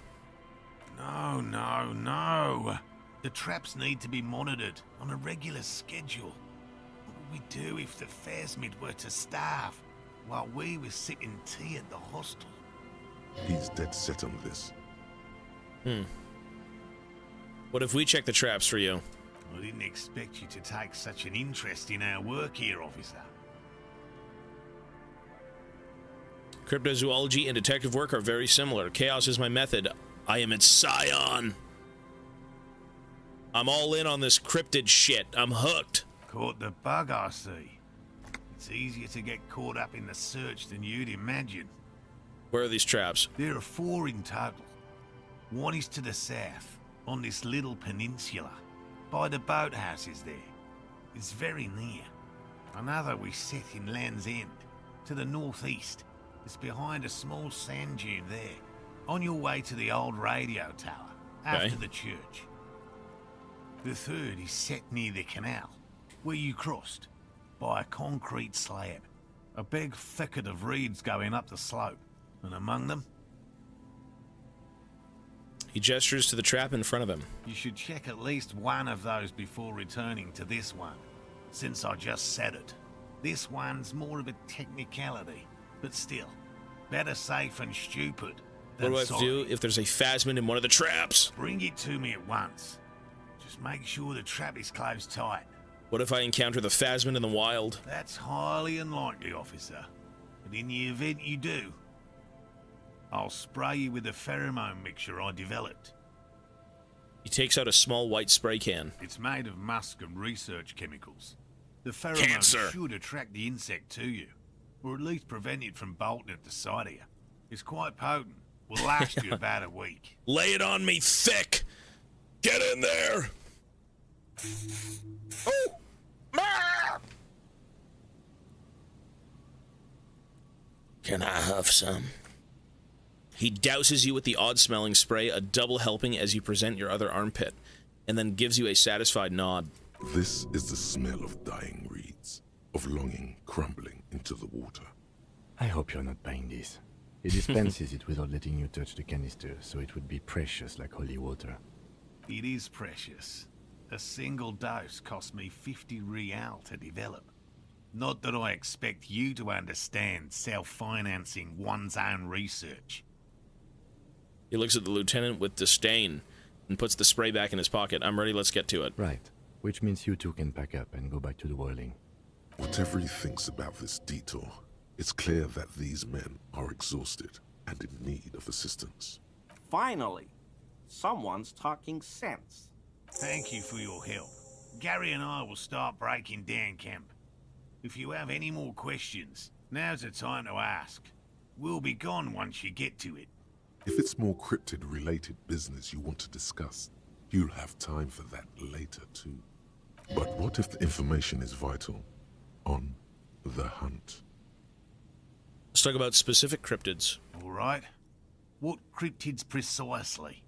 No. The traps need to be monitored on a regular schedule. What would we do if the phasmid were to starve while we were sipping tea at the hostel? He's dead set on this. What if we check the traps for you? I didn't expect you to take such an interest in our work here, officer. Cryptozoology and detective work are very similar. Chaos is my method. I am its scion. I'm all in on this cryptid shit. I'm hooked. Caught the bug, I see. It's easier to get caught up in the search than you'd imagine. Where are these traps? There are 4 in total. One is to the south, on this little peninsula, by the boathouses there. It's very near. Another we set in Land's End, to the northeast. It's behind a small sand dune there, on your way to the old radio tower, after the church. The third is set near the canal, where you crossed, by a concrete slab. A big thicket of reeds going up the slope, and among them... He gestures to the trap in front of him. You should check at least one of those before returning to this one, since I just said it. This one's more of a technicality, but still, better safe and stupid than What do I have to do if there's a phasmid in one of the traps? Bring it to me at once. Just make sure the trap is closed tight. What if I encounter the phasmid in the wild? That's highly unlikely, officer. But in the event you do, I'll spray you with a pheromone mixture I developed. He takes out a small white spray can. It's made of musk and research chemicals. The pheromone should attract the insect to you, or at least prevent it from bolting at the sight of you. It's quite potent. Will last you about a week. Lay it on me thick! Get in there! Oh! Ah! Can I have some? He douses you with the odd-smelling spray, a double helping as you present your other armpit, and then gives you a satisfied nod. This is the smell of dying reeds, of longing crumbling into the water. I hope you're not buying this. He dispenses it without letting you touch the canister, so it would be precious like holy water. It is precious. A single dose cost me 50 real to develop. Not that I expect you to understand self-financing one's own research. He looks at the lieutenant with disdain and puts the spray back in his pocket. I'm ready, let's get to it. Right. Which means you two can pack up and go back to the whirling. Whatever he thinks about this detour, it's clear that these men are exhausted and in need of assistance. Finally, someone's talking sense. Thank you for your help. Gary and I will start breaking down camp. If you have any more questions, now's the time to ask. We'll be gone once you get to it. If it's more cryptid-related business you want to discuss, you'll have time for that later too. But what if the information is vital? On the hunt. Let's talk about specific cryptids. All right. What cryptids precisely?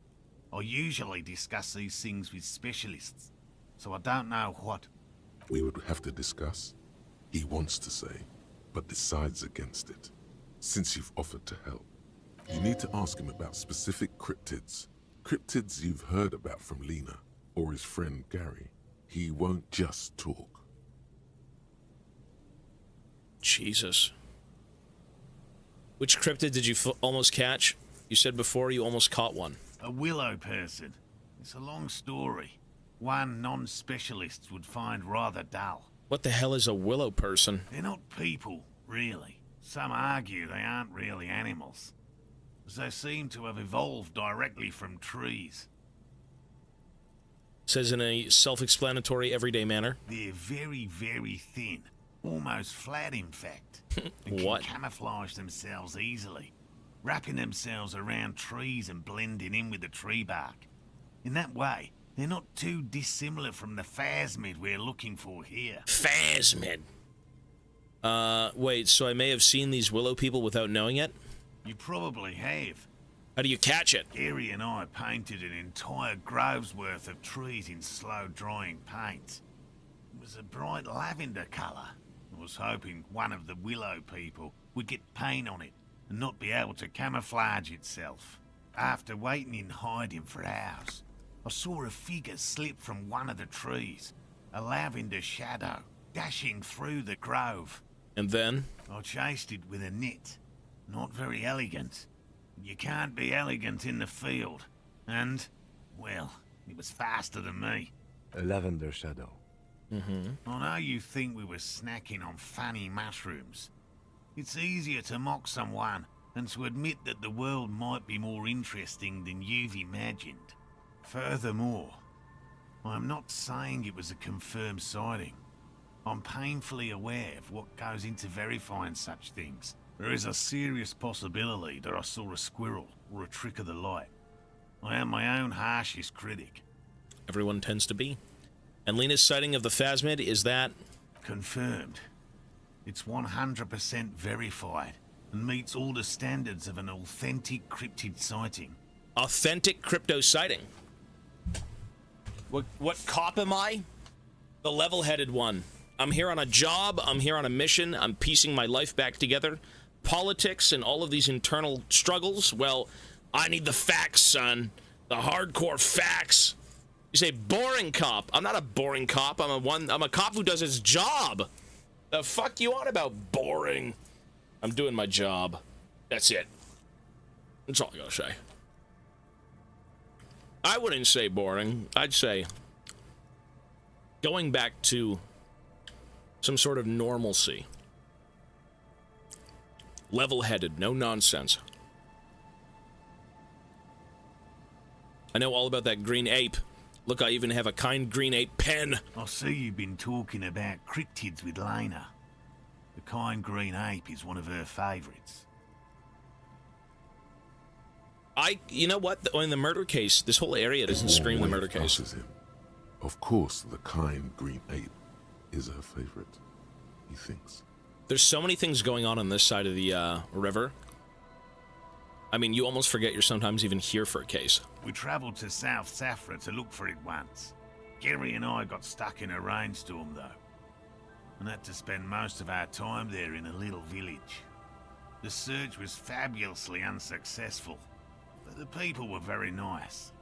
I usually discuss these things with specialists, so I don't know what. We would have to discuss. He wants to say, but decides against it, since you've offered to help. You need to ask him about specific cryptids. Cryptids you've heard about from Lena or his friend Gary. He won't just talk. Jesus. Which cryptid did you almost catch? You said before you almost caught one. A willow person. It's a long story. One non-specialists would find rather dull. What the hell is a willow person? They're not people, really. Some argue they aren't really animals, as they seem to have evolved directly from trees. Says in a self-explanatory, everyday manner. They're very, very thin. Almost flat, in fact. And What? can camouflage themselves easily, wrapping themselves around trees and blending in with the tree bark. In that way, they're not too dissimilar from the phasmid we're looking for here. Phasmid? Wait, so I may have seen these willow people without knowing it? You probably have. How do you catch it? Gary and I painted an entire grove's worth of trees in slow-drying paint. It was a bright lavender colour. I was hoping one of the willow people would get paint on it and not be able to camouflage itself. After waiting in hiding for hours, I saw a figure slip from one of the trees, a lavender shadow, dashing through the grove. And then? I chased it with a net. Not very elegant. You can't be elegant in the field. And, well, it was faster than me. A lavender shadow. I know you think we were snacking on funny mushrooms. It's easier to mock someone than to admit that the world might be more interesting than you've imagined. Furthermore, I'm not saying it was a confirmed sighting. I'm painfully aware of what goes into verifying such things. There is a serious possibility that I saw a squirrel or a trick of the light. I am my own harshest critic. Everyone tends to be. And Lena's sighting of the phasmid, is that? Confirmed. It's 100% verified and meets all the standards of an authentic cryptid sighting. Authentic crypto sighting? What cop am I? The level-headed one. I'm here on a job, I'm here on a mission, I'm piecing my life back together. Politics and all of these internal struggles, well, I need the facts, son. The hardcore facts. You say boring cop. I'm not a boring cop. I'm a cop who does his job. The fuck you on about boring? I'm doing my job. That's it. That's all I gotta say. I wouldn't say boring. I'd say going back to some sort of normalcy. Level-headed, no nonsense. I know all about that green ape. Look, I even have a kind green ape pen. I see you've been talking about cryptids with Lena. The kind green ape is one of her favorites. You know what? In the murder case, this whole area doesn't scream the murder case. Him. Of course, the kind green ape is her favorite, he thinks. There's so many things going on this side of the river. I mean, you almost forget you're sometimes even here for a case. We travelled to South Safra to look for it once. Gary and I got stuck in a rainstorm, though, and had to spend most of our time there in a little village. The search was fabulously unsuccessful, but the people were very nice.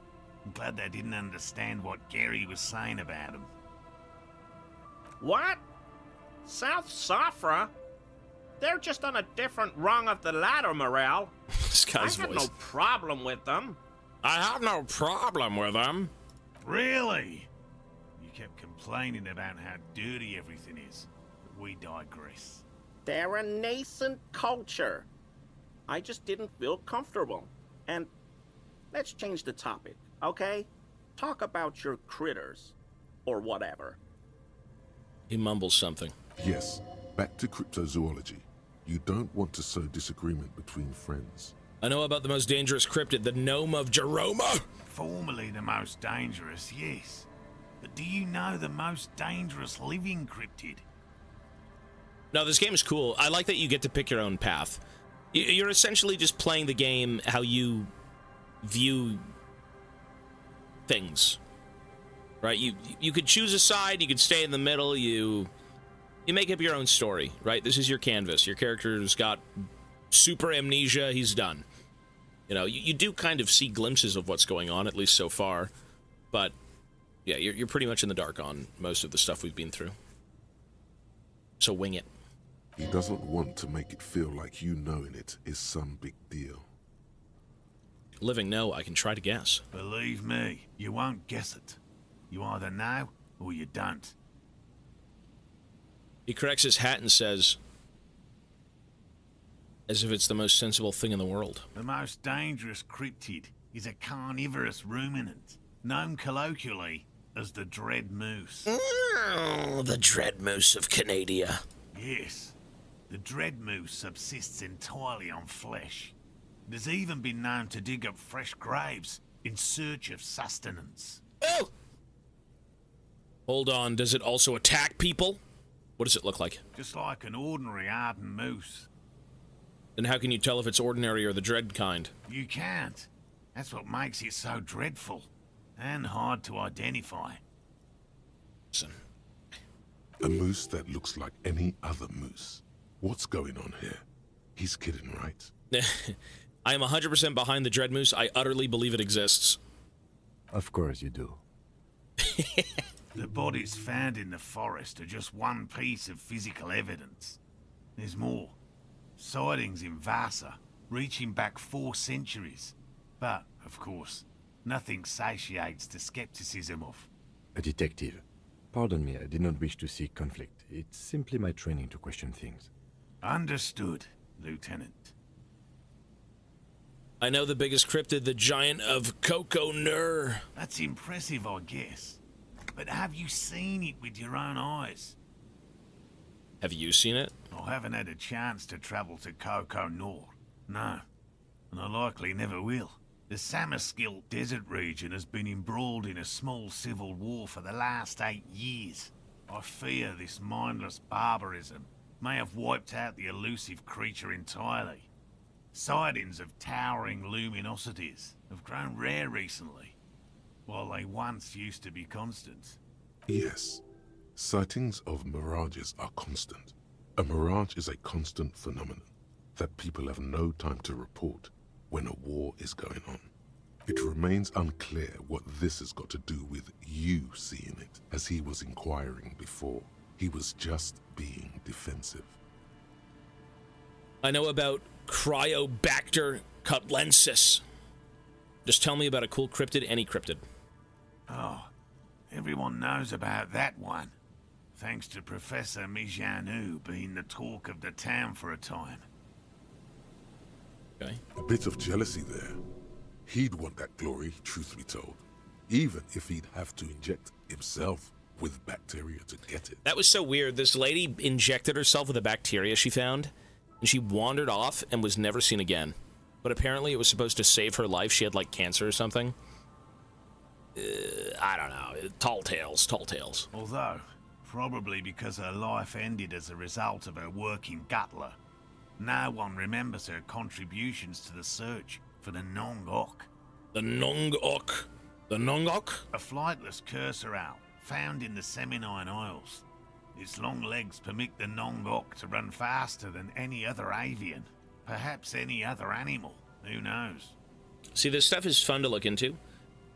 I'm glad they didn't understand what Gary was saying about them. What? South Safra? They're just on a different rung of the ladder, Morel. This guy's I have voice. no problem with them. I have no problem with them. Really? You kept complaining about how dirty everything is, but we digress. They're a nascent culture. I just didn't feel comfortable. And let's change the topic, okay? Talk about your critters, or whatever. He mumbles something. Yes, back to cryptozoology. You don't want to sow disagreement between friends. I know about the most dangerous cryptid, the gnome of Jeroma. Formerly the most dangerous, yes. But do you know the most dangerous living cryptid? No, this game is cool. I like that you get to pick your own path. You're essentially just playing the game how you view things. Right? You could choose a side, you could stay in the middle, you make up your own story, right? This is your canvas. Your character's got super amnesia, he's done. You know, you do kind of see glimpses of what's going on, at least so far. But, yeah, you're pretty much in the dark on most of the stuff we've been through. So wing it. He doesn't want to make it feel like you knowing it is some big deal. Living, no, I can try to guess. Believe me, you won't guess it. You either know or you don't. He corrects his hat and says, as if it's the most sensible thing in the world. The most dangerous cryptid is a carnivorous ruminant, known colloquially as the dread moose. The dread moose of Canada. Yes, the dread moose subsists entirely on flesh. It has even been known to dig up fresh graves in search of sustenance. Oh! Hold on, does it also attack people? What does it look like? Just like an ordinary ardent moose. Then how can you tell if it's ordinary or the dread kind? You can't. That's what makes it so dreadful and hard to identify. Listen. A moose that looks like any other moose. What's going on here? He's kidding, right? I am 100% behind the dread moose. I utterly believe it exists. Of course you do. The bodies found in the forest are just one piece of physical evidence. There's more. Sightings in Vasa, reaching back 4 centuries. But, of course, nothing satiates the skepticism of... A detective. Pardon me, I did not wish to seek conflict. It's simply my training to question things. Understood, Lieutenant. I know the biggest cryptid, the giant of Coco Nur. That's impressive, I guess. But have you seen it with your own eyes? Have you seen it? I haven't had a chance to travel to Coco Nur. No. And I likely never will. The Samaskil desert region has been embroiled in a small civil war for the last 8 years. I fear this mindless barbarism may have wiped out the elusive creature entirely. Sightings of towering luminosities have grown rare recently, while they once used to be constant. Yes. Sightings of mirages are constant. A mirage is a constant phenomenon that people have no time to report when a war is going on. It remains unclear what this has got to do with you seeing it, as he was inquiring before. He was just being defensive. I know about Cryobacter cutlensis. Just tell me about a cool cryptid, any cryptid. Oh, everyone knows about that one. Thanks to Professor Mijanu being the talk of the town for a time. Okay. A bit of jealousy there. He'd want that glory, truth be told. Even if he'd have to inject himself with bacteria to get it. That was so weird. This lady injected herself with a bacteria she found, and she wandered off and was never seen again. But apparently it was supposed to save her life. She had, like, cancer or something. I don't know. Tall tales, tall tales. Although, probably because her life ended as a result of her work in Gutler, no one remembers her contributions to the search for the Nong-Ok. The Nong-Ok? The Nong-Ok? A flightless cursor owl found in the Seminine Isles. Its long legs permit the Nong-Ok to run faster than any other avian. Perhaps any other animal. Who knows? See, this stuff is fun to look into.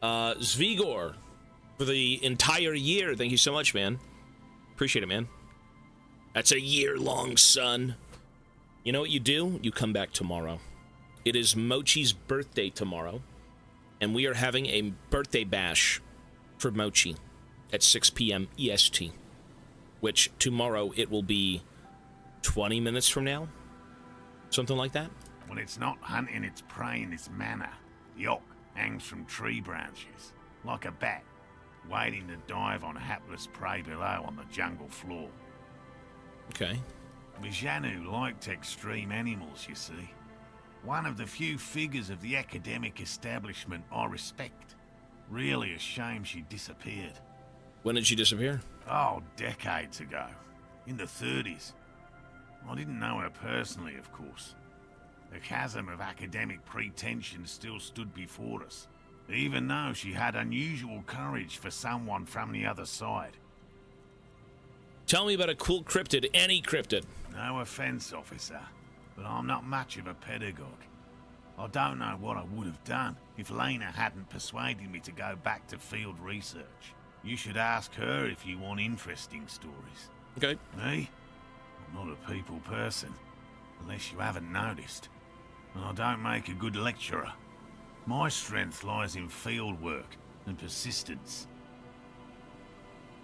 Zvigor, for the entire year. Thank you so much, man. Appreciate it, man. That's a year-long, son. You know what you do? You come back tomorrow. It is Mochi's birthday tomorrow, and we are having a birthday bash for Mochi at 6 p.m. EST, which tomorrow it will be 20 minutes from now? Something like that? When it's not hunting its prey in this manner, the Ock hangs from tree branches, like a bat, waiting to dive on hapless prey below on the jungle floor. Okay. Mijanu liked extreme animals, you see. One of the few figures of the academic establishment I respect. Really a shame she disappeared. When did she disappear? Oh, decades ago. In the 30s. I didn't know her personally, of course. The chasm of academic pretension still stood before us, even though she had unusual courage for someone from the other side. Tell me about a cool cryptid, any cryptid. No offense, officer, but I'm not much of a pedagogue. I don't know what I would have done if Lena hadn't persuaded me to go back to field research. You should ask her if you want interesting stories. Okay. Me? I'm not a people person, unless you haven't noticed. And I don't make a good lecturer. My strength lies in field work and persistence.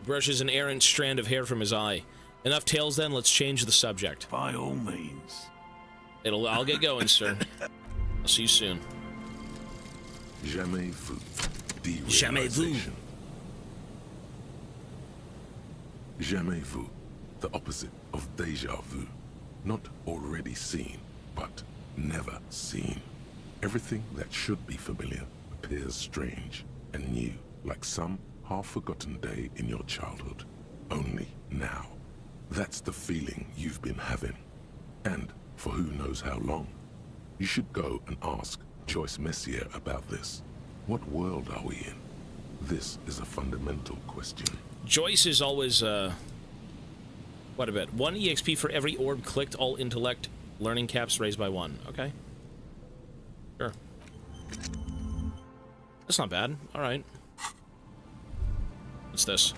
Brushes an errant strand of hair from his eye. Enough tales then, let's change the subject. By all means. I'll get going, sir. I'll see you soon. Jamais vu. Jamais vu. Jamais vu. The opposite of déjà vu. Not already seen, but never seen. Everything that should be familiar appears strange and new, like some half-forgotten day in your childhood. Only now. That's the feeling you've been having. And for who knows how long. You should go and ask Joyce Messier about this. What world are we in? This is a fundamental question. Joyce is always, what about 1 EXP for every orb clicked, all intellect learning caps raised by 1. Okay. Sure. That's not bad. Alright. What's this?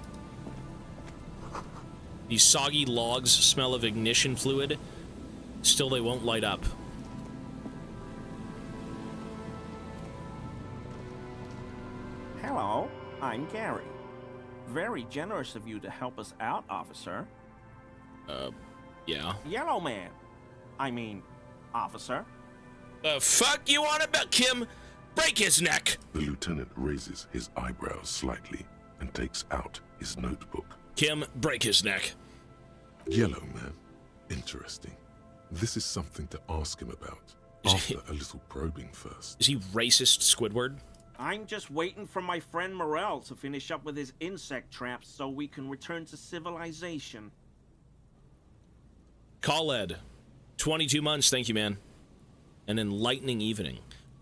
These soggy logs smell of ignition fluid. Still, they won't light up. Hello, I'm Gary. Very generous of you to help us out, officer. Yeah. Yellow man. I mean, officer. Fuck you on about, Kim? Break his neck! The lieutenant raises his eyebrows slightly and takes out his notebook. Kim, break his neck. Yellow man. Interesting. This is something to ask him about. After a little probing first. Is he racist, Squidward? I'm just waiting for my friend Morel to finish up with his insect traps so we can return to civilization. Khaled. 22 months, thank you, man. An enlightening evening.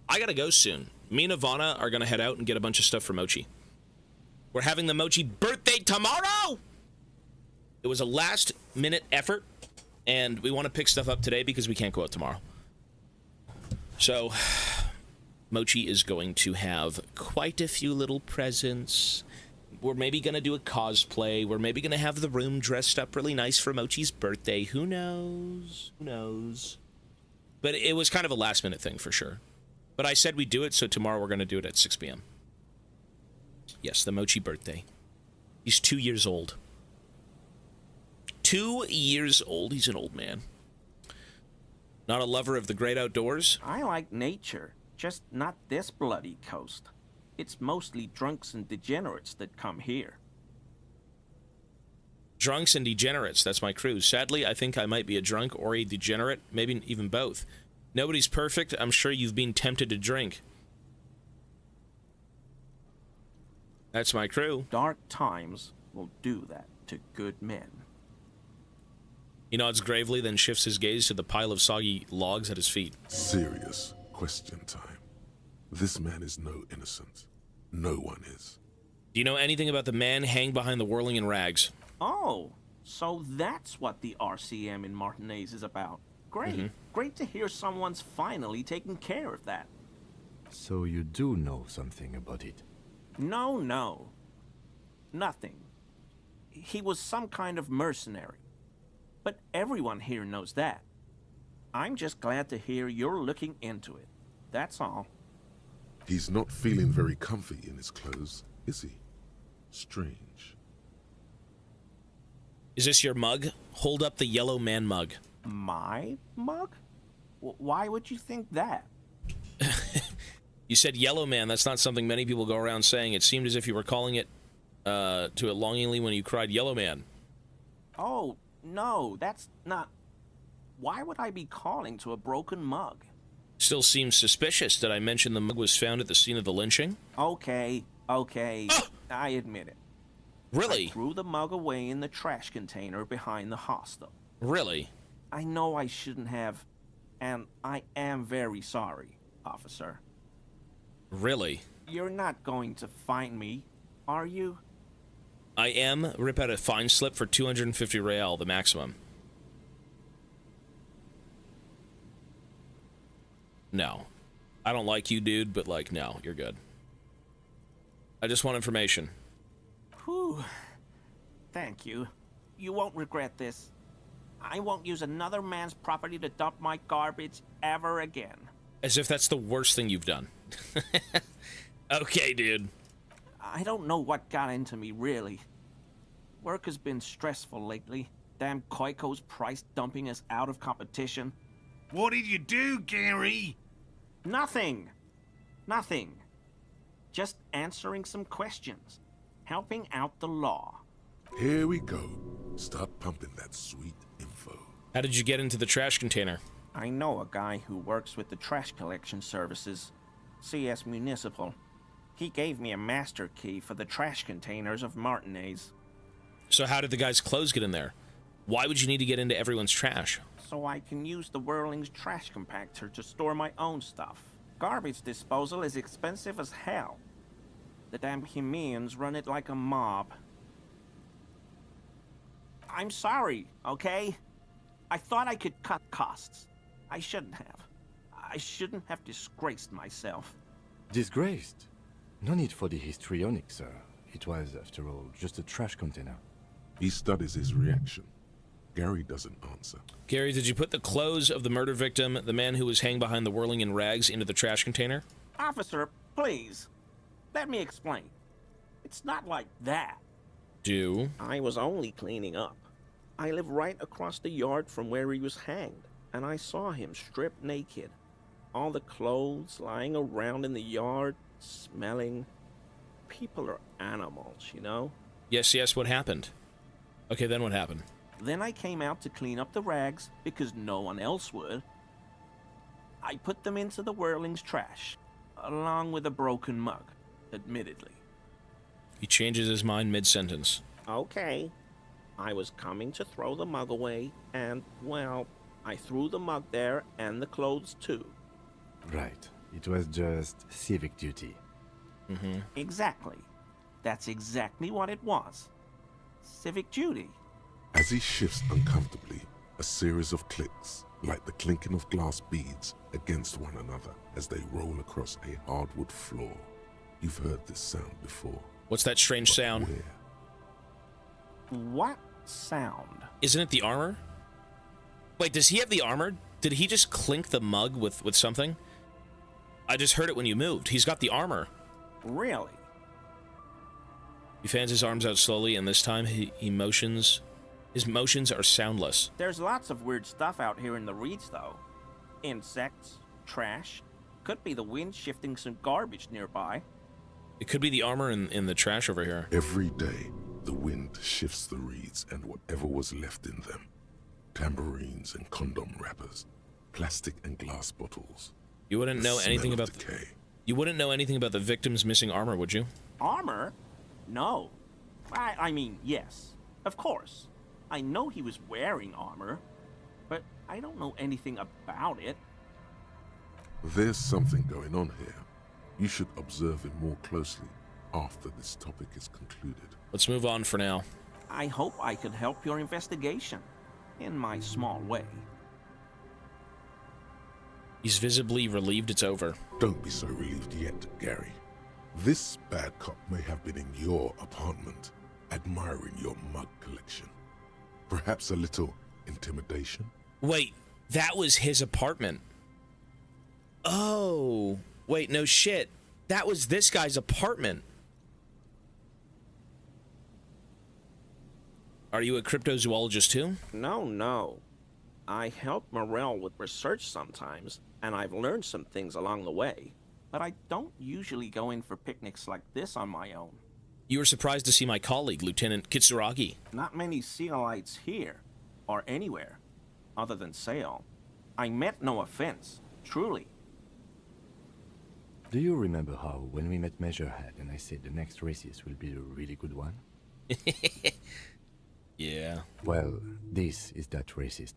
I gotta go soon. Me and Ivana are gonna head out and get a bunch of stuff for Mochi. We're having the Mochi birthday tomorrow! It was a last-minute effort, and we want to pick stuff up today because we can't go out tomorrow. So, Mochi is going to have quite a few little presents. We're maybe going to do a cosplay. We're maybe going to have the room dressed up really nice for Mochi's birthday. Who knows? Who knows? But it was kind of a last-minute thing for sure. But I said we'd do it, so tomorrow we're going to do it at 6 p.m. Yes, the Mochi birthday. He's 2 years old. 2 years old. He's an old man. Not a lover of the great outdoors? I like nature, just not this bloody coast. It's mostly drunks and degenerates that come here. Drunks and degenerates, that's my crew. Sadly, I think I might be a drunk or a degenerate, maybe even both. Nobody's perfect. I'm sure you've been tempted to drink. That's my crew. Dark times will do that to good men. He nods gravely, then shifts his gaze to the pile of soggy logs at his feet. Serious question time. This man is no innocent. No one is. Do you know anything about the man hanged behind the whirling in rags? Oh, so that's what the RCM in Martinez is about. Great. Great to hear someone's finally taking care of that. So you do know something about it? No. Nothing. He was some kind of mercenary. But everyone here knows that. I'm just glad to hear you're looking into it. That's all. He's not feeling very comfy in his clothes, is he? Strange. Is this your mug? Hold up the yellow man mug. My mug? Why would you think that? You said yellow man. That's not something many people go around saying. It seemed as if you were calling it to it longingly when you cried yellow man. Oh, no, that's not... Why would I be calling to a broken mug? Still seems suspicious. Did I mention the mug was found at the scene of the lynching? Okay. I admit it. Really? I threw the mug away in the trash container behind the hostel. Really? I know I shouldn't have, and I am very sorry, officer. Really? You're not going to find me, are you? I am. Rip out a fine slip for 250 real, the maximum. No. I don't like you, dude, but, like, no, you're good. I just want information. Whew. Thank you. You won't regret this. I won't use another man's property to dump my garbage ever again. As if that's the worst thing you've done. Okay, dude. I don't know what got into me, really. Work has been stressful lately. Damn Koiko's price dumping us out of competition. What did you do, Gary? Nothing. Nothing. Just answering some questions. Helping out the law. Here we go. Start pumping that sweet info. How did you get into the trash container? I know a guy who works with the trash collection services. CS Municipal. He gave me a master key for the trash containers of Martinez. So how did the guy's clothes get in there? Why would you need to get into everyone's trash? So I can use the Whirling's trash compactor to store my own stuff. Garbage disposal is expensive as hell. The damn Chimeans run it like a mob. I'm sorry, okay? I thought I could cut costs. I shouldn't have. I shouldn't have disgraced myself. Disgraced? No need for the histrionic, sir. It was, after all, just a trash container. He studies his reaction. Gary doesn't answer. Gary, did you put the clothes of the murder victim, the man who was hanged behind the whirling in rags, into the trash container? Officer, please. Let me explain. It's not like that. Do? I was only cleaning up. I live right across the yard from where he was hanged, and I saw him stripped naked. All the clothes lying around in the yard, smelling. People are animals, you know? Yes, what happened? Okay, then what happened? Then I came out to clean up the rags because no one else would. I put them into the Whirling's trash, along with a broken mug, admittedly. He changes his mind mid-sentence. Okay. I was coming to throw the mug away, and, well, I threw the mug there and the clothes too. Right. It was just civic duty. Mm-hmm. Exactly. That's exactly what it was. Civic duty. As he shifts uncomfortably, a series of clicks, like the clinking of glass beads against one another as they roll across a hardwood floor. You've heard this sound before. What's that strange sound? Where? What sound? Isn't it the armor? Wait, does he have the armor? Did he just clink the mug with something? I just heard it when you moved. He's got the armor. Really? He fans his arms out slowly, and this time his motions are soundless. There's lots of weird stuff out here in the reeds, though. Insects, trash. Could be the wind shifting some garbage nearby. It could be the armor in the trash over here. Every day, the wind shifts the reeds and whatever was left in them. Tambourines and condom wrappers, plastic and glass bottles. You wouldn't know anything about You wouldn't know anything about the victim's missing armor, would you? Armor? No. I mean, yes. Of course. I know he was wearing armor, but I don't know anything about it. There's something going on here. You should observe him more closely after this topic is concluded. Let's move on for now. I hope I could help your investigation, in my small way. He's visibly relieved it's over. Don't be so relieved yet, Gary. This bad cop may have been in your apartment, admiring your mug collection. Perhaps a little intimidation? Wait, that was his apartment. Oh, wait, no shit. That was this guy's apartment. Are you a cryptozoologist too? No. I help Morel with research sometimes, and I've learned some things along the way. But I don't usually go in for picnics like this on my own. You were surprised to see my colleague, Lieutenant Kitsuragi. Not many Sealites here, or anywhere, other than Sail. I meant no offense, truly. Do you remember how, when we met Measurehead and I said the next racist will be a really good one? Yeah. Well, this is that racist.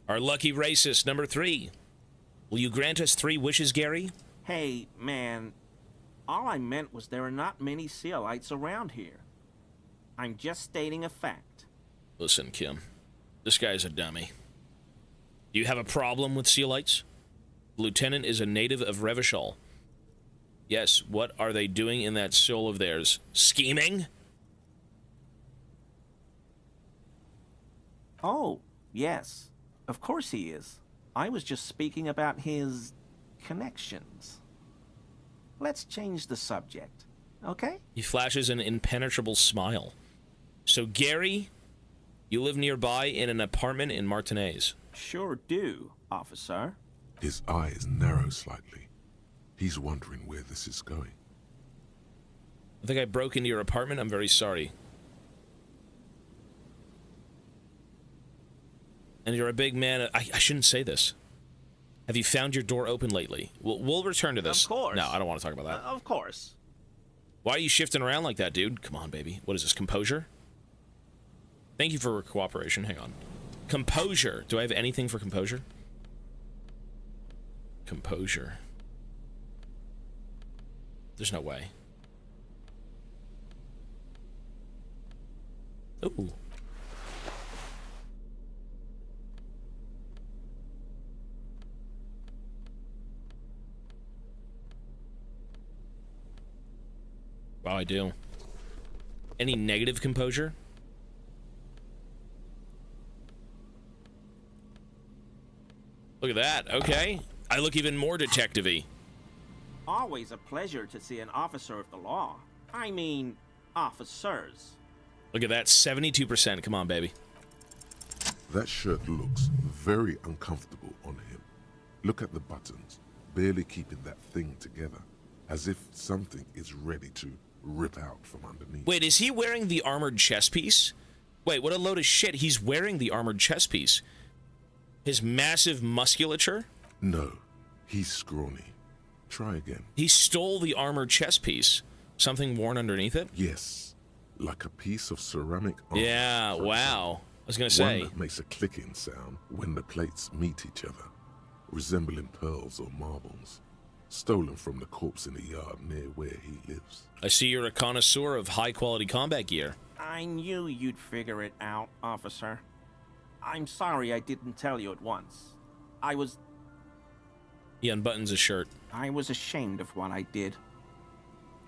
Our lucky racist, number 3. Will you grant us 3 wishes, Gary? Hey, man. All I meant was there are not many Sealites around here. I'm just stating a fact. Listen, Kim. This guy's a dummy. Do you have a problem with Sealites? Lieutenant is a native of Revachol. Yes, what are they doing in that soul of theirs? Scheming? Oh, yes. Of course he is. I was just speaking about his connections. Let's change the subject, okay? He flashes an impenetrable smile. So, Gary, you live nearby in an apartment in Martinez. Sure do, officer. His eyes narrow slightly. He's wondering where this is going. I think I broke into your apartment. I'm very sorry. And you're a big man. I shouldn't say this. Have you found your door open lately? We'll return to this. Of course. No, I don't want to talk about that. Of course. Why are you shifting around like that, dude? Come on, baby. What is this, composure? Thank you for your cooperation. Hang on. Composure. Do I have anything for composure? Composure. There's no way. Ooh. Wow, I do. Any negative composure? Look at that. Okay. I look even more detective-y. Always a pleasure to see an officer of the law. I mean, officers. Look at that. 72%. Come on, baby. That shirt looks very uncomfortable on him. Look at the buttons, barely keeping that thing together, as if something is ready to rip out from underneath. Wait, is he wearing the armored chest piece? Wait, what a load of shit. He's wearing the armored chest piece. His massive musculature? No, he's scrawny. Try again. He stole the armored chest piece. Something worn underneath it? Yes, like a piece of ceramic armor. Yeah, wow. I was gonna say. One that makes a clicking sound when the plates meet each other, resembling pearls or marbles, stolen from the corpse in the yard near where he lives. I see you're a connoisseur of high-quality combat gear. I knew you'd figure it out, officer. I'm sorry I didn't tell you at once. He unbuttons his shirt. I was ashamed of what I did.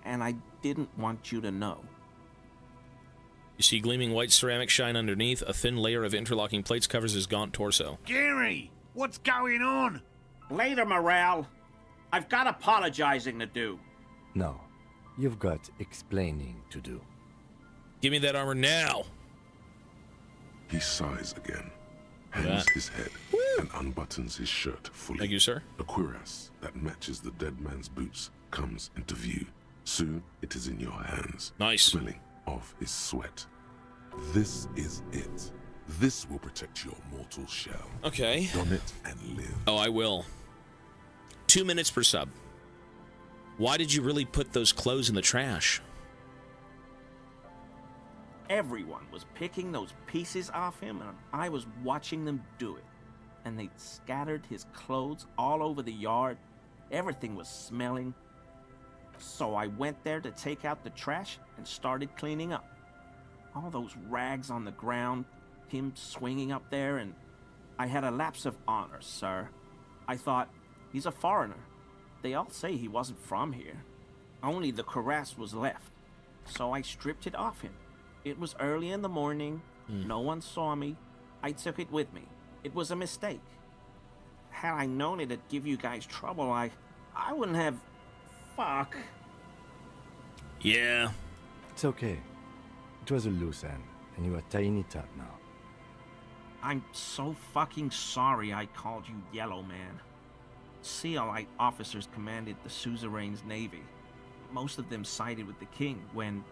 And I didn't want you to know. You see gleaming white ceramic shine underneath. A thin layer of interlocking plates covers his gaunt torso. Gary, what's going on? Later, Morale. I've got apologizing to do. No, you've got explaining to do. Give me that armor now. He sighs again, hangs his head, and unbuttons his shirt fully. Thank you, sir. A cuirass that matches the dead man's boots comes into view. Soon it is in your hands. Nice. Smelling of his sweat. This is it. This will protect your mortal shell. Okay. Don it and live. Oh, I will. 2 minutes per sub. Why did you really put those clothes in the trash? Everyone was picking those pieces off him, and I was watching them do it. And they'd scattered his clothes all over the yard. Everything was smelling. So I went there to take out the trash and started cleaning up. All those rags on the ground, him swinging up there, and I had a lapse of honor, sir. I thought, he's a foreigner. They all say he wasn't from here. Only the cuirass was left. So I stripped it off him. It was early in the morning. No one saw me. I took it with me. It was a mistake. Had I known it'd give you guys trouble, I wouldn't have... Fuck. Yeah. It's okay. It was a loose end, and you are tying it up now. I'm so fucking sorry I called you Yellow Man. CLI officers commanded the suzerain's navy. Most of them sided with the king when...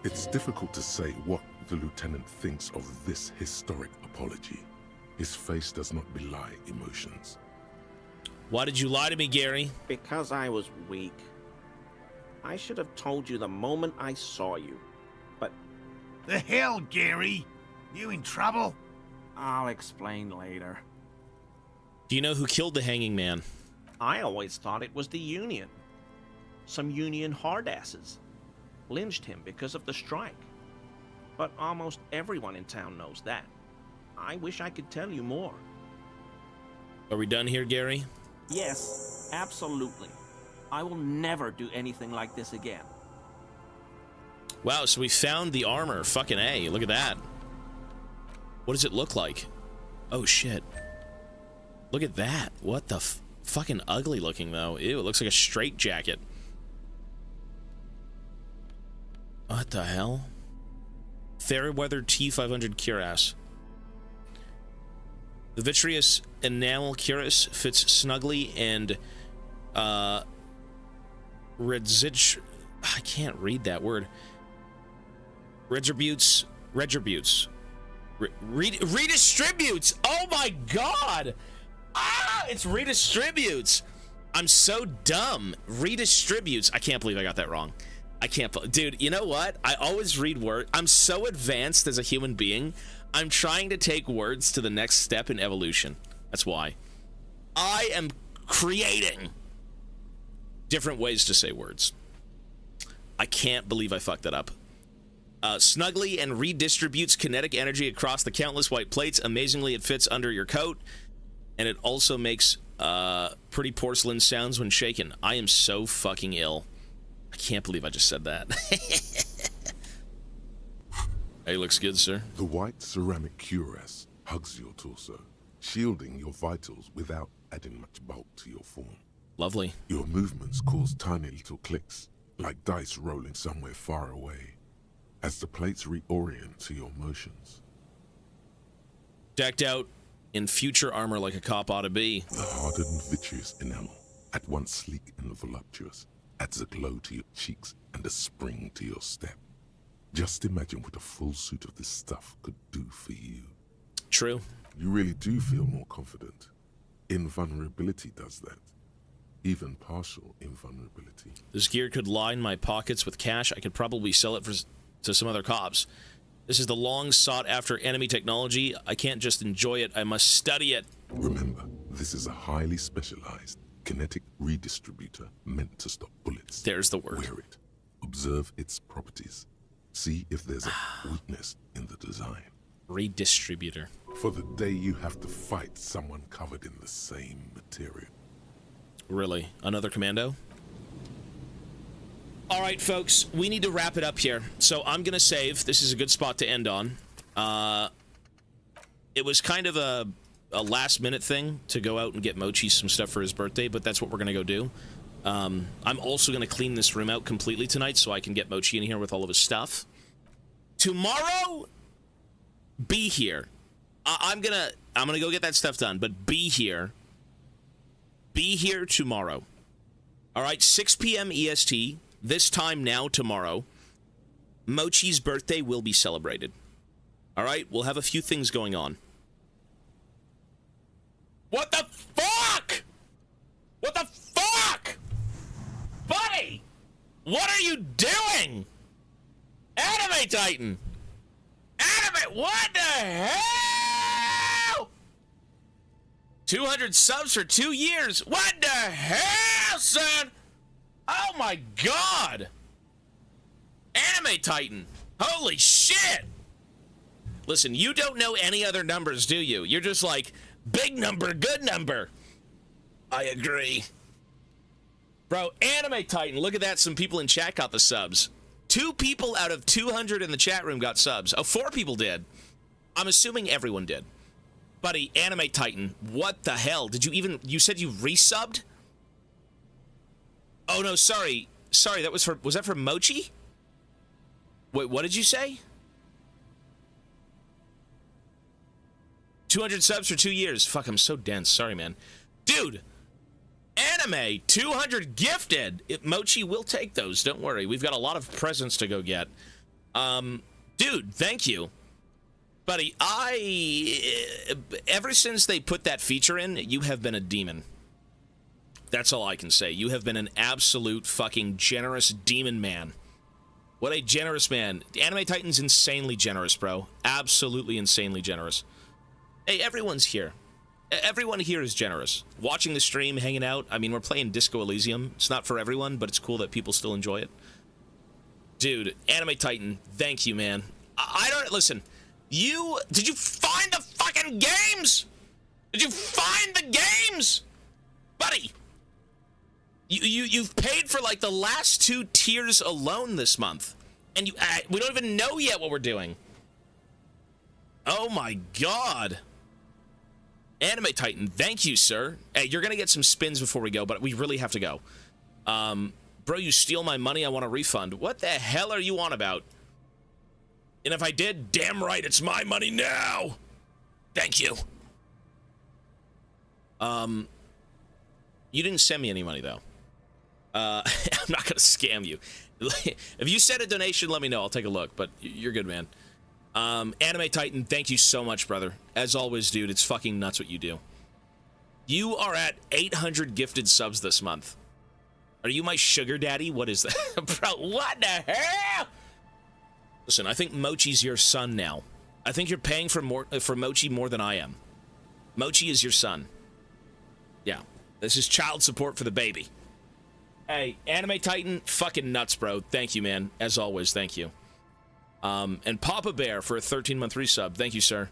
It's difficult to say what the lieutenant thinks of this historic apology. His face does not belie emotions. Why did you lie to me, Gary? Because I was weak. I should have told you the moment I saw you, but... The hell, Gary? You in trouble? I'll explain later. Do you know who killed the hanging man? I always thought it was the Union. Some Union hardasses. Lynched him because of the strike. But almost everyone in town knows that. I wish I could tell you more. Are we done here, Gary? Yes, absolutely. I will never do anything like this again. Wow, so we found the armor. Fucking A. Look at that. What does it look like? Oh, shit. Look at that. What the fucking ugly looking, though. Ew, it looks like a straight jacket. What the hell? Fairweather T500 cuirass. The vitreous enamel cuirass fits snugly and I can't read that word. Redistributes. Oh my god! Ah, it's redistributes. I'm so dumb. Redistributes. I can't believe I got that wrong. I can't, dude. You know what? I always read words. I'm so advanced as a human being. I'm trying to take words to the next step in evolution. That's why. I am creating different ways to say words. I can't believe I fucked that up. Snugly and redistributes kinetic energy across the countless white plates. Amazingly, it fits under your coat. And it also makes pretty porcelain sounds when shaken. I am so fucking ill. I can't believe I just said that. Hey, looks good, sir. The white ceramic cuirass hugs your torso, shielding your vitals without adding much bulk to your form. Lovely. Your movements cause tiny little clicks, like dice rolling somewhere far away, as the plates reorient to your motions. Decked out in future armor like a cop ought to be. The hardened vitreous enamel, at once sleek and voluptuous, adds a glow to your cheeks and a spring to your step. Just imagine what a full suit of this stuff could do for you. True. You really do feel more confident. Invulnerability does that. Even partial invulnerability. This gear could line my pockets with cash. I could probably sell it to some other cops. This is the long sought after enemy technology. I can't just enjoy it. I must study it. Remember, this is a highly specialized kinetic redistributor meant to stop bullets. There's the word. Wear it. Observe its properties. See if there's a weakness in the design. Redistributor. For the day you have to fight someone covered in the same material. Really? Another commando? All right, folks, we need to wrap it up here. So I'm going to save. This is a good spot to end on. It was kind of a last-minute thing to go out and get Mochi some stuff for his birthday, but that's what we're going to go do. I'm also going to clean this room out completely tonight so I can get Mochi in here with all of his stuff. Tomorrow, be here. I'm gonna go get that stuff done, but be here. Be here tomorrow. All right, 6 p.m. EST, this time now tomorrow. Mochi's birthday will be celebrated. All right, we'll have a few things going on. What the fuck? What the fuck? Buddy! What are you doing? Anime Titan! What the hell? 200 subs for 2 years. What the hell, son? Oh my god. Anime Titan. Holy shit. Listen, you don't know any other numbers, do you? You're just like, big number, good number. I agree. Bro, Anime Titan, look at that. Some people in chat got the subs. 2 people out of 200 in the chat room got subs. Oh, 4 people did. I'm assuming everyone did. Buddy, Anime Titan, what the hell? Did you said you resubbed? Oh, no, sorry. Sorry, was that for Mochi? Wait, what did you say? 200 subs for 2 years. Fuck, I'm so dense. Sorry, man. Dude, Anime, 200 gifted. Mochi will take those. Don't worry. We've got a lot of presents to go get. Dude, thank you. Buddy, ever since they put that feature in, you have been a demon. That's all I can say. You have been an absolute fucking generous demon man. What a generous man. Anime Titan's insanely generous, bro. Absolutely insanely generous. Hey, everyone's here. Everyone here is generous. Watching the stream, hanging out. I mean, we're playing Disco Elysium. It's not for everyone, but it's cool that people still enjoy it. Dude, Anime Titan, thank you, man. I don't... Listen, did you find the fucking games? Did you find the games? Buddy! You've paid for, like, the last 2 tiers alone this month. And we don't even know yet what we're doing. Oh my god. Anime Titan, thank you, sir. Hey, you're gonna get some spins before we go, but we really have to go. Bro, you steal my money, I want a refund. What the hell are you on about? And if I did, damn right, it's my money now. Thank you. You didn't send me any money, though. I'm not gonna scam you. If you send a donation, let me know. I'll take a look, but you're good, man. Anime Titan, thank you so much, brother. As always, dude, it's fucking nuts what you do. You are at 800 gifted subs this month. Are you my sugar daddy? What is that? Bro, what the hell? Listen, I think Mochi's your son now. I think you're paying for Mochi more than I am. Mochi is your son. Yeah, this is child support for the baby. Hey, Anime Titan, fucking nuts, bro. Thank you, man. As always, thank you. And Papa Bear for a 13-month resub. Thank you, sir.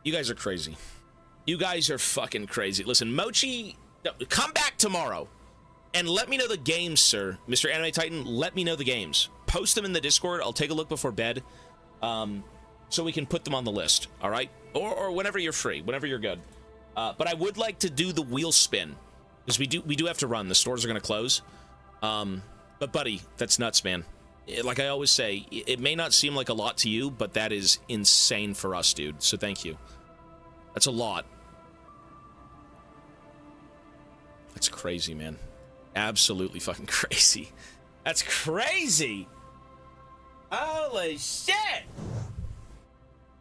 You guys are crazy. You guys are fucking crazy. Listen, Mochi, come back tomorrow and let me know the games, sir. Mr. Anime Titan, let me know the games. Post them in the Discord. I'll take a look before bed, so we can put them on the list, all right? Or whenever you're free, whenever you're good. But I would like to do the wheel spin, because we do have to run. The stores are going to close. But, buddy, that's nuts, man. Like I always say, it may not seem like a lot to you, but that is insane for us, dude. So thank you. That's a lot. That's crazy, man. Absolutely fucking crazy. That's crazy! Holy shit!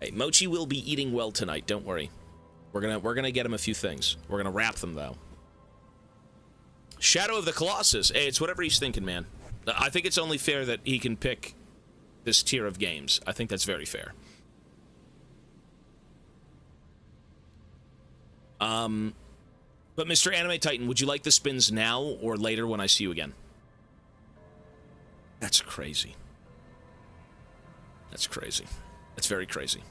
Hey, Mochi will be eating well tonight, don't worry. We're gonna get him a few things. We're gonna wrap them, though. Shadow of the Colossus. Hey, it's whatever he's thinking, man. I think it's only fair that he can pick this tier of games. I think that's very fair. But Mr. Anime Titan, would you like the spins now or later when I see you again? That's crazy. That's crazy. That's very crazy.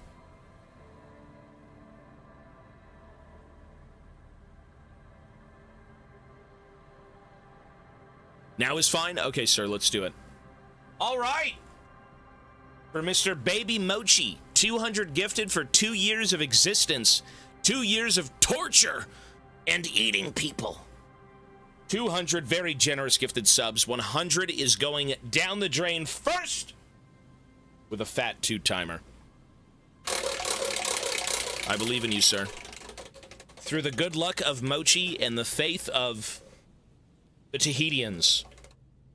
Now is fine? Okay, sir, let's do it. All right. For Mr. Baby Mochi, 200 gifted for 2 years of existence, 2 years of torture and eating people. 200 very generous gifted subs. 100 is going down the drain first with a fat 2-timer. I believe in you, sir. Through the good luck of Mochi and the faith of the Tahitians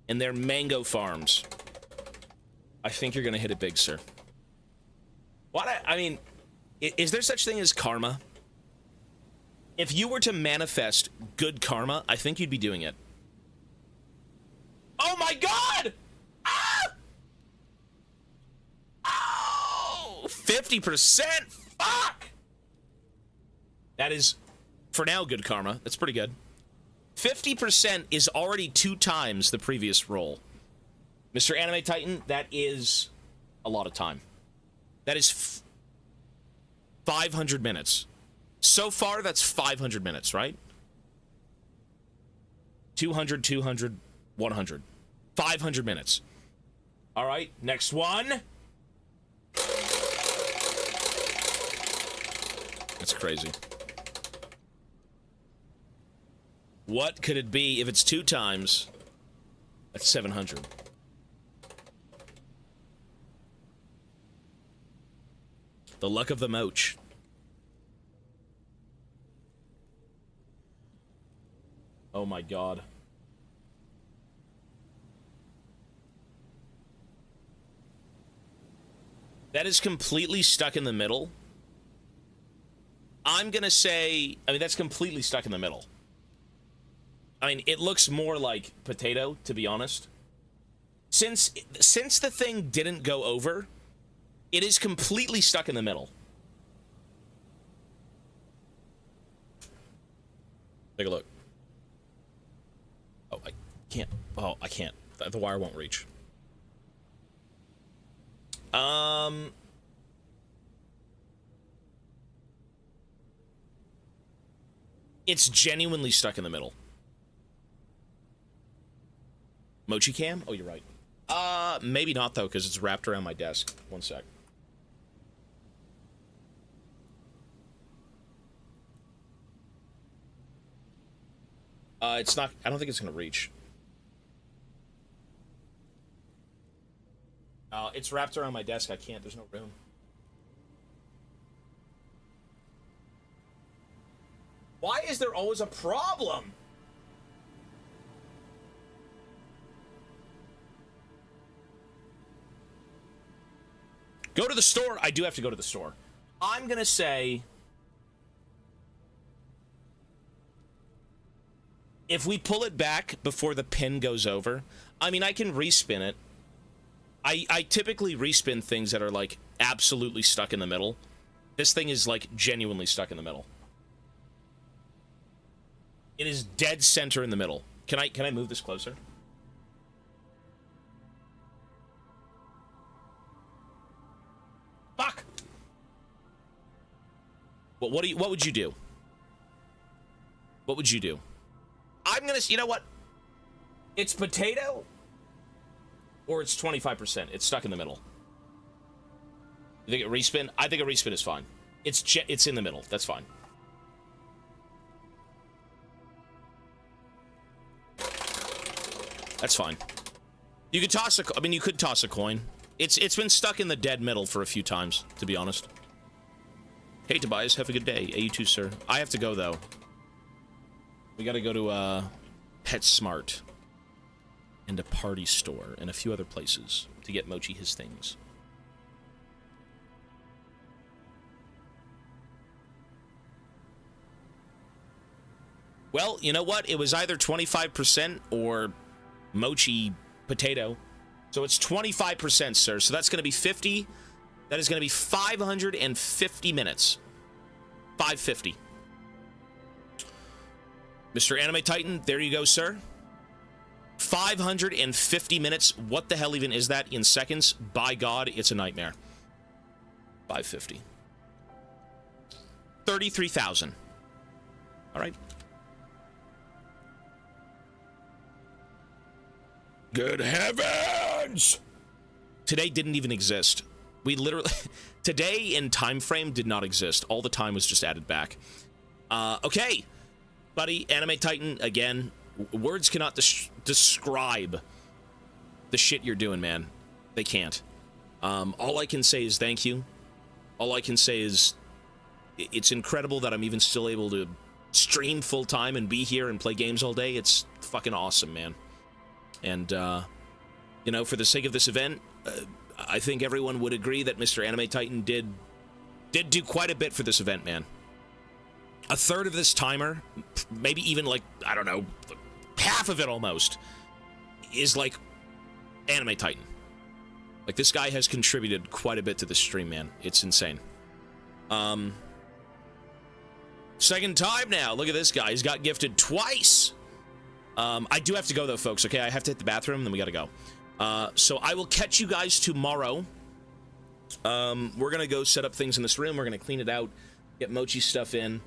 and their mango farms, I think you're gonna hit it big, sir. I mean, is there such thing as karma? If you were to manifest good karma, I think you'd be doing it. Oh my god! Ah! Oh! 50%? Fuck! That is, for now, good karma. That's pretty good. 50% is already 2 times the previous roll. Mr. Anime Titan, that is a lot of time. That is 500 minutes. So far, that's 500 minutes, right? 200, 200, 100. 500 minutes. All right, next one. That's crazy. What could it be if it's 2 times? That's 700. The luck of the Moch. Oh my god. That is completely stuck in the middle. I'm gonna say, I mean, that's completely stuck in the middle. I mean, it looks more like potato, to be honest. Since the thing didn't go over, it is completely stuck in the middle. Take a look. Oh, I can't. Oh, I can't. The wire won't reach. It's genuinely stuck in the middle. Mochi cam? Oh, you're right. Maybe not, though, because it's wrapped around my desk. One sec. It's not... I don't think it's going to reach. It's wrapped around my desk. I can't. There's no room. Why is there always a problem? Go to the store. I do have to go to the store. I'm going to say... if we pull it back before the pin goes over... I mean, I can respin it. I typically respin things that are, like, absolutely stuck in the middle. This thing is, like, genuinely stuck in the middle. It is dead center in the middle. Can I move this closer? Fuck! Well, what would you do? What would you do? I'm gonna... You know what? It's potato... or it's 25%. It's stuck in the middle. You think a respin? I think a respin is fine. It's in the middle. That's fine. That's fine. You could toss a... I mean, you could toss a coin. It's been stuck in the dead middle for a few times, to be honest. Hey, Tobias. Have a good day. Hey, you too, sir. I have to go, though. We gotta go to, PetSmart. And a party store, and a few other places to get Mochi his things. Well, you know what? It was either 25% or Mochi potato. So it's 25%, sir. So that's going to be 50. That is going to be 550 minutes. 550. Mr. Anime Titan, there you go, sir. 550 minutes. What the hell even is that in seconds? By God, it's a nightmare. 550. 33,000. All right. Good heavens! Today didn't even exist. We literally... Today in time frame did not exist. All the time was just added back. Okay. Buddy, Anime Titan, again... Words cannot describe the shit you're doing, man. They can't. All I can say is thank you. All I can say is it's incredible that I'm even still able to stream full time and be here and play games all day. It's fucking awesome, man. And, you know, for the sake of this event, I think everyone would agree that Mr. Anime Titan did do quite a bit for this event, man. A third of this timer, maybe even like, I don't know, half of it almost, is like Anime Titan. Like, this guy has contributed quite a bit to the stream, man. It's insane. Second time now. Look at this guy. He's got gifted twice. I do have to go, though, folks, okay? I have to hit the bathroom, and then we gotta go. So I will catch you guys tomorrow. We're gonna go set up things in this room. We're gonna clean it out, get Mochi stuff in,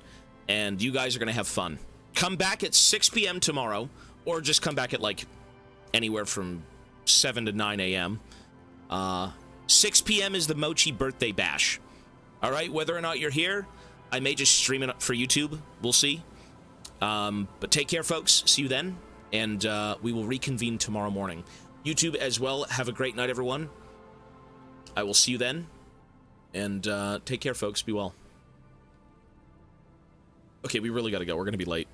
and you guys are gonna have fun. Come back at 6 p.m. tomorrow, or just come back at, like, anywhere from 7 to 9 a.m. 6 p.m. is the Mochi birthday bash. All right, whether or not you're here, I may just stream it for YouTube. We'll see. But take care, folks. See you then, and we will reconvene tomorrow morning. YouTube as well. Have a great night, everyone. I will see you then, and take care, folks. Be well. Okay, we really gotta go. We're gonna be late.